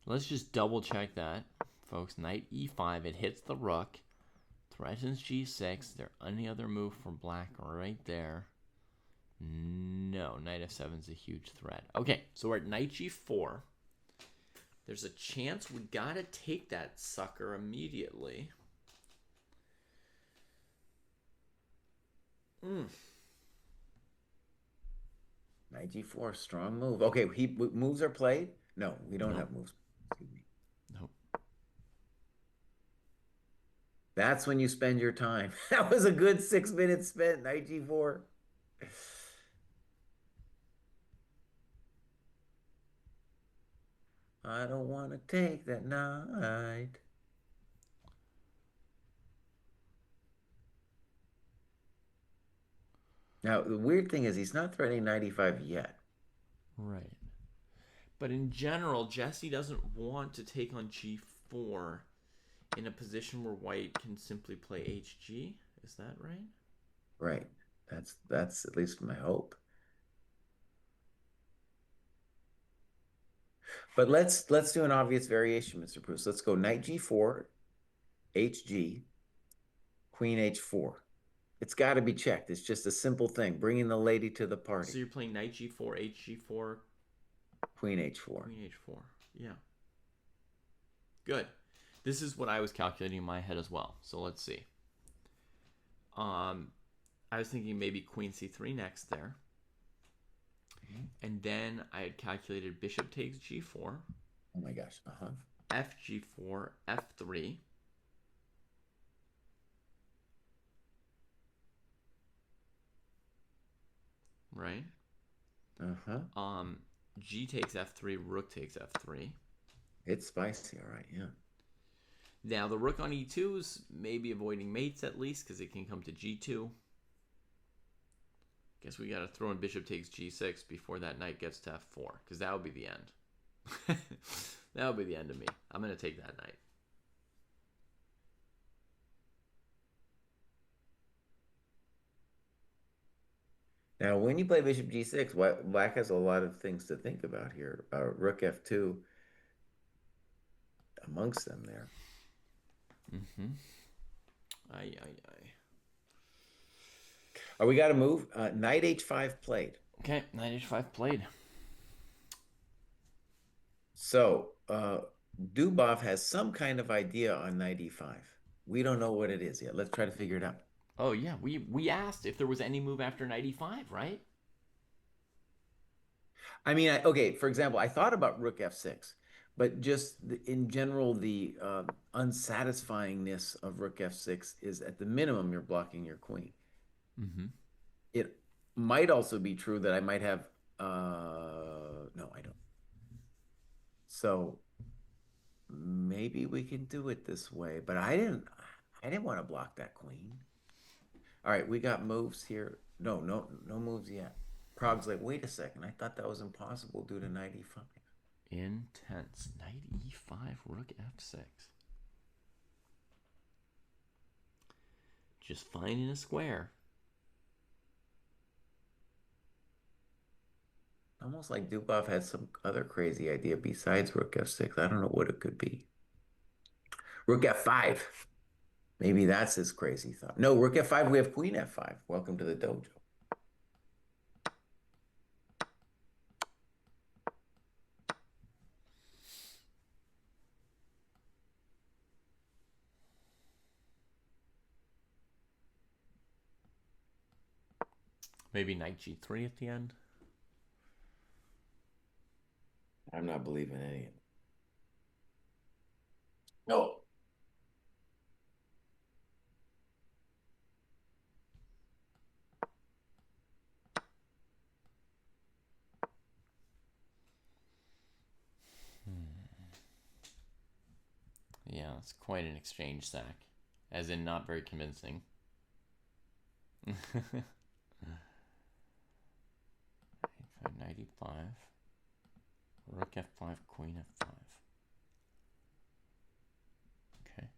Let's just double check that, folks. Knight e5, it hits the rook, threatens g6. There any other move for black right there? No, knight f7 is a huge threat. Okay, so we're at knight g4. There's a chance we gotta take that sucker immediately. Knight G4, strong move. Okay, moves are played? No, we don't have moves. Excuse me. Nope. That's when you spend your time. That was a good 6 minutes spent, knight G4. I don't want to take that knight. Now, the weird thing is he's not threatening knight E5 yet. Right. But in general, Jesse doesn't want to take on g4 in a position where white can simply play hg. Is that right? Right. That's at least my hope. But let's do an obvious variation, Mr. Pruess. Let's go knight G4, HG, Queen H4. It's got to be checked. It's just a simple thing, bringing the lady to the party. So you're playing knight g4, hg4, Queen H4. Queen h4. Yeah. Good. This is what I was calculating in my head as well. So let's see. I was thinking maybe Queen c3 next there. And then I had calculated bishop takes g4. Oh my gosh. Fg4, f3. Right? G takes f3, rook takes f3. It's spicy, all right, yeah. Now the rook on e2 is maybe avoiding mates at least because it can come to g2. Guess we got to throw in bishop takes g6 before that knight gets to f4 because that would be the end. That would be the end of me. I'm going to take that knight. Now, when you play bishop g6, black has a lot of things to think about here. Rook f2 amongst them there. Aye. We got to move. Knight h5 played. Okay, knight h5 played. So, Dubov has some kind of idea on knight e5. We don't know what it is yet. Let's try to figure it out. Oh, yeah. We asked if there was any move after knight e5, right? I mean, okay, for example, I thought about rook f6, but just in general, the unsatisfyingness of rook f6 is at the minimum, you're blocking your queen. It might also be true that I might have, no, I don't. So maybe we can do it this way, but I didn't want to block that queen. All right, we got moves here. No moves yet. Prague's like, wait a second. I thought that was impossible due to knight e5. Intense. Knight e5, rook f6. Just finding a square. Almost like Dubov had some other crazy idea besides rook f6. I don't know what it could be. Rook f5. Maybe that's his crazy thought. No, rook f5, we have queen f5. Welcome to the dojo. Maybe knight g3 at the end. I'm not believing any of it. No. Yeah, it's quite an exchange, Zach. As in, not very convincing. Knight e5. Rook f5, queen f5. Okay.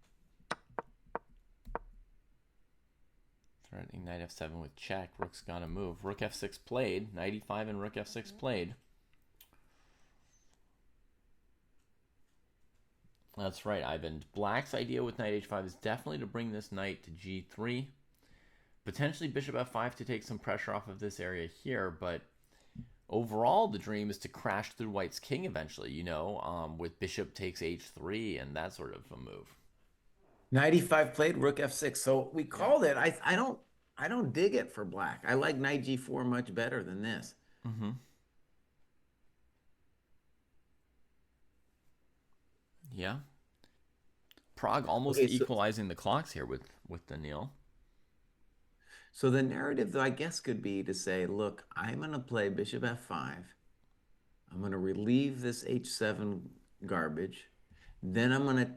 Threatening knight f7 with check. Rook's got to move. Rook f6 played. Knight e5 and rook f6 played. That's right, Ivan. Black's idea with knight h5 is definitely to bring this knight to g3. Potentially bishop f5 to take some pressure off of this area here, but overall the dream is to crash through white's king eventually, you know, with bishop takes h3 and that sort of a move. Knight e5 played, rook f6. So we called it. I don't dig it for black. I like knight g4 much better than this. Mm-hmm. Yeah. Prague almost equalizing the clocks here with Daniil. So the narrative, I guess, could be to say, look, I'm going to play bishop f5. I'm going to relieve this h7 garbage. Then I'm going to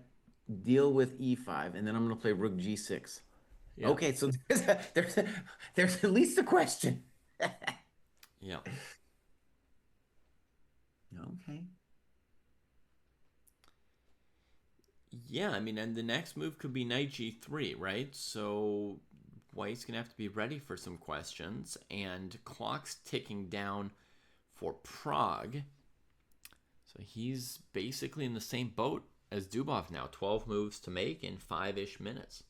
deal with e5, and then I'm going to play rook g6. Yeah. Okay, so there's at least a question. Yeah. Okay. Yeah, I mean, and the next move could be knight g3, right? So white's going to have to be ready for some questions, and clock's ticking down for Prague. So he's basically in the same boat as Dubov now. 12 moves to make in 5-ish minutes.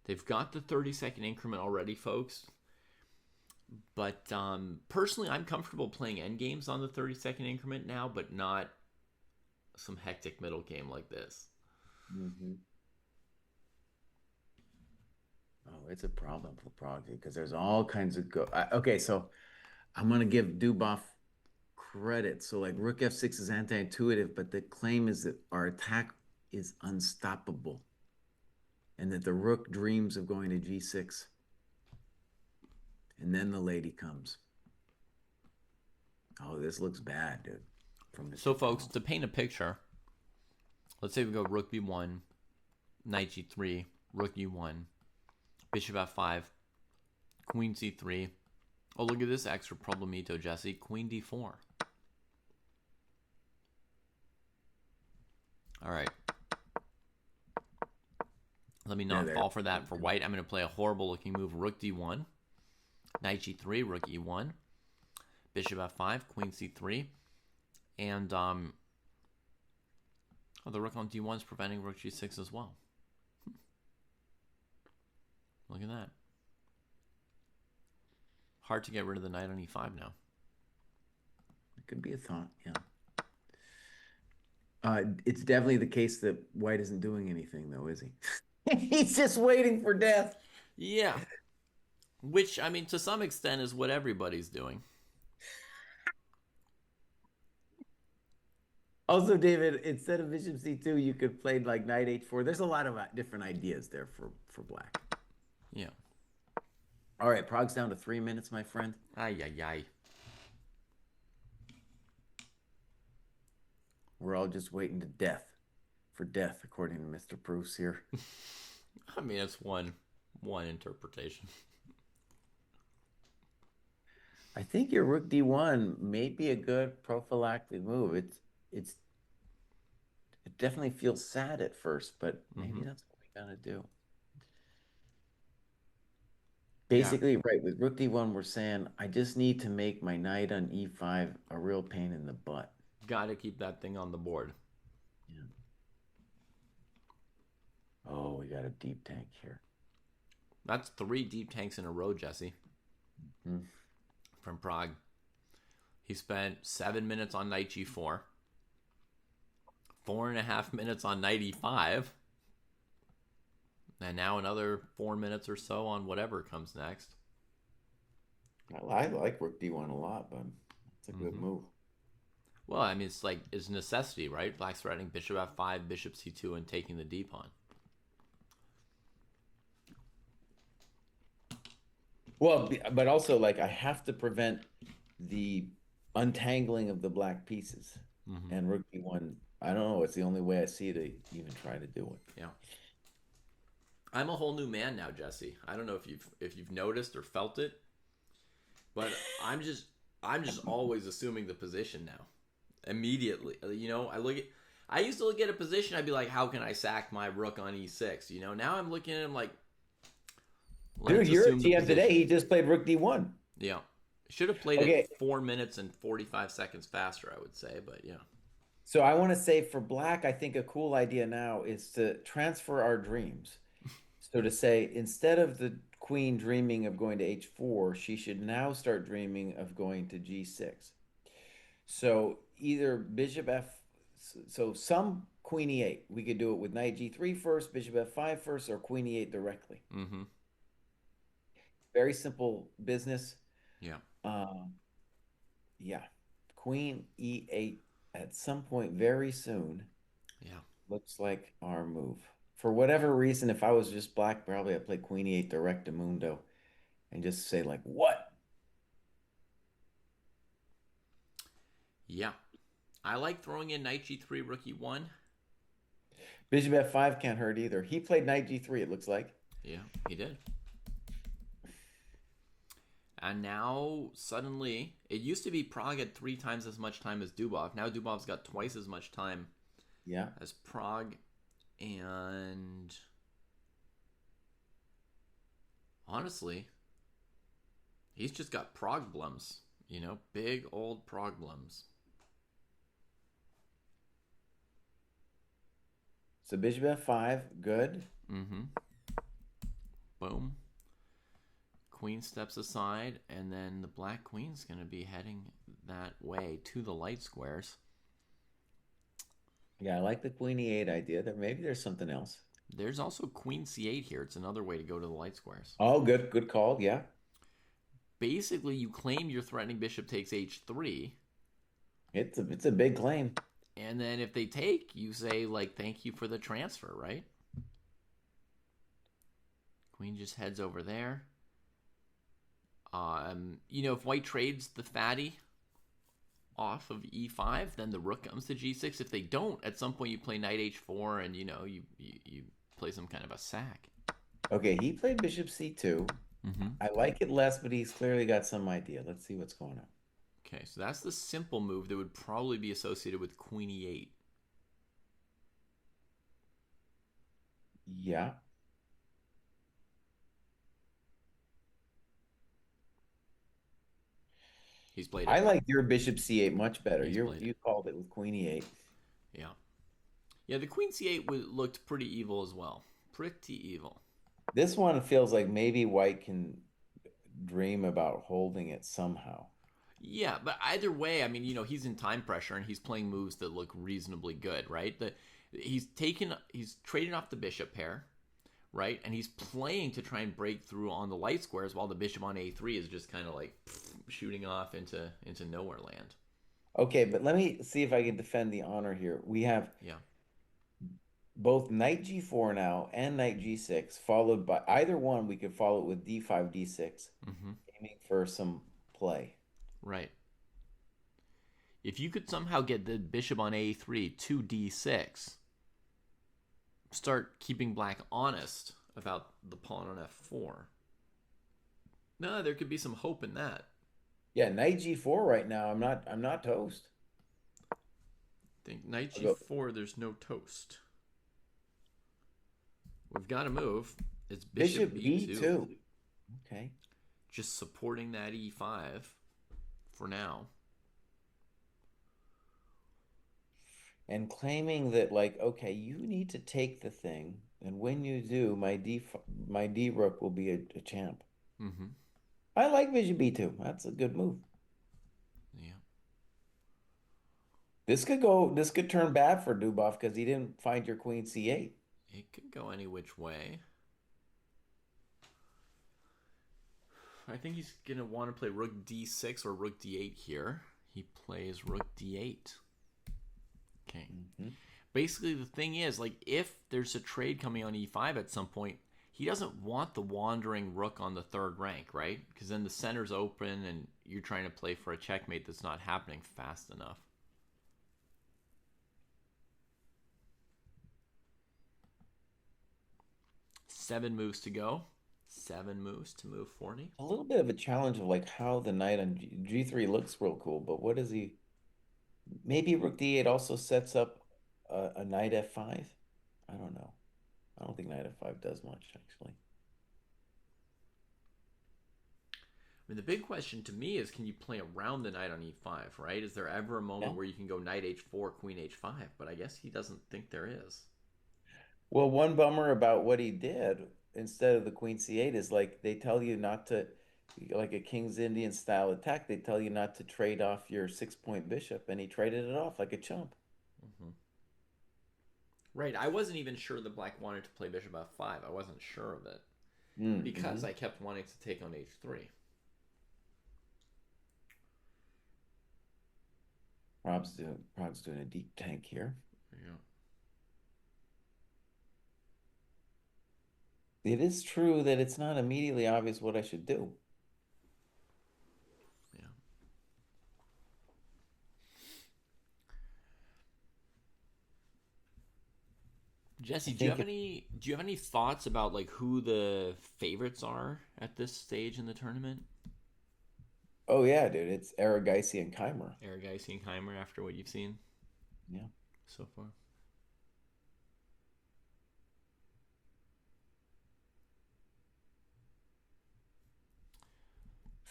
They've got the 30-second increment already, folks. But personally, I'm comfortable playing endgames on the 30-second increment now, but not some hectic middle game like this. Mm-hmm. Oh, it's a problem for Prague because there's all kinds of okay, so I'm gonna give Dubov credit. So like rook f6 is anti-intuitive, but the claim is that our attack is unstoppable, and that the rook dreams of going to g6, and then the lady comes. Oh, this looks bad, dude. So, folks, to paint a picture, let's say we go rook b1, knight g3, rook e1, bishop f5, queen c3. Oh, look at this extra problemito, Jesse. Queen d4. All right. Let me not fall for that for white. I'm going to play a horrible looking move. Rook d1, knight g3, rook e1, bishop f5, queen c3, and the rook on d1 is preventing rook g6 as well. Look at that. Hard to get rid of the knight on e5 now. It could be a thought, yeah. It's definitely the case that white isn't doing anything, though, is he? He's just waiting for death. Yeah. Which, I mean, to some extent is what everybody's doing. Also, David, instead of bishop c2, you could play like knight h4. There's a lot of different ideas there for black. Yeah. All right, Prague's down to 3 minutes, my friend. Ay, ay, ay. We're all just waiting to for death, according to Mr. Pruess here. I mean, it's one interpretation. I think your rook d1 may be a good prophylactic move. It definitely feels sad at first, but maybe that's what we gotta do. Basically, right, with rook d1, we're saying, I just need to make my knight on e5 a real pain in the butt. Got to keep that thing on the board. Yeah. Oh, we got a deep tank here. That's 3 deep tanks in a row, Jesse, Hmm. from Prague. He spent 7 minutes on knight g4, 4.5 minutes on knight e5, and now another 4 minutes or so on whatever comes next. I like rook d1 a lot, but it's a good Mm-hmm. move. Well, I mean, it's necessity, right? Black's threatening bishop f5, bishop c2, and taking the d pawn. Well, but also like I have to prevent the untangling of the black pieces. Mm-hmm. And rook d1, I don't know, it's the only way I see to even try to do it. Yeah. I'm a whole new man now, Jesse. I don't know if you've noticed or felt it, but I'm just always assuming the position now. Immediately. I used to look at a position, I'd be like, how can I sack my rook on e6? Now I'm looking at him like, Dude, let's you're at assume the TF today. position. He just played rook d1. Yeah. Should have played Okay, it 4 minutes and 45 seconds faster, I would say, but yeah. so I want to say for black, I think a cool idea now is to transfer our dreams. So to say, instead of the queen dreaming of going to h4, she should now start dreaming of going to g6. So either bishop f, so some queen e8. We could do it with knight g3 first, bishop f5 first, or queen e8 directly. Mm-hmm. Very simple business. Yeah. Um, yeah, queen e8 at some point very soon Yeah. looks like our move. For whatever reason, if I was just black, probably I'd play queen e8 direct to Mundo and just say like, what? Yeah. I like throwing in knight g3, rook e1. Bishop f5 can't hurt either. He played knight g3, it looks like. Yeah, he did. And now, suddenly, it used to be Prague had 3 times as much time as Dubov. Now Dubov's got twice as much time Yeah. as Prague. And honestly, he's just got problems. Big old problems. So bishop f5, good. Mm-hmm. Boom. Queen steps aside, and then the black queen's going to be heading that way to the light squares. Yeah, I like the queen e8 idea. Maybe there's something else. There's also queen c8 here. It's another way to go to the light squares. Oh, good call. Yeah. Basically, you claim your threatening bishop takes h3. It's a big claim. And then if they take, you say, like, thank you for the transfer, right? Queen just heads over there. If white trades the fatty off of e5, then the rook comes to g6. If they don't, at some point you play knight h4 and, you play some kind of a sack. Okay, he played bishop c2. Mm-hmm. I like it less, but he's clearly got some idea. Let's see what's going on. Okay, so that's the simple move that would probably be associated with queen e8. Yeah. He's played I it. like your bishop c8 much better. He's played You it. called it with queen e8. Yeah. Yeah, the queen c8 looked pretty evil as well. Pretty evil. This one feels like maybe white can dream about holding it somehow. Yeah, but either way, I mean, he's in time pressure and he's playing moves that look reasonably good, right? He's trading off the bishop pair, right? And he's playing to try and break through on the light squares while the bishop on a3 is just kind of like shooting off into nowhere land. Okay, but let me see if I can defend the honor here. We have both knight g4 now and knight g6, followed by either one. We could follow it with d5, d6, aiming for some play. Right. If you could somehow get the bishop on a3 to d6, start keeping black honest about the pawn on f4. No, there could be some hope in that. Yeah, knight g4 right now. I'm not toast. I think knight g4, there's no toast. We've got to move. It's bishop b2. Okay. Just supporting that e5 for now. And claiming that, like, okay, you need to take the thing And when you do, my D rook will be a champ. Mm-hmm. I like bishop B2. That's a good move. Yeah. This could turn bad for Dubov because he didn't find your queen C8. It could go any which way. I think he's going to want to play rook d6 or rook d8 here. He plays rook d8. Okay. Mm-hmm. Basically, the thing is, like, if there's a trade coming on e5 at some point, he doesn't want the wandering rook on the third rank, right? Because then the center's open and you're trying to play for a checkmate that's not happening fast enough. Seven moves to go. 7 moves to move 40. A little bit of a challenge of like how the knight on G3 looks real cool, but what is he? Maybe rook D8 also sets up a knight F5. I don't know. I don't think knight F5 does much actually. I mean, the big question to me is, can you play around the knight on e5, right? Is there ever a moment where you can go knight h4, queen h5? But I guess he doesn't think there is. Well, one bummer about what he did instead of the queen C8 is like they tell you not to, like a King's Indian style attack, they tell you not to trade off your 6-point bishop, and he traded it off like a chump. Mm-hmm. Right, I wasn't even sure that black wanted to play bishop f5. I wasn't sure of it because I kept wanting to take on h3. Prob's doing a deep tank here. Yeah. It is true that it's not immediately obvious what I should do. Yeah. Jesse, do you have any thoughts about like who the favorites are at this stage in the tournament? Oh yeah, dude, it's Aragaisi and Keimer. Aragaisi and Keimer after what you've seen? Yeah. So far.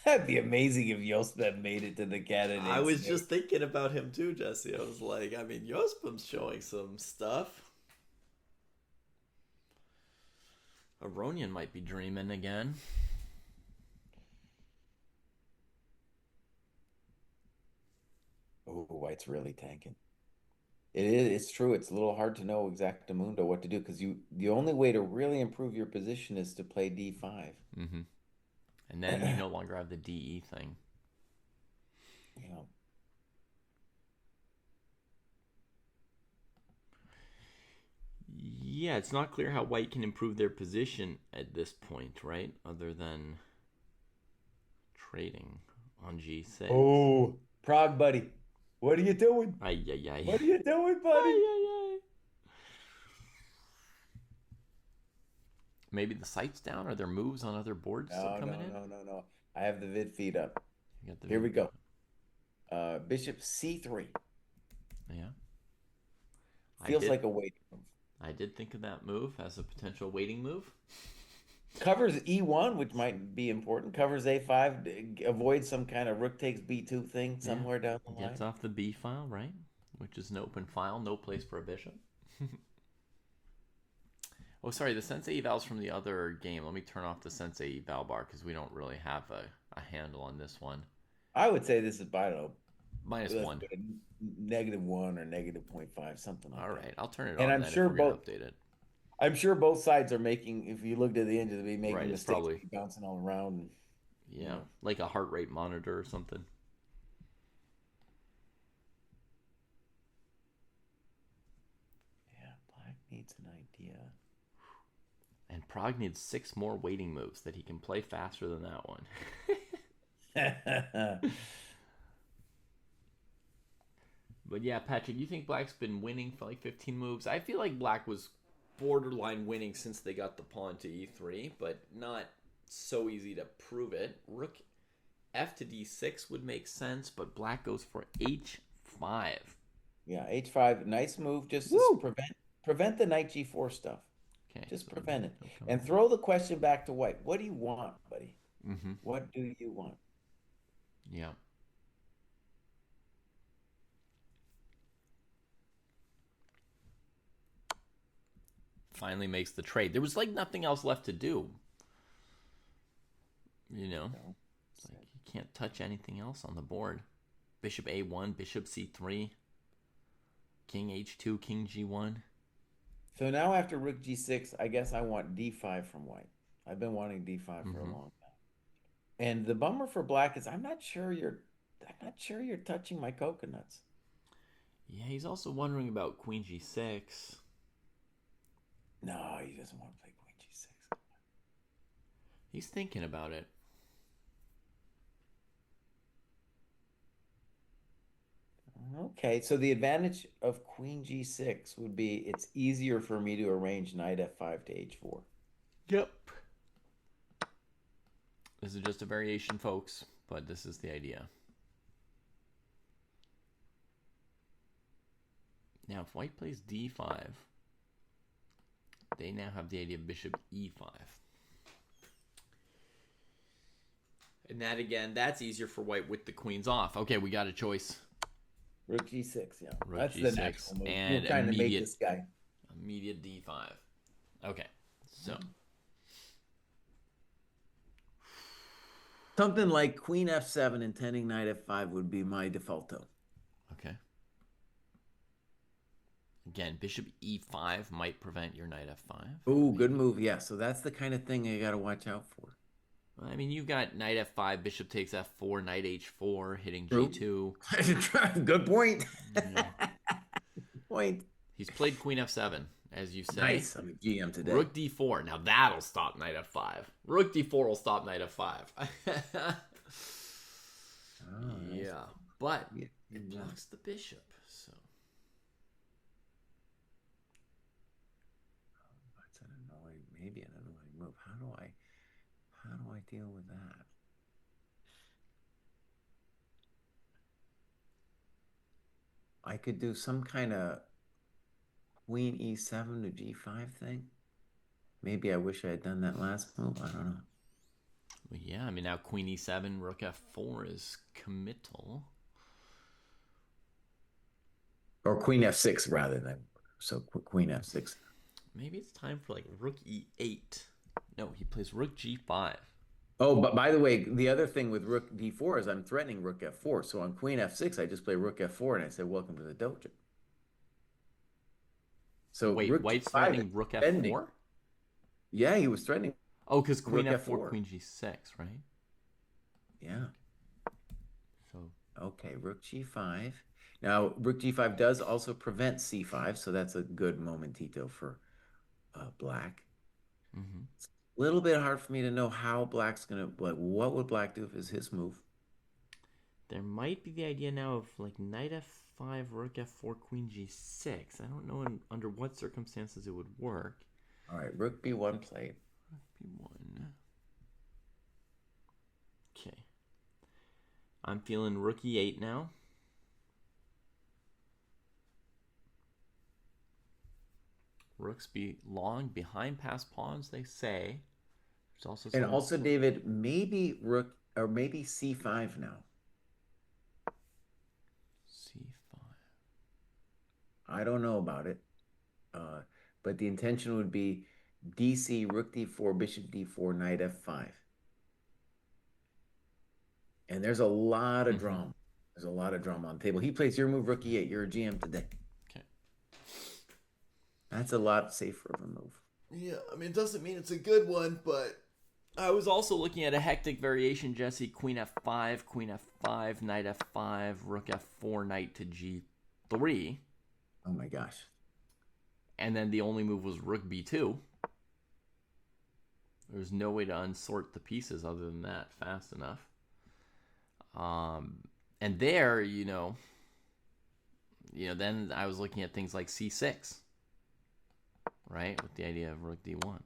That'd be amazing if Yosef made it to the candidates. I was just thinking about him too, Jesse. I was like, I mean, Yospim's showing some stuff. Aronian might be dreaming again. Oh, White's really tanking. It's true. It's a little hard to know exactamundo what to do because the only way to really improve your position is to play D5. Mm-hmm. And then you no longer have the DE thing. Yeah. Yeah, it's not clear how White can improve their position at this point, right? Other than trading on G6. Oh, Prague, buddy. What are you doing? Ay, ay, ay. What are you doing, buddy? Ay, ay, ay. Maybe the sight's down. Are there moves on other boards still coming in? No. I have the vid feed up. You got the Here we vid go. Bishop C3. Yeah. Feels like a waiting move. I did think of that move as a potential waiting move. Covers E1, which might be important. Covers A5, avoids some kind of rook takes B2 thing somewhere down the line. Gets off the B file, right? Which is an open file, no place for a bishop. Oh, sorry, the sensei evals from the other game. Let me turn off the sensei eval bar because we don't really have a handle on this one. I would say this is, I don't know, -1. -1 or -0.5, something like that. All right, I'll turn it and on I'm then sure if we're going both to update it. I'm sure both sides are making, if you looked at the end, they'd be making Right, mistakes, probably bouncing all around. And, yeah, like a heart rate monitor or something. Yeah, black needs an idea. And Prague needs 6 more waiting moves that he can play faster than that one. But yeah, Patrick, you think Black's been winning for like 15 moves? I feel like Black was borderline winning since they got the pawn to e3, but not so easy to prove it. Rook f to d6 would make sense, but Black goes for h5. Yeah, h5, nice move. Just to prevent the knight g4 stuff. Okay, just so prevent it. And throw the question back to White. What do you want, buddy? Mm-hmm. What do you want? Yeah. finally makes the trade. There was like nothing else left to do. You know, No. it's like you can't touch anything else on the board. Bishop A1, Bishop C3, King H2, King G1. So now after Rook G6, I guess I want D5 from white. I've been wanting D5 for a long time. And the bummer for black is I'm not sure you're touching my coconuts. Yeah, he's also wondering about Queen G6. No, he doesn't want to play Queen G6. He's thinking about it. Okay, so the advantage of Queen G6 would be it's easier for me to arrange Knight F5 to H4. Yep. This is just a variation, folks, but this is the idea. Now, if white plays D5, they now have the idea of Bishop E5. And that, again, that's easier for white with the queens off. Okay, we got a choice. Rook G6, yeah. Rook That's G6 the natural move. and We're trying to make this guy. Immediate D5. Okay, so. Something like Queen F7 intending Knight F5 would be my defaulto. Okay. Again, Bishop E5 might prevent your Knight F5. Oh, good move. Yeah, so that's the kind of thing you got to watch out for. I mean, you've got Knight F5, Bishop takes F4, Knight H4, hitting G2. Good point. Yeah. Point. He's played Queen F7, as you say. Nice. I'm a GM today. Rook D4. Now that'll stop Knight F5. Rook D4 will stop Knight F5. Yeah, but it blocks the bishop. So that's maybe an annoying move. How do I deal with that? I could do some kind of Queen E7 to G5 thing. Maybe I wish I had done that last move. I don't know. well, yeah, I mean, now Queen E7, Rook F4 is committal. Or Queen F6 rather than so Queen F6. Maybe it's time for like Rook E8. No, he plays Rook G5. Oh, but by the way, the other thing with Rook D4 is I'm threatening Rook F4. So on Queen F6, I just play Rook F4 and I say, welcome to the dojo. So wait, Rook white's G5 threatening Rook F4? Yeah, he was threatening. Oh, because Queen Rook F4, F4. Queen G6, right? Yeah. So okay, Rook G5. Now, Rook G5 does also prevent C5, so that's a good momentito for black. It's a little bit hard for me to know how black's going to, like, what would black do if it's his move? there might be the idea now of like Knight F5, Rook F4, Queen G6. I don't know under what circumstances it would work. All right, Rook B1 played. B1. Okay. I'm feeling Rook E8 now. Rooks be long behind past pawns, they say. There's also And some... also, David, maybe Rook or maybe C5 now. C5. I don't know about it. But the intention would be DC, Rook D4, Bishop D4, Knight F5. And there's a lot of drama. There's a lot of drama on the table. He plays your move, Rook E8. You're a GM today. Okay. That's a lot safer of a move. Yeah, I mean, it doesn't mean it's a good one, but I was also looking at a hectic variation, Jesse. Queen F5, Queen F5, Knight F5, Rook F4, Knight to G3. Oh my gosh. And then the only move was Rook B2. There's no way to unsort the pieces other than that fast enough. And there, then I was looking at things like C6, right? With the idea of Rook D1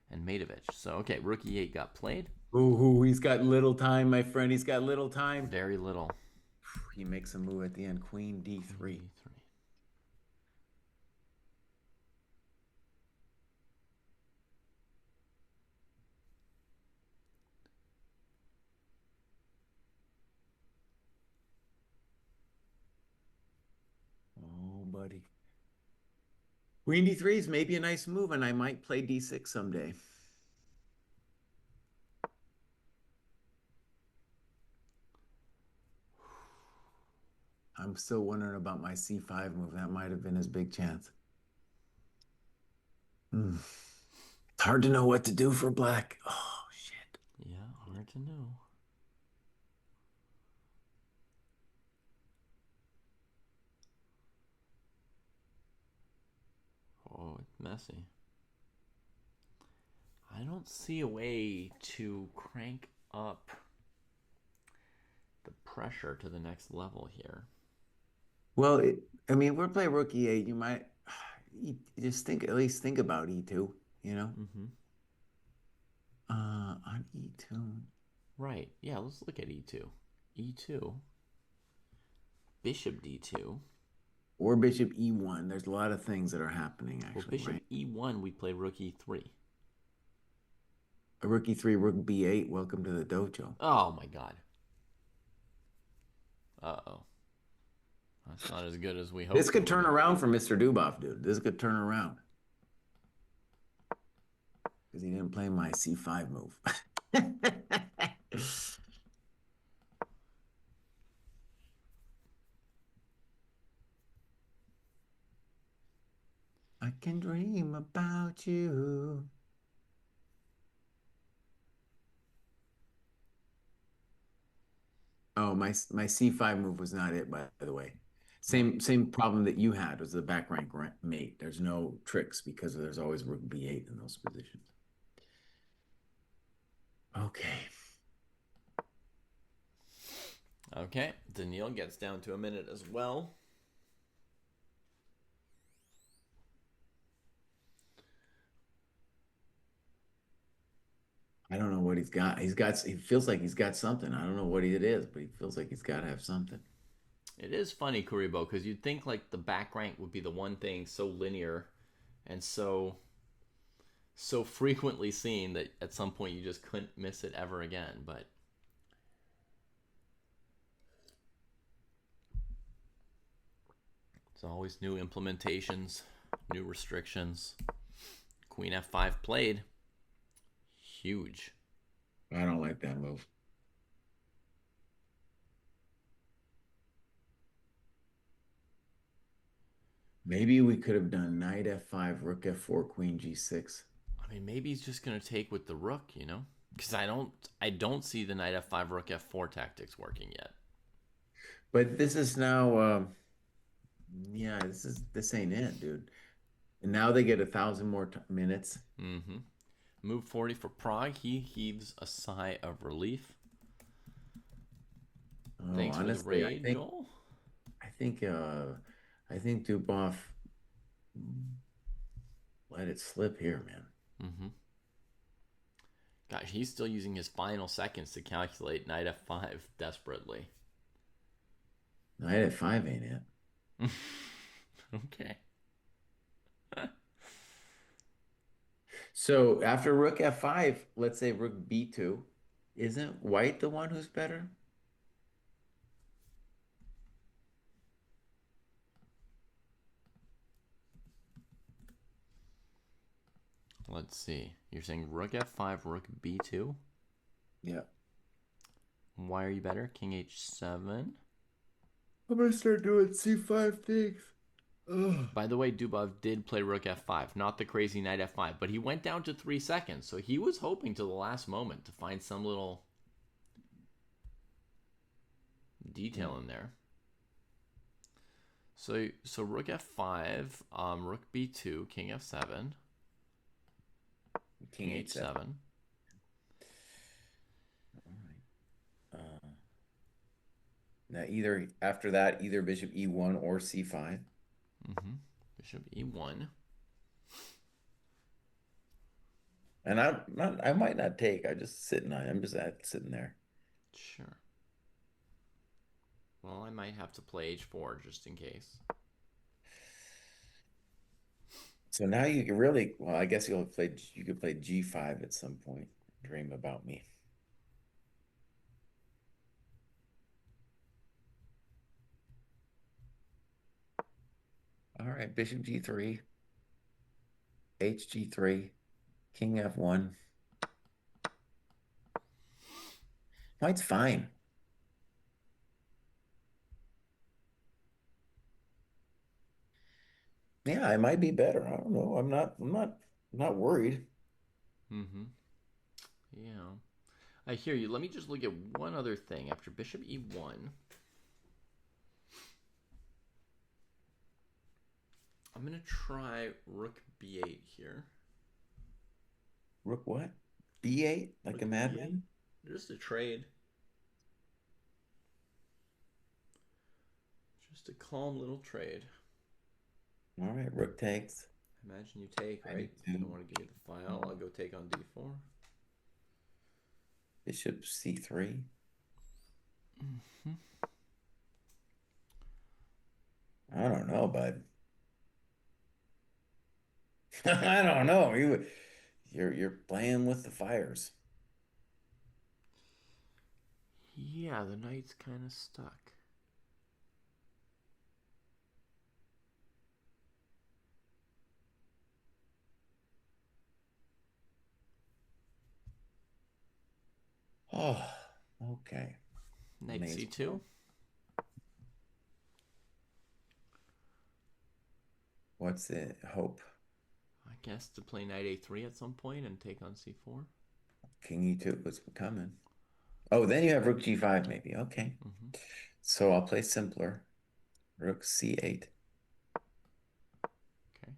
and Matovich. So, okay, Rook E8 got played. Ooh, he's got little time, my friend. He's got little time. Very little. He makes a move at the end. Queen D3. Oh, buddy. Queen D3 is maybe a nice move, and I might play D6 someday. I'm still wondering about my C5 move. That might have been his big chance. It's hard to know what to do for black. Oh, shit. Yeah, hard to know. Oh, it's messy. I don't see a way to crank up the pressure to the next level here. Well, I mean, we're playing rook E8. You might just think, at least think about E2, you know? Mm-hmm. On E2. Right. Yeah, let's look at E2. E2. Bishop D2. Or bishop E1. There's a lot of things that are happening, Well, actually, bishop right? E1, we play rook E3. A rook E3, rook B8. Welcome to the dojo. Oh, my God. Uh-oh. That's not as good as we hoped. This could turn around for Mr. Dubov, dude. This could turn around. Because he didn't play my C5 move. I can dream about you. Oh, my C5 move was not it, by the way. Same problem that you had was the back rank mate. There's no tricks because there's always rook B8 in those positions. Okay. Okay, Daniil gets down to a minute as well. I don't know what he's got. He feels like he's got something. I don't know what it is, but he feels like he's got to have something. It is funny, Kuribo, because you'd think like the back rank would be the one thing so linear and so frequently seen that at some point you just couldn't miss it ever again, but it's always new implementations, new restrictions. Queen F5 played. Huge. I don't like that move. Maybe we could have done knight F5, rook F4, queen G6. I mean, maybe he's just gonna take with the rook, you know, because I don't see the knight F5, rook F4 tactics working yet. But this is now, yeah, this ain't it, dude. And now they get 1,000 more minutes. Mm-hmm. Move 40 for Prague. He heaves a sigh of relief. Oh, Thanks honestly, for the raid, Joel. I think Dubov let it slip here, man. Mm-hmm. Gosh, he's still using his final seconds to calculate knight F5 desperately. Knight F5 ain't it. Okay. So after rook F5, let's say rook B2, isn't white the one who's better? Let's see. You're saying rook F5, rook B2? Yeah. Why are you better? King H7? I'm gonna start doing C5 things. Ugh. By the way, Dubov did play rook F5, not the crazy knight F5, but he went down to 3 seconds, so he was hoping to the last moment to find some little detail in there. So rook F5, rook B2, king F7, King H7. H7. All right. Now either after that, either bishop E1 or C5. Mm-hmm. Bishop E1. And I might not take. I'm just sitting there. Sure. Well, I might have to play H4 just in case. So now you can really, well, I guess you could play G5 at some point. Dream about me. All right, bishop G3. HG3, King F1. White's fine. Yeah, I might be better. I don't know. I'm not worried. Mm-hmm. Yeah. I hear you. Let me just look at one other thing. After bishop e1, I'm going to try rook b8 here. Rook what? B8? Like Rook a b8. madman? Just a trade. Just a calm little trade. All right, rook takes. Imagine you take, I right? do You too. don't want to give me the file. I'll go take on d4. Bishop C3. Mm-hmm. I don't know, bud. I don't know. You're playing with the fires. Yeah, the knight's kind of stuck. Oh, okay. Knight May as c2. well. What's the hope? I guess to play knight a3 at some point and take on c4. King E2 was coming. Oh, then you have rook G5 maybe. Okay. Mm-hmm. So I'll play simpler. Rook C8. Okay.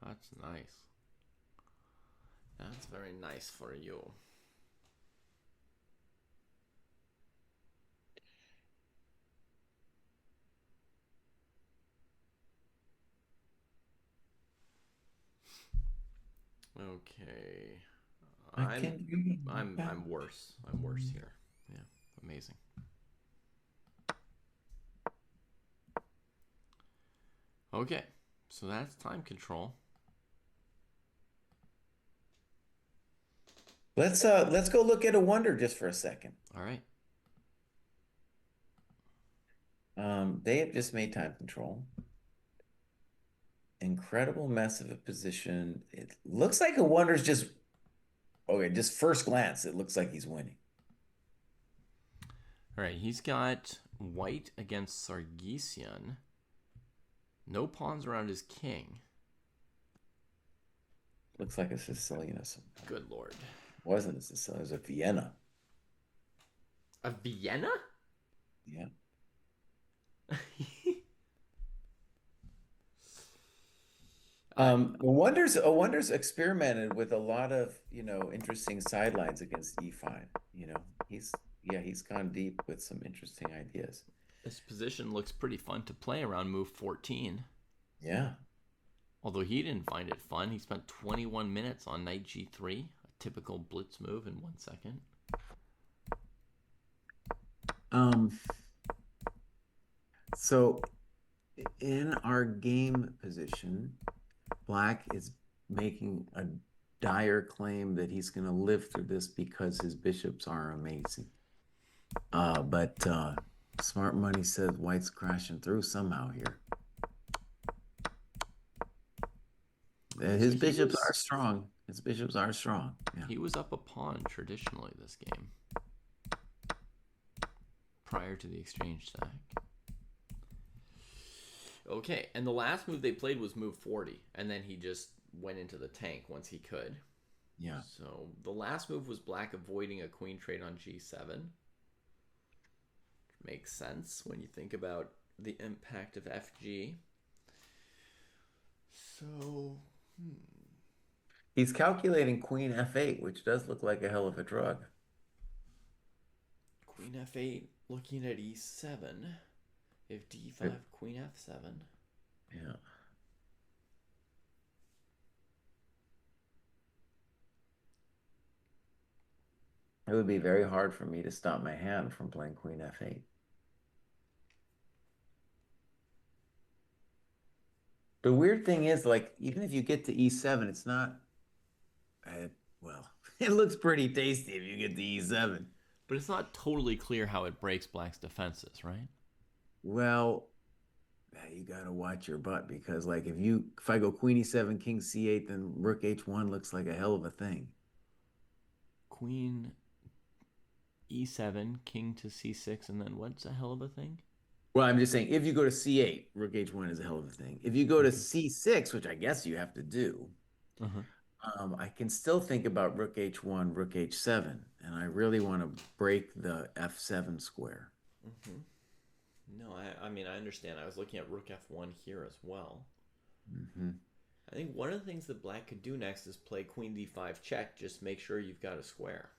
That's nice. That's very nice for you. Okay. I'm worse. I'm worse here. Yeah. Amazing. Okay. So that's time control. Let's go look at a wonder just for a second. All right. They have just made time control. Incredible mess of a position. It looks like a wonder's just okay, just first glance, it looks like he's winning. All right. He's got white against Sargsyan. No pawns around his king. Looks like a Sicilian. Good lord. Wasn't a Sicilian, it was a Vienna. A Vienna? Yeah. Wonders experimented with a lot of, interesting sidelines against E5. He's gone deep with some interesting ideas. This position looks pretty fun to play around move 14. Yeah. Although he didn't find it fun. He spent 21 minutes on knight g3, a typical blitz move in 1 second. So in our game position, Black is making a dire claim that he's going to live through this because his bishops are amazing. But Smart Money says White's crashing through somehow here. His bishops are strong. His bishops are strong. Yeah. He was up a pawn traditionally this game, prior to the exchange stack. Okay, and the last move they played was move 40, and then he just went into the tank once he could. Yeah. So the last move was Black avoiding a queen trade on g7. Makes sense when you think about the impact of fg. So, He's calculating queen f8, which does look like a hell of a drug. Queen f8, looking at e7. If d5, queen f7. Yeah. It would be very hard for me to stop my hand from playing queen f8. The weird thing is, like, even if you get to e7, it's not, well, it looks pretty tasty if you get to e7. But it's not totally clear how it breaks Black's defenses, right? Well, You gotta watch your butt because like if I go queen e7, king c8, then rook h1 looks like a hell of a thing. Queen e7, king to c6, and then what's a hell of a thing? Well, I'm just saying if you go to c8, rook h1 is a hell of a thing. If you go to Okay. c6, which I guess you have to do, Uh-huh. I can still think about rook h1, rook h7, and I really want to break the f7 square. Mm-hmm. No, I mean, I understand. I was looking at rook f1 here as well. Hmm. I think one of the things that black could do next is play queen d5 check. Just make sure you've got a square.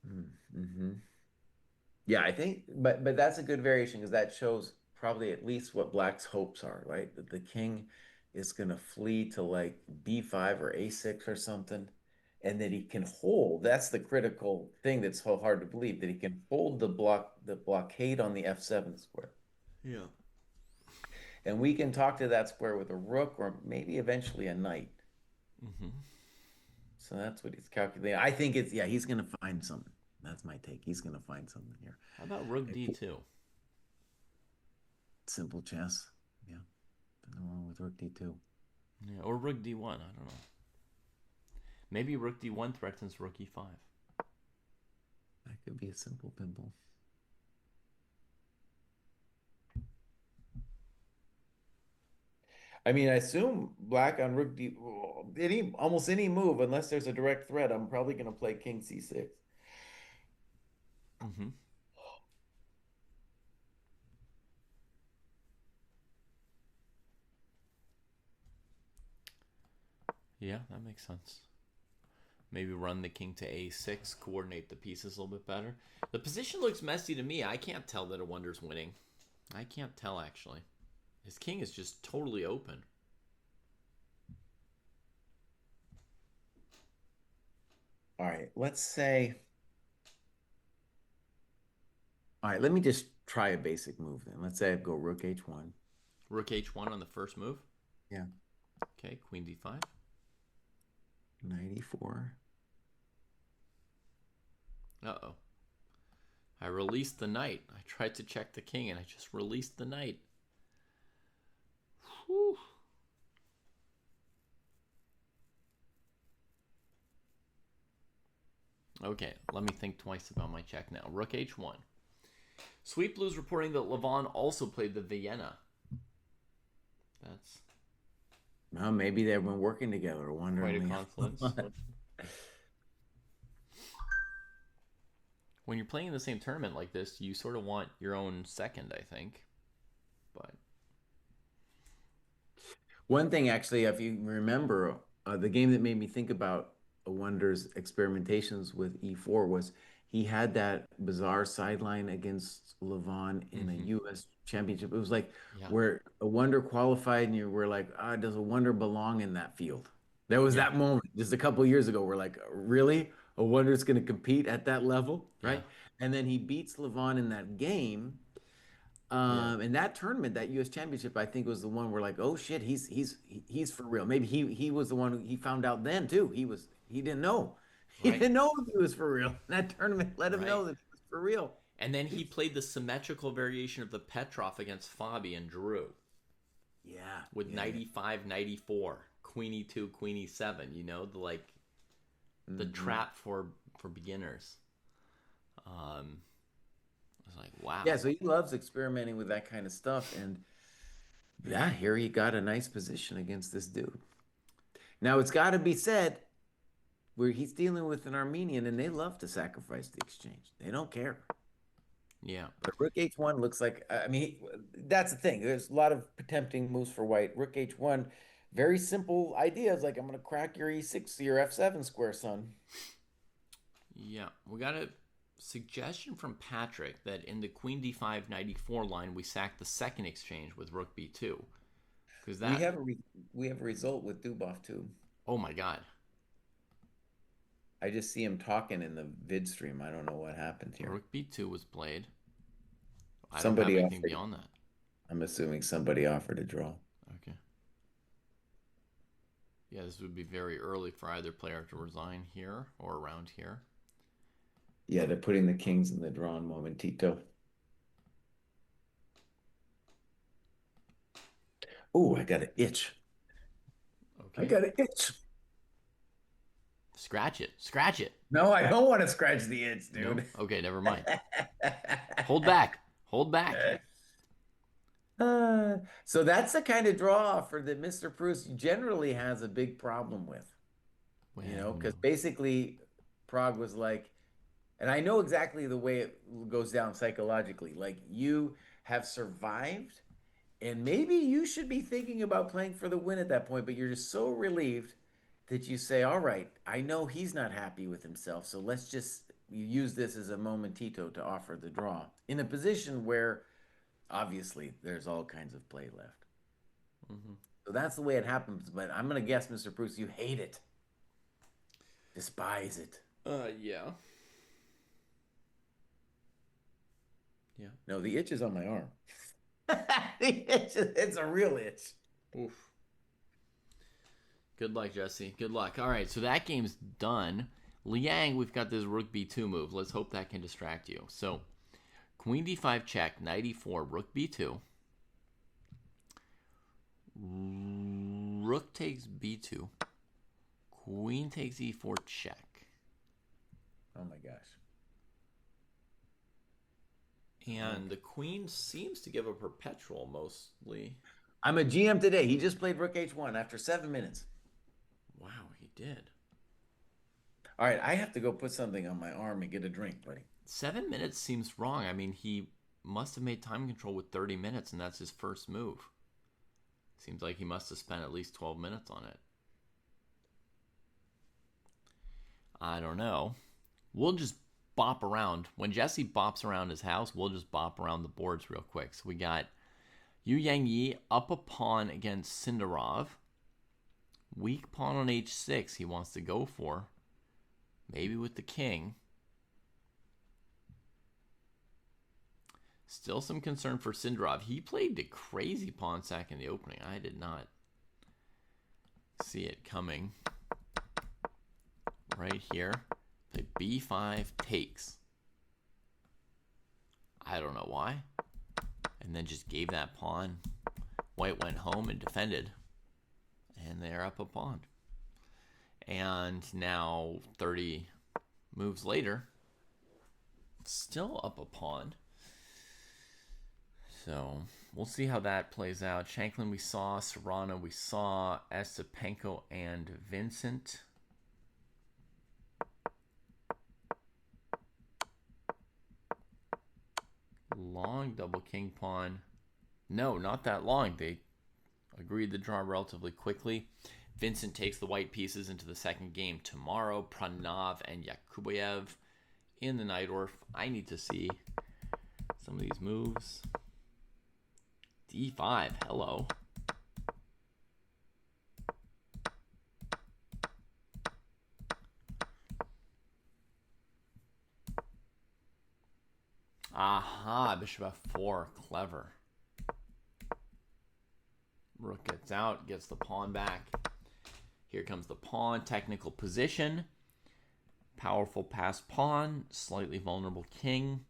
Hmm. Yeah, I think, but that's a good variation because that shows probably at least what black's hopes are, right? That the king is going to flee to like b5 or a6 or something, and that he can hold. That's the critical thing that's so hard to believe that he can hold the blockade on the f7 square. Yeah. And we can talk to that square with a rook or maybe eventually a knight. Mm-hmm. So that's what he's calculating. I think it's, yeah, he's going to find something. That's my take. He's going to find something here. How about rook d2? Simple chess. Yeah. Nothing wrong with rook d2. Yeah, or rook d1. I don't know. Maybe rook d1 threatens rook e5. That could be a simple pimple. I mean, I assume black on rook d almost any move, unless there's a direct threat, I'm probably going to play king c6. Mm-hmm. Yeah, that makes sense. Maybe run the king to a6, coordinate the pieces a little bit better. The position looks messy to me. I can't tell that a wonder's winning. I can't tell, actually. His king is just totally open. All right, let's say. All right, let me just try a basic move then. Let's say I go rook h1. Rook h1 on the first move. Yeah. Okay, queen d5. Knight e4. Uh-oh. I released the knight. I tried to check the king, and I just released the knight. Whew. Okay, let me think twice about my check now. Rook h1. Sweet Blues reporting that Levon also played the Vienna. That's Well, maybe they've been working together. I wonder quite a only. confluence. When you're playing in the same tournament like this, you sort of want your own second, I think. But One thing, actually, if you remember, the game that made me think about Wonder's experimentations with E4 was he had that bizarre sideline against Levon in a mm-hmm. U.S. championship. It was like Yeah, where a Wonder qualified, and you were like, does a Wonder belong in that field? There was yeah, that moment just a couple years ago. We're like, really? A Wonder's going to compete at that level, yeah, right? And then he beats Levon in that game. yeah. And that tournament, that U.S. Championship, I think was the one where like, oh shit, he's for real. Maybe he was the one who he found out then too. He didn't know. He Right, didn't know he was for real. That tournament let him right. know that he was for real. And then he played the symmetrical variation of the Petrov against Fabi and drew Yeah, with yeah, yeah. 95, 94, Queen e2, Queen e7. You know, the Hmm. trap for beginners. I was like, Yeah, wow. so he loves experimenting with that kind of stuff, and yeah, here he got a nice position against this dude. Now it's got to be said, where he's dealing with an Armenian, and they love to sacrifice the exchange. They don't care. Yeah, But Rook H1 looks like, I mean, that's the thing. There's a lot of tempting moves for white. Rook H1, very simple ideas like I'm going to crack your E6, your F7 square, son. yeah. We got a suggestion from Patrick that in the Queen d5 94 line, we sack the second exchange with Rook b2. Because We that, have we have a result with Dubov too. oh my god. I just see him talking in the vid stream. I don't know what happened here. Rook b2 was played. I don't have Somebody anything offered, beyond that. I'm assuming somebody offered a draw. Okay. Yeah, this would be very early for either player to resign here or around here. Yeah, they're putting the kings in the drawn momentito. Oh, I got an itch. I Okay. got an itch. Scratch it. Scratch it. No, I don't want to scratch the itch, No? dude. Okay, never mind. Hold back. Hold back. So that's the kind of draw for that Mr. Pruess generally has a big problem with, because When basically Prague was like, and I know exactly the way it goes down psychologically. Like you have survived, and maybe you should be thinking about playing for the win at that point, but you're just so relieved that you say, all right, I know he's not happy with himself, so let's just use this as a momentito to offer the draw in a position where obviously there's all kinds of play left. Mhm. So that's the way it happens. But I'm gonna guess, Mr. Bruce, you hate it, despise it. Yeah. Yeah. No, the itch is on my arm. It's a real itch. Oof. Good luck, Jesse. Good luck. All right, so that game's done. Liang, we've got this rook b2 move. Let's hope that can distract you. So, queen d5 check, knight e4, rook b2. Rook takes b2. Queen takes e4 check. Oh my gosh. And the queen seems to give a perpetual mostly. I'm a GM today. He just played Rook H1 after 7 minutes. Wow, he did. All right, I have to go put something on my arm and get a drink, buddy. 7 minutes seems wrong. I mean, he must have made time control with 30 minutes, and that's his first move. Seems like he must have spent at least 12 minutes on it. I don't know. We'll just bop around. When Jesse bops around his house, we'll just bop around the boards real quick. So we got Yu Yang Yi up a pawn against Sindarov. Weak pawn on h6 he wants to go for. Maybe with the king. Still some concern for Sindarov. He played the crazy pawn sack in the opening. I did not see it coming. Right here. Play b5 takes. I don't know why. And then just gave that pawn. White went home and defended. And they're up a pawn. And now 30 moves later, still up a pawn. So we'll see how that plays out. Shanklin we saw, Serrano we saw, Estepenko and Vincent. Long double king pawn. No, not that long. They agreed to draw relatively quickly. Vincent takes the white pieces into the second game tomorrow. Pranav and Yakubayev in the Najdorf. I need to see some of these moves. D5, hello. Aha, bishop f4, clever. Rook gets out, gets the pawn back. Here comes the pawn, technical position. Powerful passed pawn, slightly vulnerable king.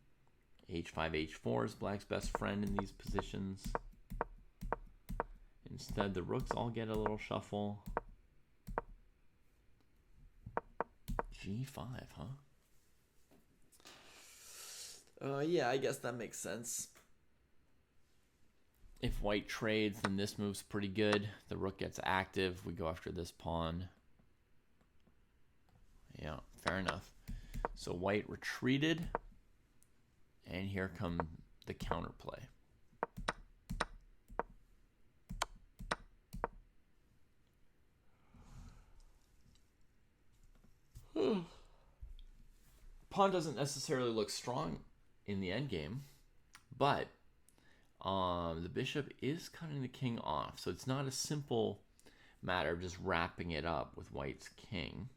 H5, H4 is black's best friend in these positions. Instead, the rooks all get a little shuffle. G5, huh? Yeah, I guess that makes sense. If white trades, then this move's pretty good. The rook gets active. We go after this pawn. Yeah, fair enough. So white retreated. And here come the counterplay. Pawn doesn't necessarily look strong in the endgame, but the bishop is cutting the king off, so it's not a simple matter of just wrapping it up with white's king.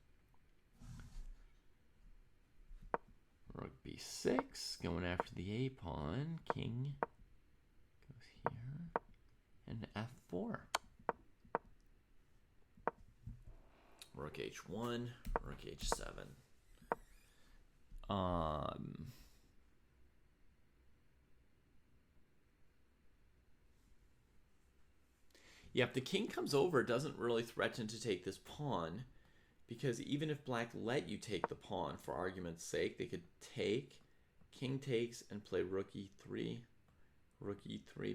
Rook b6, going after the a pawn. King goes here, and f4. Rook h1, rook h7. Yeah, if the king comes over, it doesn't really threaten to take this pawn, because even if black let you take the pawn, for argument's sake, they could take, king takes, and play rook e3,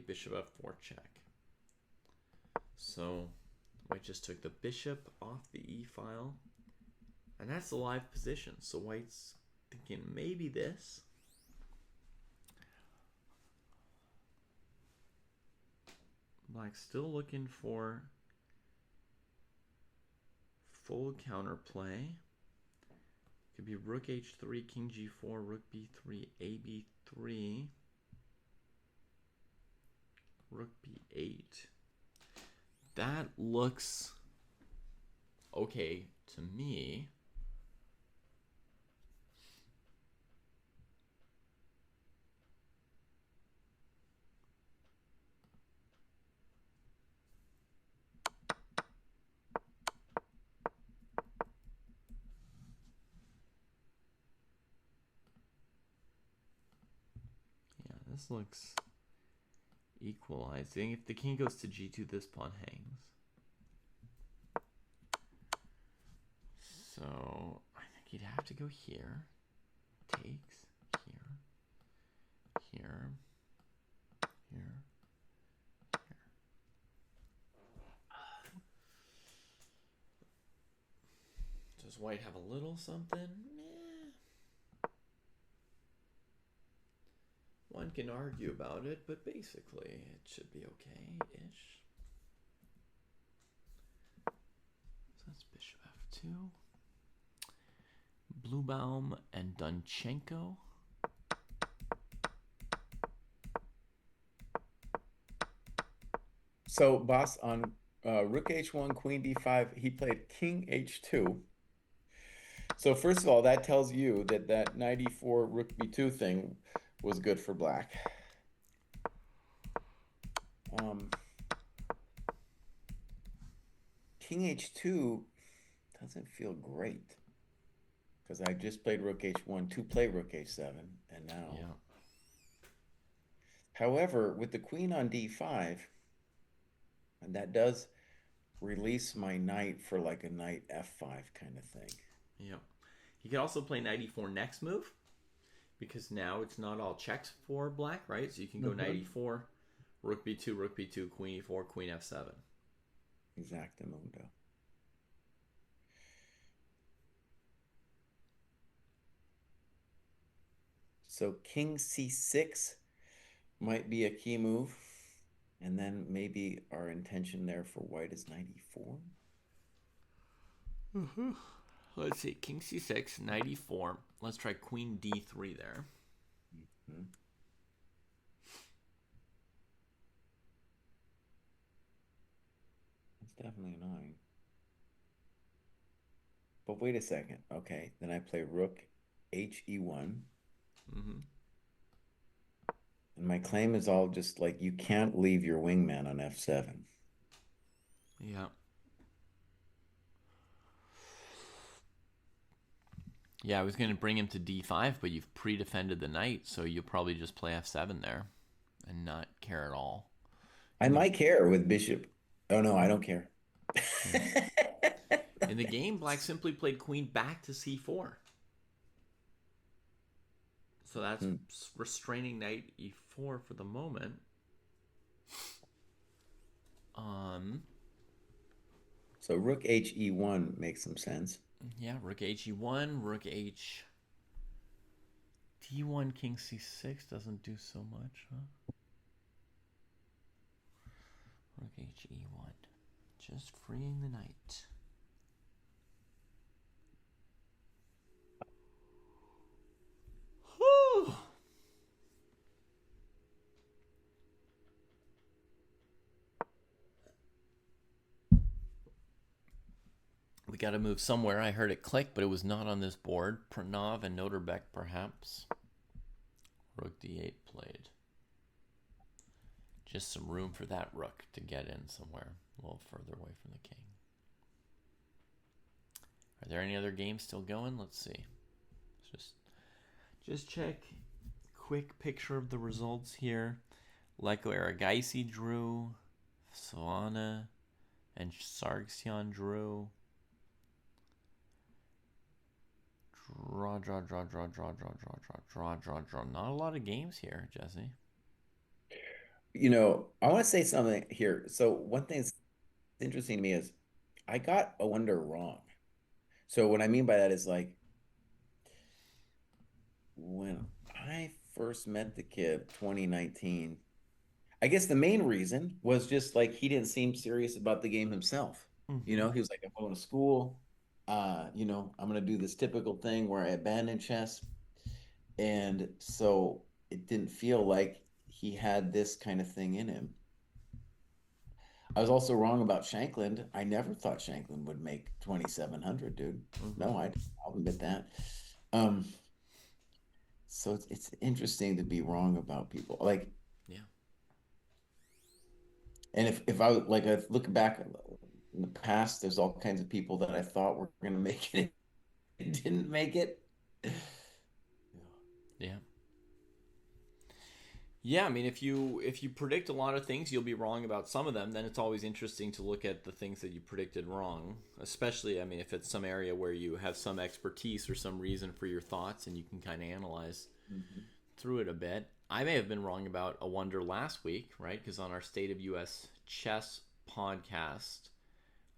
bishop f4 check. So white just took the bishop off the e file, and that's the live position. So white's thinking maybe this. Black's still looking for full counterplay. Could be rook h3, king g4, rook b3, ab3, rook b8. That looks okay to me. Yeah, this looks equalizing. If the king goes to g2, this pawn hangs. So I think he'd have to go here. Takes, here, here, here, here. Does white have a little something? One can argue about it, but basically it should be okay-ish. So that's bishop f2. Bluebaum and Dunchenko. So, boss, on rook h1, queen d5, he played king h2. So, first of all, that tells you that that knight e4, rook b2 thing was good for black. King h2 doesn't feel great, because I just played rook h1 to play rook h7, and now. Yeah. However, with the queen on d5, and that does release my knight for like a knight f5 kind of thing. Yeah. He could also play knight e4 next move, because now it's not all checked for black, right? So you can go knight e4, rook b2, queen e4, queen f7. Exactamundo. So king c6 might be a key move. And then maybe our intention there for white is knight e4. Let's see. King c6, knight e4. Let's try queen d3 there. It's definitely annoying. But wait a second. Okay, then I play rook he1. And my claim is all just like, you can't leave your wingman on f7. Yeah. Yeah, I was going to bring him to d5, but you've pre-defended the knight, so you'll probably just play f7 there and not care at all. I might care with bishop. Oh, no, I don't care. In the game, black simply played queen back to c4. So that's restraining knight e4 for the moment. So rook he1 makes some sense. Yeah, rook he1, rook h d1, king c6 doesn't do so much, huh? Rook he1, just freeing the knight. Whew. We got to move somewhere. I heard it click, but it was not on this board. Pranav and Noterbeck, perhaps. Rook d8 played. Just some room for that rook to get in somewhere a little further away from the king. Are there any other games still going? Let's see. Just check. Quick picture of the results here. Leko Aragaisi drew. Savannah and Sargsyan drew. Draw. Not a lot of games here, Jesse. I want to say something here. So one thing that's interesting to me is I got a wonder wrong. So what I mean by that is like when I first met the kid, 2019, I guess the main reason was just like he didn't seem serious about the game himself. Mm-hmm. He was like, I'm going to school. I'm gonna do this typical thing where I abandon chess. And so it didn't feel like he had this kind of thing in him. I was also wrong about Shankland. I never thought Shankland would make 2,700, dude. Mm-hmm. No, I'll admit that. Um, so it's interesting to be wrong about people. Like, Yeah. and if I like I look back in the past, there's all kinds of people that I thought were gonna make it and didn't make it. Yeah. Yeah, I mean, if you predict a lot of things, you'll be wrong about some of them. Then it's always interesting to look at the things that you predicted wrong. Especially, I mean, if it's some area where you have some expertise or some reason for your thoughts, and you can kind of analyze Mhm. through it a bit. I may have been wrong about a wonder last week, right? Because on our State of U.S. Chess podcast,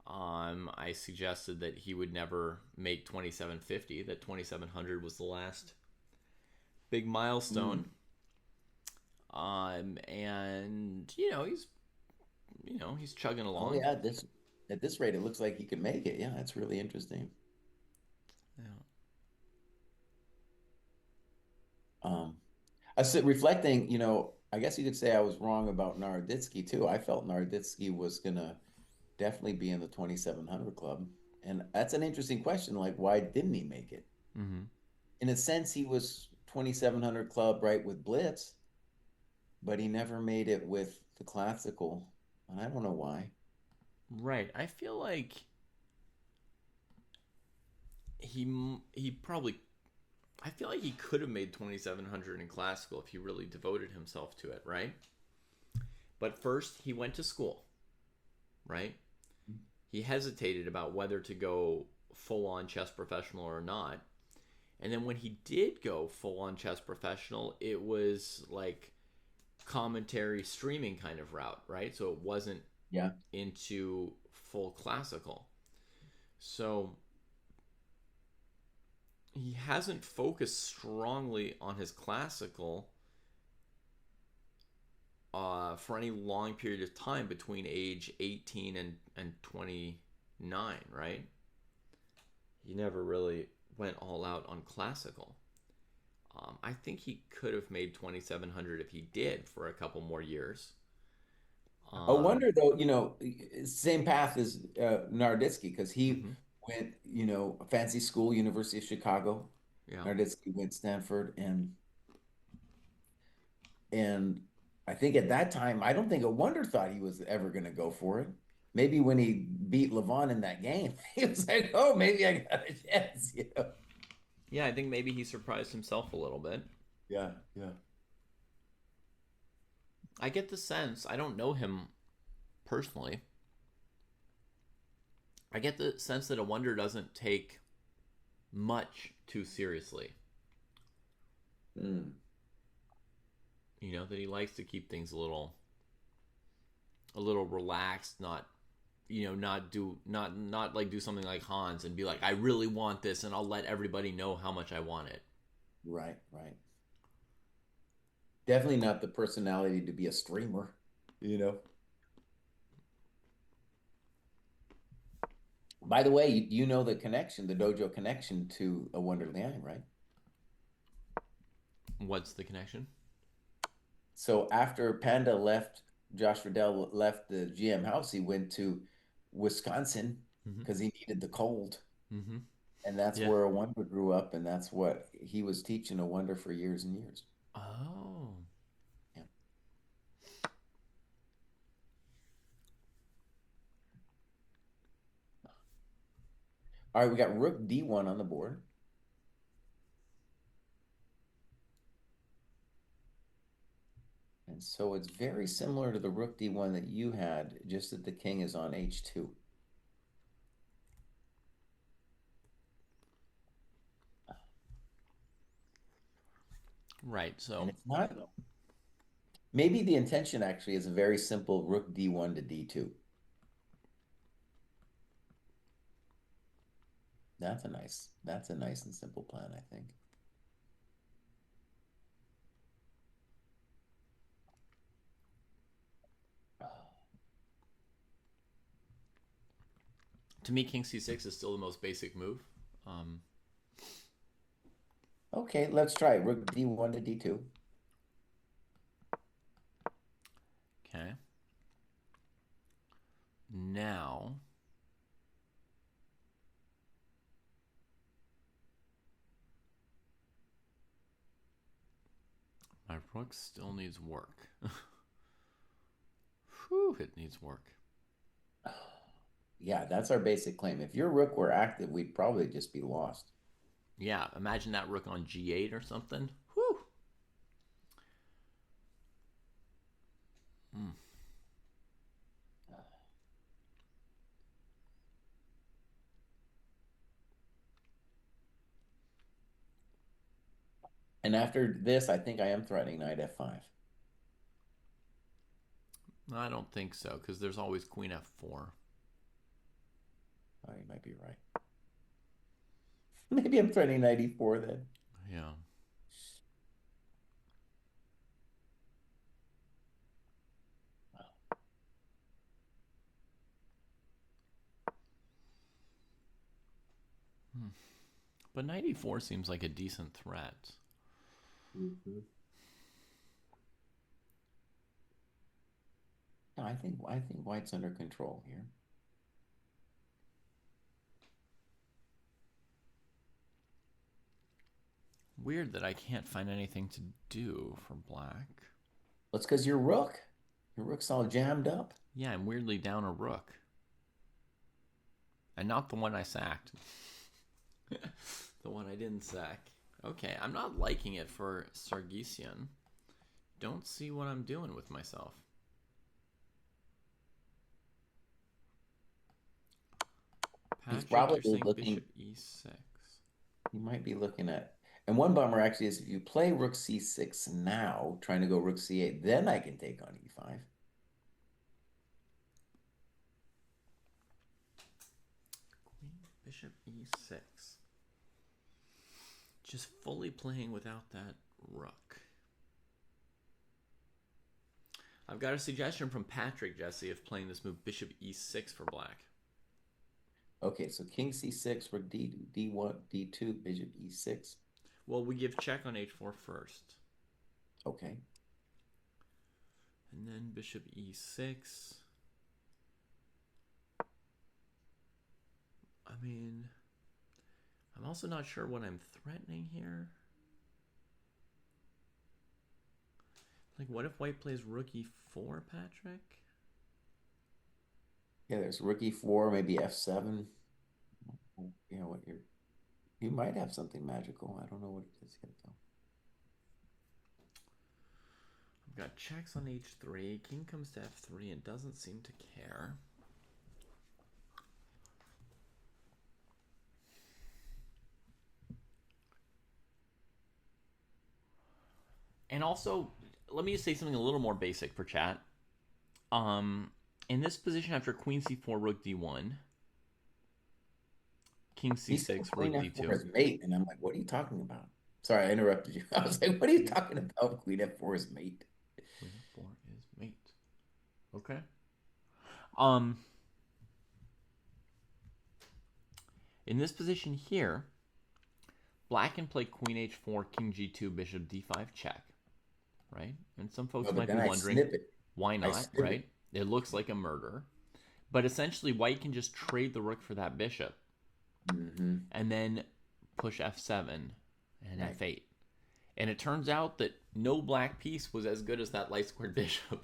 I suggested that he would never make 2750. That 2700 was the last big milestone. Mm. And he's chugging Oh along. yeah, this at this rate, it looks like he could make it. Yeah, that's really interesting. Yeah. Um, I said reflecting, I guess you could say I was wrong about Naroditsky too. I felt Naroditsky was gonna definitely be in the 2,700 club. And that's an interesting question. Like, why didn't he make it? Mm-hmm. In a sense, he was 2,700 club, right, with Blitz, but he never made it with the classical. And I don't know why. Right. I feel like he probably. I feel like he could have made 2700 in classical if he really devoted himself to it, right? But first, he went to school, right? He hesitated about whether to go full on chess professional or not. And then when he did go full on chess professional, it was like commentary streaming kind of route, right? So it wasn't Yeah. into full classical. So he hasn't focused strongly on his classical for any long period of time between age 18 and 29, right? He never really went all out on classical. I think he could have made 2,700 if he did for a couple more years. I Um, wonder though, same path as Naroditsky because he mhm, went, fancy school, University of Chicago. yeah. Naroditsky went Stanford, and I think at that time, I don't think a wonder thought he was ever going to go for it. Maybe when he beat Levon in that game, he was like, "Oh, maybe I got a chance." Yeah, I think maybe he surprised himself a little bit. Yeah, yeah. I get the sense, I don't know him personally. I get the sense that a wonder doesn't take much too seriously. Mm. That he likes to keep things a little relaxed, not like do something like Hans and be like, I really want this and I'll let everybody know how much I want it. Right, right. Definitely not the personality to be a streamer, you know. By the way, you know the connection, the dojo connection to a Wonder Liang, right? What's the connection? So after Panda left, Josh Riddell left the GM house, he went to Wisconsin Mm-hmm. because he needed the cold. Mm-hmm. And that's Yeah. where a Wonder grew up, and that's what he was teaching a Wonder for years and years. Oh. Yeah. All right, we got Rook D1 on the board. And And so it's very similar to the rook d1 that you had, just that the king is on h2. Right. So And it's not, maybe the intention actually is a very simple rook d1 to d2. That's a nice and simple plan, I think. to me, King C6 is still the most basic move. Okay, let's try it. Rook d1 to d2. Okay. Now, my rook still needs work. Whew, it needs work. Yeah, that's our basic claim. If your rook were active, we'd probably just be lost. Yeah, imagine that rook on g8 or something. Whew. Mm. And after this, I think I am threatening knight f5. I don't think so, because there's always queen f4. Oh, you might be right. Maybe I'm threatening knight e4 then. Yeah. But knight e4 seems like a decent threat. Mm-hmm. No, I think white's under control here. Weird that I can't find anything to do for black. Well, it's because your rook's all jammed up. Yeah, I'm weirdly down a rook. And not the one I sacked. The one I didn't sack. Okay, I'm not liking it for Sargsyan. Don't see what I'm doing with myself. He's Patrick, probably you're saying looking. bishop e6. He might be looking at. And one bummer actually is if you play rook c6 now, trying to go rook c8, then I can take on e5. Queen, bishop e6. Just fully playing without that rook. I've got a suggestion from Patrick, Jesse, of playing this move bishop e6 for black. Okay, so king c6, rook d1, d2, bishop e6. Well, we give check on h4 first. Okay. And then bishop e6. I mean, I'm also not sure what I'm threatening here. Like, what if white plays rook e4, Patrick? Yeah, there's rook e4, maybe f7. You know what you might have something magical. I don't know what it is yet though. I've got checks on h3. King comes to f3 and doesn't seem to care. And also, let me just say something a little more basic for chat. In this position after queen c4, rook d1, king c6, rook Queen f4 is d2. mate, and I'm like, what are you talking about? Sorry, I interrupted you. I was like, what are you talking about? Queen f4 is mate. Queen f4 is mate. Okay. In this position here, black can play queen h4, king g2, bishop d5 check, right? And some folks might be wondering, why not, right? It looks like a murder. But essentially, white can just trade the rook for that bishop. Mm-hmm. And then push f7 and f8. And it turns out that no black piece was as good as that light squared bishop.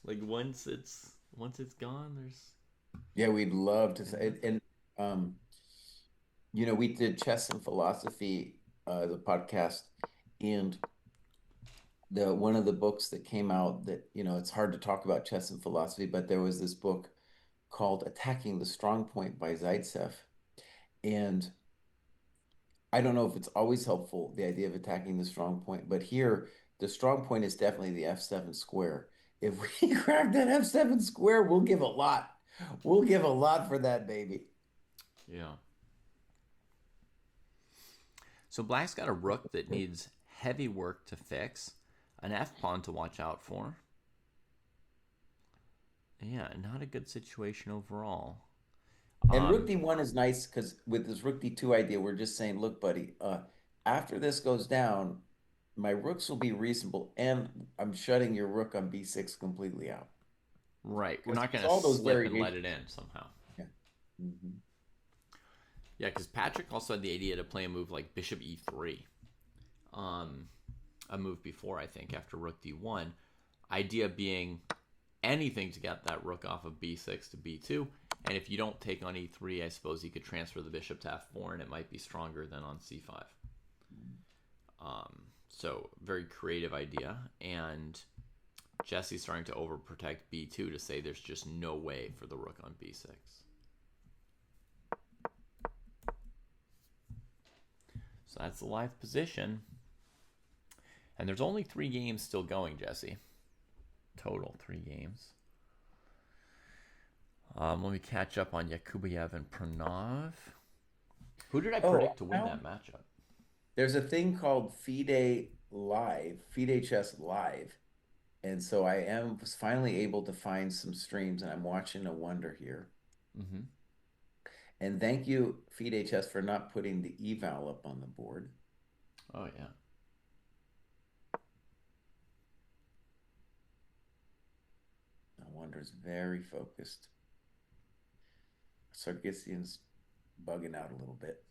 Like once it's gone, there's Yeah, we'd love to say and you know, we did Chess and Philosophy, the podcast, and the one of the books that came out that, it's hard to talk about chess and philosophy, but there was this book called Attacking the Strong Point by Zaitsev. And I don't know if it's always helpful, the idea of attacking the strong point, but here the strong point is definitely the F7 square. If we crack that F7 square, we'll give a lot. We'll give a lot for that baby. Yeah. So black's got a rook that needs heavy work to fix, an F-pawn to watch out for. Yeah, not a good situation overall. And rook d1 is nice because with this rook d2 idea, we're just saying, look, buddy, after this goes down, my rooks will be reasonable, and I'm shutting your rook on b6 completely out. Right. We're not going all to those slip and let it in somehow. Yeah. Mm-hmm. Yeah, because Patrick also had the idea to play a move like bishop e3. A move before, I think, after rook d1. Idea being anything to get that rook off of b6 to b2. And if you don't take on e3, I suppose you could transfer the bishop to f4, and it might be stronger than on c5. So, very creative idea. And Jesse's starting to overprotect b2 to say there's just no way for the rook on b6. So that's the live position. And there's only 3 games still going, Jesse. Total 3 games. Let me catch up on Yakubayev and Pranav. Who did I predict to win that matchup? There's a thing called FIDE Live, FIDE Chess Live. And so I was finally able to find some streams, and I'm watching a wonder here. Mm-hmm. And thank you, FIDE Chess, for not putting the eval up on the board. Oh, yeah. Wonder's very focused. Sargsyan's bugging out a little bit.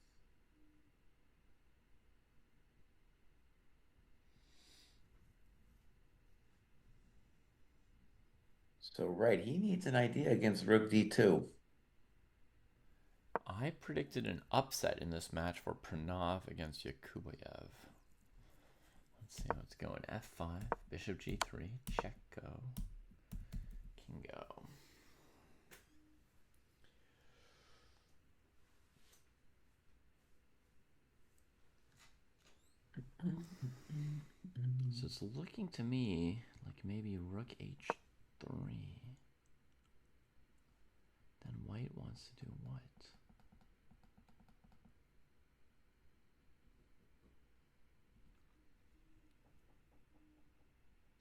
So, right, he needs an idea against rook d2. I predicted an upset in this match for Pranav against Yakubayev. Let's see what's going. F5, bishop g3, check go, king go. So it's looking to me like maybe rook h3. Then white wants to do what?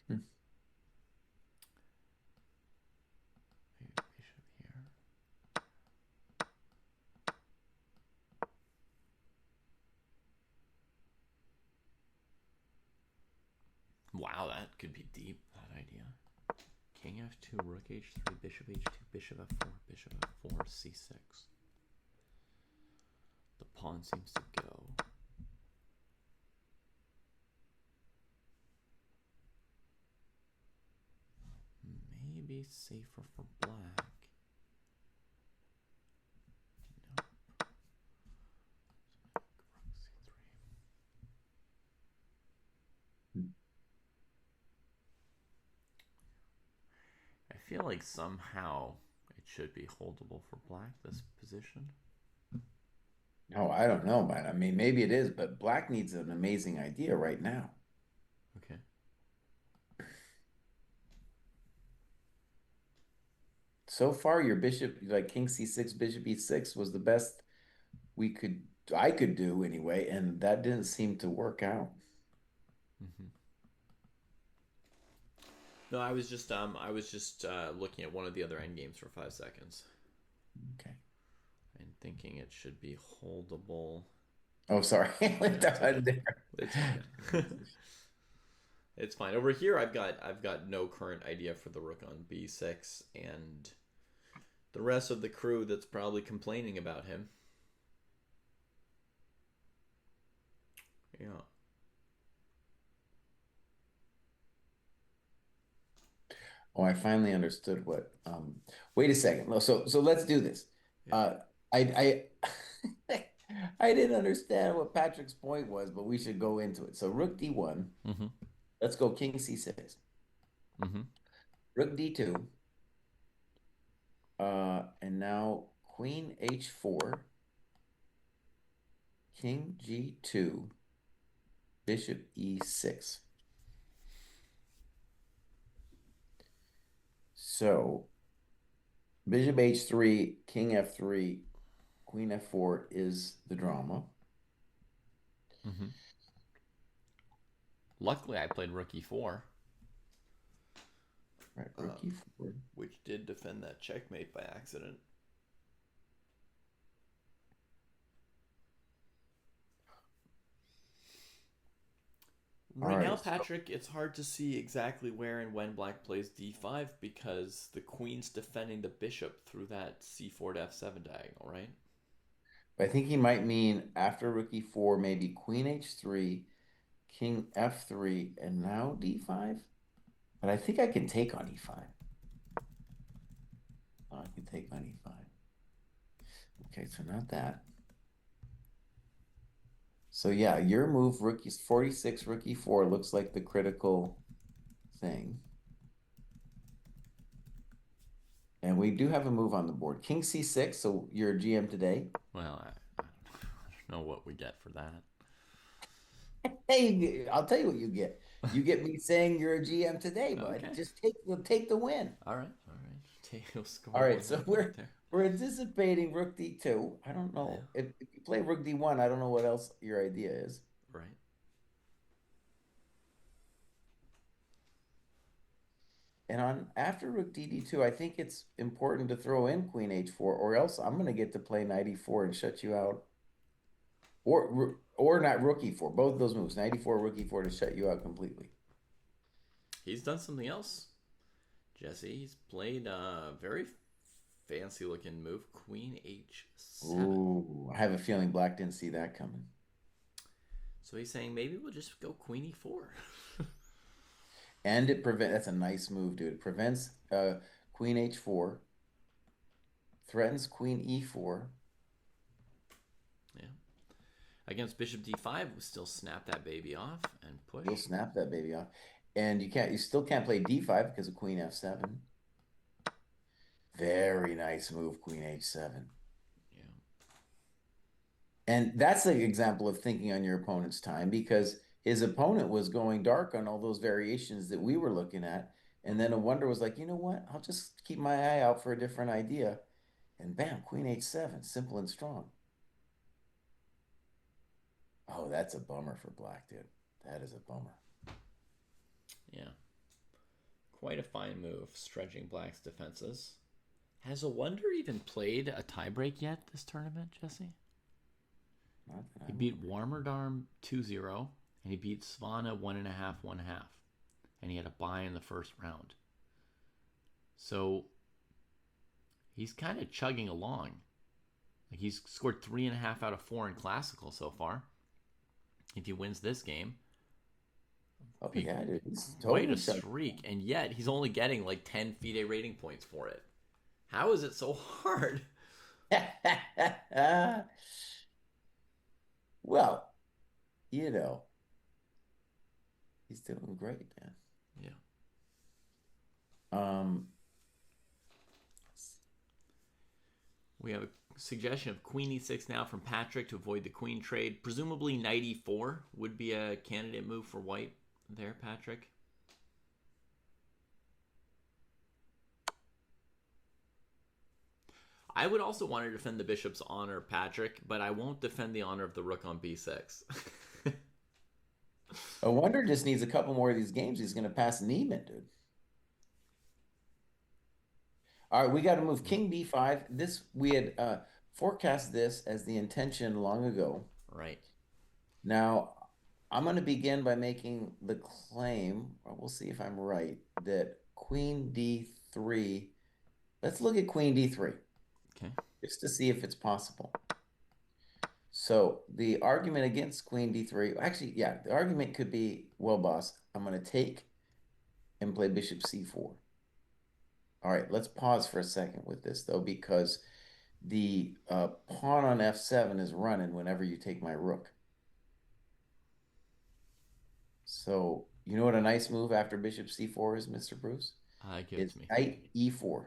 Maybe bishop here. Wow, that could be deep, that idea. King f2, rook h3, bishop h2, bishop f4, bishop f4, c6. The pawn seems to go. Maybe safer for black. Nope. Rook c3. I feel like somehow it should be holdable for black, this position. Oh, I don't know, man. I mean, maybe it is, but black needs an amazing idea right now. Okay. So far, your bishop, like king c6, bishop e6, was the best I could do anyway, and that didn't seem to work out. Mm-hmm. No, I was just looking at one of the other endgames for 5 seconds. Okay. And thinking it should be holdable. Oh, sorry. It's fine. It's fine. Over here, I've got no current idea for the rook on b6, and the rest of the crew that's probably complaining about him. Yeah. Oh, I finally understood what. Wait a second. So let's do this. Yeah. I I didn't understand what Patrick's point was, but we should go into it. So rook d1. Mm-hmm. Let's go king c6. Mm-hmm. Rook d2. And now queen h4, king g2, bishop e6. So bishop h3, king f3, queen f4 is the drama. Mm-hmm. Luckily, I played rook e4, Right, rook e4. which did defend that checkmate by accident. All Right now, right, so Patrick, it's hard to see exactly where and when black plays d5 because the queen's defending the bishop through that c4 to f7 diagonal, right? I think he might mean after rook e4, maybe queen h3, king f3, and now d5. But I think I can take on e5. Oh, I can take on e5. Okay, so not that. So yeah, your move, rook 46, rook e4 looks like the critical thing. And we do have a move on the board. King c6, so you're a GM today. Well, I don't know what we get for that. Hey, I'll tell you what you get. You get me saying you're a GM today, bud. Okay. Just take the win. All right. All right. We'll All score right, one so more point there. we're anticipating rook d2. I don't Yeah. know if you play rook d1. I don't know what else your idea is. Right. And on after rook dd2, I think it's important to throw in queen h4, or else I'm going to get to play knight e4 and shut you out. Or not rook e4. Both of those moves, knight e4, rook e4 to shut you out completely. He's done something else, Jesse. He's played a very fancy looking move, queen h7. Ooh, I have a feeling black didn't see that coming. So he's saying maybe we'll just go queen e4. And that's a nice move, dude. It prevents queen h4, threatens queen e4. Yeah. Against bishop d5, we'll still snap that baby off and push. You'll snap that baby off. And you still can't play d5 because of queen f7. Very nice move, queen h7. Yeah. And that's an example of thinking on your opponent's time because his opponent was going dark on all those variations that we were looking at. And then a wonder was like, you know what? I'll just keep my eye out for a different idea. And bam, queen h7, simple and strong. Oh, that's a bummer for black, dude. That is a bummer. Yeah. Quite a fine move, stretching black's defenses. Has a wonder even played a tiebreak yet this tournament, Jesse? He beat Warmerdarm 2-0, and he beat Svana 1.5, 1.5. And he had a bye in the first round. So he's kind of chugging along. Like he's scored 3.5 out of 4 in classical so far. If he wins this game, oh yeah, dude, he's quite totally a streak, and yet he's only getting like 10 FIDE rating points for it. How is it so hard? Well, you know, he's doing great, man. Yeah. Um, We have a suggestion of queen e6 now from Patrick to avoid the queen trade. Presumably knight e4 would be a candidate move for white there, Patrick. I would also want to defend the bishop's honor, Patrick, but I won't defend the honor of the rook on b6. a wonder just needs a couple more of these games. He's going to pass Neiman, dude. All right, we got to move king b5. This we had forecast this as the intention long ago. Right. Now, I'm going to begin by making the claim, or we'll see if I'm right, that queen d3. Let's look at queen d3. Okay. Just to see if it's possible. So the argument against queen d3, actually, yeah, the argument could be, well, boss, I'm going to take and play bishop c4. All right, let's pause for a second with this, though, because the pawn on f7 is running whenever you take my rook. So You know what a nice move after bishop c4 is, Mr. Bruce? Give it Is to me. knight e4.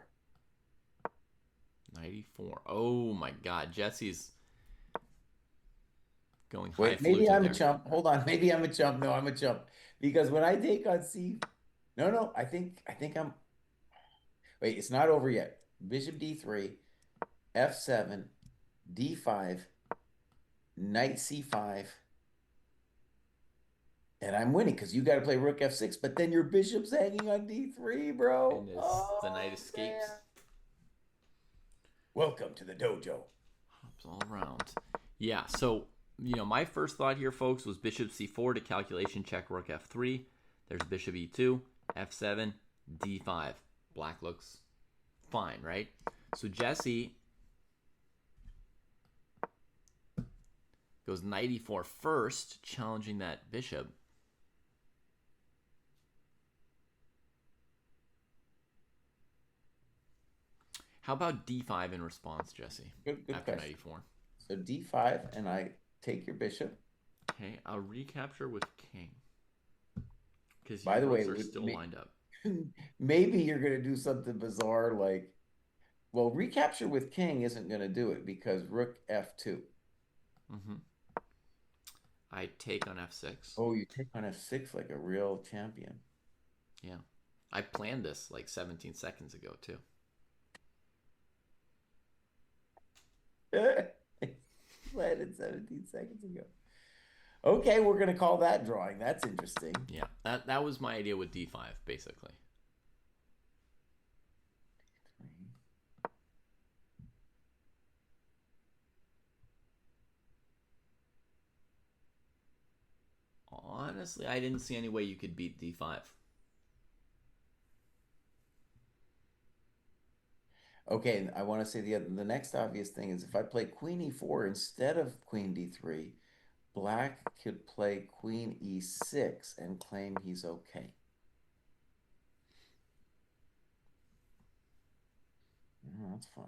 Knight e4. Oh my God, Jesse's going Wait, maybe highfalutin I'm a there. chump. Hold on, maybe I'm a chump. No, I'm a chump because when I take on c, no, I think I'm. Wait, it's not over yet. Bishop d3, f7, d5, knight c5, and I'm winning because you got to play rook f6. But then your bishop's hanging on d3, bro. And the knight Oh escapes. man! Welcome to the dojo. Hops all around. Yeah, so, my first thought here, folks, was bishop c4 to calculation check rook f3. There's bishop e2, f7, d5. Black looks fine, right? So Jesse goes knight e4 first, challenging that bishop. How about d5 in response, Jesse? Good After question. knight e4. So d5, and I take your bishop. Okay, I'll recapture with king. Because By your the way, rooks are still lined up. maybe you're going to do something bizarre like, well, recapture with king isn't going to do it because rook f2. Mm-hmm. I take on f6. Oh, you take on f6 like a real champion. Yeah. I planned this like 17 seconds ago, too. Planned 17 seconds ago. Okay, we're going to call that drawing. That's interesting. Yeah, that was my idea with d5, basically. Honestly, I didn't see any way you could beat d5. Okay, I want to say the next obvious thing is if I play queen e4 instead of queen d3, black could play queen e6 and claim he's okay. That's fine.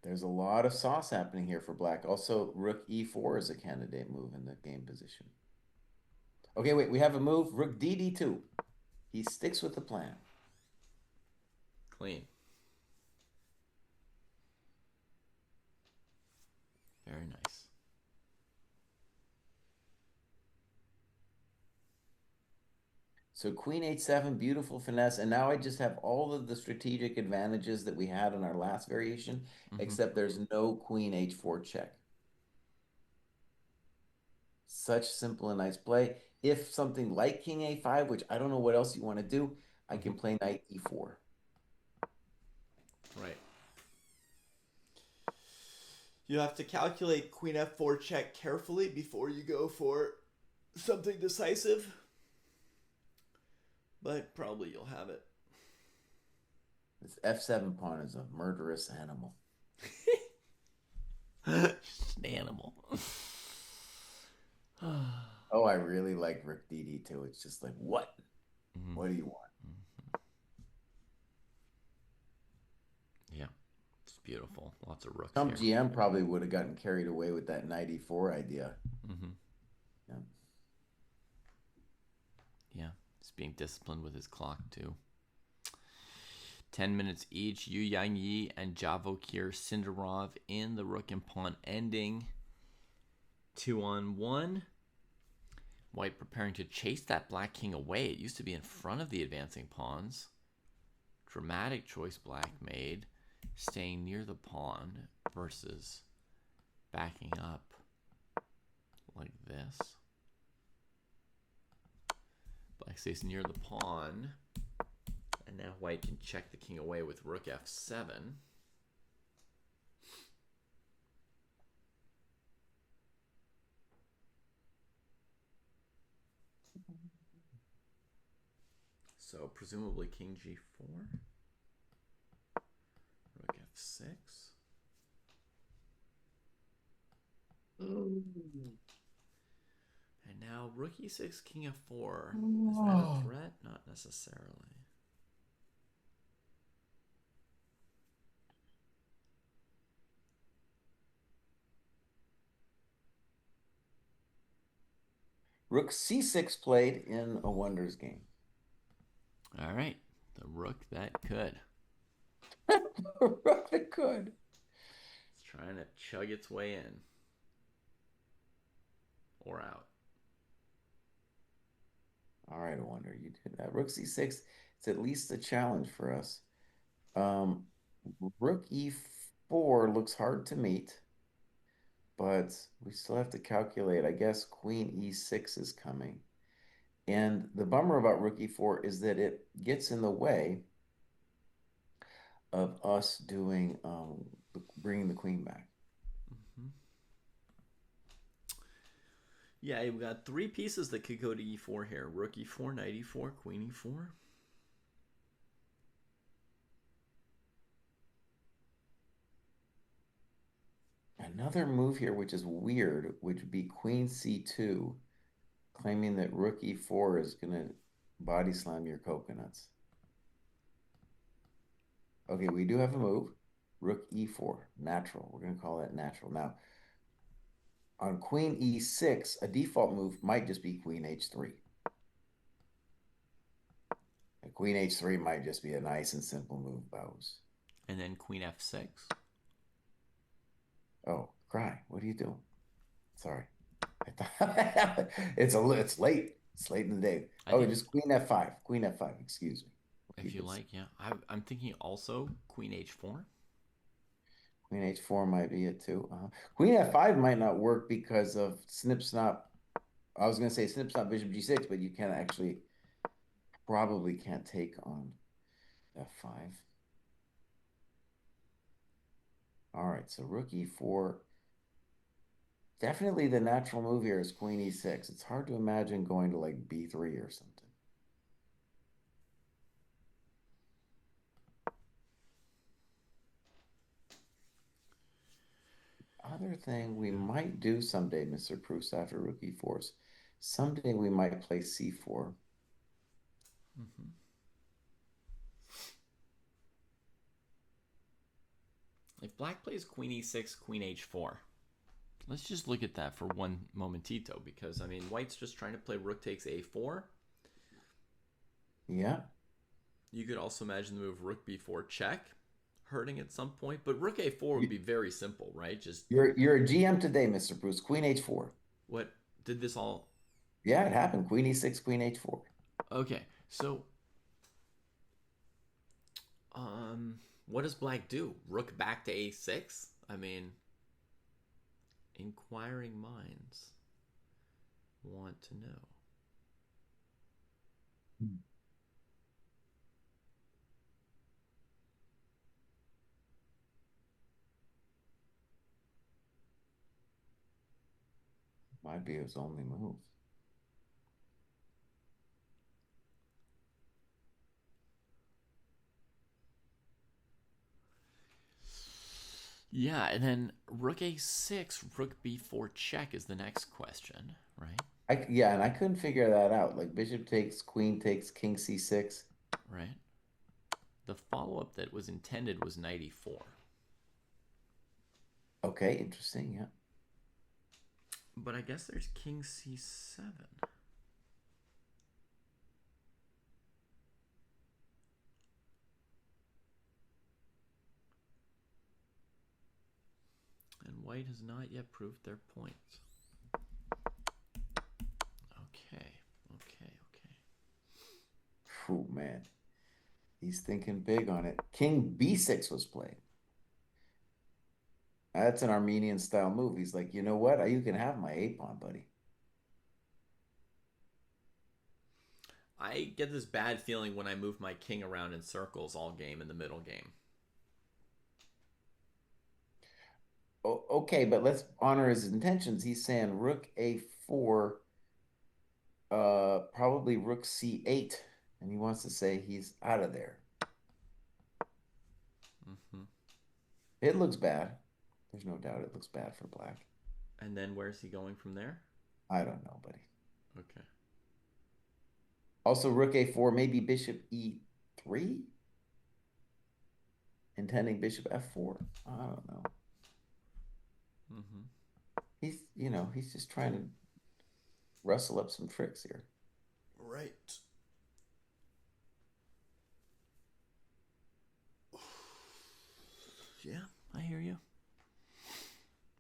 There's a lot of sauce happening here for black. Also, rook e4 is a candidate move in the game position. Okay, wait, we have a move, rook dd2. He sticks with the plan. Clean. Very nice. So queen h7, beautiful finesse. And now I just have all of the strategic advantages that we had in our last variation, except there's no queen h4 check. Such simple and nice play. If something like king a5, which I don't know what else you want to do, I can play knight e4. Right. You have to calculate queen f4 check carefully before you go for something decisive. But probably you'll have it. This f7 pawn is a murderous animal. Just an animal. Oh, I really like rook dd2. It's just like, what? What do you want? Yeah, it's beautiful. Lots of rooks Some here. GM probably would have gotten carried away with that knight e4 idea. Yeah. Yeah, he's being disciplined with his clock too. 10 minutes each. Yu Yangyi and Javokir Sindarov in the rook and pawn ending. 2-on-1. White preparing to chase that black king away. It used to be in front of the advancing pawns. Dramatic choice black made. Staying near the pawn versus backing up like this. Black stays near the pawn. And now white can check the king away with rook f7. So presumably king g4. Rook f6. Ooh. And now rook e6, king f4. Is that a threat? Not necessarily. Rook c6 played in a wonders game. All right. The rook that could. Rook that could. It's trying to chug its way in. Or out. All right, I wonder you did that. Rook c6, it's at least a challenge for us. Um, Rook e4 looks hard to meet, but we still have to calculate. I guess queen e6 is coming. And the bummer about rook e4 is that it gets in the way of us doing bringing the queen back. Mm-hmm. Yeah, you've got three pieces that could go to e4 here. Rook e4, knight e4, queen e4. Another move here, which is weird, would be queen c2, claiming that rook e4 is going to body slam your coconuts. Okay, we do have a move. Rook e4, natural. We're going to call that natural. Now, on queen e6, a default move might just be queen h3. And queen h3 might just be a nice and simple move, bows. And then queen f6. Oh, Kraai, what are you doing? Sorry. It's late. It's late in the day. Oh, just queen f5. Queen f5, excuse me. If you like, yeah. I'm thinking also queen h4. Queen h4 might be it too. Queen f5 might not work because of snip snap. I was going to say snip snap bishop g6, but you can't actually, probably can't take on f5. All right, so rook e4. Definitely the natural move here is queen e6. It's hard to imagine going to like b3 or something. Other thing we might do someday, Mr. Pruess, after rook e4s, someday we might play c4. Mm-hmm. If black plays queen e6, queen h4, let's just look at that for one momentito, because, I mean, white's just trying to play rook takes a4. Yeah. You could also imagine the move rook b4 check hurting at some point, but rook a4 would be very simple, right? Just You're a GM today, Mr. Pruess. Queen h4. what did this all? Yeah, it happened. Queen e6, queen h4. Okay, so what does black do? Rook back to a6? I mean, inquiring minds want to know. Might be his only move. Yeah, and then rook a6, rook b4 check is the next question, right? Yeah, and I couldn't figure that out. Like bishop takes, queen takes, king c6. Right. The follow-up that was intended was knight e4. Okay, interesting, yeah. But I guess there's king c7. And white has not yet proved their point. Okay. Phew, man. He's thinking big on it. King b6 was played. That's an Armenian style move. He's like, you know what? You can have my a-pawn, buddy. I get this bad feeling when I move my king around in circles all game in the middle game. Okay, but let's honor his intentions. He's saying rook a4, probably rook c8, and he wants to say he's out of there. Mm-hmm. It looks bad. There's no doubt it looks bad for black. And then where's he going from there? I don't know, buddy. Okay. Also, rook a4, maybe bishop e3? Intending bishop f4? I don't know. Mm-hmm. He's just trying to rustle up some tricks here. Right. Yeah, I hear you.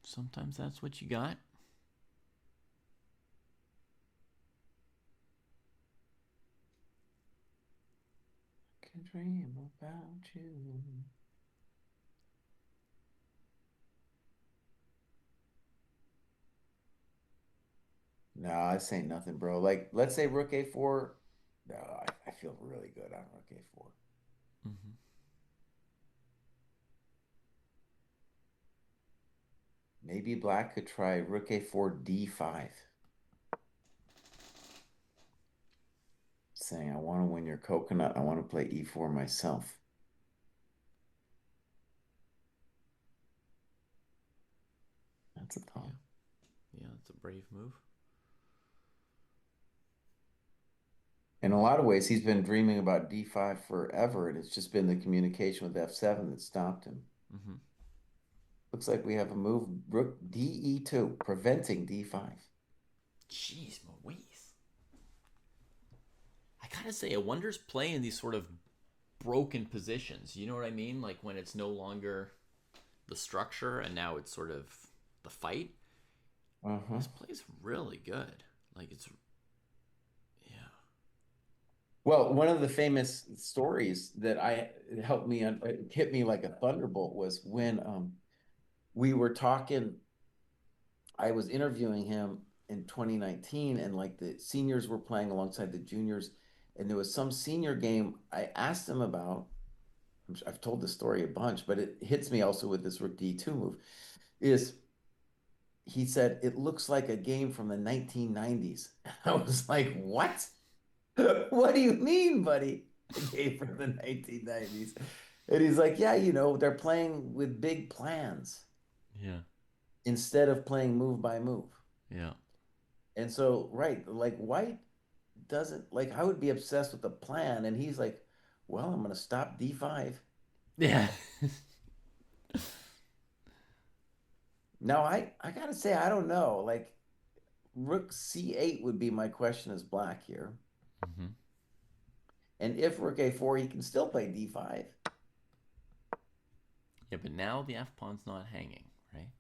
Sometimes that's what you got. Can dream about you. No, this ain't nothing, bro. Like, let's say Rook A4. No, I feel really good on Rook A4. Mm-hmm. Maybe Black could try Rook A4 D5. Saying, I want to win your coconut. I want to play E4 myself. That's a thought. Yeah, it's a brave move. In a lot of ways, he's been dreaming about D5 forever, and it's just been the communication with F7 that stopped him. Mm-hmm. Looks like we have a move, Rook DE2, preventing D5. Jeez Louise. I gotta say, I wonder's playing these sort of broken positions. You know what I mean? Like when it's no longer the structure and now it's sort of the fight. This play's really good. Like it's, yeah. Well, one of the famous stories that helped me hit me like a thunderbolt was when we were talking. I was interviewing him in 2019, and like the seniors were playing alongside the juniors, and there was some senior game I asked him about. I've told this story a bunch, but it hits me also with this Rook D2 move. Is he said it looks like a game from the 1990s. I was like, what? What do you mean, buddy? A game from the 1990s. And he's like, yeah, they're playing with big plans Yeah. instead of playing move by move. Yeah. And so, right, like White doesn't like, I would be obsessed with the plan. And he's like, well, I'm going to stop D5. Yeah. Now, I got to say, I don't know. Like, Rook C8 would be my question as Black here. Mm-hmm. And if Rook A4, he can still play D5. Yeah, but now the F pawn's not hanging, right?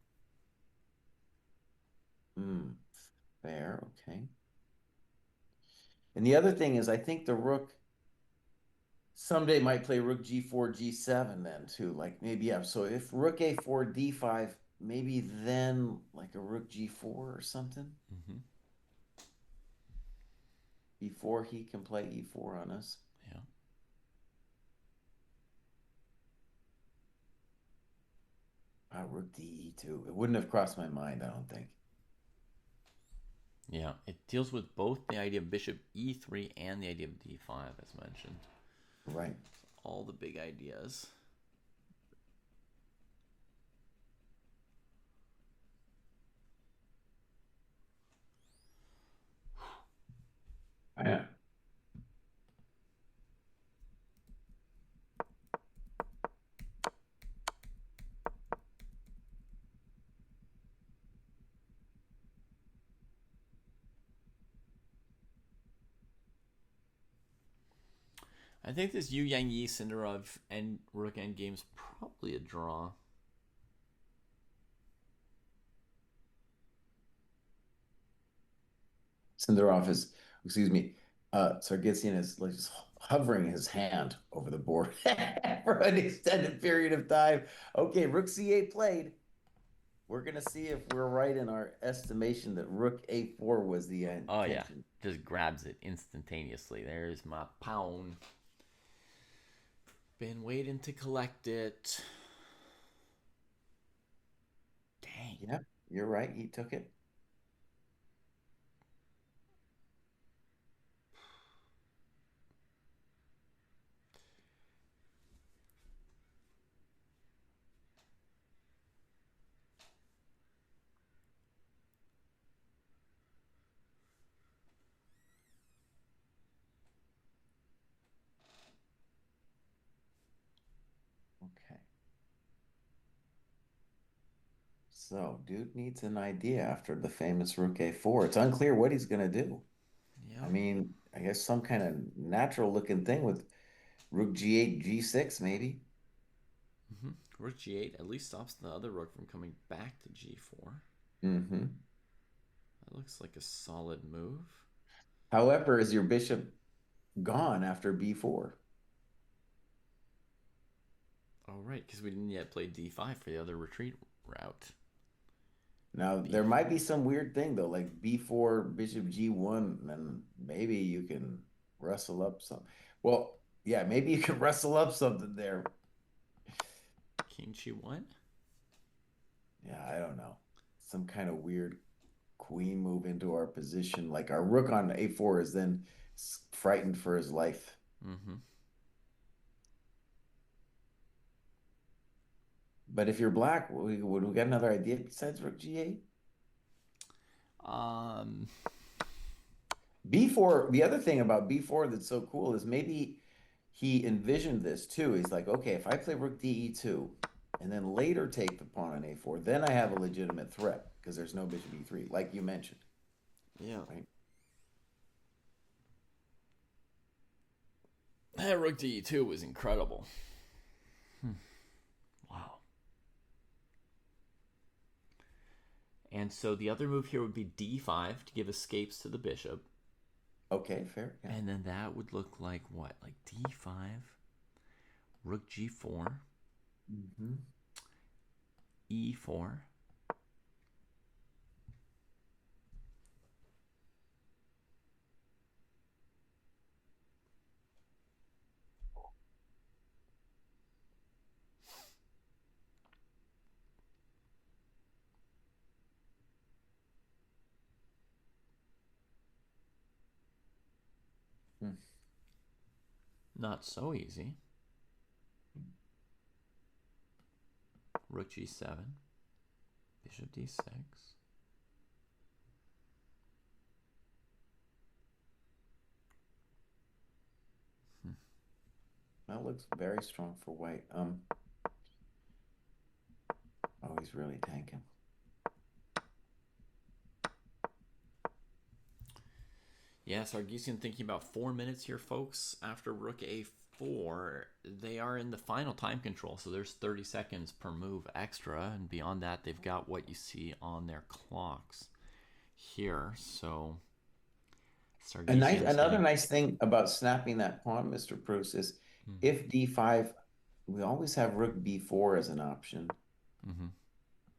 Fair, okay. And the other thing is, I think the Rook someday might play Rook G4, G7 then too. Like maybe, yeah. So if Rook A4, D5, maybe then like a Rook G4 or something Mm-hmm. before he can play E4 on us. Yeah. Rook DE2. It wouldn't have crossed my mind, I don't think. Yeah, it deals with both the idea of bishop e3 and the idea of d5, as mentioned. Right. All the big ideas. Yeah. I think this Yu Yang Yi Sindarov and Rook endgame's probably a draw. Sindarov is, excuse me, Sargsyan is like just hovering his hand over the board for an extended period of time. Okay, Rook C8 played. We're gonna see if we're right in our estimation that Rook A4 was the Oh yeah, intention. just grabs it instantaneously. There's my pawn. Been waiting to collect it. Dang. Yep, you're right. He took it. Okay. So, dude needs an idea after the famous rook a4. It's unclear what he's going to do. Yeah. I mean, I guess some kind of natural looking thing with rook g8, g6, maybe. Rook g8 at least stops the other rook from coming back to g4. Mm-hmm. That looks like a solid move. However, is your bishop gone after b4? Oh, right, because we didn't yet play d5 for the other retreat route. Now, there might be some weird thing, though, like b4, bishop g1, and maybe you can wrestle up some. Well, yeah, maybe you can wrestle up something there. King g1? Yeah, I don't know. Some kind of weird queen move into our position. Like our rook on a4 is then frightened for his life. Mm-hmm. But if you're black, would we got another idea besides rook g8? B4, the other thing about B4 that's so cool is maybe he envisioned this too. He's like, okay, if I play rook de2 and then later take the pawn on a4, then I have a legitimate threat because there's no bishop e3, like you mentioned. Yeah. Right? That rook de2 was incredible. Wow. And so the other move here would be d5 to give escapes to the bishop. Okay, fair. Yeah. And then that would look like what? Like d5, rook g4, e4. Not so easy. Rook g7, bishop d6. That looks very strong for white. Oh, he's really tanking. Yeah, Sargisian thinking about 4 minutes here, folks. After rook a4, they are in the final time control, so there's 30 seconds per move extra, and beyond that, they've got what you see on their clocks here. So Another nice thing about snapping that pawn, Mr. Pruess, is if d5, we always have rook b4 as an option.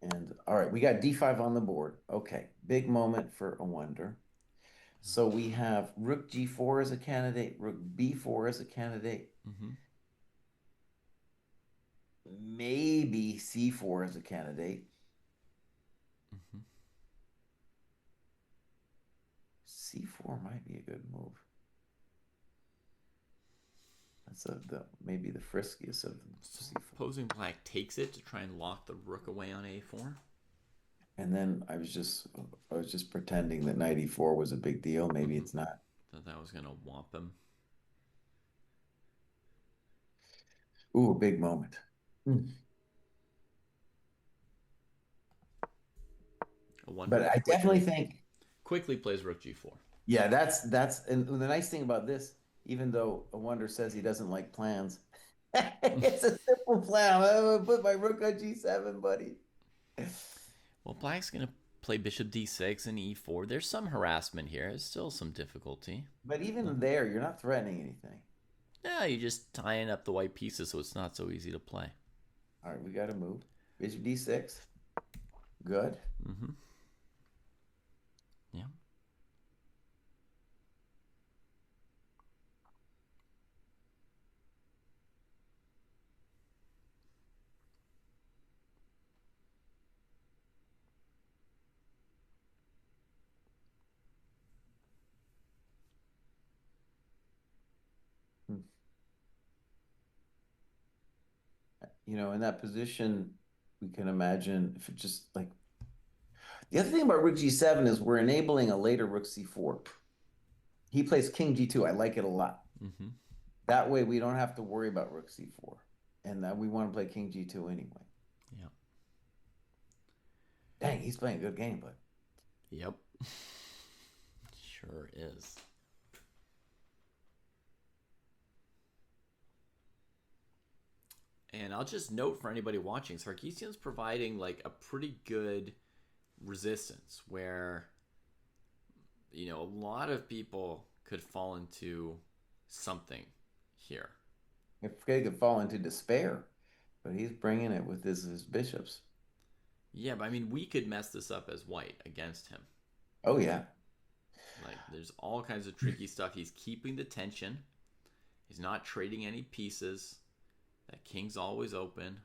And all right, we got d5 on the board. Okay, big moment for a wonder. So we have rook g4 as a candidate, rook b4 as a candidate, maybe c4 as a candidate. C4 might be a good move. That's maybe the friskiest of them. Supposing black takes it to try and lock the rook away on a4. And then I was just pretending that knight e4 was a big deal. Maybe it's not. Thought that was gonna whomp him. Ooh, a big moment. But I definitely think quickly plays rook g4. Yeah, and the nice thing about this, even though a wonder says he doesn't like plans, it's a simple plan. I'm gonna put my rook on g7, buddy. Well, black's gonna play bishop d6 and e4. There's some harassment here. There's still some difficulty. But even there, you're not threatening anything. Yeah, you're just tying up the white pieces, so it's not so easy to play. All right, we got to move. Bishop d6. Good. Yeah. In that position, we can imagine if it just like the other thing about rook g7 is we're enabling a later rook c4. He plays king g2. I like it a lot. That way we don't have to worry about rook c4. And that we want to play king g2 anyway. Yeah. he's playing a good game, but Yep. Sure is. And I'll just note for anybody watching, Sarkisian's providing like a pretty good resistance where, a lot of people could fall into something here. if they could fall into despair, but he's bringing it with his bishops. Yeah, but I mean, we could mess this up as white against him. Oh yeah. Like, there's all kinds of tricky stuff. He's keeping the tension. He's not trading any pieces. That king's always open.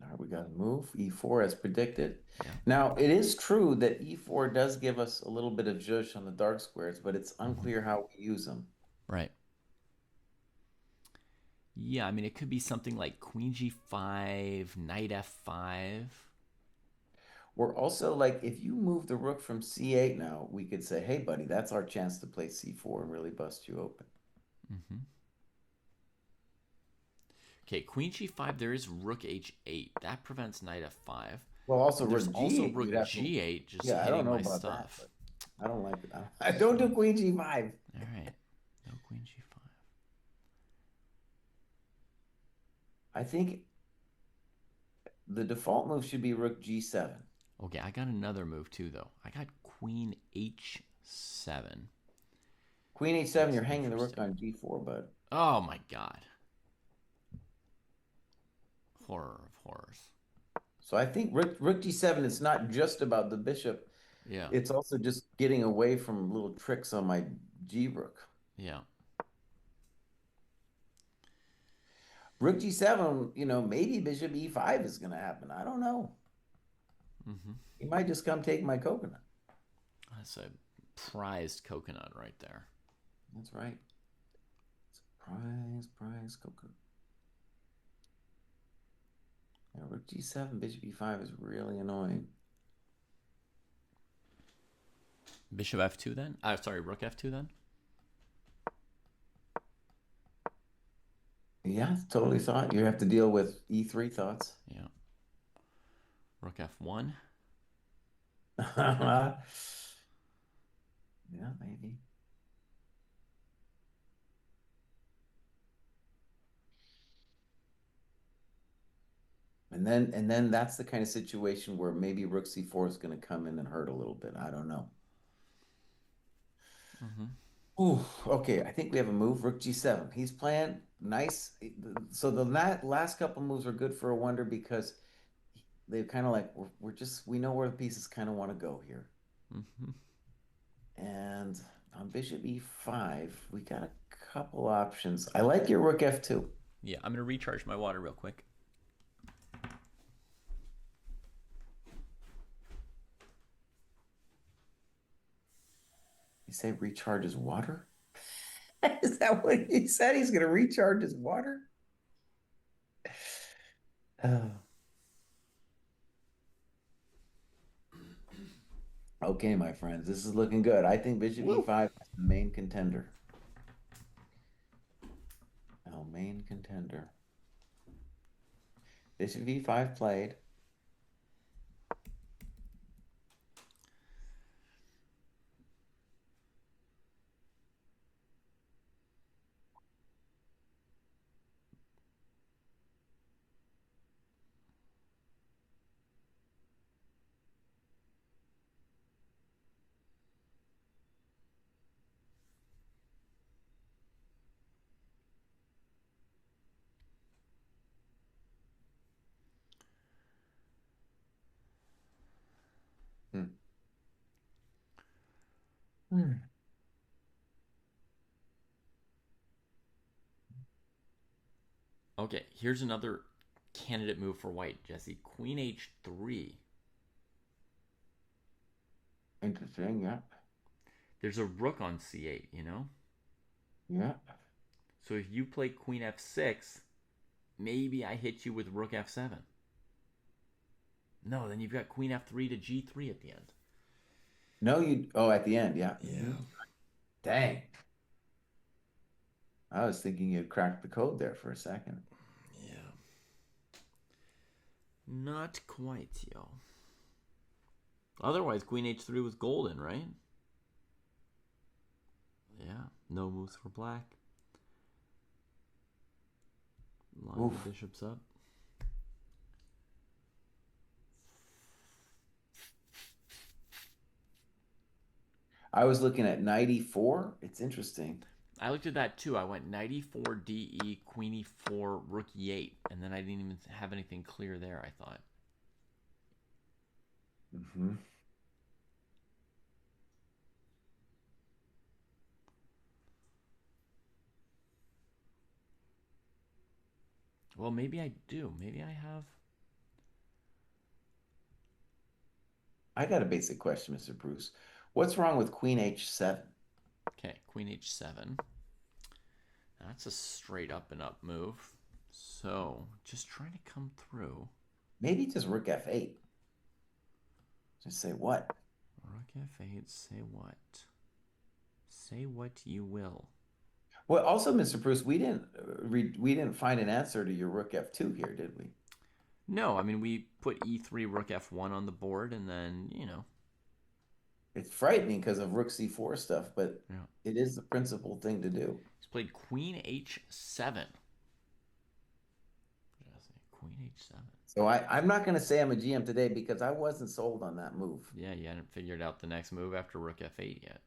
All right, we got to move e4 as predicted. Yeah. Now, it is true that e4 does give us a little bit of zhuzh on the dark squares, but it's unclear how we use them. Right. Yeah, I mean, it could be something like queen g5, knight f5. We're also like, if you move the rook from c8 now, we could say, hey, buddy, that's our chance to play c4 and really bust you open. Mm-hmm. Okay, queen g5, there is rook h8. That prevents knight f5. Well, also There's rook also g8. rook g8 just Yeah, I don't hitting know my about stuff. that, but I don't like it. I don't do queen g5. All right. No queen g5. I think the default move should be rook g7. Okay, I got another move too, though. I got queen h7. Queen h7, That's you're hanging the rook interesting. on g4, bud. Oh my god. Horror of horrors. So I think rook g7 is not just about the bishop. Yeah. It's also just getting away from little tricks on my g rook. Yeah. Rook g7, maybe bishop e5 is going to happen. I don't know. Mm-hmm. He might just come take my coconut. That's a prized coconut right there. That's right. It's a prize coconut. Yeah, rook g7, bishop e5 is really annoying. Bishop f2 then? Rook f2 then? Yeah, totally thought. You have to deal with e3 thoughts. Yeah. Rook f1. Yeah, maybe. And then that's the kind of situation where maybe rook c4 is going to come in and hurt a little bit. I don't know. Mm-hmm. Ooh, okay, I think we have a move. Rook g7. He's playing nice. So the last couple moves are good for a wonder because they kind of like we know where the pieces kind of want to go here. Mm-hmm. And on bishop e5, we got a couple options. I like your rook f2. Yeah, I'm gonna recharge my water real quick. You say recharge his water? Is that what he said? He's going to recharge his water? Oh. Okay, my friends, this is looking good. I think bishop e5 is the main contender. Oh, main contender. Bishop e5 played. Hmm. Hmm. Okay, here's another candidate move for white, Jesse. Queen h3. Interesting, yeah. There's a rook on c8, you know? Yeah. So if you play queen f6, maybe I hit you with rook f7. No, then you've got queen f3 to g3 at the end. No, at the end, yeah. Yeah. Dang. I was thinking you'd cracked the code there for a second. Yeah. Not quite, yo. Otherwise, queen h3 was golden, right? Yeah. No moves for black. Line the bishops up. I was looking at knight e4. It's interesting. I looked at that too. I went knight e4, de, queen e4, rook e8, and then I didn't even have anything clear there, I thought. Mm-hmm. Well, maybe I do. Maybe I have... I got a basic question, Mr. Pruess. What's wrong with queen h7? Okay, queen h7. That's a straight up and up move. So, just trying to come through. Maybe just rook f8. Just say what? Rook f8, say what? Say what you will. Well, also, Mr. Pruess, we didn't find an answer to your rook f2 here, did we? No, I mean, we put e3, rook f1 on the board, and then, you know. It's frightening because of rook c4 stuff, but Yeah. it is the principal thing to do. He's played queen h7. Queen h7. So I'm not going to say I'm a GM today because I wasn't sold on that move. Yeah, you hadn't figured out the next move after rook f8 yet.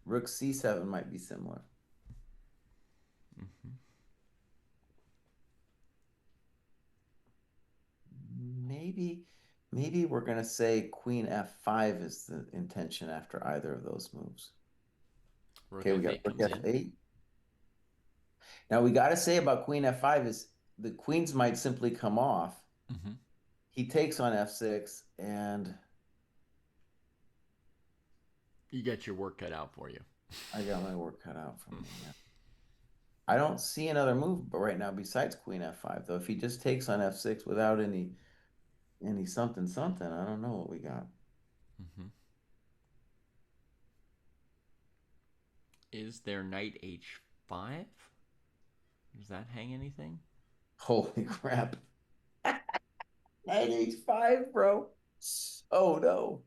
Rook c7 might be similar. Mm-hmm. Maybe we're going to say queen f5 is the intention after either of those moves. Rook Okay, we got rook f8. Now we got to say about queen f5 is the queens might simply come off. Mm-hmm. He takes on f6 and you get your work cut out for you. I got my work cut out for me. Yeah. I don't see another move right now besides queen f5 though. If he just takes on f6 without any something, I don't know what we got. Mm-hmm. Is there knight h5? Does that hang anything? Holy crap. Knight h5, bro. Oh no.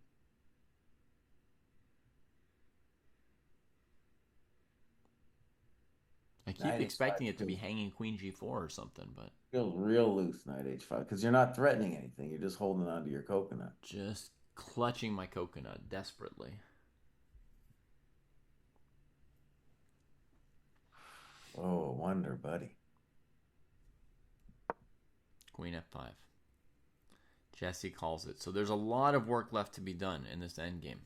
I keep expecting it to be hanging queen g4 or something, but feels real loose, knight h5, because you're not threatening anything. You're just holding on to your coconut. Just clutching my coconut desperately. Oh, wonder, buddy. Queen f5. Jesse calls it. So there's a lot of work left to be done in this endgame.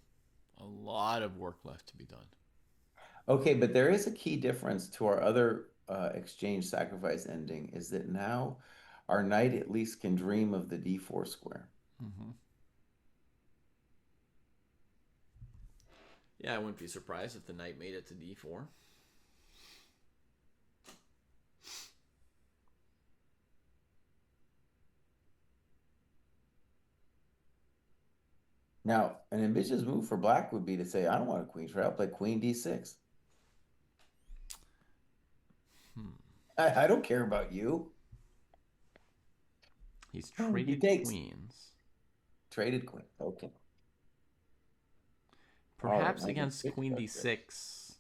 A lot of work left to be done. Okay, but there is a key difference to our other exchange sacrifice ending is that now our knight at least can dream of the d4 square. Mm-hmm. Yeah, I wouldn't be surprised if the knight made it to d4. Now, an ambitious move for black would be to say, I don't want a queen trade. I'll play queen d6. I don't care about you. He's traded queens. Traded queen. Okay. Perhaps against queen d6,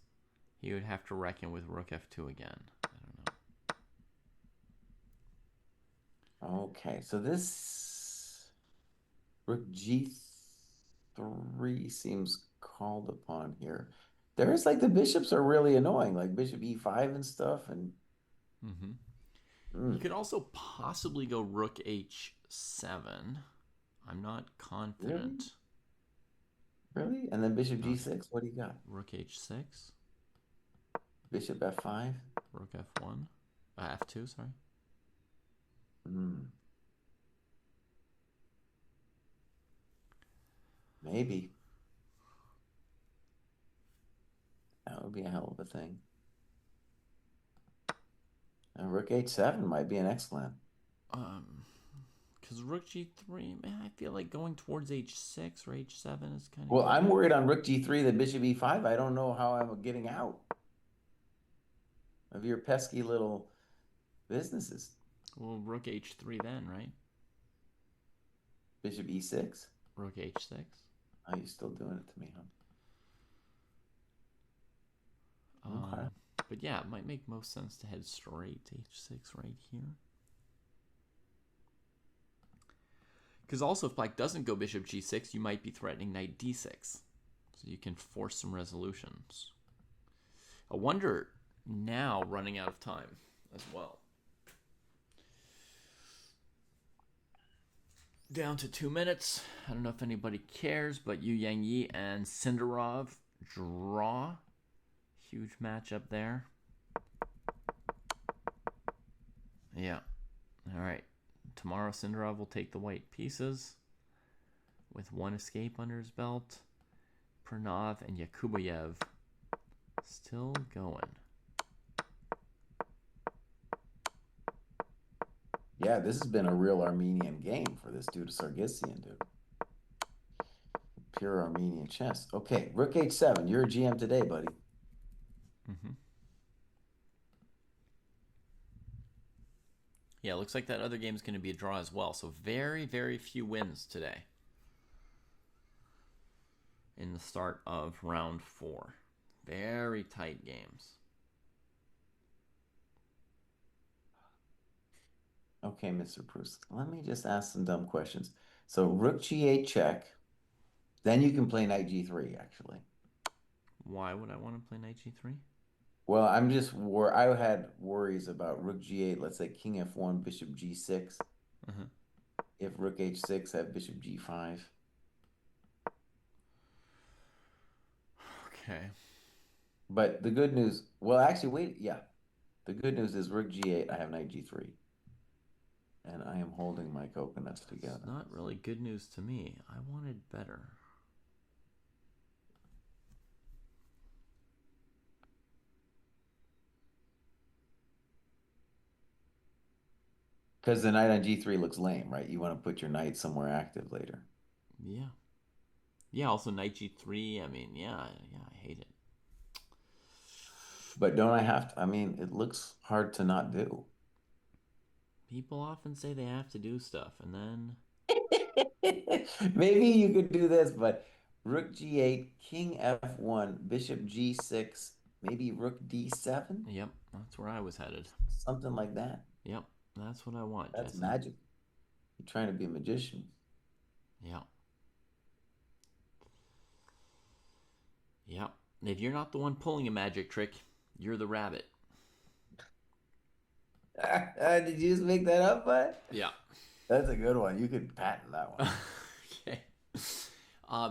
he would have to reckon with rook f2 again. I don't know. Okay, so this rook g3 seems called upon here. There's like the bishops are really annoying, like bishop e5 and stuff. And You could also possibly go rook h7. I'm not confident. Really? And then bishop g6, what do you got? Rook h6. Bishop f5. Rook f1. F2, sorry. Maybe. That would be a hell of a thing. And rook h7 might be an excellent. Because rook g3, man, I feel like going towards h6 or h7 is kind of Well, good. I'm worried on rook g3, the bishop e5. I don't know how I'm getting out. of your pesky little businesses. Well, rook h3 then, right? Bishop e6. Rook h6. Oh, you still doing it to me, huh? Okay. But yeah, it might make most sense to head straight to h6 right here. Because also, if black doesn't go bishop g6, you might be threatening knight d6. So you can force some resolutions. I wonder now running out of time as well. Down to 2 minutes. I don't know if anybody cares, but Yu Yang Yi and Sindarov draw. Huge matchup there. Yeah. All right. Tomorrow Sindarov will take the white pieces with 1 escape under his belt. Pranav and Yakubayev still going. Yeah, this has been a real Armenian game for this dude, Sargsyan, dude. Pure Armenian chess. Okay, rook h7. You're a GM today, buddy. Mm-hmm. Yeah, looks like that other game is going to be a draw as well. So very, very few wins today in the start of round 4. Very tight games. Okay, Mr. Pruess. Let me just ask some dumb questions. So rook g8 check. Then you can play knight g3, actually. Why would I want to play knight g3? Well, I had worries about rook g8, let's say king f1, bishop g6. Uh-huh. If rook h6, have bishop g5. Okay. But the good news, well, actually, wait, yeah. The good news is rook g8, I have knight g3. And I am holding my coconuts together. It's not really good news to me. I wanted better. Because the knight on g3 looks lame, right? You want to put your knight somewhere active later. Yeah. Yeah, also knight g3. I mean, yeah, I hate it. But don't I have to? I mean, it looks hard to not do. People often say they have to do stuff, and then... Maybe you could do this, but rook g8, king f1, bishop g6, maybe rook d7? Yep, that's where I was headed. Something like that. Yep, that's what I want, That's Jesse. magic. You're trying to be a magician. Yeah. Yep. If you're not the one pulling a magic trick, you're the rabbit. Did you just make that up, bud? Yeah. That's a good one. You could patent that one. Okay.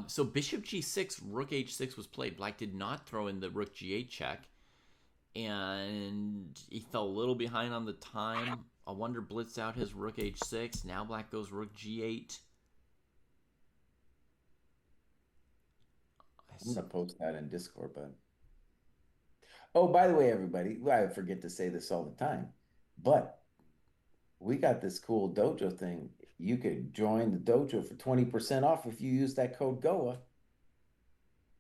So bishop g6, rook h6 was played. Black did not throw in the rook g8 check. And he fell a little behind on the time. I wonder blitzed out his rook h6. Now black goes rook g8. I'm going to post that in Discord, bud. Oh, by the way, everybody, I forget to say this all the time, but we got this cool dojo thing. You could join the dojo for 20% off if you use that code GOA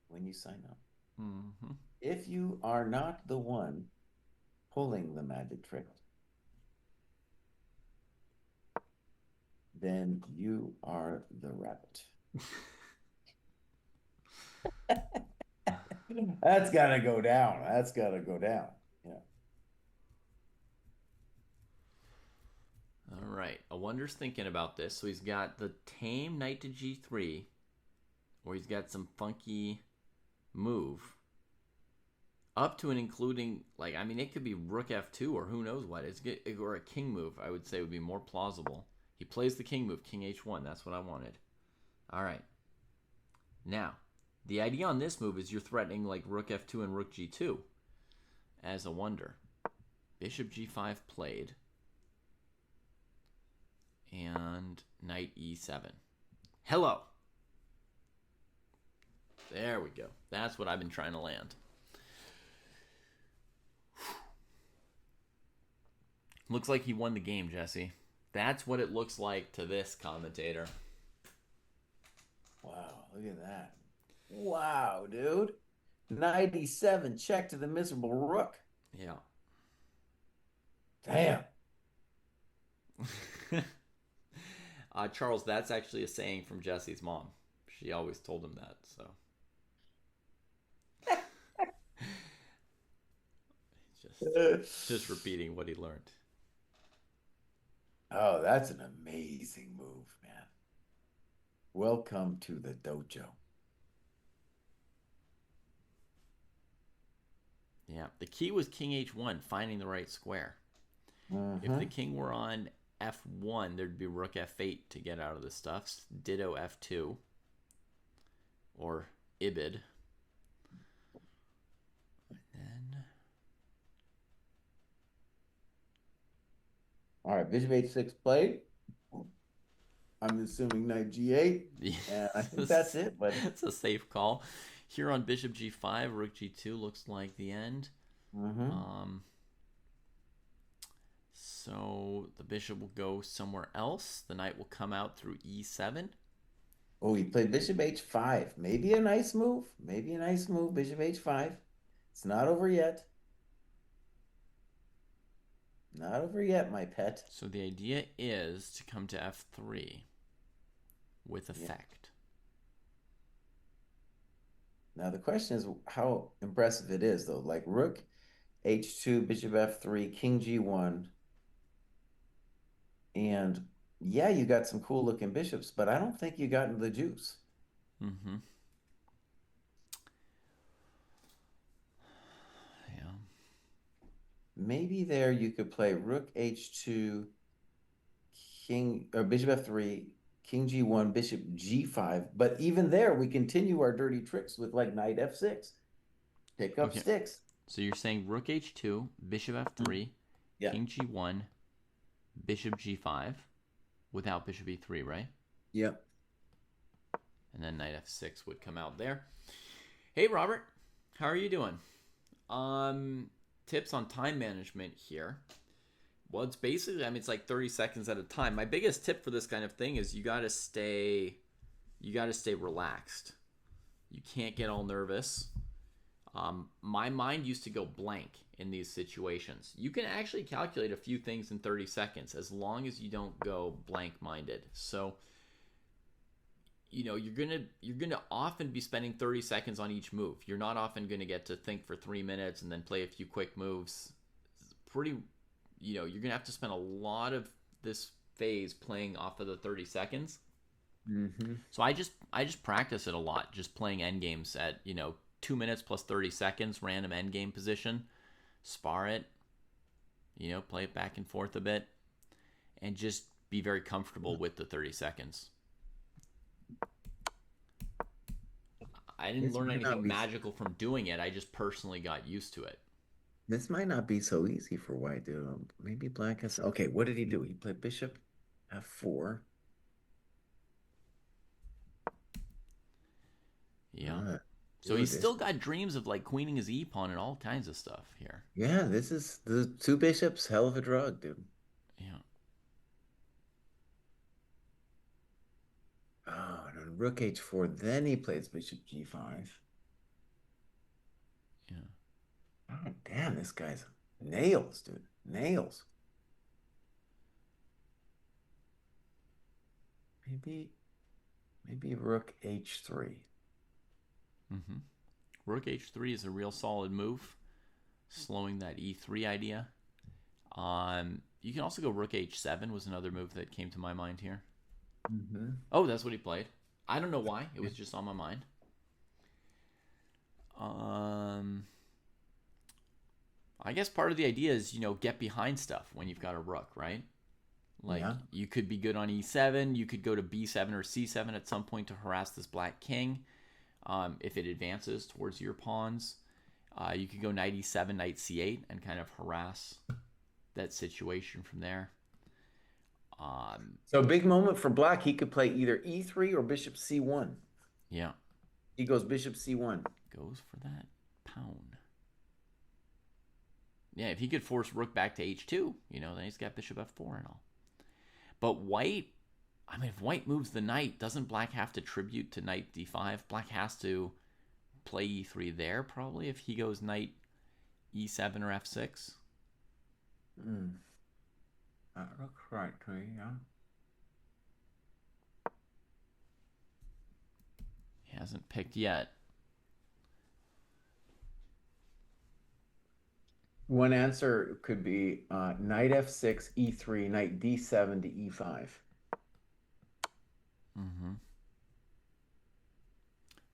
when you sign up. Mm-hmm. If you are not the one pulling the magic trick, then you are the rabbit. That's got to go down. That's got to go down. Yeah. All right. I wonder's thinking about this. So he's got the tame knight to g3, or he's got some funky move. Up to and including, like, I mean, it could be rook f2 or who knows what. Or a king move, I would say, would be more plausible. He plays the king move, king h1. That's what I wanted. All right. Now, the idea on this move is you're threatening, like, rook f2 and rook g2 as a wonder. Bishop g5 played. And knight e7. Hello. There we go. That's what I've been trying to land. Looks like he won the game, Jesse. That's what it looks like to this commentator. Wow, look at that. Wow, dude. 97 check to the miserable rook. Yeah. Damn. Charles, that's actually a saying from Jesse's mom. She always told him that. So just repeating what he learned. Oh, that's an amazing move, man. Welcome to the dojo. Yeah, the key was King H1, finding the right square. If the Mm-hmm. king were on F1, there'd be Rook F8 to get out of the stuffs. Ditto F2 or Ibid. Then All right, bishop h6 played. I'm assuming knight g8. And I think that's it, buddy. It's a safe call. Here on bishop g5, rook g2 looks like the end. Mm-hmm. So the bishop will go somewhere else. The knight will come out through e7. Oh, he played bishop h5. Maybe a nice move. Maybe a nice move. Bishop h5. It's not over yet. Not over yet, my pet. So the idea is to come to f3 with effect. Now the question is how impressive it is, though. Like rook h2, bishop f3, king g1. And yeah, you got some cool looking bishops, but I don't think you got into the juice. Mm-hmm. Yeah. Maybe there you could play rook h2, king or bishop f3, king g1, bishop g5. But even there, we continue our dirty tricks with like knight f6. Pick up Okay. sticks. So you're saying rook h2, bishop f3, Yeah. king g1, bishop g5 without bishop e3, right? Yep. And then knight f6 would come out there. Hey, Robert. How are you doing? Tips on time management here. Well, it's basically, it's like 30 seconds at a time. My biggest tip for this kind of thing is you got to stay relaxed. You can't get all nervous. My mind used to go blank in these situations. You can actually calculate a few things in 30 seconds as long as you don't go blank-minded. So, you're gonna often be spending 30 seconds on each move. You're not often gonna get to think for 3 minutes and then play a few quick moves. You're gonna have to spend a lot of this phase playing off of the 30 seconds. Mm-hmm. So I just practice it a lot, just playing end games at 2 minutes plus 30 seconds, random end game position, spar it, play it back and forth a bit, and just be very comfortable with the 30 seconds. I didn't learn anything magical from doing it. I just personally got used to it. This might not be so easy for white, dude. Maybe black has. Okay, what did he do? He played bishop f4. Yeah. So he's still got dreams of like queening his e-pawn and all kinds of stuff here. Yeah, this is the two bishops, hell of a drug, dude. Yeah. Oh, and on rook h4, then he plays bishop g5. Yeah. Oh, damn, this guy's nails, dude. Nails. Maybe rook h3. Mm-hmm. Rook h3 is a real solid move, slowing that e3 idea. You can also go rook h7 was another move that came to my mind here. Mm-hmm. Oh, that's what he played. I don't know why. It was just on my mind. I guess part of the idea is, get behind stuff when you've got a rook, right? Like, you could be good on e7. You could go to b7 or c7 at some point to harass this black king. If it advances towards your pawns, you could go knight e7, knight c8, and kind of harass that situation from there. So big moment for black. He could play either e3 or bishop c1. Yeah. He goes bishop c1. Goes for that pawn. Yeah, if he could force rook back to h2, then he's got bishop f4 and all. But white, if white moves the knight, doesn't black have to tribute to knight d5? Black has to play e3 there, probably, if he goes knight e7 or f6. That looks right to me, yeah. He hasn't picked yet. One answer could be knight f6, e3, knight d7 to e5. Mm-hmm.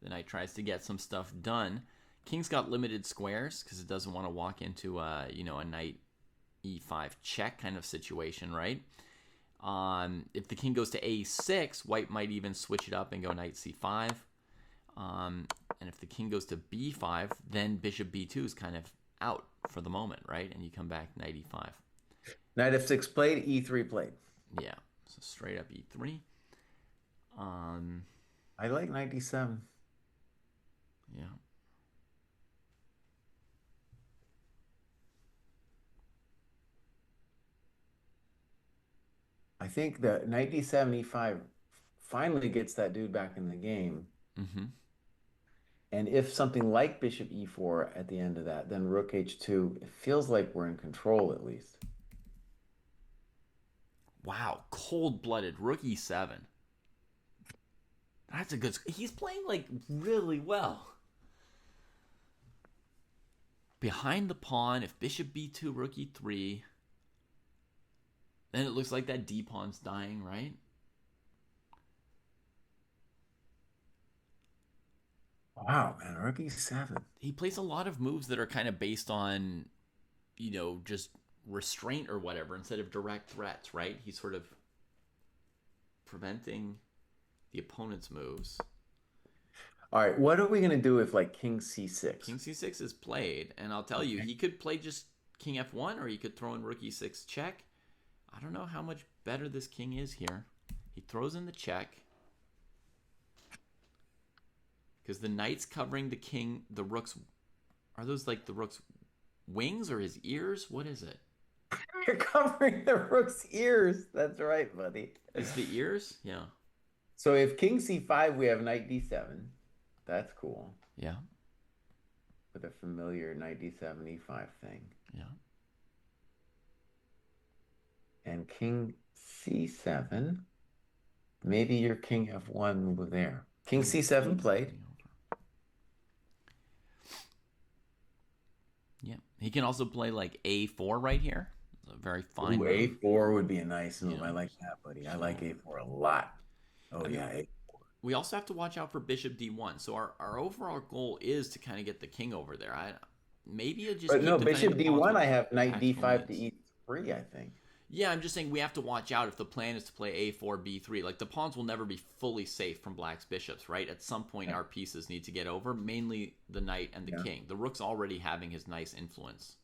The knight tries to get some stuff done. King's got limited squares because it doesn't want to walk into a knight e5 check kind of situation, right? If the king goes to a6, white might even switch it up and go knight c5. And if the king goes to b5, then bishop b2 is kind of out for the moment, right? And you come back knight e5. Knight f6 played, e3 played. Yeah, so straight up e3. I like knight d7. Yeah. I think the knight d7, e5 finally gets that dude back in the game. Mm-hmm. And if something like bishop e4 at the end of that, then rook h2, it feels like we're in control at least. Wow, cold-blooded rook e7. That's a good... He's playing, like, really well. Behind the pawn, if bishop b2, rook e3, then it looks like that d-pawn's dying, right? Wow, man, rook e7. He plays a lot of moves that are kind of based on, just restraint or whatever instead of direct threats, right? He's sort of preventing the opponent's moves. All right, what are we going to do if, like, king c6? King c6 is played, and I'll tell you, he could play just king f1, or he could throw in rook e6 check. I don't know how much better this king is here. He throws in the check. Because the knight's covering the king, the rook's... Are those, like, the rook's wings or his ears? What is it? You're covering the rook's ears. That's right, buddy. It's the ears? Yeah. So if king c5, we have knight d7. That's cool. Yeah. With a familiar knight d7, e5 thing. Yeah. And king c7. Maybe your king f1 move there. King c7 played. Yeah. He can also play like a4 right here. It's a very fine move. a4 would be a nice move. I like that, buddy. I like a4 a lot. Oh, yeah, a4. We also have to watch out for bishop d1. So our overall goal is to kind of get the king over there. Maybe it just... But no, bishop d1, I have knight d5 to e3, I think. Yeah, I'm just saying we have to watch out if the plan is to play a4, b3. Like, the pawns will never be fully safe from black's bishops, right? At some point, our pieces need to get over, mainly the knight and the king. The rook's already having his nice influence.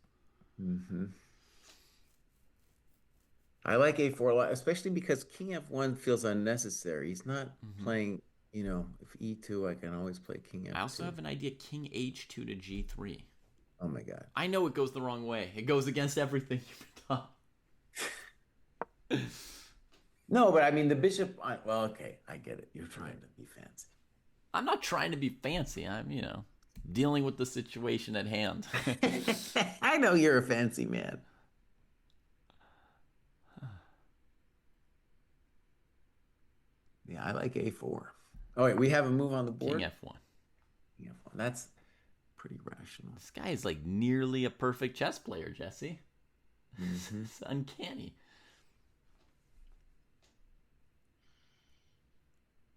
Mm-hmm. I like a4 a lot, especially because king f1 feels unnecessary. He's not playing, if e2, I can always play king f2. I also have an idea, king h2 to g3. Oh, my God. I know it goes the wrong way. It goes against everything you've done. No, but I mean the bishop. Well, okay, I get it. You're trying to be fancy. I'm not trying to be fancy. I'm, dealing with the situation at hand. I know you're a fancy man. Yeah, I like a4. Oh wait, we have a move on the board. King f1. King f1. That's pretty rational. This guy is like nearly a perfect chess player, Jesse. Mm-hmm. It's uncanny.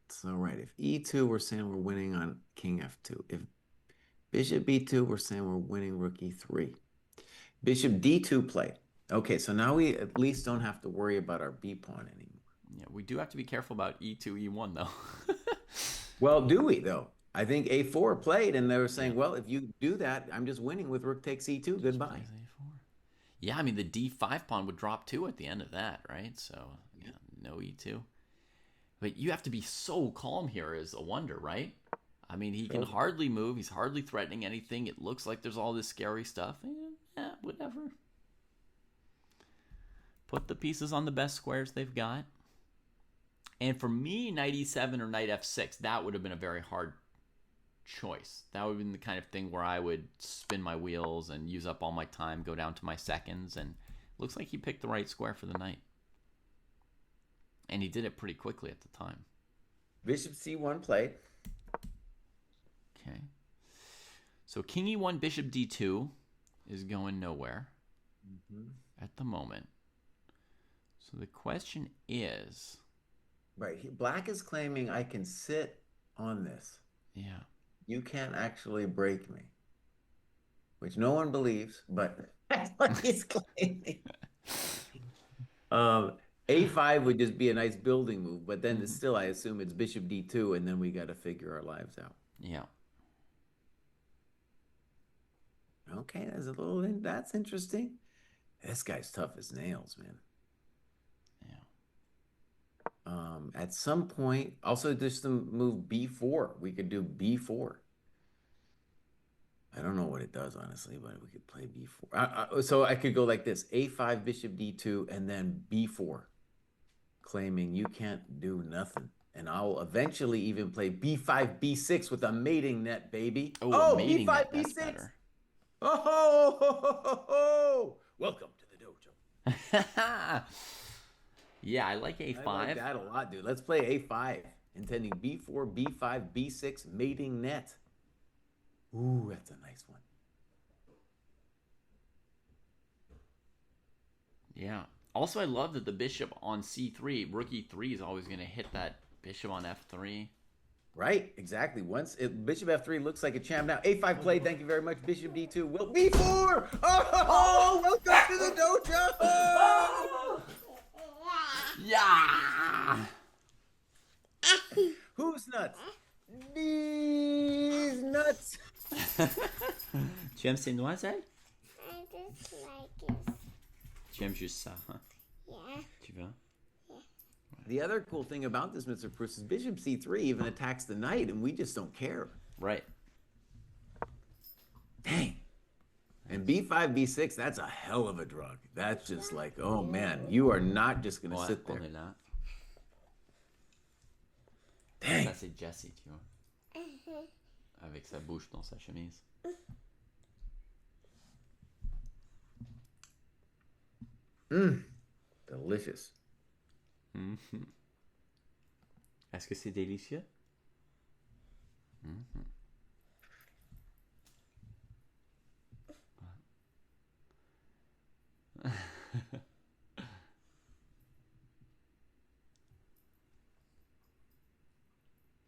So, right, if e2, we're saying we're winning on king f2. If bishop b2, we're saying we're winning rook e3. Bishop d2 played. Okay, so now we at least don't have to worry about our b pawn anymore. Yeah, we do have to be careful about e2, e1, though. Well, do we, though? I think a4 played, and they were saying, well, if you do that, I'm just winning with rook takes e2. Goodbye. Yeah, I mean, the d5 pawn would drop too at the end of that, right? So, yeah, no e2. But you have to be so calm here as a wonder, right? I mean, he can hardly move. He's hardly threatening anything. It looks like there's all this scary stuff. Yeah, whatever. Put the pieces on the best squares they've got. And for me, knight e7 or knight f6, that would have been a very hard choice. That would have been the kind of thing where I would spin my wheels and use up all my time, go down to my seconds. And it looks like he picked the right square for the knight. And he did it pretty quickly at the time. Bishop C1 played. Okay. So king E1, bishop D2 is going nowhere at the moment. So the question is... Right. Black is claiming I can sit on this. Yeah. You can't actually break me. Which no one believes, but that's what he's claiming. A5 would just be a nice building move, but then still, I assume it's bishop D2, and then we got to figure our lives out. Yeah. Okay, that's interesting. This guy's tough as nails, man. Yeah. At some point, also just to move B4, we could do B4. I don't know what it does, honestly, but we could play B4. So I could go like this, A5, bishop D2, and then B4, claiming you can't do nothing. And I'll eventually even play B5, B6 with a mating net, baby. Oh, mating B5, net, B6. that's better. Oh, welcome to the dojo. Yeah, I like A5. I like that a lot, dude. Let's play A5, intending B4, B5, B6, mating net. Ooh, that's a nice one. Yeah. Also, I love that the bishop on C3, rook E3 is always going to hit that bishop on F3. Right, exactly. Bishop F3 looks like a champ now. A5 played, thank you very much. Bishop D2 will B4. Oh, welcome to the dojo. Yeah. Who's nuts? These nuts. Tu aimes ces noisettes? I just like it. Tu aimes juste ça, hein? Yeah. Tu veux? The other cool thing about this, Mr. Pruess, is Bishop C3 even attacks the knight, and we just don't care. Right. Dang. And B5, B6, that's a hell of a drug. That's just like, oh man, you are not just going to sit there. On est là. Dang. Ça, c'est Jessie, tu vois. Avec sa bouche dans sa chemise. Delicious. Est-ce que c'est délicieux?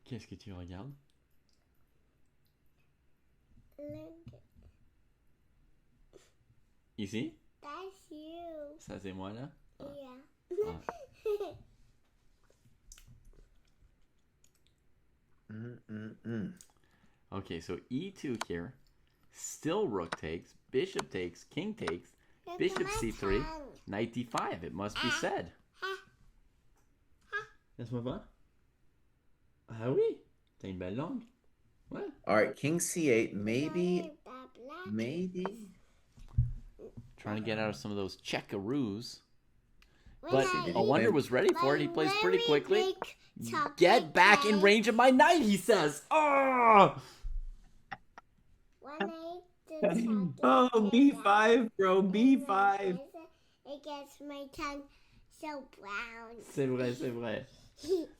Qu'est-ce que tu regardes? Look, Ici? that's you. Ça, c'est moi, là? Yeah. Okay, so E2 here. Still rook takes, bishop takes, king takes, bishop C3, knight D5. It must be said. Laisse-moi voir. Ah oui, t'as une belle langue. What? All right, king C8, maybe. Trying to get out of some of those checkaroos. But a wonder was ready for it. He plays pretty quickly. Get back in range of my knight, he says. Oh! Oh, B5, bro, B5. It gets my tongue so brown. C'est vrai, c'est vrai.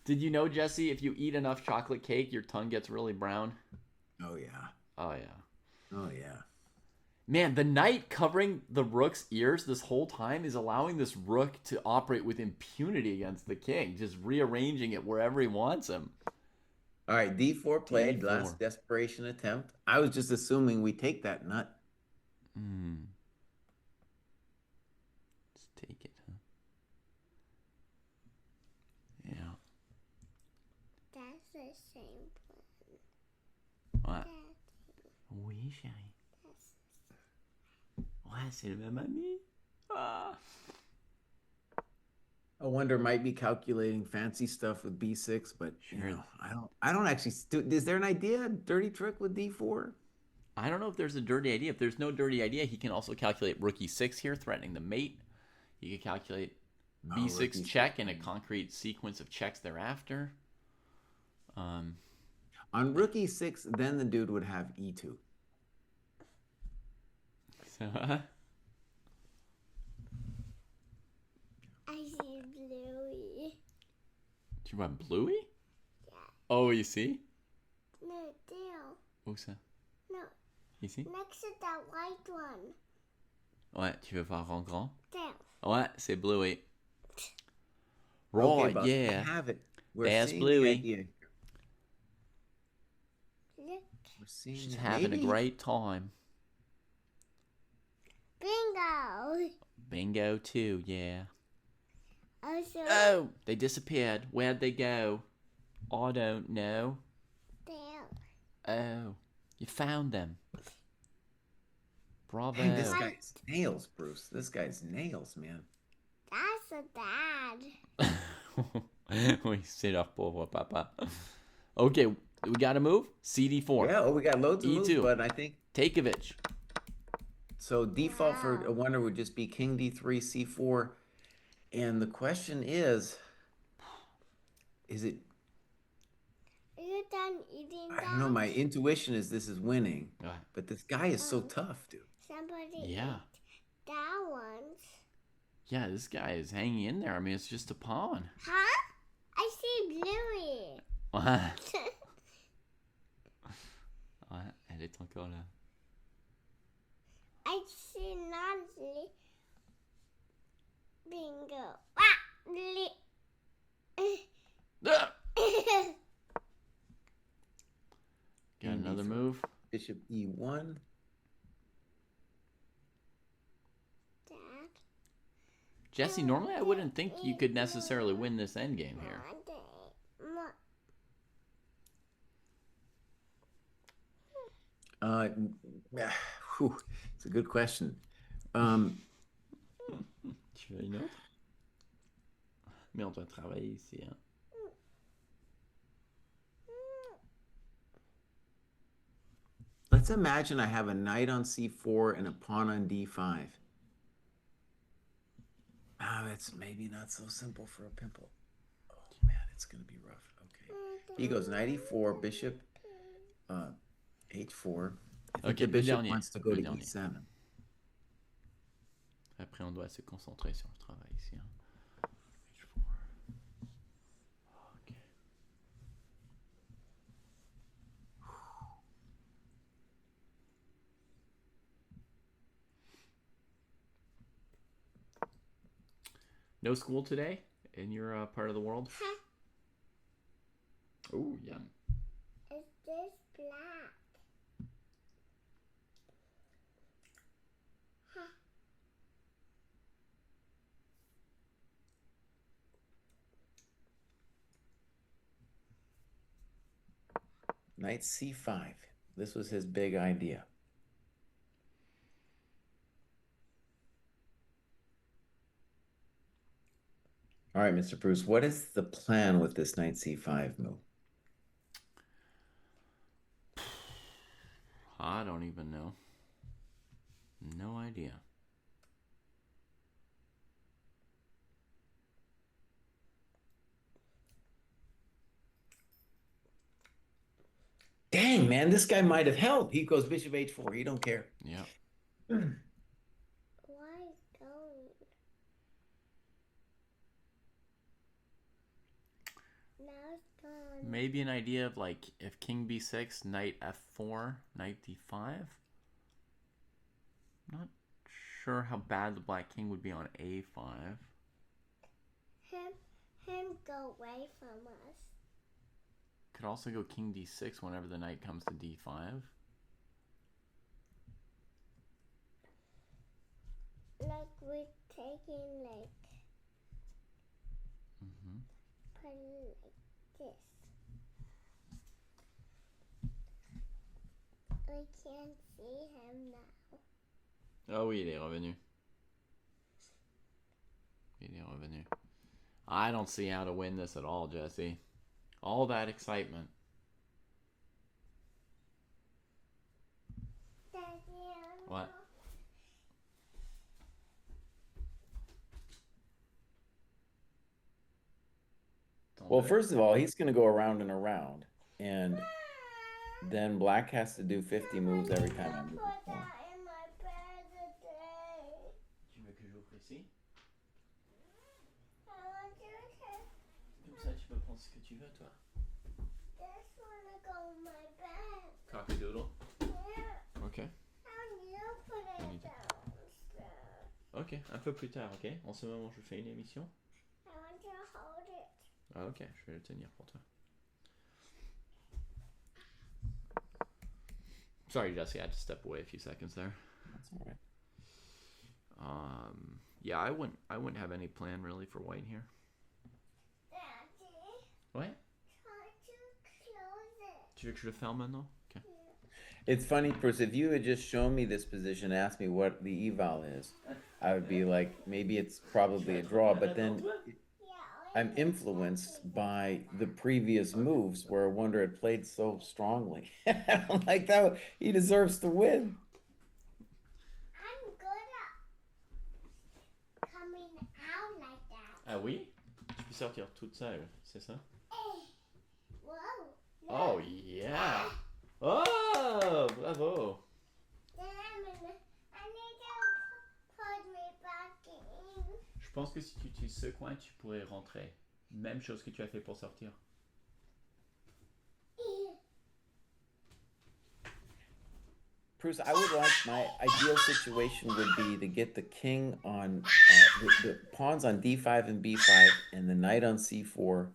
Did you know, Jesse, if you eat enough chocolate cake, your tongue gets really brown? Oh, yeah. Oh, yeah. Oh, yeah. Man, the knight covering the rook's ears this whole time is allowing this rook to operate with impunity against the king, just rearranging it wherever he wants him. All right, D4 played, D4. last desperation attempt. I was just assuming we take that nut. Just take it, huh? Yeah. That's the same What? plan. Oui, chérie. Ouais, c'est le même ami. Ah. I wonder might be calculating fancy stuff with B6, but you know, I don't actually. Is there an idea, dirty trick with D4? I don't know if there's a dirty idea. If there's no dirty idea, he can also calculate rook E6 here, threatening the mate. He could calculate B6 check and a concrete sequence of checks thereafter. On rook E6, then the dude would have E2. So, I see Bluey. Tu vois Bluey? Yeah. Oh, ici? No, deal. Où ça? No, Ici? next to that white one. Ouais, tu veux voir en grand? There. Ouais, c'est Bluey. Okay, Right, Buck, yeah. I have it. We're There's seeing Bluey. the idea. Look. We're seeing She's it. having a Maybe. great time. Bingo. Bingo too, yeah. Also, Oh, they disappeared. Where'd they go? I don't know. there. Oh, you found them. Bravo. Dang, this guy's nails, Bruce. This guy's nails, man. That's a dad. Oui, c'est leur pauvre papa. Okay, we gotta move. CD4. Yeah, we got loads of moves, E2. but I think Takeovich. so. Default for a Wow. wonder would just be King D3, C4, and the question is it? Are you done eating that? I don't know. My intuition is this is winning, Ouais. but this guy is so tough, dude. Somebody Yeah. ate that once. Yeah, this guy is hanging in there. I mean, it's just a pawn. Huh? I see Bluey. Ouais, elle est encore là. I see Natalie. Bingo. Ah, Ah! Bluey. Got another move. Bishop E1. Dad. Jesse, normally I wouldn't think you could necessarily win this endgame here. It's a good question. Tu veux une autre? Mais on doit travailler ici. Hein. Let's imagine I have a knight on C4 and a pawn on D5. Ah, that's maybe not so simple for a pimple. Oh man, it's gonna be rough. Okay. He goes knight E4, bishop H4. I think the bishop wants to go to E7. Après, on doit se concentrer sur le travail ici. Hein. Okay. No school today in your part of the world? Oh, yeah. Is this black? Knight C5. This was his big idea. All right, Mr. Pruess, what is the plan with this knight C5 move? I don't even know. No idea. Dang, man, this guy might have helped. He goes bishop H4. He don't care. Yeah. Why don't? Now it's gone. Maybe an idea of like if king b6, knight f4, knight d5. Not sure how bad the black king would be on a5. Him go away from us. Could also go king d6 whenever the knight comes to d5. Like we're taking like put it like this. We can't see him now. Oh oui, il est revenu. Il est revenu. I don't see how to win this at all, Jesse. All that excitement. What? Well, first of all, he's going to go around and around. And then black has to do 50 moves every time I move the pawn. Tu veux que j'ouvre ici? Comme ça, tu peux prendre ce que tu veux, toi? Just wanna go in my bed. Cockadoodle? Yeah. Ok. How do you put it downstairs? Ok, un peu plus tard, ok? En ce moment, je fais une émission. I want to hold it. Ah, ok, je vais le tenir pour toi. Sorry, Jesse, I had to step away a few seconds there. That's all right. Yeah, I wouldn't have any plan really for white here. Daddy, What? try to close it. Tu veux que je le ferme maintenant? Okay. It's funny, Pruess, if you had just shown me this position, asked me what the eval is, I would be like, maybe it's probably a draw, but then I'm influenced by the previous moves where Wonder had played so strongly. I'm like, that he deserves to win. I'm good at coming out like that. Ah oui? Tu peux sortir toute seule, c'est ça? Whoa. Oh yeah! Oh, bravo! Then I need to put me back in. Je pense que si tu utilises ce coin, tu pourrais rentrer. Même chose que tu as fait pour sortir. Pruess, I would like, my ideal situation would be to get the king on, the pawns on d5 and b5 and the knight on c4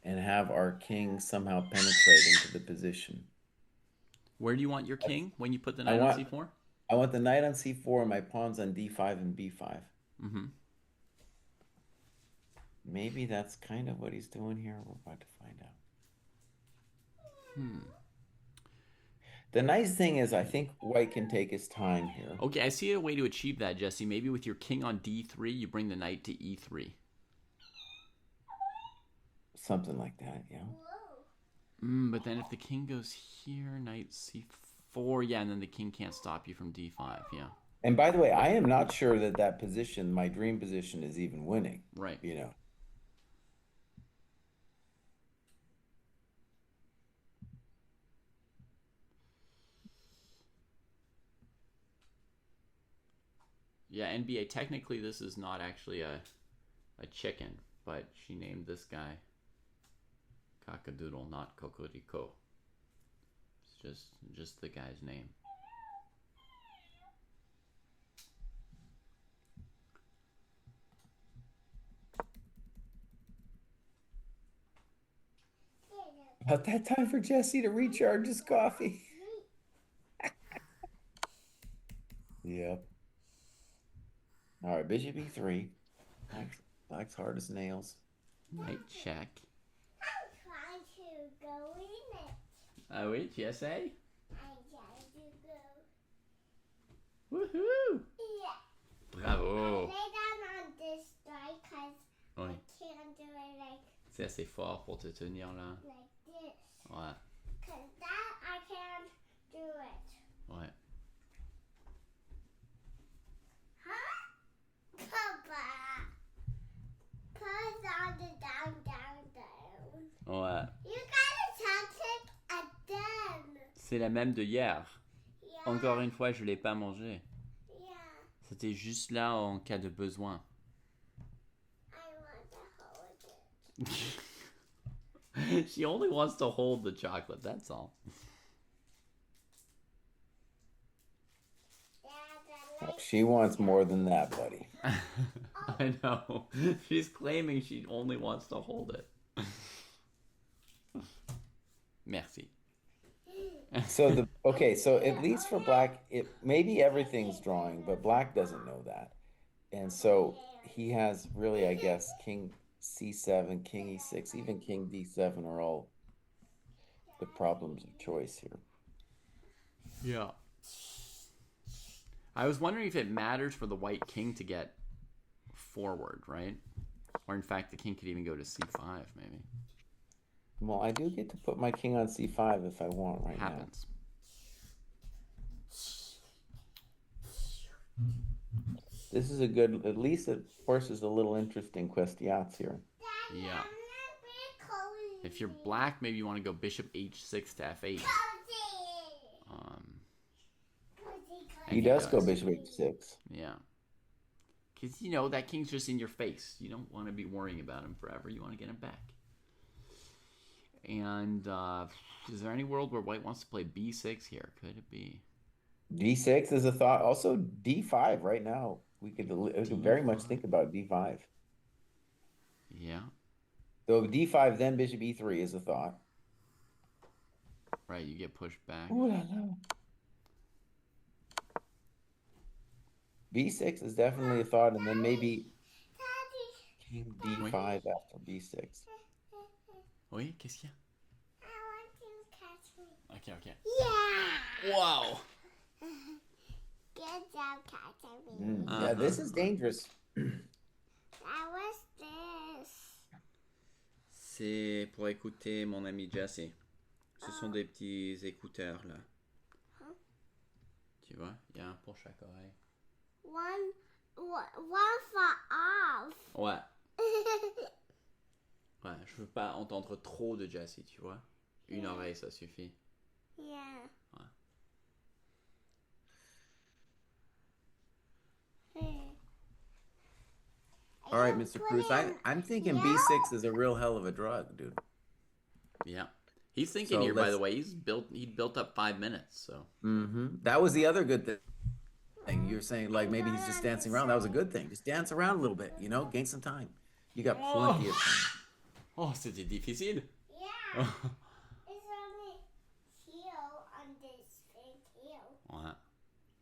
and have our king somehow penetrate into the position. Where do you want your king when you put the I knight want- on c4? I want the knight on c4 and my pawns on d5 and b5. Mm-hmm. Maybe that's kind of what he's doing here. We're about to find out. The nice thing is I think white can take his time here. Okay, I see a way to achieve that, Jesse. Maybe with your king on d3, you bring the knight to e3. Something like that, yeah. Whoa. But then if the king goes here, knight c4, yeah, and then the king can't stop you from d5, yeah. And by the way, I am not sure that that position, my dream position, is even winning, Right. you know. Yeah, NBA, technically this is not actually a chicken, but she named this guy Cockadoodle, not Cocorico. It's just the guy's name. About that time for Jesse to recharge his coffee. Yep. All right, bishop e3. Black's hard as nails. Knight check. I'm trying to go in it. Ah oui, tu essayes? I'm trying to go. Woohoo! Yeah. Bravo! Lay down on this side because Oui. I can't do it like C'est assez fort pour te tenir là. this. Ouais, Because that I can't do it. ouais. Huh? Papa. Put on the down. Ouais. You gotta touch it again. C'est la même de hier. Yeah. Encore une fois, je l'ai pas mangé. Yeah. C'était juste là en cas de besoin. I want to hold it. She only wants to hold the chocolate, that's all. Dad, I like She wants more than that, buddy. I know. She's claiming she only wants to hold it. Merci. So so at least for black, maybe everything's drawing, but black doesn't know that. And so he has really, I guess, king c7, king e6, even king d7 are all the problems of choice here. Yeah. I was wondering if it matters for the white king to get forward, right? Or in fact, the king could even go to c5, maybe. Well, I do get to put my king on c5 if I want right Happens. now. This is a good, at least it forces a little interest in Questions here. Daddy, Yeah. I'm not very cozy. If you're black, maybe you want to go bishop h6 to f8. Cozy. Cozy. He He does go does. bishop h6. Yeah. Because, you know, that king's just in your face. You don't want to be worrying about him forever. You want to get him back. And is there any world where white wants to play b6 here? Could it be D6 is a thought. Also, D5 right now. We could very much think d5? about D5. Yeah, So D5, then bishop E3 is a thought. right. You get pushed back. Ooh la la. B6 is definitely a thought, and then maybe King Oui. D5 after B6. Oui, qu'est-ce qu'il y a? I want you to catch me. Ok, ok. Yeah. Wow. Good job catching me. Yeah, this is dangerous. That was this. C'est pour écouter mon ami Jesse. Ce sont des petits écouteurs là. Tu vois, il y a un pour chaque oreille. One for off. Ouais. Ouais, je veux pas entendre trop de Jesse, tu vois. Une oreille, ça suffit. Yeah. Ouais. All right, Mr. Pruess, I'm thinking B6 is a real hell of a drug, dude. Yeah. He's thinking So here, by the way, he built up 5 minutes, so. That was the other good thing. You're saying, like, maybe he's just dancing around. That was a good thing. Just dance around a little bit, you know, gain some time. You got plenty of time. Oh, c'était difficile. Yeah. It's only heel on this big heel. Ouais.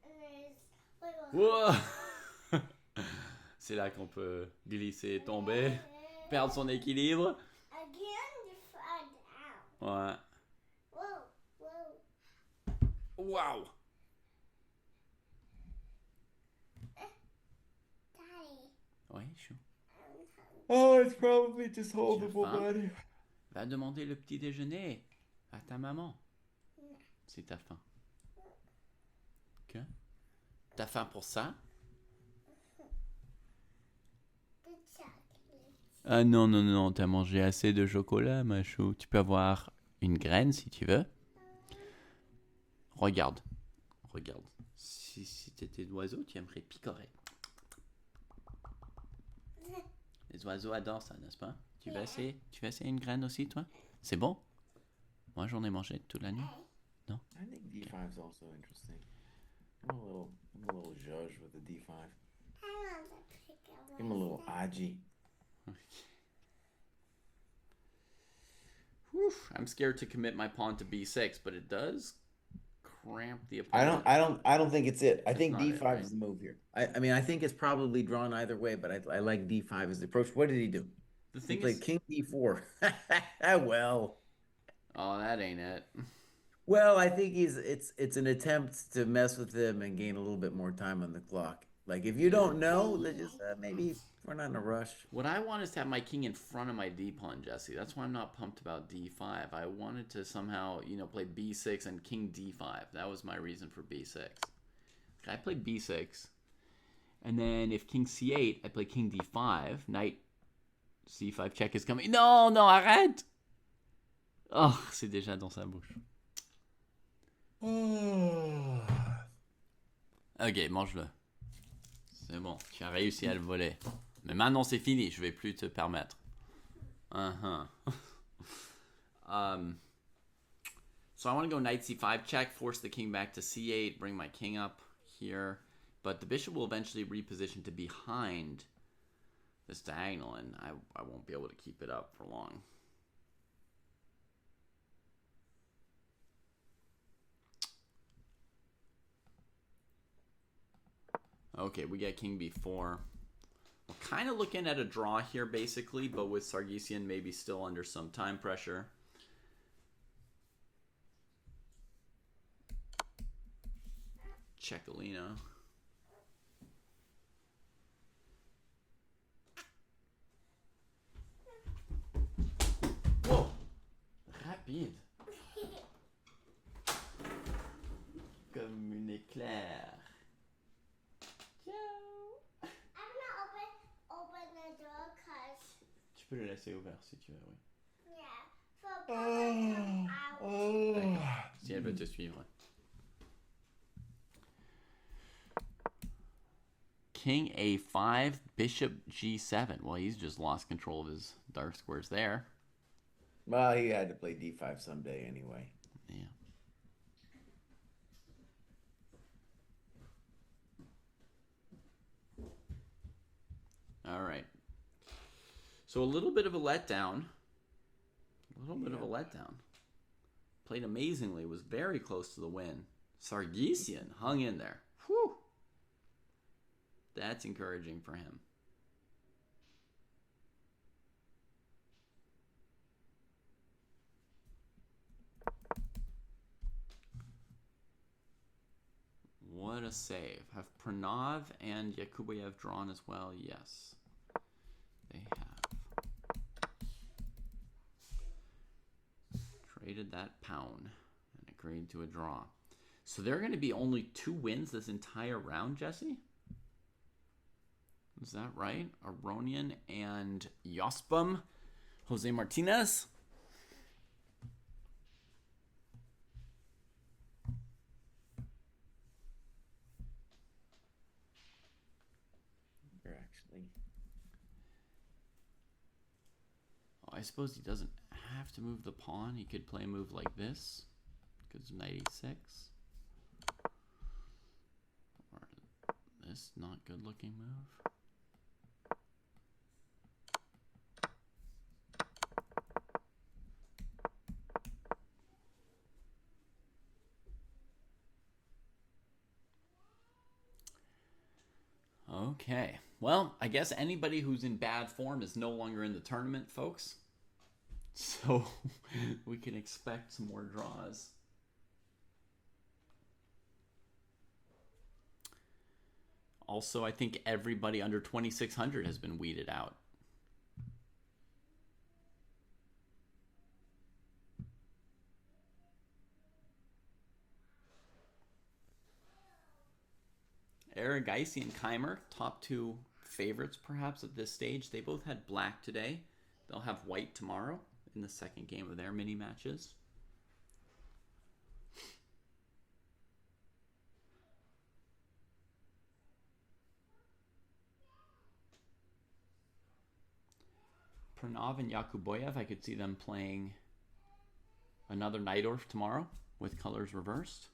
And there's little. Wow. C'est là qu'on peut glisser, tomber, perdre son équilibre. Again, the fall down. Ouais. Whoa. Wow. Daddy. Oui, chou. Oh, it's probably just holdable, faim? buddy. Va demander le petit déjeuner à ta maman. Si t'as faim. Ok. T'as faim pour ça? The chocolate. Ah non, non, non, t'as mangé assez de chocolat, ma chou. Tu peux avoir une graine si tu veux. Regarde. Regarde. Si t'étais d'oiseau, tu aimerais picorer. Les oiseaux adorent ça, n'est-ce pas? Tu vas essayer une graine aussi, toi? C'est bon? Moi, j'en ai mangé toute la nuit. Non? I think D5 is also interesting. I'm a little zhuzh with the D5. I want to pick up Give him a little aji. Whew, I'm scared to commit my pawn to b6, but it does cramp the opponent. I don't think it's it. I think not D5 it, right? is the move here. I mean, I think it's probably drawn either way, but I like D5 as the approach. What did he do? The He thing played is, King D4. Well, oh, that ain't it. well, I think it's an attempt to mess with him and gain a little bit more time on the clock. Like if you don't know, then just maybe we're not in a rush. What I want is to have my king in front of my d pawn, Jesse. That's why I'm not pumped about d5. I wanted to somehow, play b6 and king d5. That was my reason for b6. I played b6, and then if king c8, I play king d5. Knight c5 check is coming. Non, non, arrête! Oh, c'est déjà dans sa bouche. Ok, mange-le. C'est bon, tu as réussi à le voler. Mais maintenant c'est fini, je vais plus te permettre. So I want to go knight c5 check, force the king back to c8, bring my king up here. But the bishop will eventually reposition to behind this diagonal, and I won't be able to keep it up for long. Okay, we got king b4. We're kind of looking at a draw here, basically, but with Sargsyan maybe still under some time pressure. Checolino. Whoa! Rapide. Comme une éclair. I'm gonna open the door cause Tu peux le laisser ouvert si tu veux, oui. yeah, for Papa to come out. D'accord. Si elle veut te suivre. King a5, bishop g7. Well, he's just lost control of his dark squares there. Well, he had to play d5 someday anyway. Yeah. All right. So a little bit of a letdown. A little bit of a letdown. Played amazingly. Was very close to the win. Sargsyan hung in there. Whew. That's encouraging for him. What a save. Have Pranav and Yakubayev drawn as well? Yes, they have. Traded that pound and agreed to a draw. So there are going to be only 2 wins this entire round, Jesse? Is that right? Aronian and Yospum? Jose Martinez? I suppose he doesn't have to move the pawn. He could play a move like this. Because knight e6. Or this not good looking move. Okay. Well, I guess anybody who's in bad form is no longer in the tournament, folks. So we can expect some more draws. Also, I think everybody under 2,600 has been weeded out. Aragaisi and Keimer, top 2 favorites perhaps at this stage. They both had black today. They'll have white tomorrow in the second game of their mini matches. Pranav and Yakuboyev, I could see them playing another Najdorf tomorrow with colors reversed.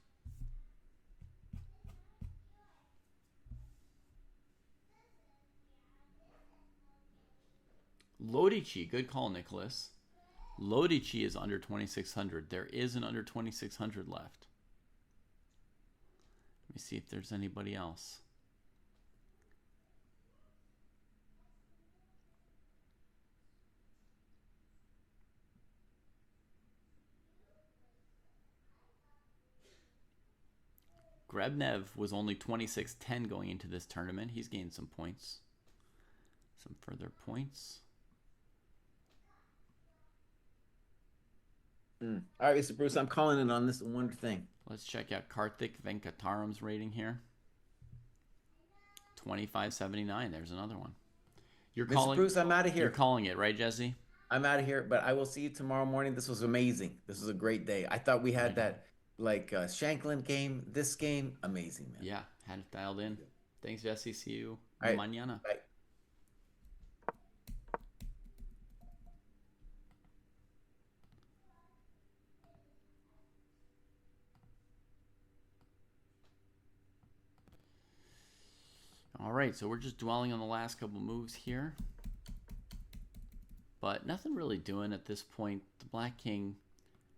Lodici, good call, Nicholas. Lodici is under 2,600. There is an under 2,600 left. Let me see if there's anybody else. Grebnev was only 2610 going into this tournament. He's gained some points. Some further points. All right, Mr. Bruce, I'm calling in on this one thing. Let's check out Karthik Venkataram's rating here. 2579. There's another one. You're Mr. calling, Bruce, I'm out of here. You're calling it, right, Jesse? I'm out of here, but I will see you tomorrow morning. This was amazing. This was a great day. I thought we had that Shanklin game. This game, amazing, man. Yeah, had it dialed in. Thanks, Jesse. See you right. mañana. Bye. All right, so we're just dwelling on the last couple moves here. But nothing really doing at this point. The Black King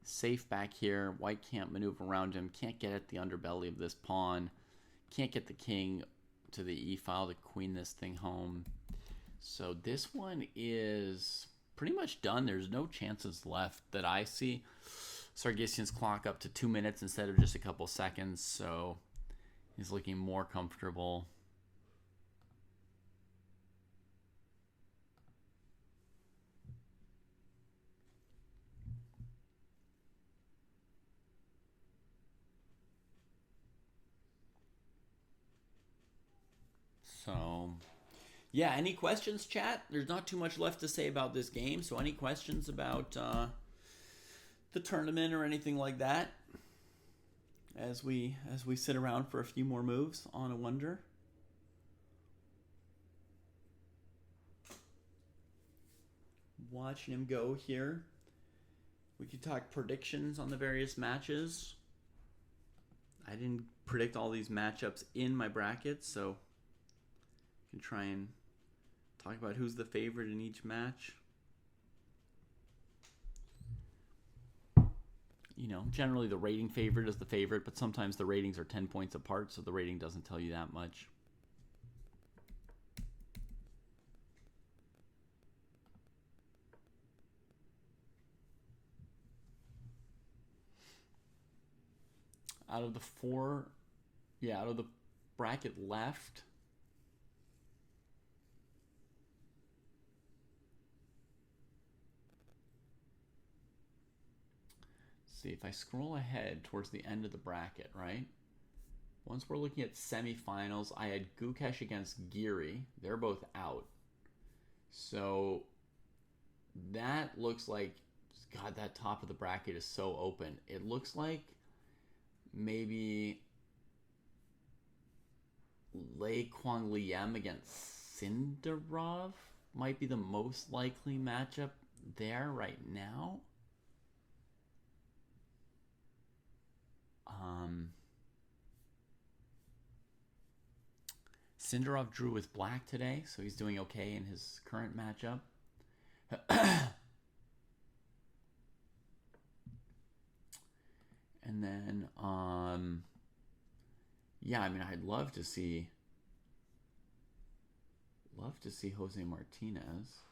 safe back here. White can't maneuver around him. Can't get at the underbelly of this pawn. Can't get the king to the e-file to queen this thing home. So this one is pretty much done. There's no chances left that I see. Sargsyan's clock up to 2 minutes instead of just a couple seconds. So he's looking more comfortable. So, yeah, any questions, chat? There's not too much left to say about this game. So any questions about the tournament or anything like that as we sit around for a few more moves on a wonder? Watching him go here. We could talk predictions on the various matches. I didn't predict all these matchups in my brackets, so I can try and talk about who's the favorite in each match. You know, generally the rating favorite is the favorite, but sometimes the ratings are 10 points apart, so the rating doesn't tell you that much. Out of the bracket left, see, if I scroll ahead towards the end of the bracket, right? Once we're looking at semifinals, I had Gukesh against Geary. They're both out. So that looks like, God, that top of the bracket is so open. It looks like maybe Lei Kwang Liem against Sindarov might be the most likely matchup there right now. Sindarov drew with black today, so he's doing okay in his current matchup. And then, yeah, I mean, I'd love to see Jose Martinez.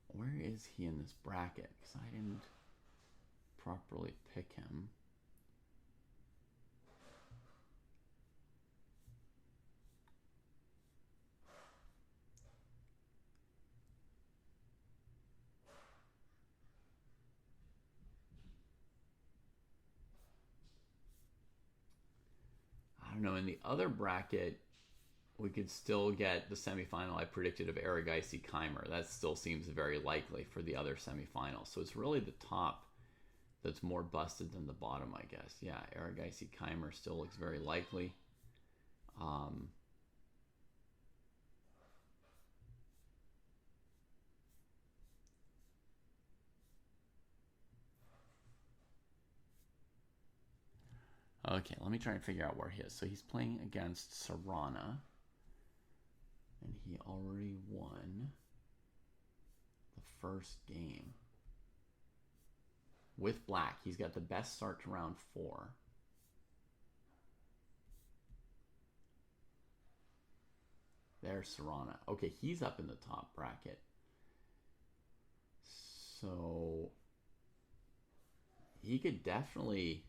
Where is he in this bracket? Because I didn't properly pick him. I don't know. In the other bracket, we could still get the semifinal I predicted of Aragaisi Keimer. That still seems very likely for the other semifinal. So it's really the top that's more busted than the bottom, I guess. Yeah, Aragaisi Keimer still looks very likely. Okay, let me try and figure out where he is. So he's playing against Serrana. And he already won the first game. With black, he's got the best start to round 4. There's Serrana. Okay, he's up in the top bracket. So he could definitely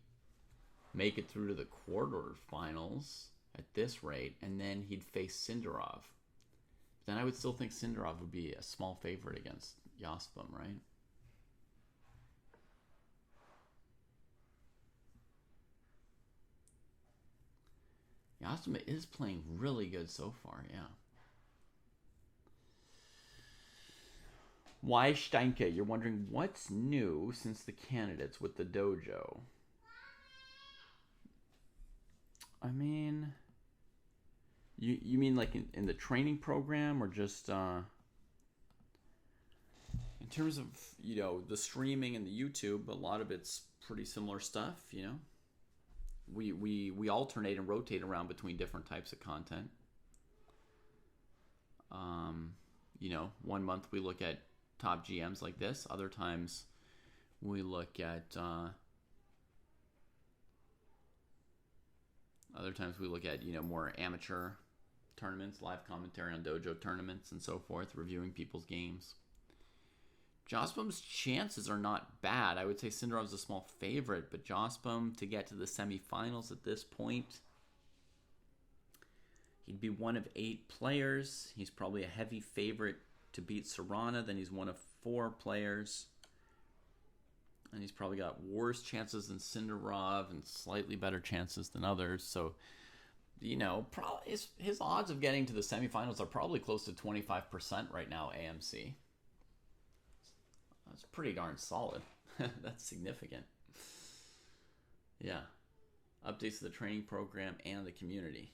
make it through to the quarterfinals at this rate, and then he'd face Sindarov. Then I would still think Sindarov would be a small favorite against Jaspom, right? Jaspom is playing really good so far, yeah. Why Steinke? You're wondering what's new since the candidates with the dojo. I mean, you mean like in the training program, or just in terms of, you know, the streaming and the YouTube? A lot of it's pretty similar stuff, you know. We alternate and rotate around between different types of content. You know, one month we look at top GMs like this. Other times we look at you know, more amateur tournaments, live commentary on dojo tournaments and so forth, reviewing people's games. Jaspom's chances are not bad. I would say Sindarov's a small favorite, but Jaspom to get to the semifinals at this point, he'd be one of 8 players. He's probably a heavy favorite to beat Serrana. Then he's one of 4 players. And he's probably got worse chances than Sindarov and slightly better chances than others. So, you know, probably his odds of getting to the semifinals are probably close to 25% right now, AMC. That's pretty darn solid. That's significant. Yeah. Updates to the training program and the community.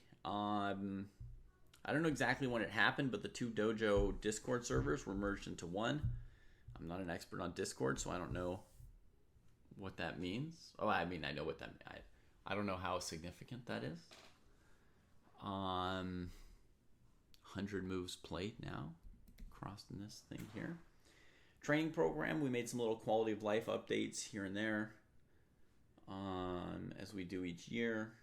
I don't know exactly when it happened, but the two Dojo Discord servers were merged into one. I'm not an expert on Discord, so I don't know what that means. Oh, I mean, I know what that means. I don't know how significant that is. 100 moves played now. Crossing this thing here. Training program, we made some little quality of life updates here and there, as we do each year.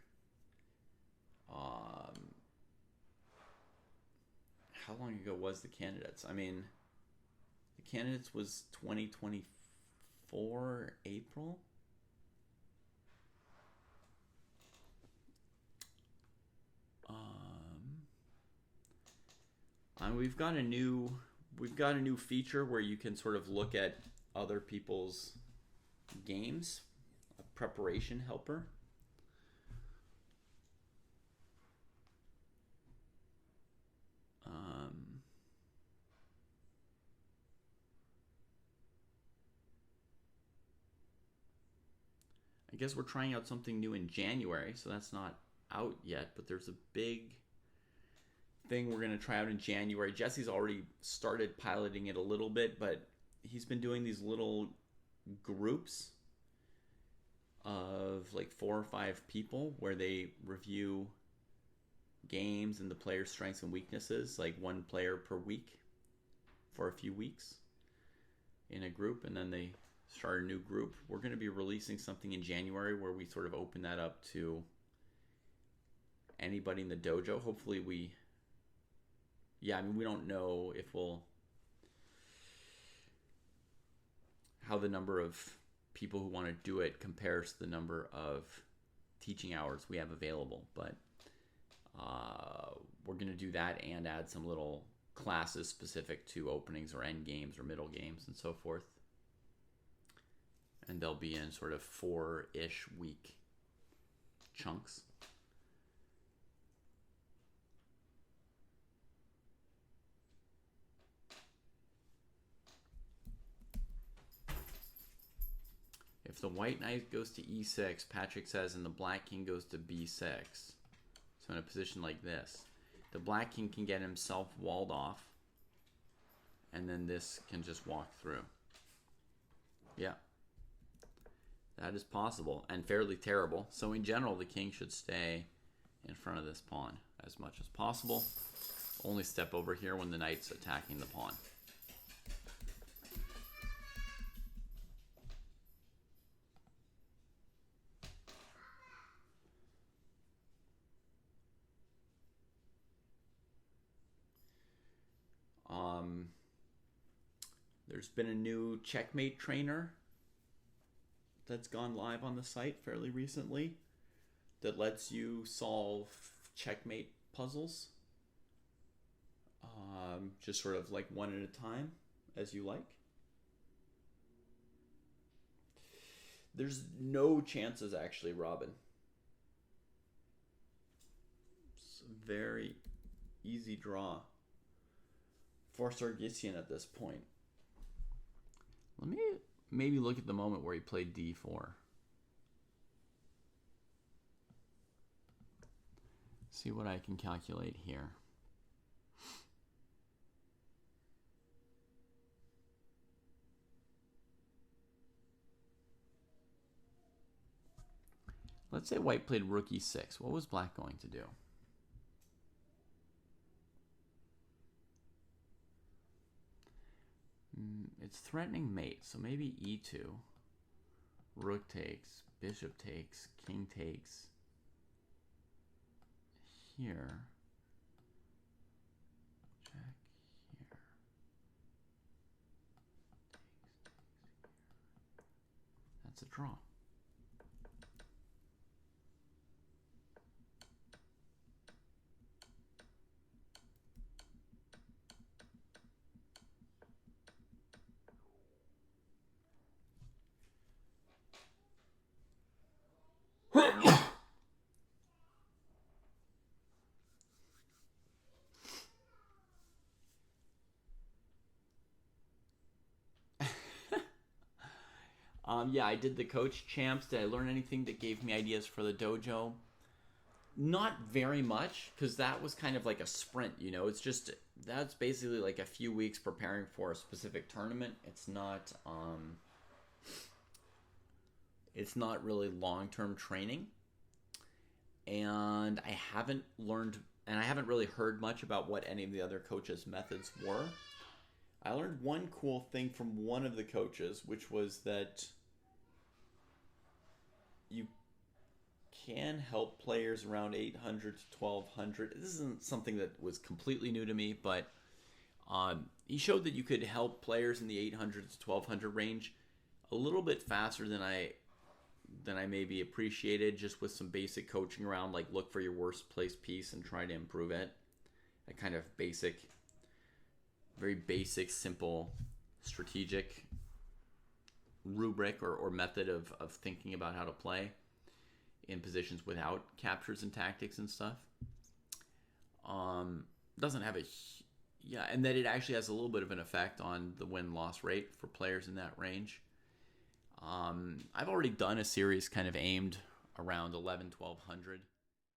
How long ago was the candidates? I mean, the candidates was 2024 April. We've got a new feature where you can sort of look at other people's games, a preparation helper. I guess we're trying out something new in January, so that's not out yet, but there's a big thing we're going to try out in January. Jesse's already started piloting it a little bit, but he's been doing these little groups of like 4 or 5 people where they review games and the player's strengths and weaknesses, like 1 player per week for a few weeks in a group, and then they start a new group. We're going to be releasing something in January where we sort of open that up to anybody in the dojo. Hopefully we don't know if how the number of people who want to do it compares to the number of teaching hours we have available, but we're going to do that and add some little classes specific to openings or end games or middle games and so forth. And they'll be in sort of 4-ish week chunks. If the white knight goes to e6, Patrick says, and the black king goes to b6, so in a position like this, the black king can get himself walled off, and then this can just walk through. Yeah. That is possible, and fairly terrible. So in general, the king should stay in front of this pawn as much as possible. Only step over here when the knight's attacking the pawn. There's been a new checkmate trainer that's gone live on the site fairly recently that lets you solve checkmate puzzles, just sort of like one at a time as you like. There's no chances actually, Robin. It's a very easy draw for Sargsyan at this point. Let me maybe look at the moment where he played d4. See what I can calculate here. Let's say white played rook e6. What was black going to do? It's threatening mate, so maybe e2. Rook takes, bishop takes, king takes. Here. Check here. That's a draw. Yeah, I did the coach champs. Did I learn anything that gave me ideas for the dojo? Not very much, because that was kind of like a sprint, you know. It's just, that's basically like a few weeks preparing for a specific tournament. It's not really long-term training. And I haven't really heard much about what any of the other coaches' methods were. I learned one cool thing from one of the coaches, which was that you can help players around 800 to 1200. This isn't something that was completely new to me, but he showed that you could help players in the 800 to 1200 range a little bit faster than I maybe appreciated, just with some basic coaching around, like look for your worst placed piece and try to improve it. A kind of very basic, simple, strategic rubric or method of thinking about how to play in positions without captures and tactics and stuff. Doesn't have and that it actually has a little bit of an effect on the win-loss rate for players in that range. I've already done a series kind of aimed around 11-1200.